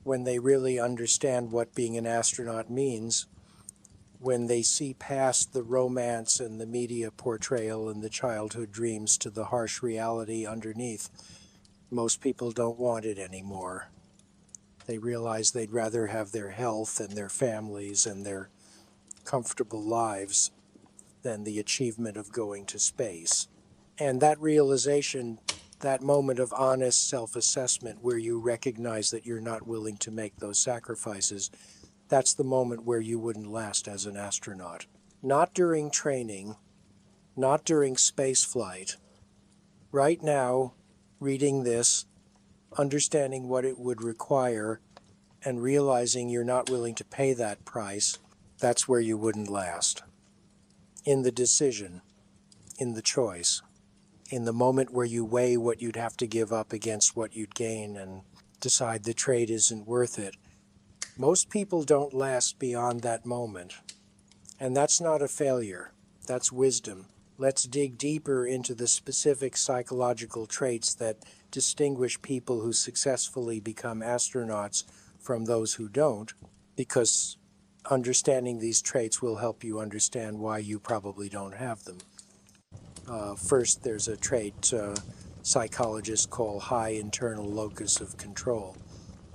A: when they really understand what being an astronaut means, when they see past the romance and the media portrayal and the childhood dreams to the harsh reality underneath, most people don't want it anymore. They realize they'd rather have their health and their families and their comfortable lives than the achievement of going to space. And that realization, that moment of honest self-assessment where you recognize that you're not willing to make those sacrifices, that's the moment where you wouldn't last as an astronaut. Not during training, not during space flight. Right now, reading this, understanding what it would require, and realizing you're not willing to pay that price, that's where you wouldn't last. In the decision, in the choice, in the moment where you weigh what you'd have to give up against what you'd gain and decide the trade isn't worth it, most people don't last beyond that moment. And that's not a failure. That's wisdom. Let's dig deeper into the specific psychological traits that distinguish people who successfully become astronauts from those who don't, because understanding these traits will help you understand why you probably don't have them. First, there's a trait psychologists call high internal locus of control.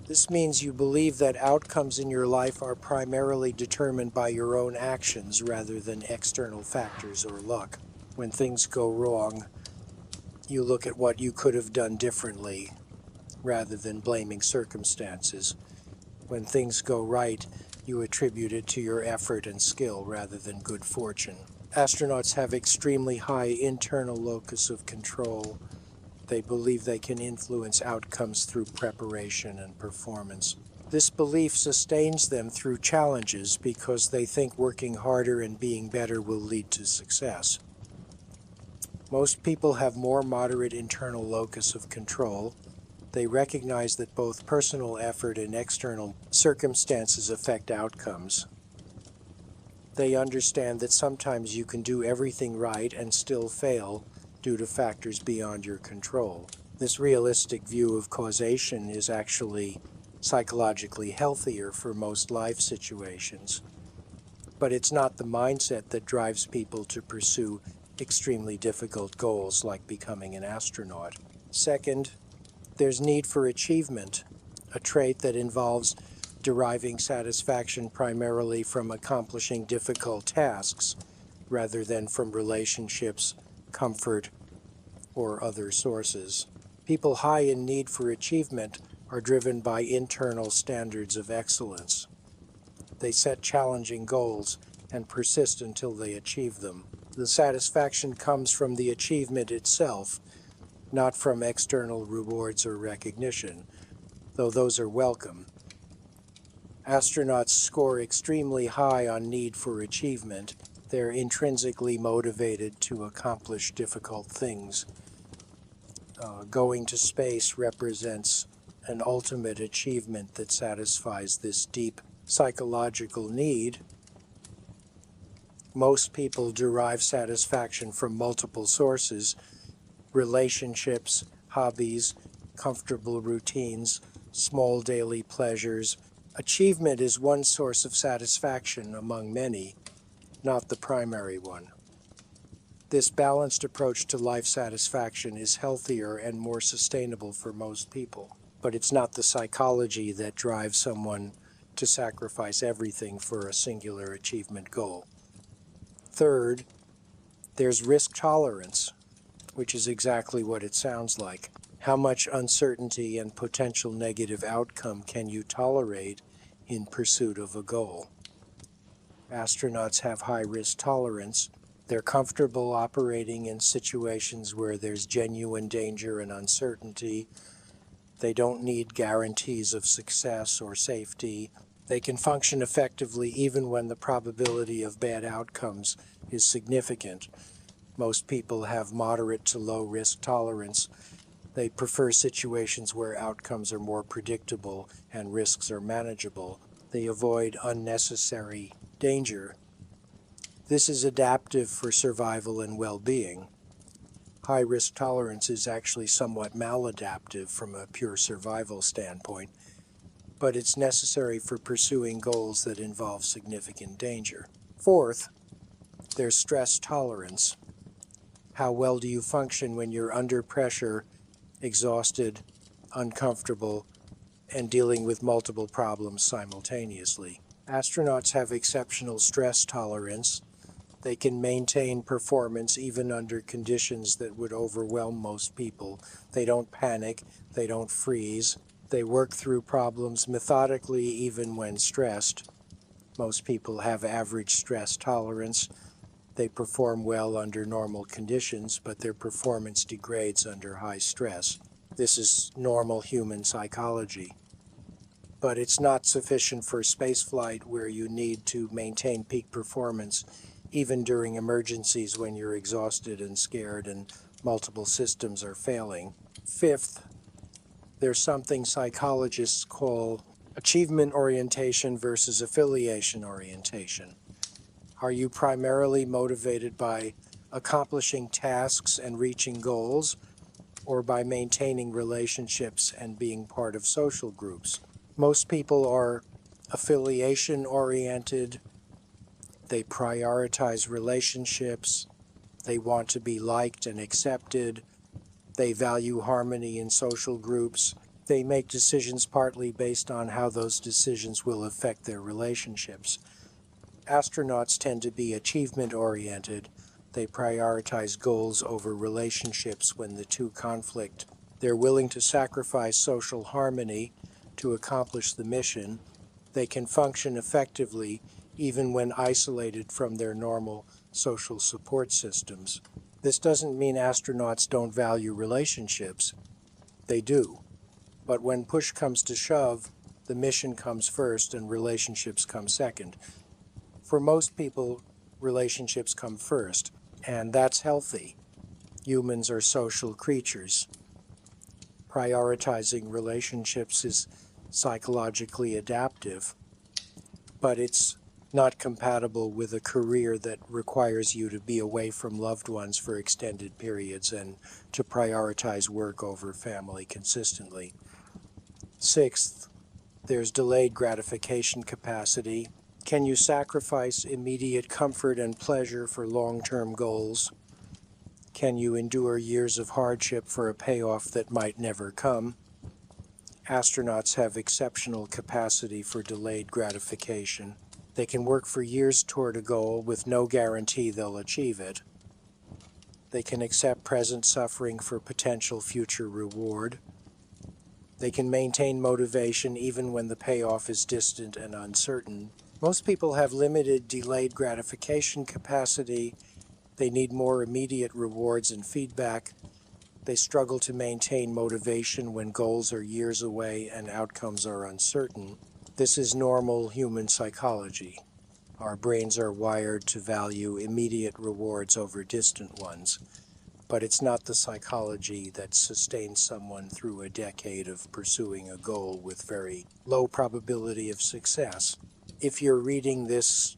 A: This means you believe that outcomes in your life are primarily determined by your own actions rather than external factors or luck. When things go wrong, you look at what you could have done differently rather than blaming circumstances. When things go right, you attribute it to your effort and skill rather than good fortune. Astronauts have extremely high internal locus of control. They believe they can influence outcomes through preparation and performance. This belief sustains them through challenges because they think working harder and being better will lead to success. Most people have more moderate internal locus of control. They recognize that both personal effort and external circumstances affect outcomes. They understand that sometimes you can do everything right and still fail due to factors beyond your control. This realistic view of causation is actually psychologically healthier for most life situations. But it's not the mindset that drives people to pursue extremely difficult goals like becoming an astronaut. Second, there's need for achievement, a trait that involves deriving satisfaction primarily from accomplishing difficult tasks rather than from relationships, comfort, or other sources. People high in need for achievement are driven by internal standards of excellence. They set challenging goals and persist until they achieve them. The satisfaction comes from the achievement itself, not from external rewards or recognition, though those are welcome. Astronauts score extremely high on need for achievement. They're intrinsically motivated to accomplish difficult things. Going to space represents an ultimate achievement that satisfies this deep psychological need. Most people derive satisfaction from multiple sources: relationships, hobbies, comfortable routines, small daily pleasures. Achievement is one source of satisfaction among many, not the primary one. This balanced approach to life satisfaction is healthier and more sustainable for most people, but it's not the psychology that drives someone to sacrifice everything for a singular achievement goal. Third, there's risk tolerance, which is exactly what it sounds like. How much uncertainty and potential negative outcome can you tolerate in pursuit of a goal? Astronauts have high risk tolerance. They're comfortable operating in situations where there's genuine danger and uncertainty. They don't need guarantees of success or safety. They can function effectively even when the probability of bad outcomes is significant. Most people have moderate to low risk tolerance. They prefer situations where outcomes are more predictable and risks are manageable. They avoid unnecessary danger. This is adaptive for survival and well-being. High risk tolerance is actually somewhat maladaptive from a pure survival standpoint, but it's necessary for pursuing goals that involve significant danger. Fourth, there's stress tolerance. How well do you function when you're under pressure, exhausted, uncomfortable, and dealing with multiple problems simultaneously? Astronauts have exceptional stress tolerance. They can maintain performance even under conditions that would overwhelm most people. They don't panic, they don't freeze. They work through problems methodically even when stressed. Most people have average stress tolerance. They perform well under normal conditions, but their performance degrades under high stress. This is normal human psychology. But it's not sufficient for spaceflight, where you need to maintain peak performance even during emergencies when you're exhausted and scared and multiple systems are failing. Fifth, there's something psychologists call achievement orientation versus affiliation orientation. Are you primarily motivated by accomplishing tasks and reaching goals, or by maintaining relationships and being part of social groups? Most people are affiliation-oriented. They prioritize relationships. They want to be liked and accepted. They value harmony in social groups. They make decisions partly based on how those decisions will affect their relationships. Astronauts tend to be achievement-oriented. They prioritize goals over relationships when the two conflict. They're willing to sacrifice social harmony to accomplish the mission. They can function effectively even when isolated from their normal social support systems. This doesn't mean astronauts don't value relationships. They do. But when push comes to shove, the mission comes first and relationships come second. For most people, relationships come first, and that's healthy. Humans are social creatures. Prioritizing relationships is psychologically adaptive, but it's not compatible with a career that requires you to be away from loved ones for extended periods and to prioritize work over family consistently. Sixth, there's delayed gratification capacity. Can you sacrifice immediate comfort and pleasure for long-term goals? Can you endure years of hardship for a payoff that might never come? Astronauts have exceptional capacity for delayed gratification. They can work for years toward a goal with no guarantee they'll achieve it. They can accept present suffering for potential future reward. They can maintain motivation even when the payoff is distant and uncertain. Most people have limited delayed gratification capacity. They need more immediate rewards and feedback. They struggle to maintain motivation when goals are years away and outcomes are uncertain. This is normal human psychology. Our brains are wired to value immediate rewards over distant ones, but it's not the psychology that sustains someone through a decade of pursuing a goal with very low probability of success. If you're reading this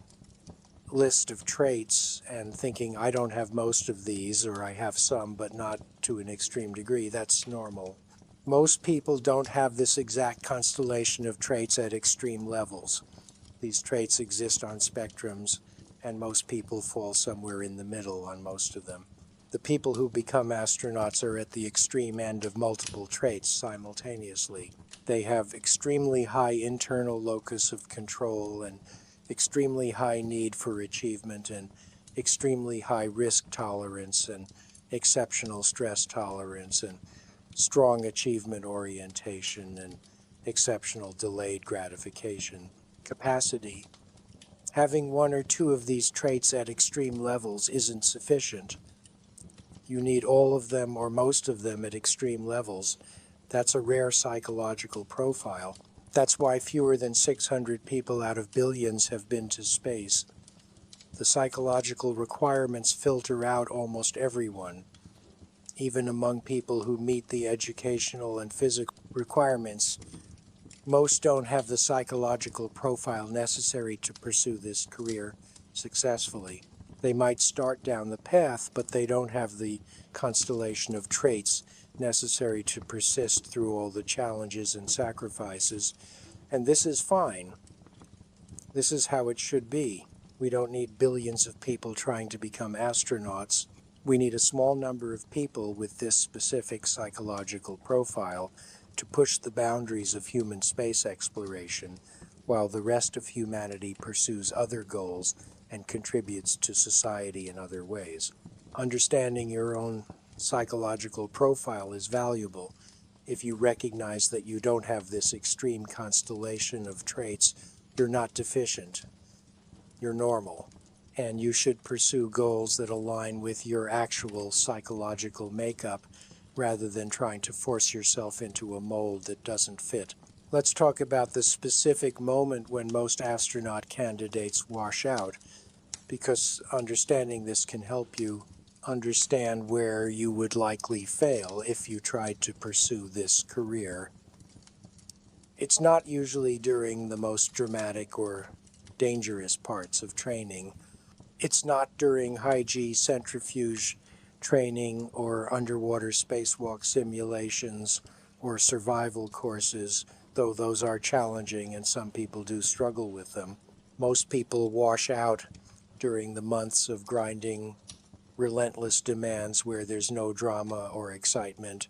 A: list of traits and thinking, I don't have most of these, or I have some, but not to an extreme degree, that's normal. Most people don't have this exact constellation of traits at extreme levels. These traits exist on spectrums, and most people fall somewhere in the middle on most of them. The people who become astronauts are at the extreme end of multiple traits simultaneously. They have extremely high internal locus of control and extremely high need for achievement and extremely high risk tolerance and exceptional stress tolerance and strong achievement orientation and exceptional delayed gratification capacity. Having one or two of these traits at extreme levels isn't sufficient. You need all of them or most of them at extreme levels. That's a rare psychological profile. That's why fewer than 600 people out of billions have been to space. The psychological requirements filter out almost everyone. Even among people who meet the educational and physical requirements, most don't have the psychological profile necessary to pursue this career successfully. They might start down the path, but they don't have the constellation of traits necessary to persist through all the challenges and sacrifices. And this is fine. This is how it should be. We don't need billions of people trying to become astronauts. We need a small number of people with this specific psychological profile to push the boundaries of human space exploration, while the rest of humanity pursues other goals and contributes to society in other ways. Understanding your own psychological profile is valuable. If you recognize that you don't have this extreme constellation of traits, you're not deficient. You're normal. And you should pursue goals that align with your actual psychological makeup rather than trying to force yourself into a mold that doesn't fit. Let's talk about the specific moment when most astronaut candidates wash out, because understanding this can help you understand where you would likely fail if you tried to pursue this career. It's not usually during the most dramatic or dangerous parts of training. It's not during high-G centrifuge training or underwater spacewalk simulations or survival courses, though those are challenging and some people do struggle with them. Most people wash out during the months of grinding, relentless demands where there's no drama or excitement,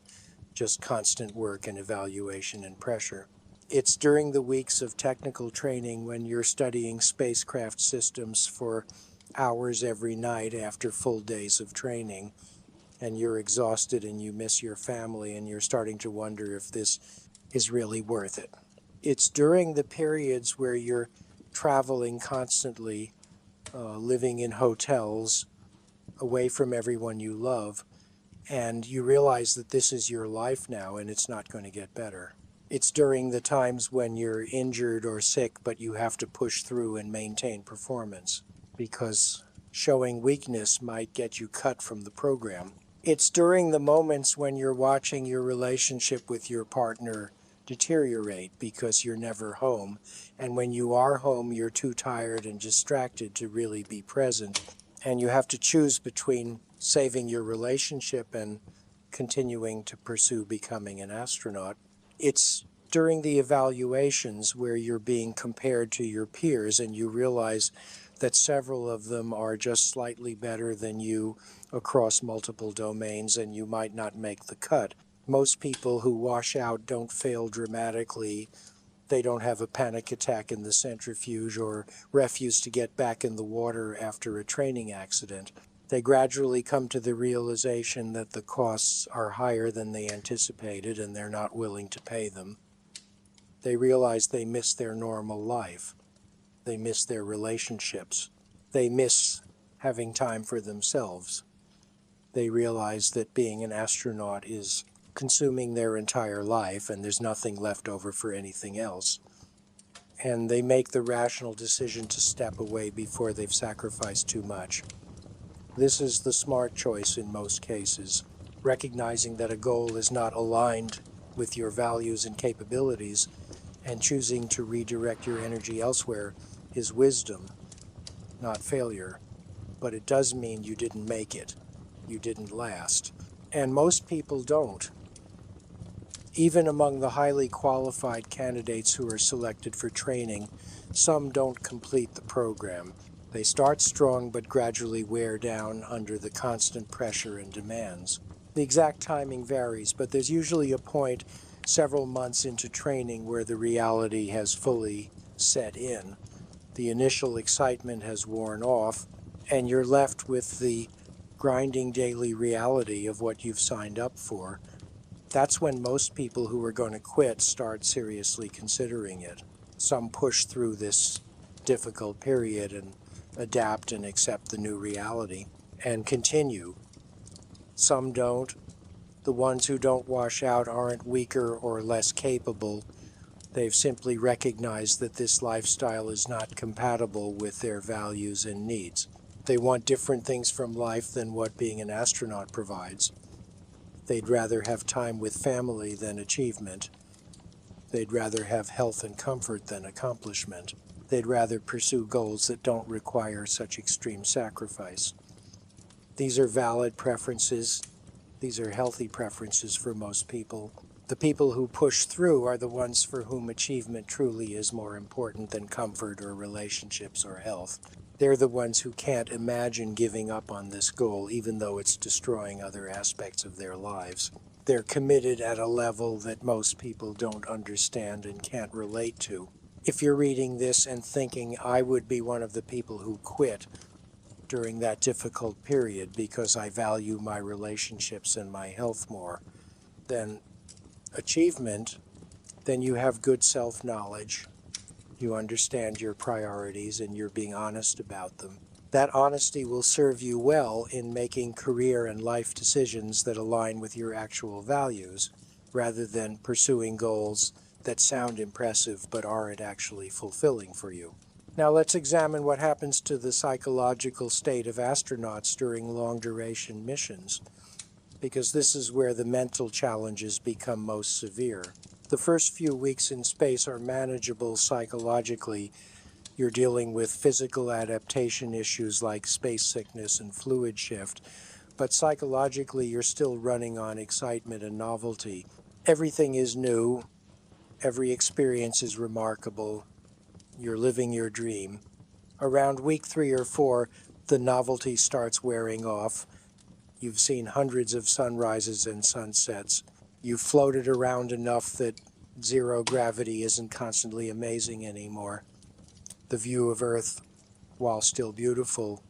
A: just constant work and evaluation and pressure. It's during the weeks of technical training when you're studying spacecraft systems for hours every night after full days of training, and you're exhausted and you miss your family and you're starting to wonder if this is really worth it. It's during the periods where you're traveling constantly, living in hotels, away from everyone you love, and you realize that this is your life now and it's not going to get better. It's during the times when you're injured or sick, but you have to push through and maintain performance, because showing weakness might get you cut from the program. It's during the moments when you're watching your relationship with your partner deteriorate because you're never home, and when you are home, you're too tired and distracted to really be present, and you have to choose between saving your relationship and continuing to pursue becoming an astronaut. It's during the evaluations where you're being compared to your peers and you realize that several of them are just slightly better than you across multiple domains and you might not make the cut. Most people who wash out don't fail dramatically. They don't have a panic attack in the centrifuge or refuse to get back in the water after a training accident. They gradually come to the realization that the costs are higher than they anticipated and they're not willing to pay them. They realize they miss their normal life. They miss their relationships. They miss having time for themselves. They realize that being an astronaut is consuming their entire life and there's nothing left over for anything else. And they make the rational decision to step away before they've sacrificed too much. This is the smart choice in most cases. Recognizing that a goal is not aligned with your values and capabilities and choosing to redirect your energy elsewhere is wisdom, not failure. But it does mean you didn't make it. You didn't last. And most people don't. Even among the highly qualified candidates who are selected for training, some don't complete the program. They start strong but gradually wear down under the constant pressure and demands. The exact timing varies, but there's usually a point several months into training where the reality has fully set in. The initial excitement has worn off, and you're left with the grinding daily reality of what you've signed up for. That's when most people who are going to quit start seriously considering it. Some push through this difficult period and adapt and accept the new reality and continue. Some don't. The ones who don't wash out aren't weaker or less capable. They've simply recognized that this lifestyle is not compatible with their values and needs. They want different things from life than what being an astronaut provides. They'd rather have time with family than achievement. They'd rather have health and comfort than accomplishment. They'd rather pursue goals that don't require such extreme sacrifice. These are valid preferences. These are healthy preferences for most people. The people who push through are the ones for whom achievement truly is more important than comfort or relationships or health. They're the ones who can't imagine giving up on this goal, even though it's destroying other aspects of their lives. They're committed at a level that most people don't understand and can't relate to. If you're reading this and thinking, I would be one of the people who quit during that difficult period because I value my relationships and my health more than achievement, then you have good self-knowledge. You understand your priorities and you're being honest about them. That honesty will serve you well in making career and life decisions that align with your actual values, rather than pursuing goals that sound impressive but aren't actually fulfilling for you. Now let's examine what happens to the psychological state of astronauts during long-duration missions, because this is where the mental challenges become most severe. The first few weeks in space are manageable psychologically. You're dealing with physical adaptation issues like space sickness and fluid shift, but psychologically you're still running on excitement and novelty. Everything is new. Every experience is remarkable. You're living your dream. Around week 3 or 4, the novelty starts wearing off. You've seen hundreds of sunrises and sunsets. You've floated around enough that zero gravity isn't constantly amazing anymore. The view of Earth, while still beautiful,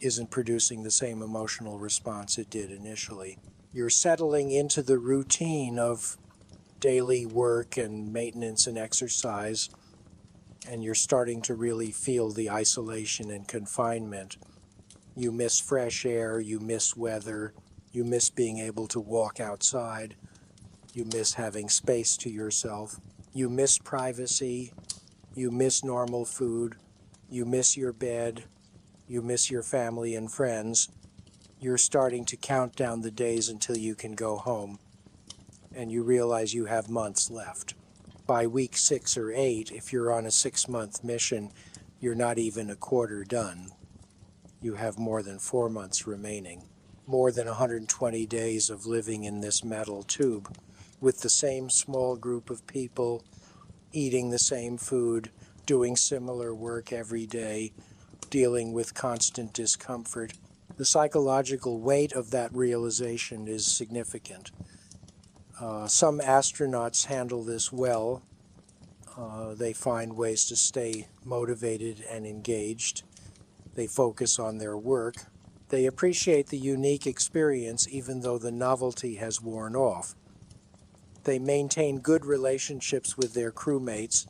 A: isn't producing the same emotional response it did initially. You're settling into the routine of daily work and maintenance and exercise, and you're starting to really feel the isolation and confinement. You miss fresh air, you miss weather, you miss being able to walk outside, you miss having space to yourself, you miss privacy, you miss normal food, you miss your bed, you miss your family and friends. You're starting to count down the days until you can go home, and you realize you have months left. By week 6 or 8, if you're on a 6-month mission, you're not even a quarter done. You have more than 4 months remaining. More than 120 days of living in this metal tube, with the same small group of people, eating the same food, doing similar work every day, dealing with constant discomfort. The psychological weight of that realization is significant. Some astronauts handle this well. They find ways to stay motivated and engaged. They focus on their work. They appreciate the unique experience even though the novelty has worn off. They maintain good relationships with their crewmates.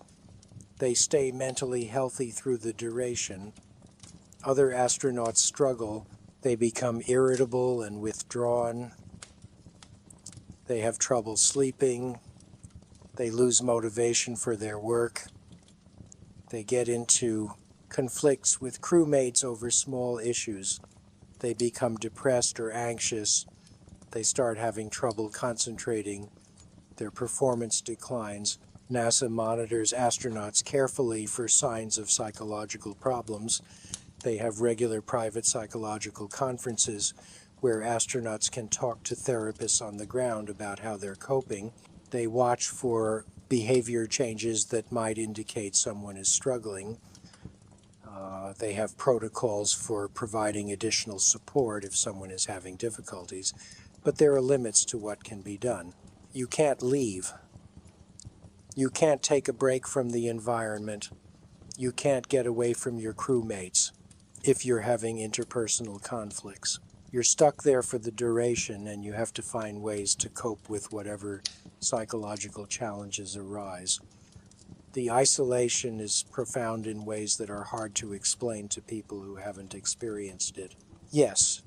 A: They stay mentally healthy through the duration. Other astronauts struggle. They become irritable and withdrawn. They have trouble sleeping. They lose motivation for their work. They get into conflicts with crewmates over small issues. They become depressed or anxious. They start having trouble concentrating. Their performance declines. NASA monitors astronauts carefully for signs of psychological problems. They have regular private psychological conferences where astronauts can talk to therapists on the ground about how they're coping. They watch for behavior changes that might indicate someone is struggling. They have protocols for providing additional support if someone is having difficulties, but there are limits to what can be done. You can't leave. You can't take a break from the environment. You can't get away from your crewmates if you're having interpersonal conflicts. You're stuck there for the duration, and you have to find ways to cope with whatever psychological challenges arise. The isolation is profound in ways that are hard to explain to people who haven't experienced it. Yes,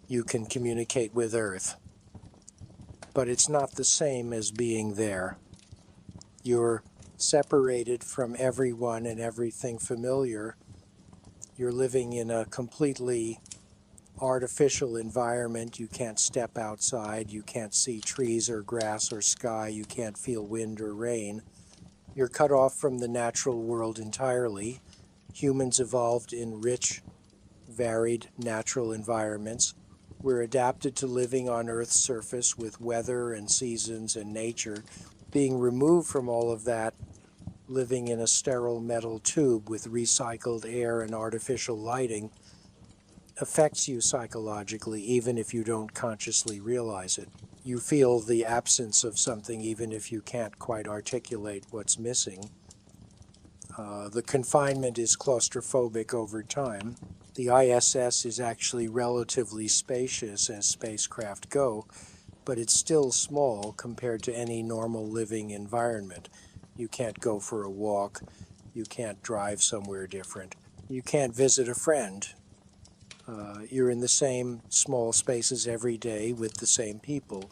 A: you can communicate with Earth, but it's not the same as being there. You're separated from everyone and everything familiar. You're living in a completely artificial environment. You can't step outside. You can't see trees or grass or sky. You can't feel wind or rain. You're cut off from the natural world entirely. Humans evolved in rich, varied natural environments. We're adapted to living on Earth's surface with weather and seasons and nature. Being removed from all of that, living in a sterile metal tube with recycled air and artificial lighting, affects you psychologically, even if you don't consciously realize it. You feel the absence of something even if you can't quite articulate what's missing. The confinement is claustrophobic over time. The ISS is actually relatively spacious as spacecraft go, but it's still small compared to any normal living environment. You can't go for a walk. You can't drive somewhere different. You can't visit a friend. You're in the same small spaces every day with the same people.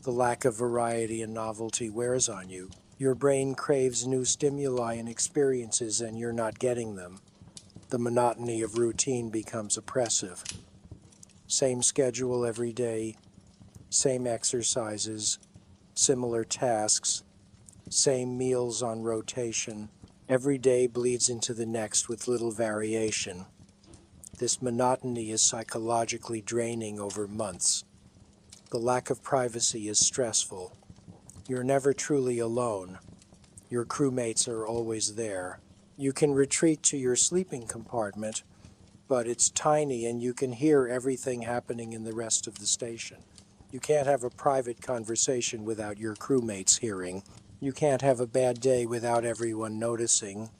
A: The lack of variety and novelty wears on you. Your brain craves new stimuli and experiences, and you're not getting them. The monotony of routine becomes oppressive. Same schedule every day, same exercises, similar tasks, same meals on rotation. Every day bleeds into the next with little variation. This monotony is psychologically draining over months. The lack of privacy is stressful. You're never truly alone. Your crewmates are always there. You can retreat to your sleeping compartment, but it's tiny and you can hear everything happening in the rest of the station. You can't have a private conversation without your crewmates hearing. You can't have a bad day without everyone noticing.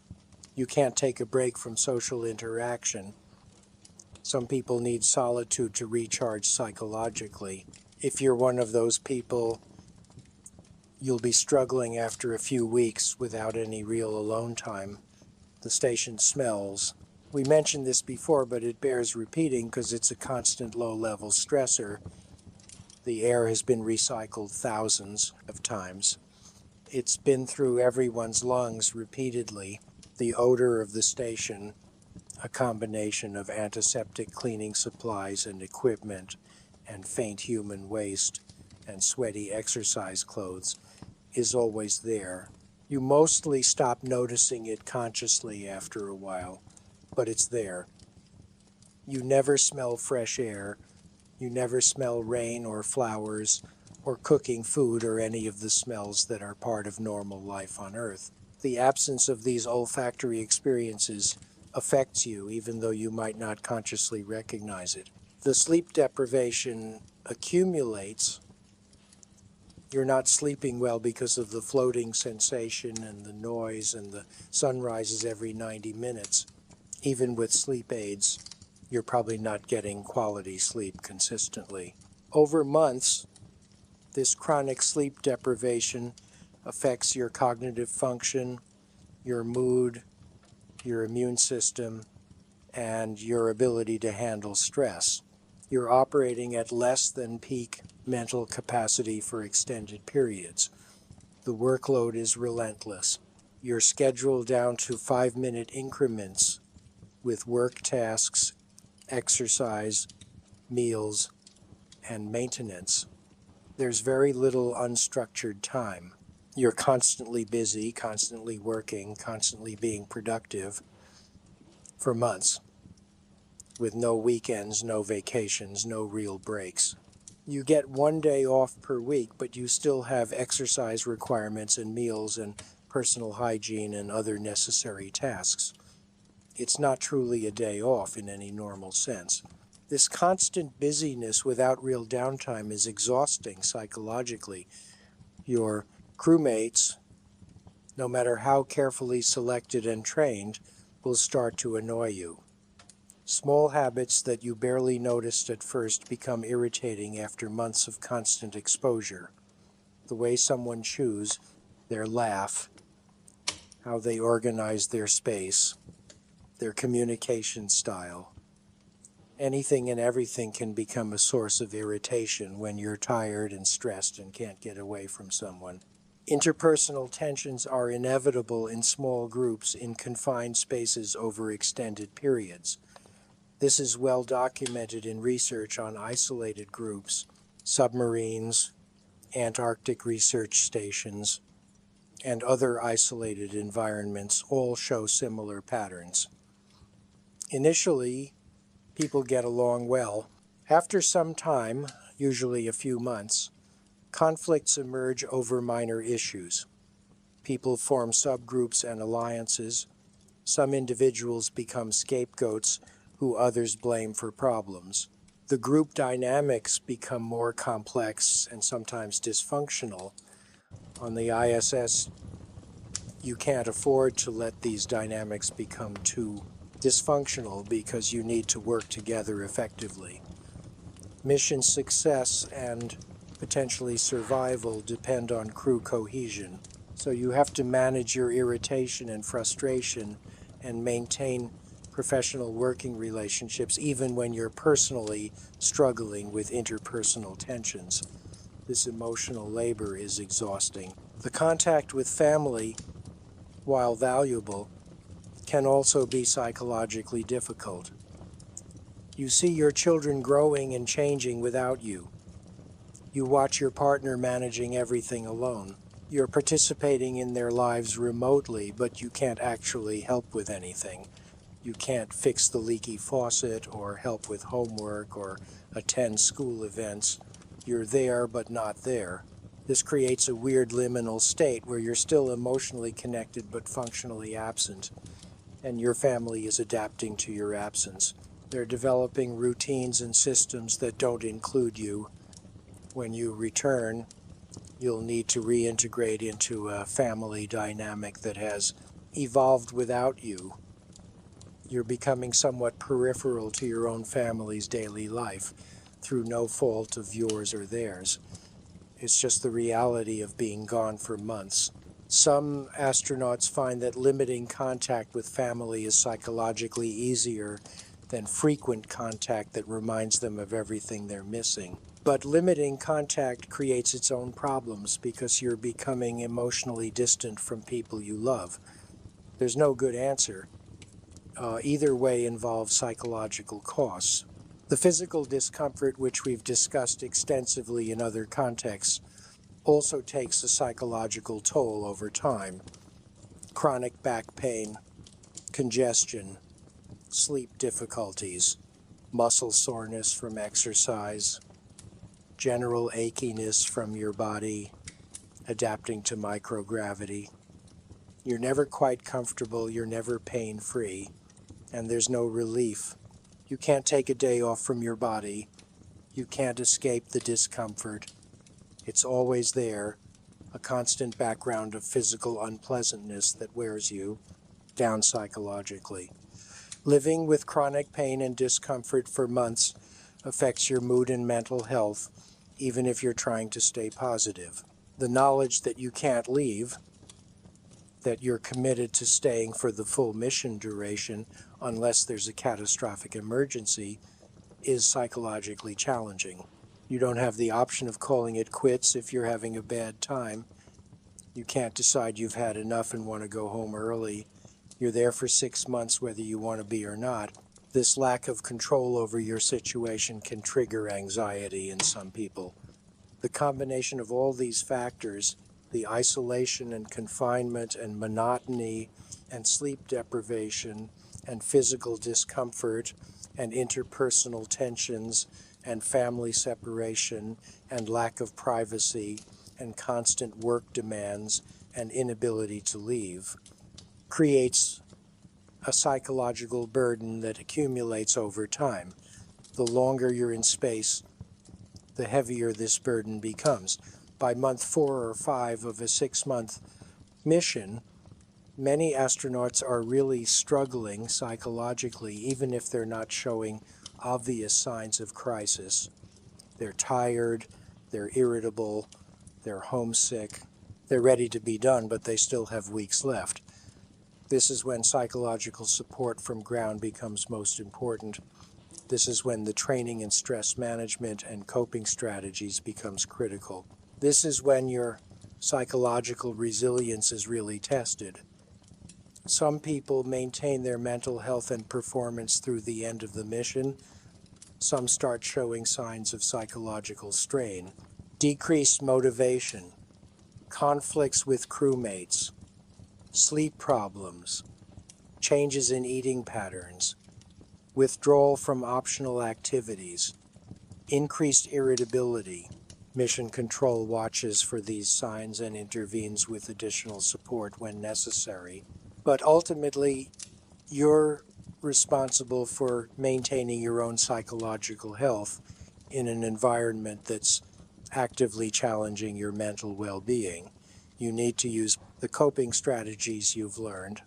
A: You can't take a break from social interaction. Some people need solitude to recharge psychologically. If you're one of those people, you'll be struggling after a few weeks without any real alone time. The station smells. We mentioned this before, but it bears repeating because it's a constant low-level stressor. The air has been recycled thousands of times. It's been through everyone's lungs repeatedly. The odor of the station, a combination of antiseptic cleaning supplies and equipment and faint human waste and sweaty exercise clothes, is always there. You mostly stop noticing it consciously after a while, but it's there. You never smell fresh air. You never smell rain or flowers or cooking food or any of the smells that are part of normal life on Earth. The absence of these olfactory experiences affects you, even though you might not consciously recognize it. The sleep deprivation accumulates. You're not sleeping well because of the floating sensation and the noise and the sunrises every 90 minutes. Even with sleep aids, you're probably not getting quality sleep consistently. Over months, this chronic sleep deprivation affects your cognitive function, your mood, your immune system, and your ability to handle stress. You're operating at less than peak mental capacity for extended periods. The workload is relentless. You're scheduled down to 5-minute increments with work tasks, exercise, meals, and maintenance. There's very little unstructured time. You're constantly busy, constantly working, constantly being productive for months, with no weekends, no vacations, no real breaks. You get 1 day off per week, but you still have exercise requirements and meals and personal hygiene and other necessary tasks. It's not truly a day off in any normal sense. This constant busyness without real downtime is exhausting psychologically. Your crewmates, no matter how carefully selected and trained, will start to annoy you. Small habits that you barely noticed at first become irritating after months of constant exposure. The way someone chews, their laugh, how they organize their space, their communication style. Anything and everything can become a source of irritation when you're tired and stressed and can't get away from someone. Interpersonal tensions are inevitable in small groups in confined spaces over extended periods. This is well documented in research on isolated groups, submarines, Antarctic research stations, and other isolated environments all show similar patterns. Initially, people get along well. After some time, usually a few months, conflicts emerge over minor issues. People form subgroups and alliances. Some individuals become scapegoats who others blame for problems. The group dynamics become more complex and sometimes dysfunctional. On the ISS, you can't afford to let these dynamics become too dysfunctional because you need to work together effectively. Mission success and potentially survival depend on crew cohesion, so you have to manage your irritation and frustration and maintain professional working relationships even when you're personally struggling with interpersonal tensions. This emotional labor is exhausting. The contact with family, while valuable, can also be psychologically difficult. You see your children growing and changing without you. You watch your partner managing everything alone. You're participating in their lives remotely, but you can't actually help with anything. You can't fix the leaky faucet or help with homework or attend school events. You're there, but not there. This creates a weird liminal state where you're still emotionally connected but functionally absent, and your family is adapting to your absence. They're developing routines and systems that don't include you. When you return, you'll need to reintegrate into a family dynamic that has evolved without you. You're becoming somewhat peripheral to your own family's daily life through no fault of yours or theirs. It's just the reality of being gone for months. Some astronauts find that limiting contact with family is psychologically easier than frequent contact that reminds them of everything they're missing. But limiting contact creates its own problems because you're becoming emotionally distant from people you love. There's no good answer. Either way involves psychological costs. The physical discomfort, which we've discussed extensively in other contexts, also takes a psychological toll over time. Chronic back pain, congestion, sleep difficulties, muscle soreness from exercise, general achiness from your body, adapting to microgravity. You're never quite comfortable, you're never pain-free, and there's no relief. You can't take a day off from your body. You can't escape the discomfort. It's always there, a constant background of physical unpleasantness that wears you down psychologically. Living with chronic pain and discomfort for months affects your mood and mental health, even if you're trying to stay positive. The knowledge that you can't leave, that you're committed to staying for the full mission duration unless there's a catastrophic emergency is psychologically challenging. You don't have the option of calling it quits if you're having a bad time. You can't decide you've had enough and want to go home early. You're there for 6 months whether you want to be or not. This lack of control over your situation can trigger anxiety in some people. The combination of all these factors, the isolation and confinement and monotony and sleep deprivation and physical discomfort and interpersonal tensions and family separation and lack of privacy and constant work demands and inability to leave, creates a psychological burden that accumulates over time. The longer you're in space, the heavier this burden becomes. By month 4 or 5 of a 6-month mission, many astronauts are really struggling psychologically, even if they're not showing obvious signs of crisis. They're tired, they're irritable, they're homesick, they're ready to be done, but they still have weeks left. This is when psychological support from ground becomes most important. This is when the training in stress management and coping strategies becomes critical. This is when your psychological resilience is really tested. Some people maintain their mental health and performance through the end of the mission. Some start showing signs of psychological strain. Decreased motivation, conflicts with crewmates, sleep problems, changes in eating patterns, withdrawal from optional activities, increased irritability. Mission Control watches for these signs and intervenes with additional support when necessary. But ultimately, you're responsible for maintaining your own psychological health in an environment that's actively challenging your mental well-being. You need to use the coping strategies you've learned.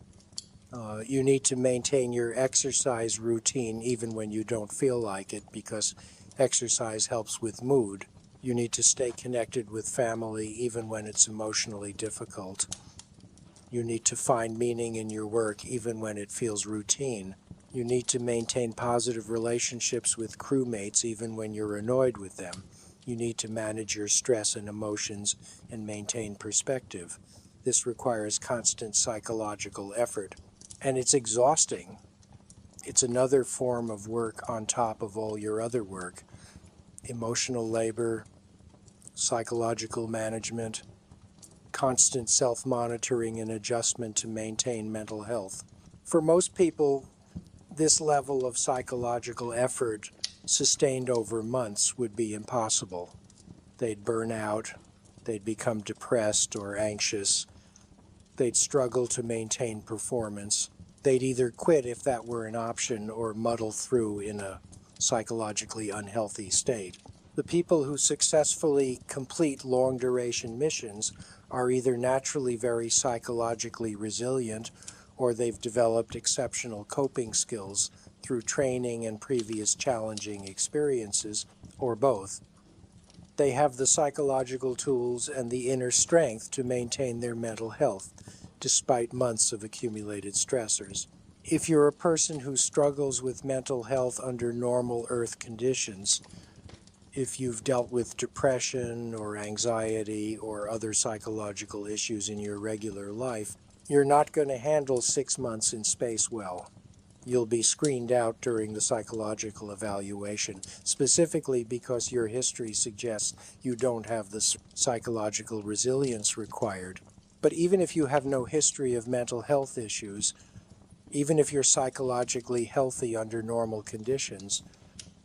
A: You need to maintain your exercise routine even when you don't feel like it, because exercise helps with mood. You need to stay connected with family even when it's emotionally difficult. You need to find meaning in your work even when it feels routine. You need to maintain positive relationships with crewmates even when you're annoyed with them. You need to manage your stress and emotions and maintain perspective. This requires constant psychological effort. And it's exhausting. It's another form of work on top of all your other work. Emotional labor, psychological management, constant self-monitoring and adjustment to maintain mental health. For most people, this level of psychological effort sustained over months would be impossible. They'd burn out, they'd become depressed or anxious, they'd struggle to maintain performance. They'd either quit if that were an option or muddle through in a psychologically unhealthy state. The people who successfully complete long-duration missions are either naturally very psychologically resilient or they've developed exceptional coping skills through training and previous challenging experiences, or both. They have the psychological tools and the inner strength to maintain their mental health, despite months of accumulated stressors. If you're a person who struggles with mental health under normal Earth conditions, if you've dealt with depression or anxiety or other psychological issues in your regular life, you're not going to handle 6 months in space well. You'll be screened out during the psychological evaluation, specifically because your history suggests you don't have the psychological resilience required. But even if you have no history of mental health issues, even if you're psychologically healthy under normal conditions,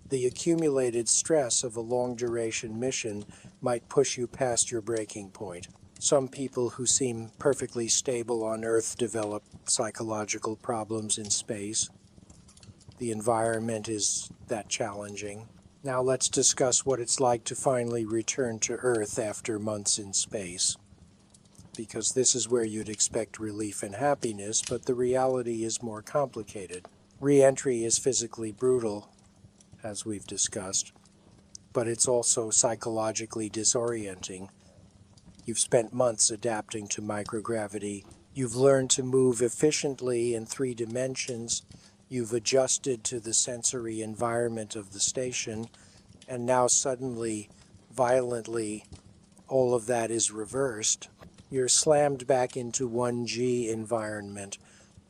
A: the accumulated stress of a long-duration mission might push you past your breaking point. Some people who seem perfectly stable on Earth develop psychological problems in space. The environment is that challenging. Now let's discuss what it's like to finally return to Earth after months in space. Because this is where you'd expect relief and happiness, but the reality is more complicated. Re-entry is physically brutal, as we've discussed, but it's also psychologically disorienting. You've spent months adapting to microgravity. You've learned to move efficiently in 3 dimensions. You've adjusted to the sensory environment of the station, and now suddenly, violently, all of that is reversed. You're slammed back into 1G environment.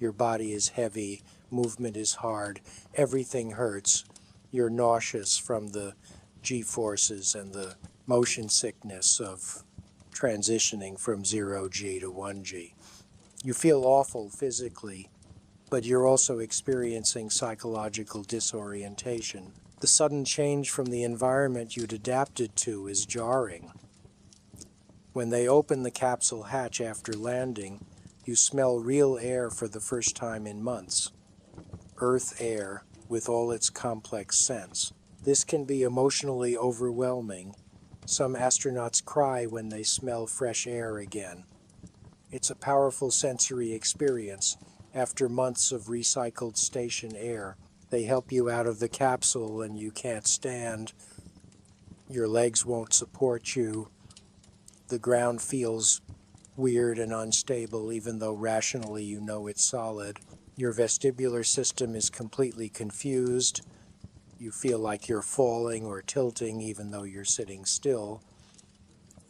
A: Your body is heavy, movement is hard, everything hurts. You're nauseous from the G-forces and the motion sickness of transitioning from 0G to 1G. You feel awful physically, but you're also experiencing psychological disorientation. The sudden change from the environment you'd adapted to is jarring. When they open the capsule hatch after landing, you smell real air for the first time in months. Earth air with all its complex scents. This can be emotionally overwhelming. Some astronauts cry when they smell fresh air again. It's a powerful sensory experience. After months of recycled station air, they help you out of the capsule and you can't stand. Your legs won't support you. The ground feels weird and unstable, even though rationally you know it's solid. Your vestibular system is completely confused. You feel like you're falling or tilting, even though you're sitting still.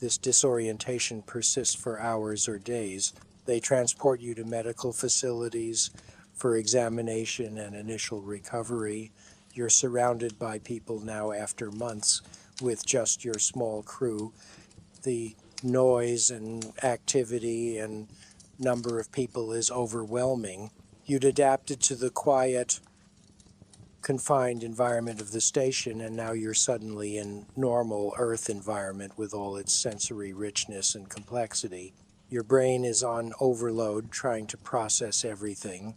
A: This disorientation persists for hours or days. They transport you to medical facilities for examination and initial recovery. You're surrounded by people now after months with just your small crew. The noise and activity and number of people is overwhelming. You'd adapted to the quiet, confined environment of the station, and now you're suddenly in normal Earth environment with all its sensory richness and complexity. Your brain is on overload trying to process everything.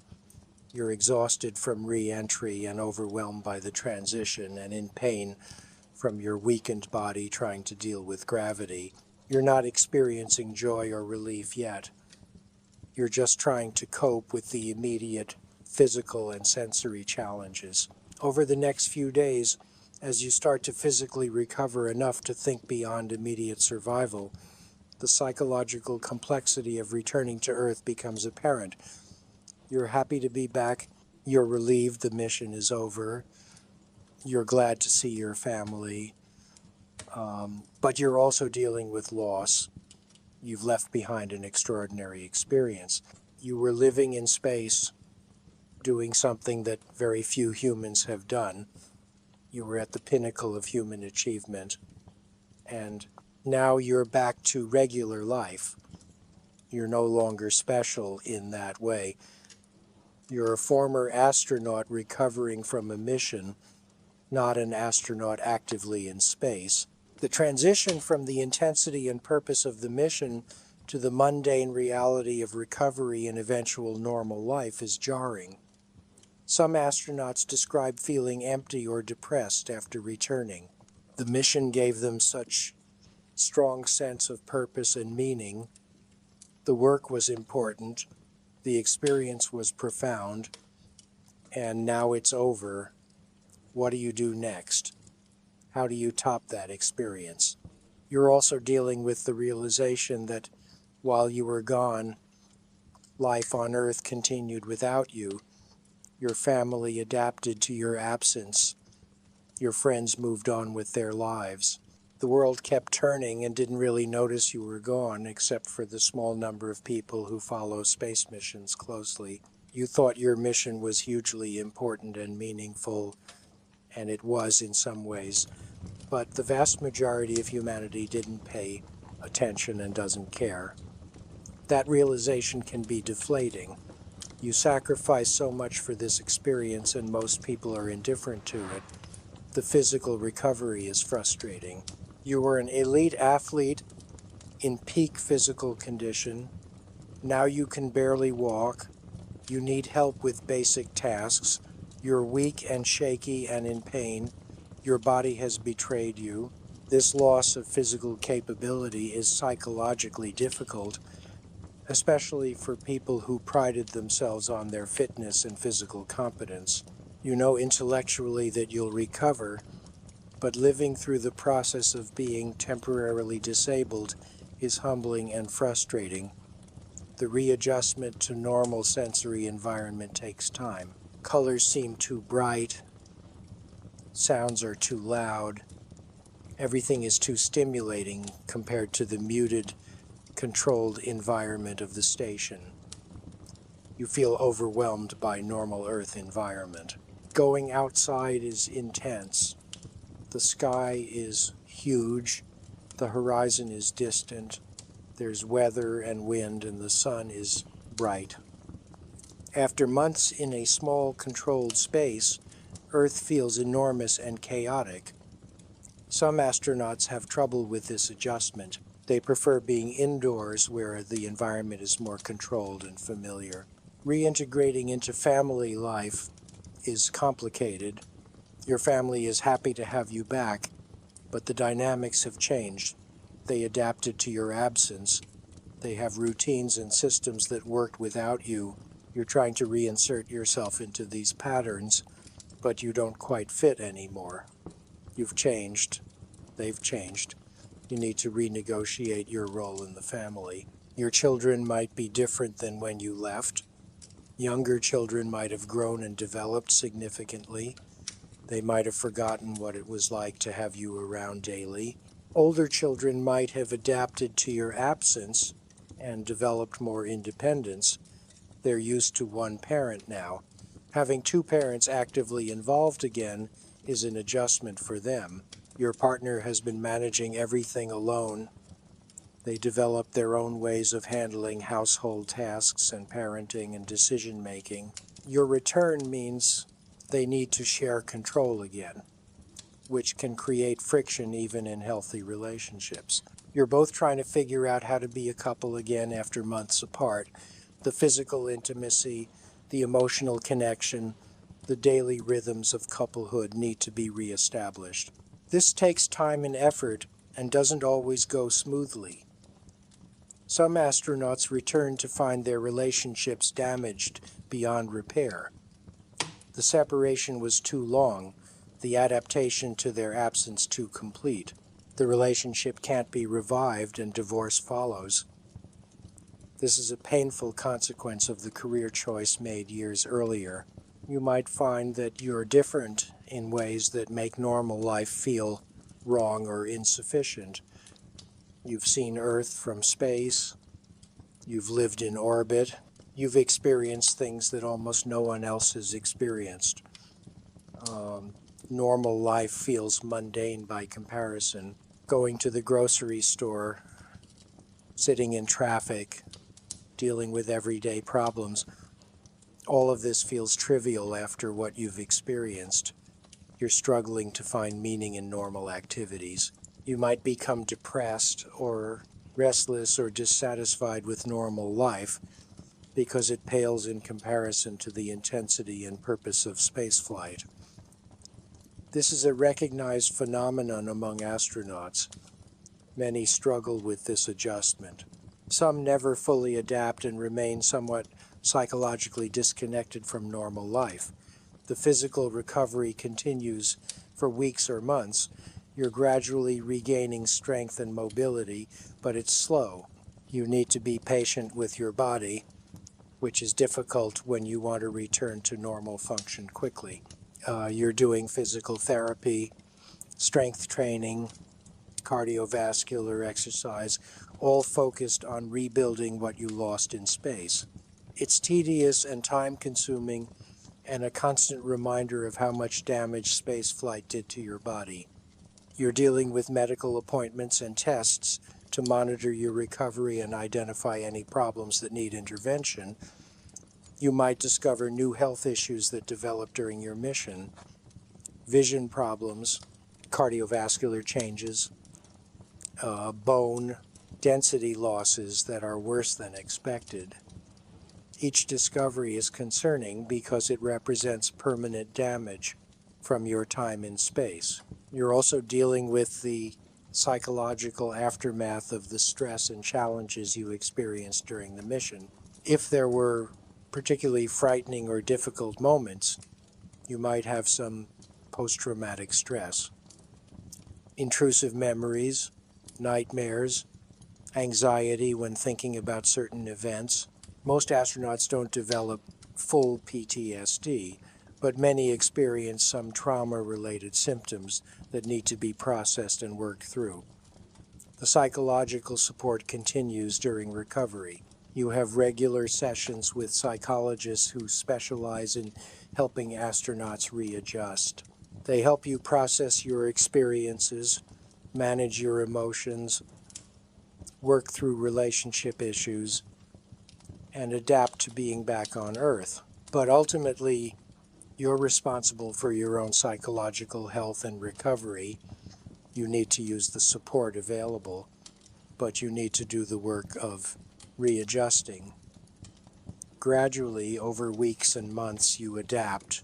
A: You're exhausted from re-entry and overwhelmed by the transition and in pain from your weakened body trying to deal with gravity. You're not experiencing joy or relief yet. You're just trying to cope with the immediate physical and sensory challenges. Over the next few days, as you start to physically recover enough to think beyond immediate survival, the psychological complexity of returning to Earth becomes apparent. You're happy to be back. You're relieved the mission is over. You're glad to see your family. But you're also dealing with loss. You've left behind an extraordinary experience. You were living in space, doing something that very few humans have done. You were at the pinnacle of human achievement. And now you're back to regular life. You're no longer special in that way. You're a former astronaut recovering from a mission, not an astronaut actively in space. The transition from the intensity and purpose of the mission to the mundane reality of recovery and eventual normal life is jarring. Some astronauts describe feeling empty or depressed after returning. The mission gave them such strong sense of purpose and meaning. The work was important, the experience was profound, and now it's over. What do you do next? How do you top that experience? You're also dealing with the realization that while you were gone, life on Earth continued without you. Your family adapted to your absence. Your friends moved on with their lives. The world kept turning and didn't really notice you were gone, except for the small number of people who follow space missions closely. You thought your mission was hugely important and meaningful, and it was in some ways, but the vast majority of humanity didn't pay attention and doesn't care. That realization can be deflating. You sacrifice so much for this experience and most people are indifferent to it. The physical recovery is frustrating. You were an elite athlete in peak physical condition. Now you can barely walk. You need help with basic tasks. You're weak and shaky and in pain. Your body has betrayed you. This loss of physical capability is psychologically difficult, especially for people who prided themselves on their fitness and physical competence. You know intellectually that you'll recover, but living through the process of being temporarily disabled is humbling and frustrating. The readjustment to normal sensory environment takes time. Colors seem too bright, sounds are too loud, everything is too stimulating compared to the muted, controlled environment of the station. You feel overwhelmed by normal Earth environment. Going outside is intense. The sky is huge, the horizon is distant, there's weather and wind, and the sun is bright. After months in a small, controlled space, Earth feels enormous and chaotic. Some astronauts have trouble with this adjustment. They prefer being indoors where the environment is more controlled and familiar. Reintegrating into family life is complicated. Your family is happy to have you back, but the dynamics have changed. They adapted to your absence. They have routines and systems that worked without you. You're trying to reinsert yourself into these patterns, but you don't quite fit anymore. You've changed. They've changed. You need to renegotiate your role in the family. Your children might be different than when you left. Younger children might have grown and developed significantly. They might have forgotten what it was like to have you around daily. Older children might have adapted to your absence and developed more independence. They're used to one parent now. Having two parents actively involved again is an adjustment for them. Your partner has been managing everything alone. They develop their own ways of handling household tasks and parenting and decision-making. Your return means they need to share control again, which can create friction even in healthy relationships. You're both trying to figure out how to be a couple again after months apart. The physical intimacy, the emotional connection, the daily rhythms of couplehood need to be reestablished. This takes time and effort and doesn't always go smoothly. Some astronauts return to find their relationships damaged beyond repair. The separation was too long, the adaptation to their absence too complete. The relationship can't be revived and divorce follows. This is a painful consequence of the career choice made years earlier. You might find that you're different in ways that make normal life feel wrong or insufficient. You've seen Earth from space. You've lived in orbit. You've experienced things that almost no one else has experienced. Normal life feels mundane by comparison. Going to the grocery store, sitting in traffic, dealing with everyday problems, all of this feels trivial after what you've experienced. You're struggling to find meaning in normal activities. You might become depressed or restless or dissatisfied with normal life because it pales in comparison to the intensity and purpose of spaceflight. This is a recognized phenomenon among astronauts. Many struggle with this adjustment. Some never fully adapt and remain somewhat psychologically disconnected from normal life. The physical recovery continues for weeks or months. You're gradually regaining strength and mobility, but it's slow. You need to be patient with your body, which is difficult when you want to return to normal function quickly. You're doing physical therapy, strength training, cardiovascular exercise, all focused on rebuilding what you lost in space. It's tedious and time-consuming and a constant reminder of how much damage spaceflight did to your body. You're dealing with medical appointments and tests to monitor your recovery and identify any problems that need intervention. You might discover new health issues that develop during your mission, vision problems, cardiovascular changes, bone density losses that are worse than expected. Each discovery is concerning because it represents permanent damage from your time in space. You're also dealing with the psychological aftermath of the stress and challenges you experienced during the mission. If there were particularly frightening or difficult moments, you might have some post-traumatic stress. Intrusive memories, nightmares, anxiety when thinking about certain events. Most astronauts don't develop full PTSD, but many experience some trauma-related symptoms that need to be processed and worked through. The psychological support continues during recovery. You have regular sessions with psychologists who specialize in helping astronauts readjust. They help you process your experiences, manage your emotions, work through relationship issues, and adapt to being back on Earth. But ultimately, you're responsible for your own psychological health and recovery. You need to use the support available, but you need to do the work of readjusting. Gradually, over weeks and months, you adapt.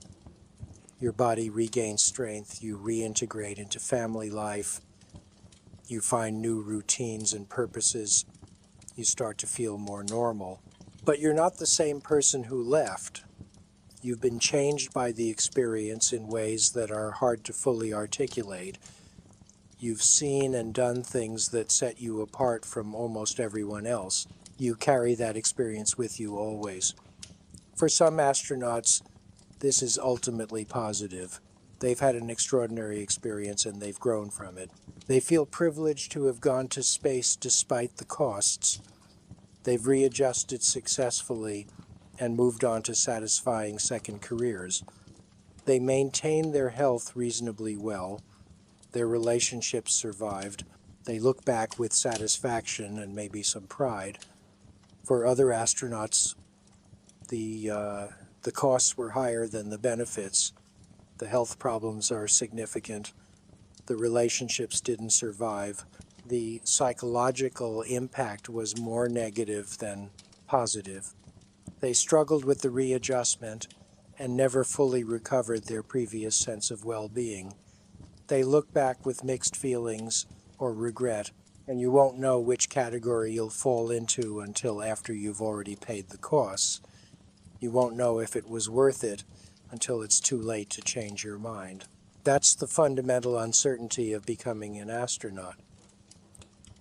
A: Your body regains strength. You reintegrate into family life. You find new routines and purposes. You start to feel more normal. But you're not the same person who left. You've been changed by the experience in ways that are hard to fully articulate. You've seen and done things that set you apart from almost everyone else. You carry that experience with you always. For some astronauts, this is ultimately positive. They've had an extraordinary experience and they've grown from it. They feel privileged to have gone to space despite the costs. They've readjusted successfully and moved on to satisfying second careers. They maintain their health reasonably well. Their relationships survived. They look back with satisfaction and maybe some pride. For other astronauts, the costs were higher than the benefits. The health problems are significant. The relationships didn't survive. The psychological impact was more negative than positive. They struggled with the readjustment and never fully recovered their previous sense of well-being. They look back with mixed feelings or regret, and you won't know which category you'll fall into until after you've already paid the costs. You won't know if it was worth it until it's too late to change your mind. That's the fundamental uncertainty of becoming an astronaut.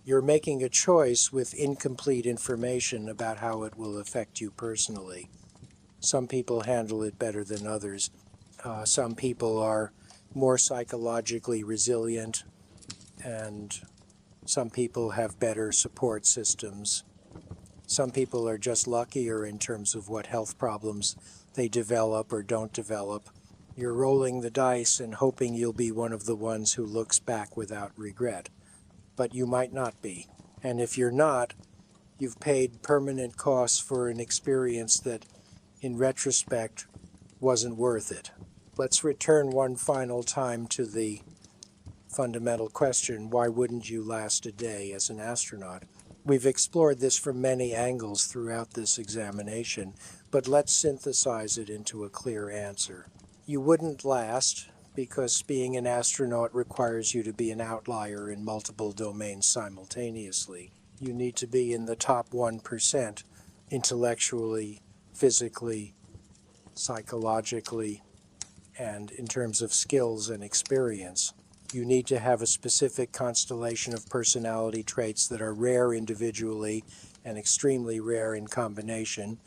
A: You're making a choice with incomplete information about how it will affect you personally. Some people handle it better than others. Some people are more psychologically resilient, and some people have better support systems. Some people are just luckier in terms of what health problems they develop or don't develop. You're rolling the dice and hoping you'll be one of the ones who looks back without regret. But you might not be. And if you're not, you've paid permanent costs for an experience that, in retrospect, wasn't worth it. Let's return one final time to the fundamental question, why wouldn't you last a day as an astronaut? We've explored this from many angles throughout this examination, but let's synthesize it into a clear answer. You wouldn't last because being an astronaut requires you to be an outlier in multiple domains simultaneously. You need to be in the top 1% intellectually, physically, psychologically, and in terms of skills and experience. You need to have a specific constellation of personality traits that are rare individually and extremely rare in combination.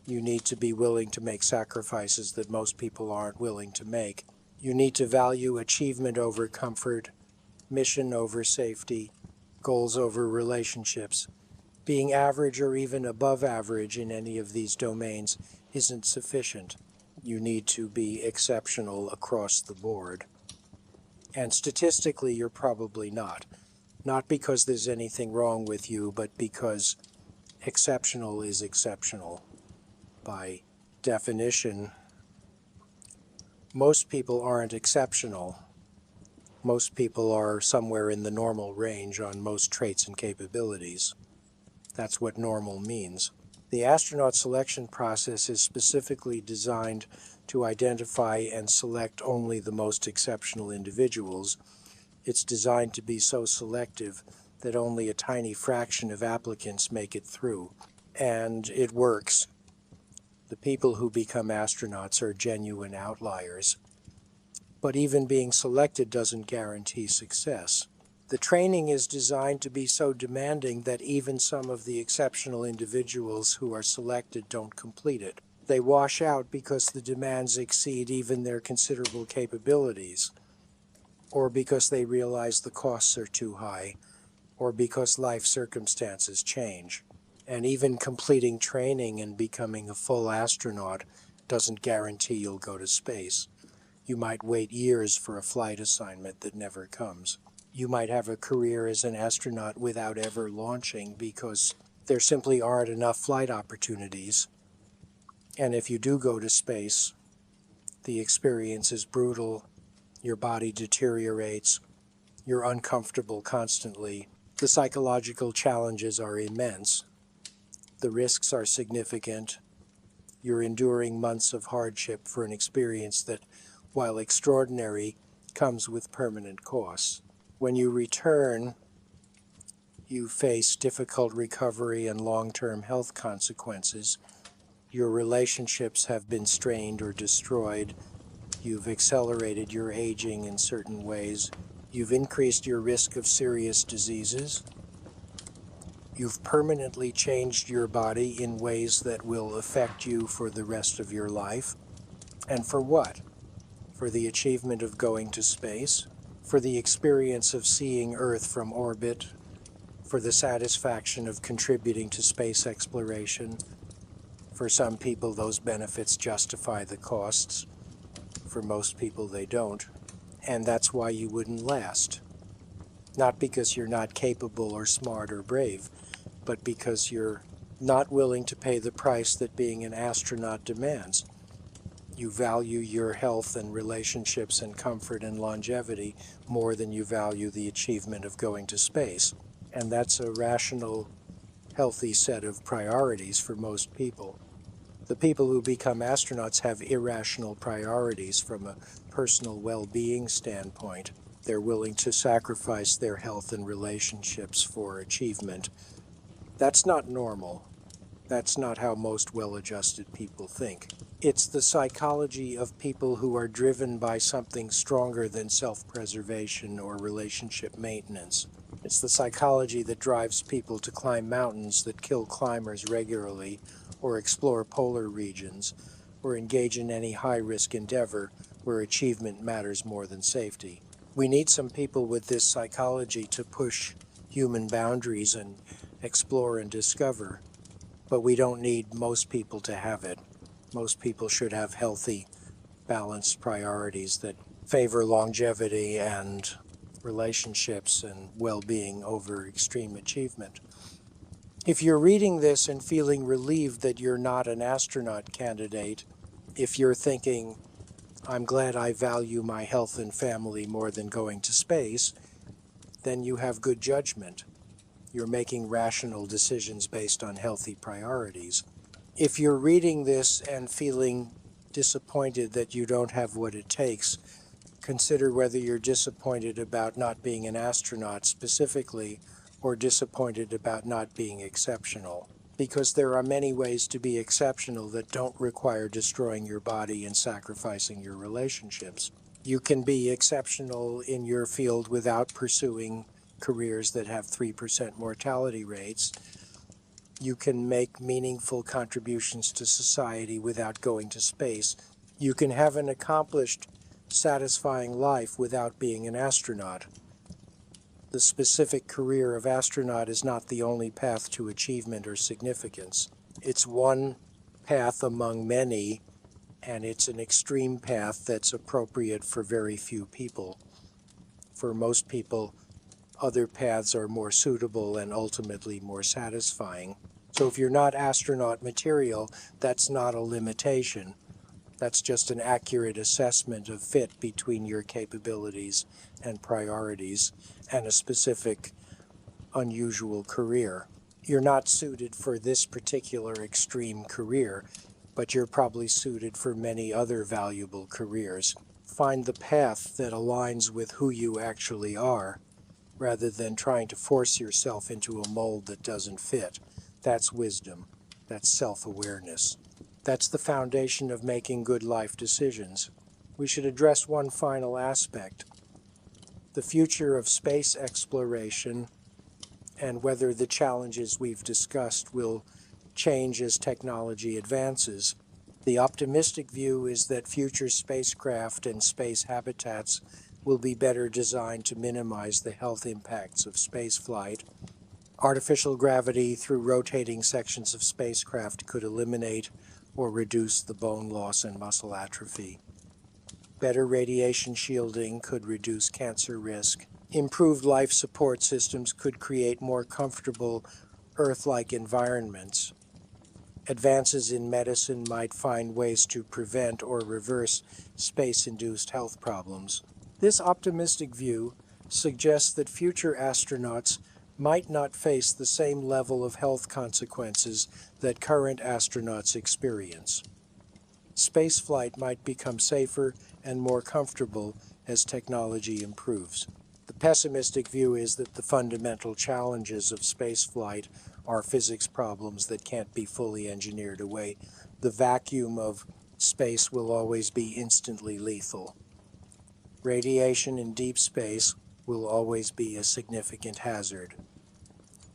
A: You need to be willing to make sacrifices that most people aren't willing to make. You need to value achievement over comfort, mission over safety, goals over relationships. Being average or even above average in any of these domains isn't sufficient. You need to be exceptional across the board. And statistically, you're probably not. Not because there's anything wrong with you, but because exceptional is exceptional. By definition, most people aren't exceptional. Most people are somewhere in the normal range on most traits and capabilities. That's what normal means. The astronaut selection process is specifically designed to identify and select only the most exceptional individuals. It's designed to be so selective that only a tiny fraction of applicants make it through. And it works. The people who become astronauts are genuine outliers. But even being selected doesn't guarantee success. The training is designed to be so demanding that even some of the exceptional individuals who are selected don't complete it. They wash out because the demands exceed even their considerable capabilities, or because they realize the costs are too high, or because life circumstances change. And even completing training and becoming a full astronaut doesn't guarantee you'll go to space. You might wait years for a flight assignment that never comes. You might have a career as an astronaut without ever launching because there simply aren't enough flight opportunities. And if you do go to space, the experience is brutal, your body deteriorates, you're uncomfortable constantly. The psychological challenges are immense. The risks are significant. You're enduring months of hardship for an experience that, while extraordinary, comes with permanent costs. When you return, you face difficult recovery and long-term health consequences. Your relationships have been strained or destroyed. You've accelerated your aging in certain ways. You've increased your risk of serious diseases. You've permanently changed your body in ways that will affect you for the rest of your life. And for what? For the achievement of going to space? For the experience of seeing Earth from orbit? For the satisfaction of contributing to space exploration? For some people, those benefits justify the costs. For most people, they don't. And that's why you wouldn't last. Not because you're not capable or smart or brave, but because you're not willing to pay the price that being an astronaut demands. You value your health and relationships and comfort and longevity more than you value the achievement of going to space. And that's a rational, healthy set of priorities for most people. The people who become astronauts have irrational priorities from a personal well-being standpoint. They're willing to sacrifice their health and relationships for achievement. That's not normal. That's not how most well-adjusted people think. It's the psychology of people who are driven by something stronger than self-preservation or relationship maintenance. It's the psychology that drives people to climb mountains that kill climbers regularly, or explore polar regions, or engage in any high-risk endeavor where achievement matters more than safety. We need some people with this psychology to push human boundaries and explore and discover, but we don't need most people to have it. Most people should have healthy, balanced priorities that favor longevity and relationships and well-being over extreme achievement. If you're reading this and feeling relieved that you're not an astronaut candidate, if you're thinking, I'm glad I value my health and family more than going to space, then you have good judgment. You're making rational decisions based on healthy priorities. If you're reading this and feeling disappointed that you don't have what it takes, consider whether you're disappointed about not being an astronaut specifically, or disappointed about not being exceptional. Because there are many ways to be exceptional that don't require destroying your body and sacrificing your relationships. You can be exceptional in your field without pursuing careers that have 3% mortality rates. You can make meaningful contributions to society without going to space. You can have an accomplished, satisfying life without being an astronaut. The specific career of astronaut is not the only path to achievement or significance. It's one path among many, and it's an extreme path that's appropriate for very few people. For most people, other paths are more suitable and ultimately more satisfying. So if you're not astronaut material, that's not a limitation. That's just an accurate assessment of fit between your capabilities and priorities and a specific, unusual career. You're not suited for this particular extreme career, but you're probably suited for many other valuable careers. Find the path that aligns with who you actually are, rather than trying to force yourself into a mold that doesn't fit. That's wisdom. That's self-awareness. That's the foundation of making good life decisions. We should address one final aspect. The future of space exploration and whether the challenges we've discussed will change as technology advances. The optimistic view is that future spacecraft and space habitats will be better designed to minimize the health impacts of spaceflight. Artificial gravity through rotating sections of spacecraft could eliminate or reduce the bone loss and muscle atrophy. Better radiation shielding could reduce cancer risk. Improved life support systems could create more comfortable Earth-like environments. Advances in medicine might find ways to prevent or reverse space-induced health problems. This optimistic view suggests that future astronauts might not face the same level of health consequences that current astronauts experience. Spaceflight might become safer and more comfortable as technology improves. The pessimistic view is that the fundamental challenges of spaceflight are physics problems that can't be fully engineered away. The vacuum of space will always be instantly lethal. Radiation in deep space will always be a significant hazard.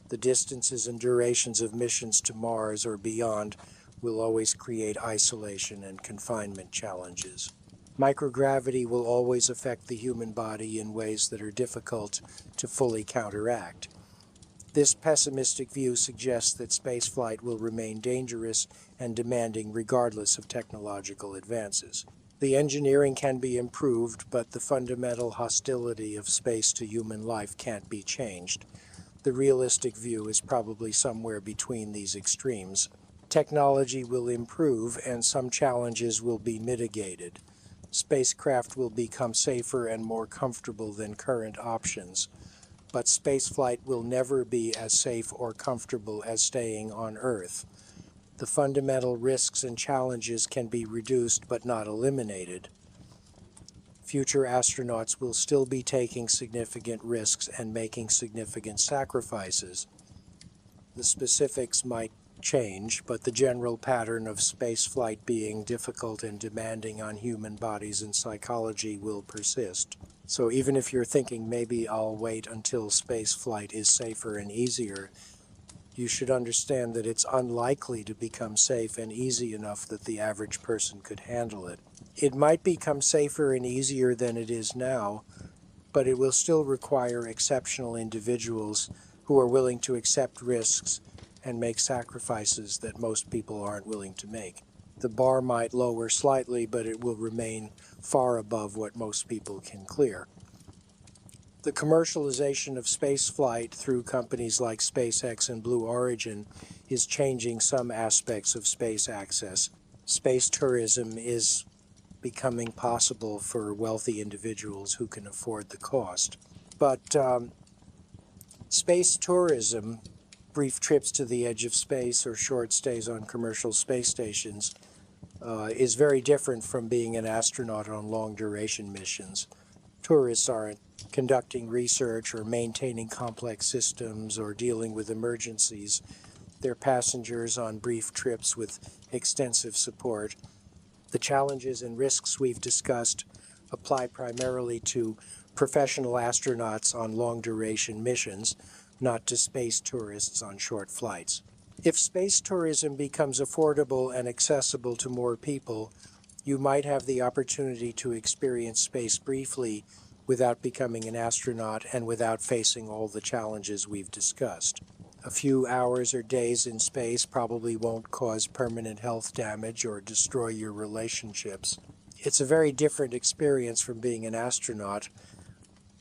A: The distances and durations of missions to Mars or beyond will always create isolation and confinement challenges. Microgravity will always affect the human body in ways that are difficult to fully counteract. This pessimistic view suggests that spaceflight will remain dangerous and demanding regardless of technological advances. The engineering can be improved, but the fundamental hostility of space to human life can't be changed. The realistic view is probably somewhere between these extremes. Technology will improve and some challenges will be mitigated. Spacecraft will become safer and more comfortable than current options, but spaceflight will never be as safe or comfortable as staying on Earth. The fundamental risks and challenges can be reduced but not eliminated. Future astronauts will still be taking significant risks and making significant sacrifices. The specifics might change, but the general pattern of spaceflight being difficult and demanding on human bodies and psychology will persist. So even if you're thinking maybe I'll wait until spaceflight is safer and easier, you should understand that it's unlikely to become safe and easy enough that the average person could handle it. It might become safer and easier than it is now, but it will still require exceptional individuals who are willing to accept risks and make sacrifices that most people aren't willing to make. The bar might lower slightly, but it will remain far above what most people can clear. The commercialization of spaceflight through companies like SpaceX and Blue Origin is changing some aspects of space access. Space tourism is becoming possible for wealthy individuals who can afford the cost. But space tourism, brief trips to the edge of space or short stays on commercial space stations, is very different from being an astronaut on long-duration missions. Tourists aren't conducting research or maintaining complex systems or dealing with emergencies. They're passengers on brief trips with extensive support. The challenges and risks we've discussed apply primarily to professional astronauts on long-duration missions, not to space tourists on short flights. If space tourism becomes affordable and accessible to more people, you might have the opportunity to experience space briefly without becoming an astronaut and without facing all the challenges we've discussed. A few hours or days in space probably won't cause permanent health damage or destroy your relationships. It's a very different experience from being an astronaut,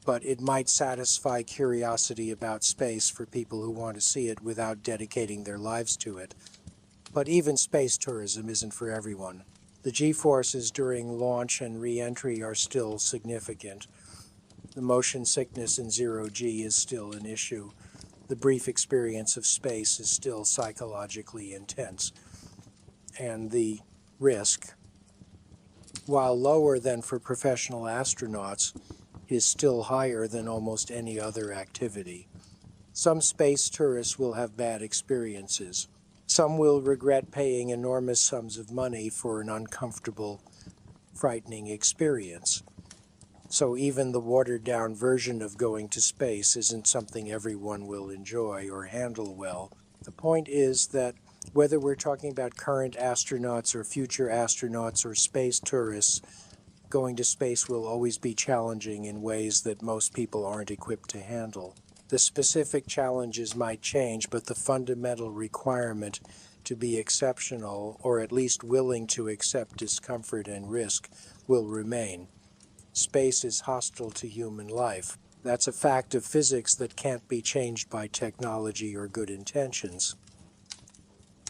A: but it might satisfy curiosity about space for people who want to see it without dedicating their lives to it. But even space tourism isn't for everyone. The G-forces during launch and re-entry are still significant. The motion sickness in zero-G is still an issue. The brief experience of space is still psychologically intense. And the risk, while lower than for professional astronauts, is still higher than almost any other activity. Some space tourists will have bad experiences. Some will regret paying enormous sums of money for an uncomfortable, frightening experience. So even the watered-down version of going to space isn't something everyone will enjoy or handle well. The point is that whether we're talking about current astronauts or future astronauts or space tourists, going to space will always be challenging in ways that most people aren't equipped to handle. The specific challenges might change, but the fundamental requirement to be exceptional, or at least willing to accept discomfort and risk, will remain. Space is hostile to human life. That's a fact of physics that can't be changed by technology or good intentions.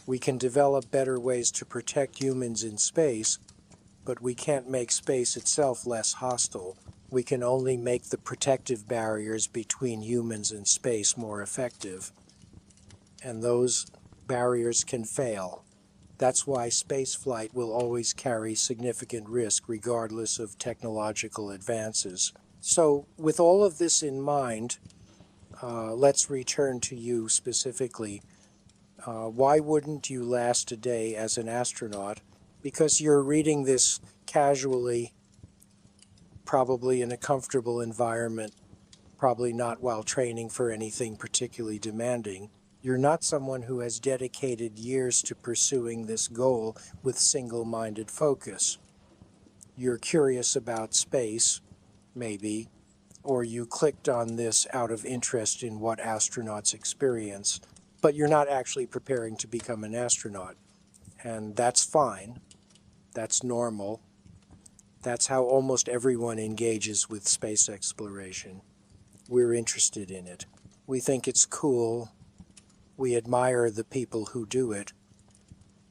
A: We can develop better ways to protect humans in space, but we can't make space itself less hostile. We can only make the protective barriers between humans and space more effective. And those barriers can fail. That's why spaceflight will always carry significant risk regardless of technological advances. So, with all of this in mind, let's return to you specifically. Why wouldn't you last a day as an astronaut? Because you're reading this casually, probably in a comfortable environment, probably not while training for anything particularly demanding. You're not someone who has dedicated years to pursuing this goal with single-minded focus. You're curious about space, maybe, or you clicked on this out of interest in what astronauts experience, but you're not actually preparing to become an astronaut. And that's fine. That's normal. That's how almost everyone engages with space exploration. We're interested in it. We think it's cool. We admire the people who do it,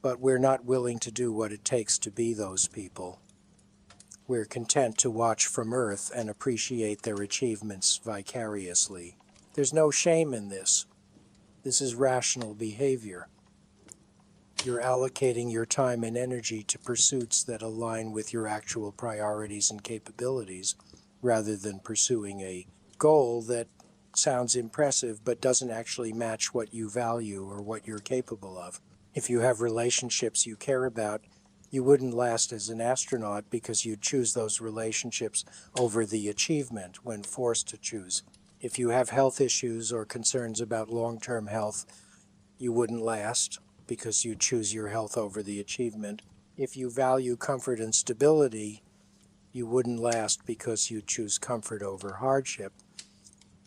A: but we're not willing to do what it takes to be those people. We're content to watch from Earth and appreciate their achievements vicariously. There's no shame in this. This is rational behavior. You're allocating your time and energy to pursuits that align with your actual priorities and capabilities, rather than pursuing a goal that sounds impressive but doesn't actually match what you value or what you're capable of. If you have relationships you care about, you wouldn't last as an astronaut because you'd choose those relationships over the achievement when forced to choose. If you have health issues or concerns about long-term health, you wouldn't last because you choose your health over the achievement. If you value comfort and stability, you wouldn't last because you choose comfort over hardship.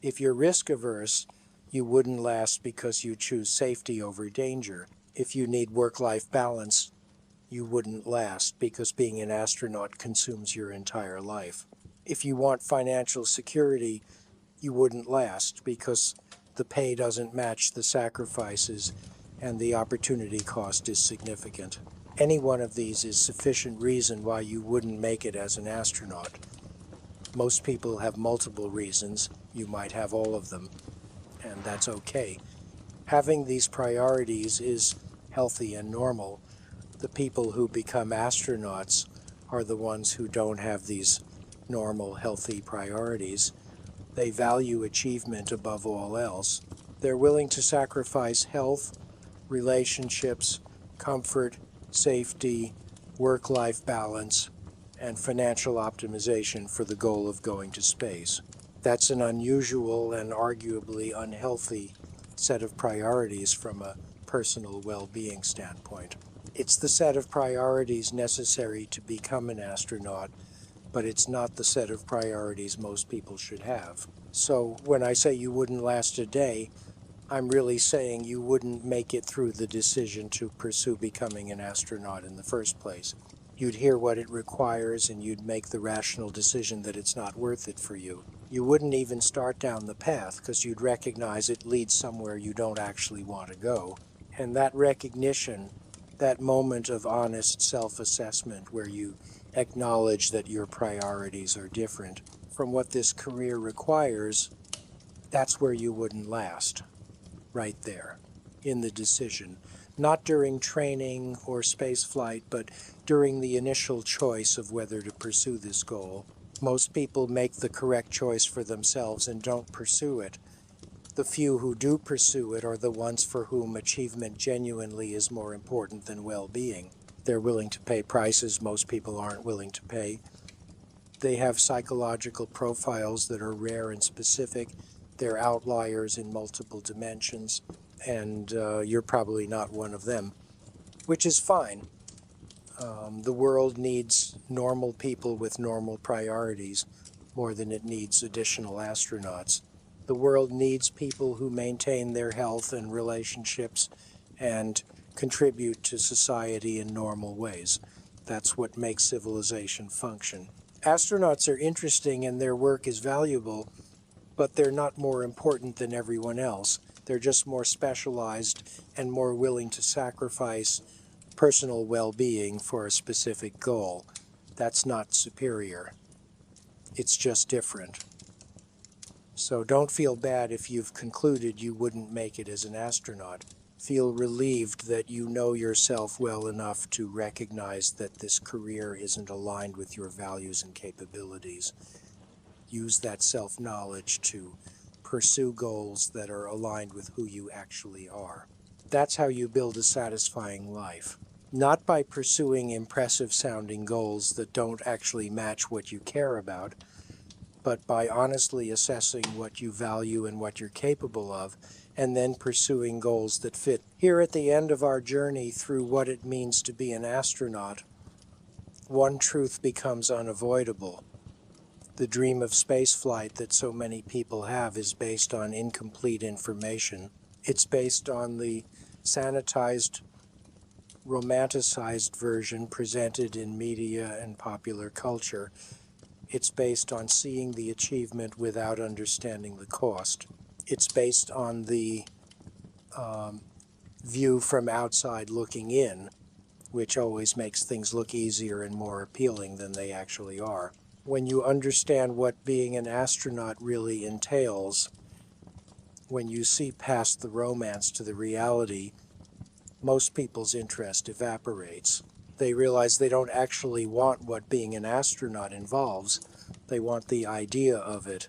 A: If you're risk averse, you wouldn't last because you choose safety over danger. If you need work-life balance, you wouldn't last because being an astronaut consumes your entire life. If you want financial security, you wouldn't last because the pay doesn't match the sacrifices and the opportunity cost is significant. Any one of these is sufficient reason why you wouldn't make it as an astronaut. Most people have multiple reasons. You might have all of them, and that's okay. Having these priorities is healthy and normal. The people who become astronauts are the ones who don't have these normal, healthy priorities. They value achievement above all else. They're willing to sacrifice health, relationships, comfort, safety, work-life balance, and financial optimization for the goal of going to space. That's an unusual and arguably unhealthy set of priorities from a personal well-being standpoint. It's the set of priorities necessary to become an astronaut, but it's not the set of priorities most people should have. So when I say you wouldn't last a day, I'm really saying you wouldn't make it through the decision to pursue becoming an astronaut in the first place. You'd hear what it requires and you'd make the rational decision that it's not worth it for you. You wouldn't even start down the path because you'd recognize it leads somewhere you don't actually want to go. And that recognition, that moment of honest self-assessment where you acknowledge that your priorities are different from what this career requires, that's where you wouldn't last. Right there, in the decision. Not during training or space flight, but during the initial choice of whether to pursue this goal. Most people make the correct choice for themselves and don't pursue it. The few who do pursue it are the ones for whom achievement genuinely is more important than well-being. They're willing to pay prices most people aren't willing to pay. They have psychological profiles that are rare and specific. They're outliers in multiple dimensions, and you're probably not one of them, which is fine. The world needs normal people with normal priorities more than it needs additional astronauts. The world needs people who maintain their health and relationships and contribute to society in normal ways. That's what makes civilization function. Astronauts are interesting and their work is valuable, but they're not more important than everyone else. They're just more specialized and more willing to sacrifice personal well-being for a specific goal. That's not superior. It's just different. So don't feel bad if you've concluded you wouldn't make it as an astronaut. Feel relieved that you know yourself well enough to recognize that this career isn't aligned with your values and capabilities. Use that self-knowledge to pursue goals that are aligned with who you actually are. That's how you build a satisfying life. Not by pursuing impressive-sounding goals that don't actually match what you care about, but by honestly assessing what you value and what you're capable of, and then pursuing goals that fit. Here at the end of our journey through what it means to be an astronaut, one truth becomes unavoidable. The dream of spaceflight that so many people have is based on incomplete information. It's based on the sanitized, romanticized version presented in media and popular culture. It's based on seeing the achievement without understanding the cost. It's based on the view from outside looking in, which always makes things look easier and more appealing than they actually are. When you understand what being an astronaut really entails, when you see past the romance to the reality, most people's interest evaporates. They realize they don't actually want what being an astronaut involves. They want the idea of it.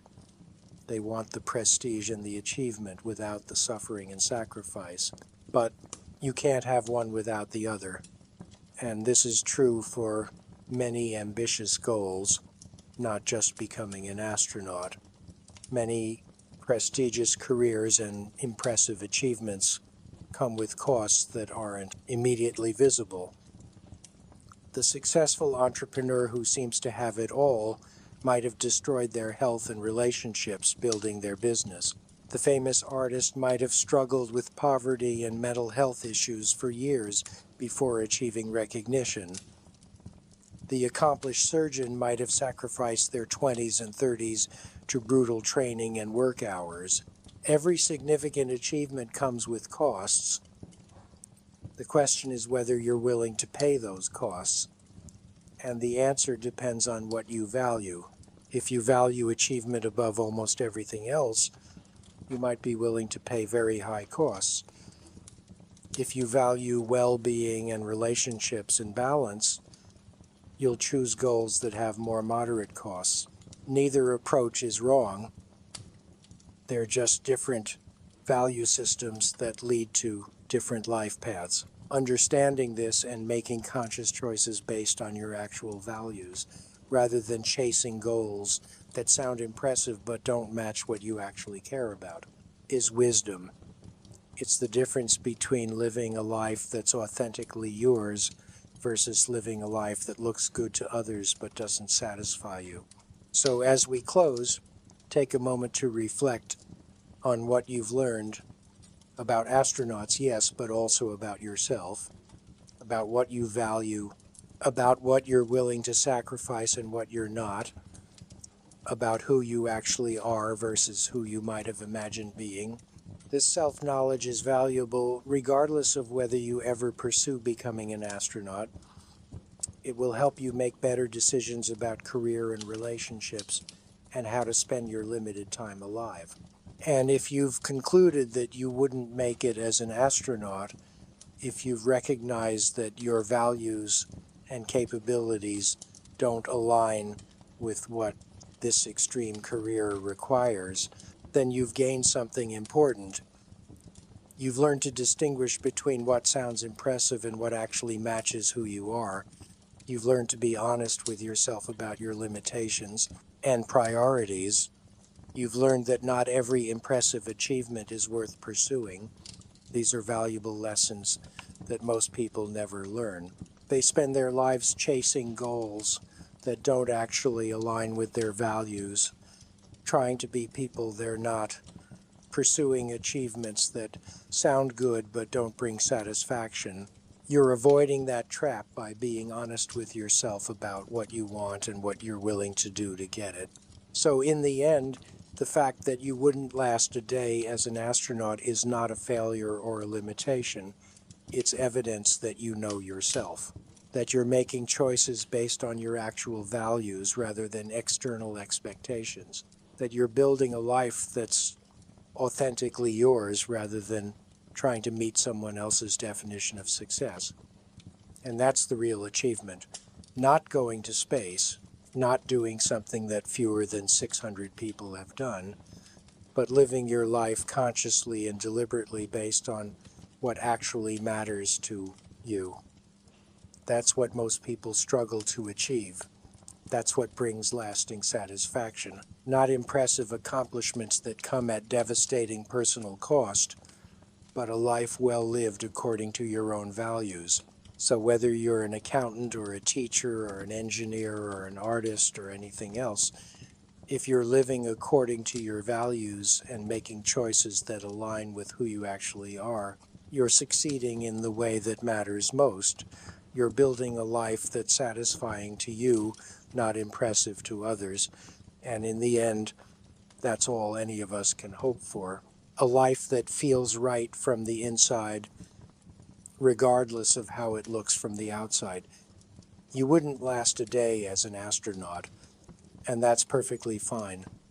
A: They want the prestige and the achievement without the suffering and sacrifice. But you can't have one without the other. And this is true for many ambitious goals, not just becoming an astronaut. Many prestigious careers and impressive achievements come with costs that aren't immediately visible. The successful entrepreneur who seems to have it all might have destroyed their health and relationships building their business. The famous artist might have struggled with poverty and mental health issues for years before achieving recognition. The accomplished surgeon might have sacrificed their 20s and 30s to brutal training and work hours. Every significant achievement comes with costs. The question is whether you're willing to pay those costs. And the answer depends on what you value. If you value achievement above almost everything else, you might be willing to pay very high costs. If you value well-being and relationships and balance, you'll choose goals that have more moderate costs. Neither approach is wrong. They're just different value systems that lead to different life paths. Understanding this and making conscious choices based on your actual values, rather than chasing goals that sound impressive but don't match what you actually care about, is wisdom. It's the difference between living a life that's authentically yours versus living a life that looks good to others but doesn't satisfy you. So as we close, take a moment to reflect on what you've learned about astronauts, yes, but also about yourself, about what you value, about what you're willing to sacrifice and what you're not, about who you actually are versus who you might have imagined being. This self-knowledge is valuable regardless of whether you ever pursue becoming an astronaut. It will help you make better decisions about career and relationships and how to spend your limited time alive. And if you've concluded that you wouldn't make it as an astronaut, if you've recognized that your values and capabilities don't align with what this extreme career requires, then you've gained something important. You've learned to distinguish between what sounds impressive and what actually matches who you are. You've learned to be honest with yourself about your limitations and priorities. You've learned that not every impressive achievement is worth pursuing. These are valuable lessons that most people never learn. They spend their lives chasing goals that don't actually align with their values, trying to be people they're not, pursuing achievements that sound good but don't bring satisfaction. You're avoiding that trap by being honest with yourself about what you want and what you're willing to do to get it. So in the end, the fact that you wouldn't last a day as an astronaut is not a failure or a limitation. It's evidence that you know yourself, that you're making choices based on your actual values rather than external expectations, that you're building a life that's authentically yours rather than trying to meet someone else's definition of success. And that's the real achievement. Not going to space, not doing something that fewer than 600 people have done, but living your life consciously and deliberately based on what actually matters to you. That's what most people struggle to achieve. That's what brings lasting satisfaction. Not impressive accomplishments that come at devastating personal cost, but a life well lived according to your own values. So whether you're an accountant or a teacher or an engineer or an artist or anything else, if you're living according to your values and making choices that align with who you actually are, you're succeeding in the way that matters most. You're building a life that's satisfying to you, not impressive to others. And in the end, that's all any of us can hope for. A life that feels right from the inside, regardless of how it looks from the outside. You wouldn't last a day as an astronaut, and that's perfectly fine.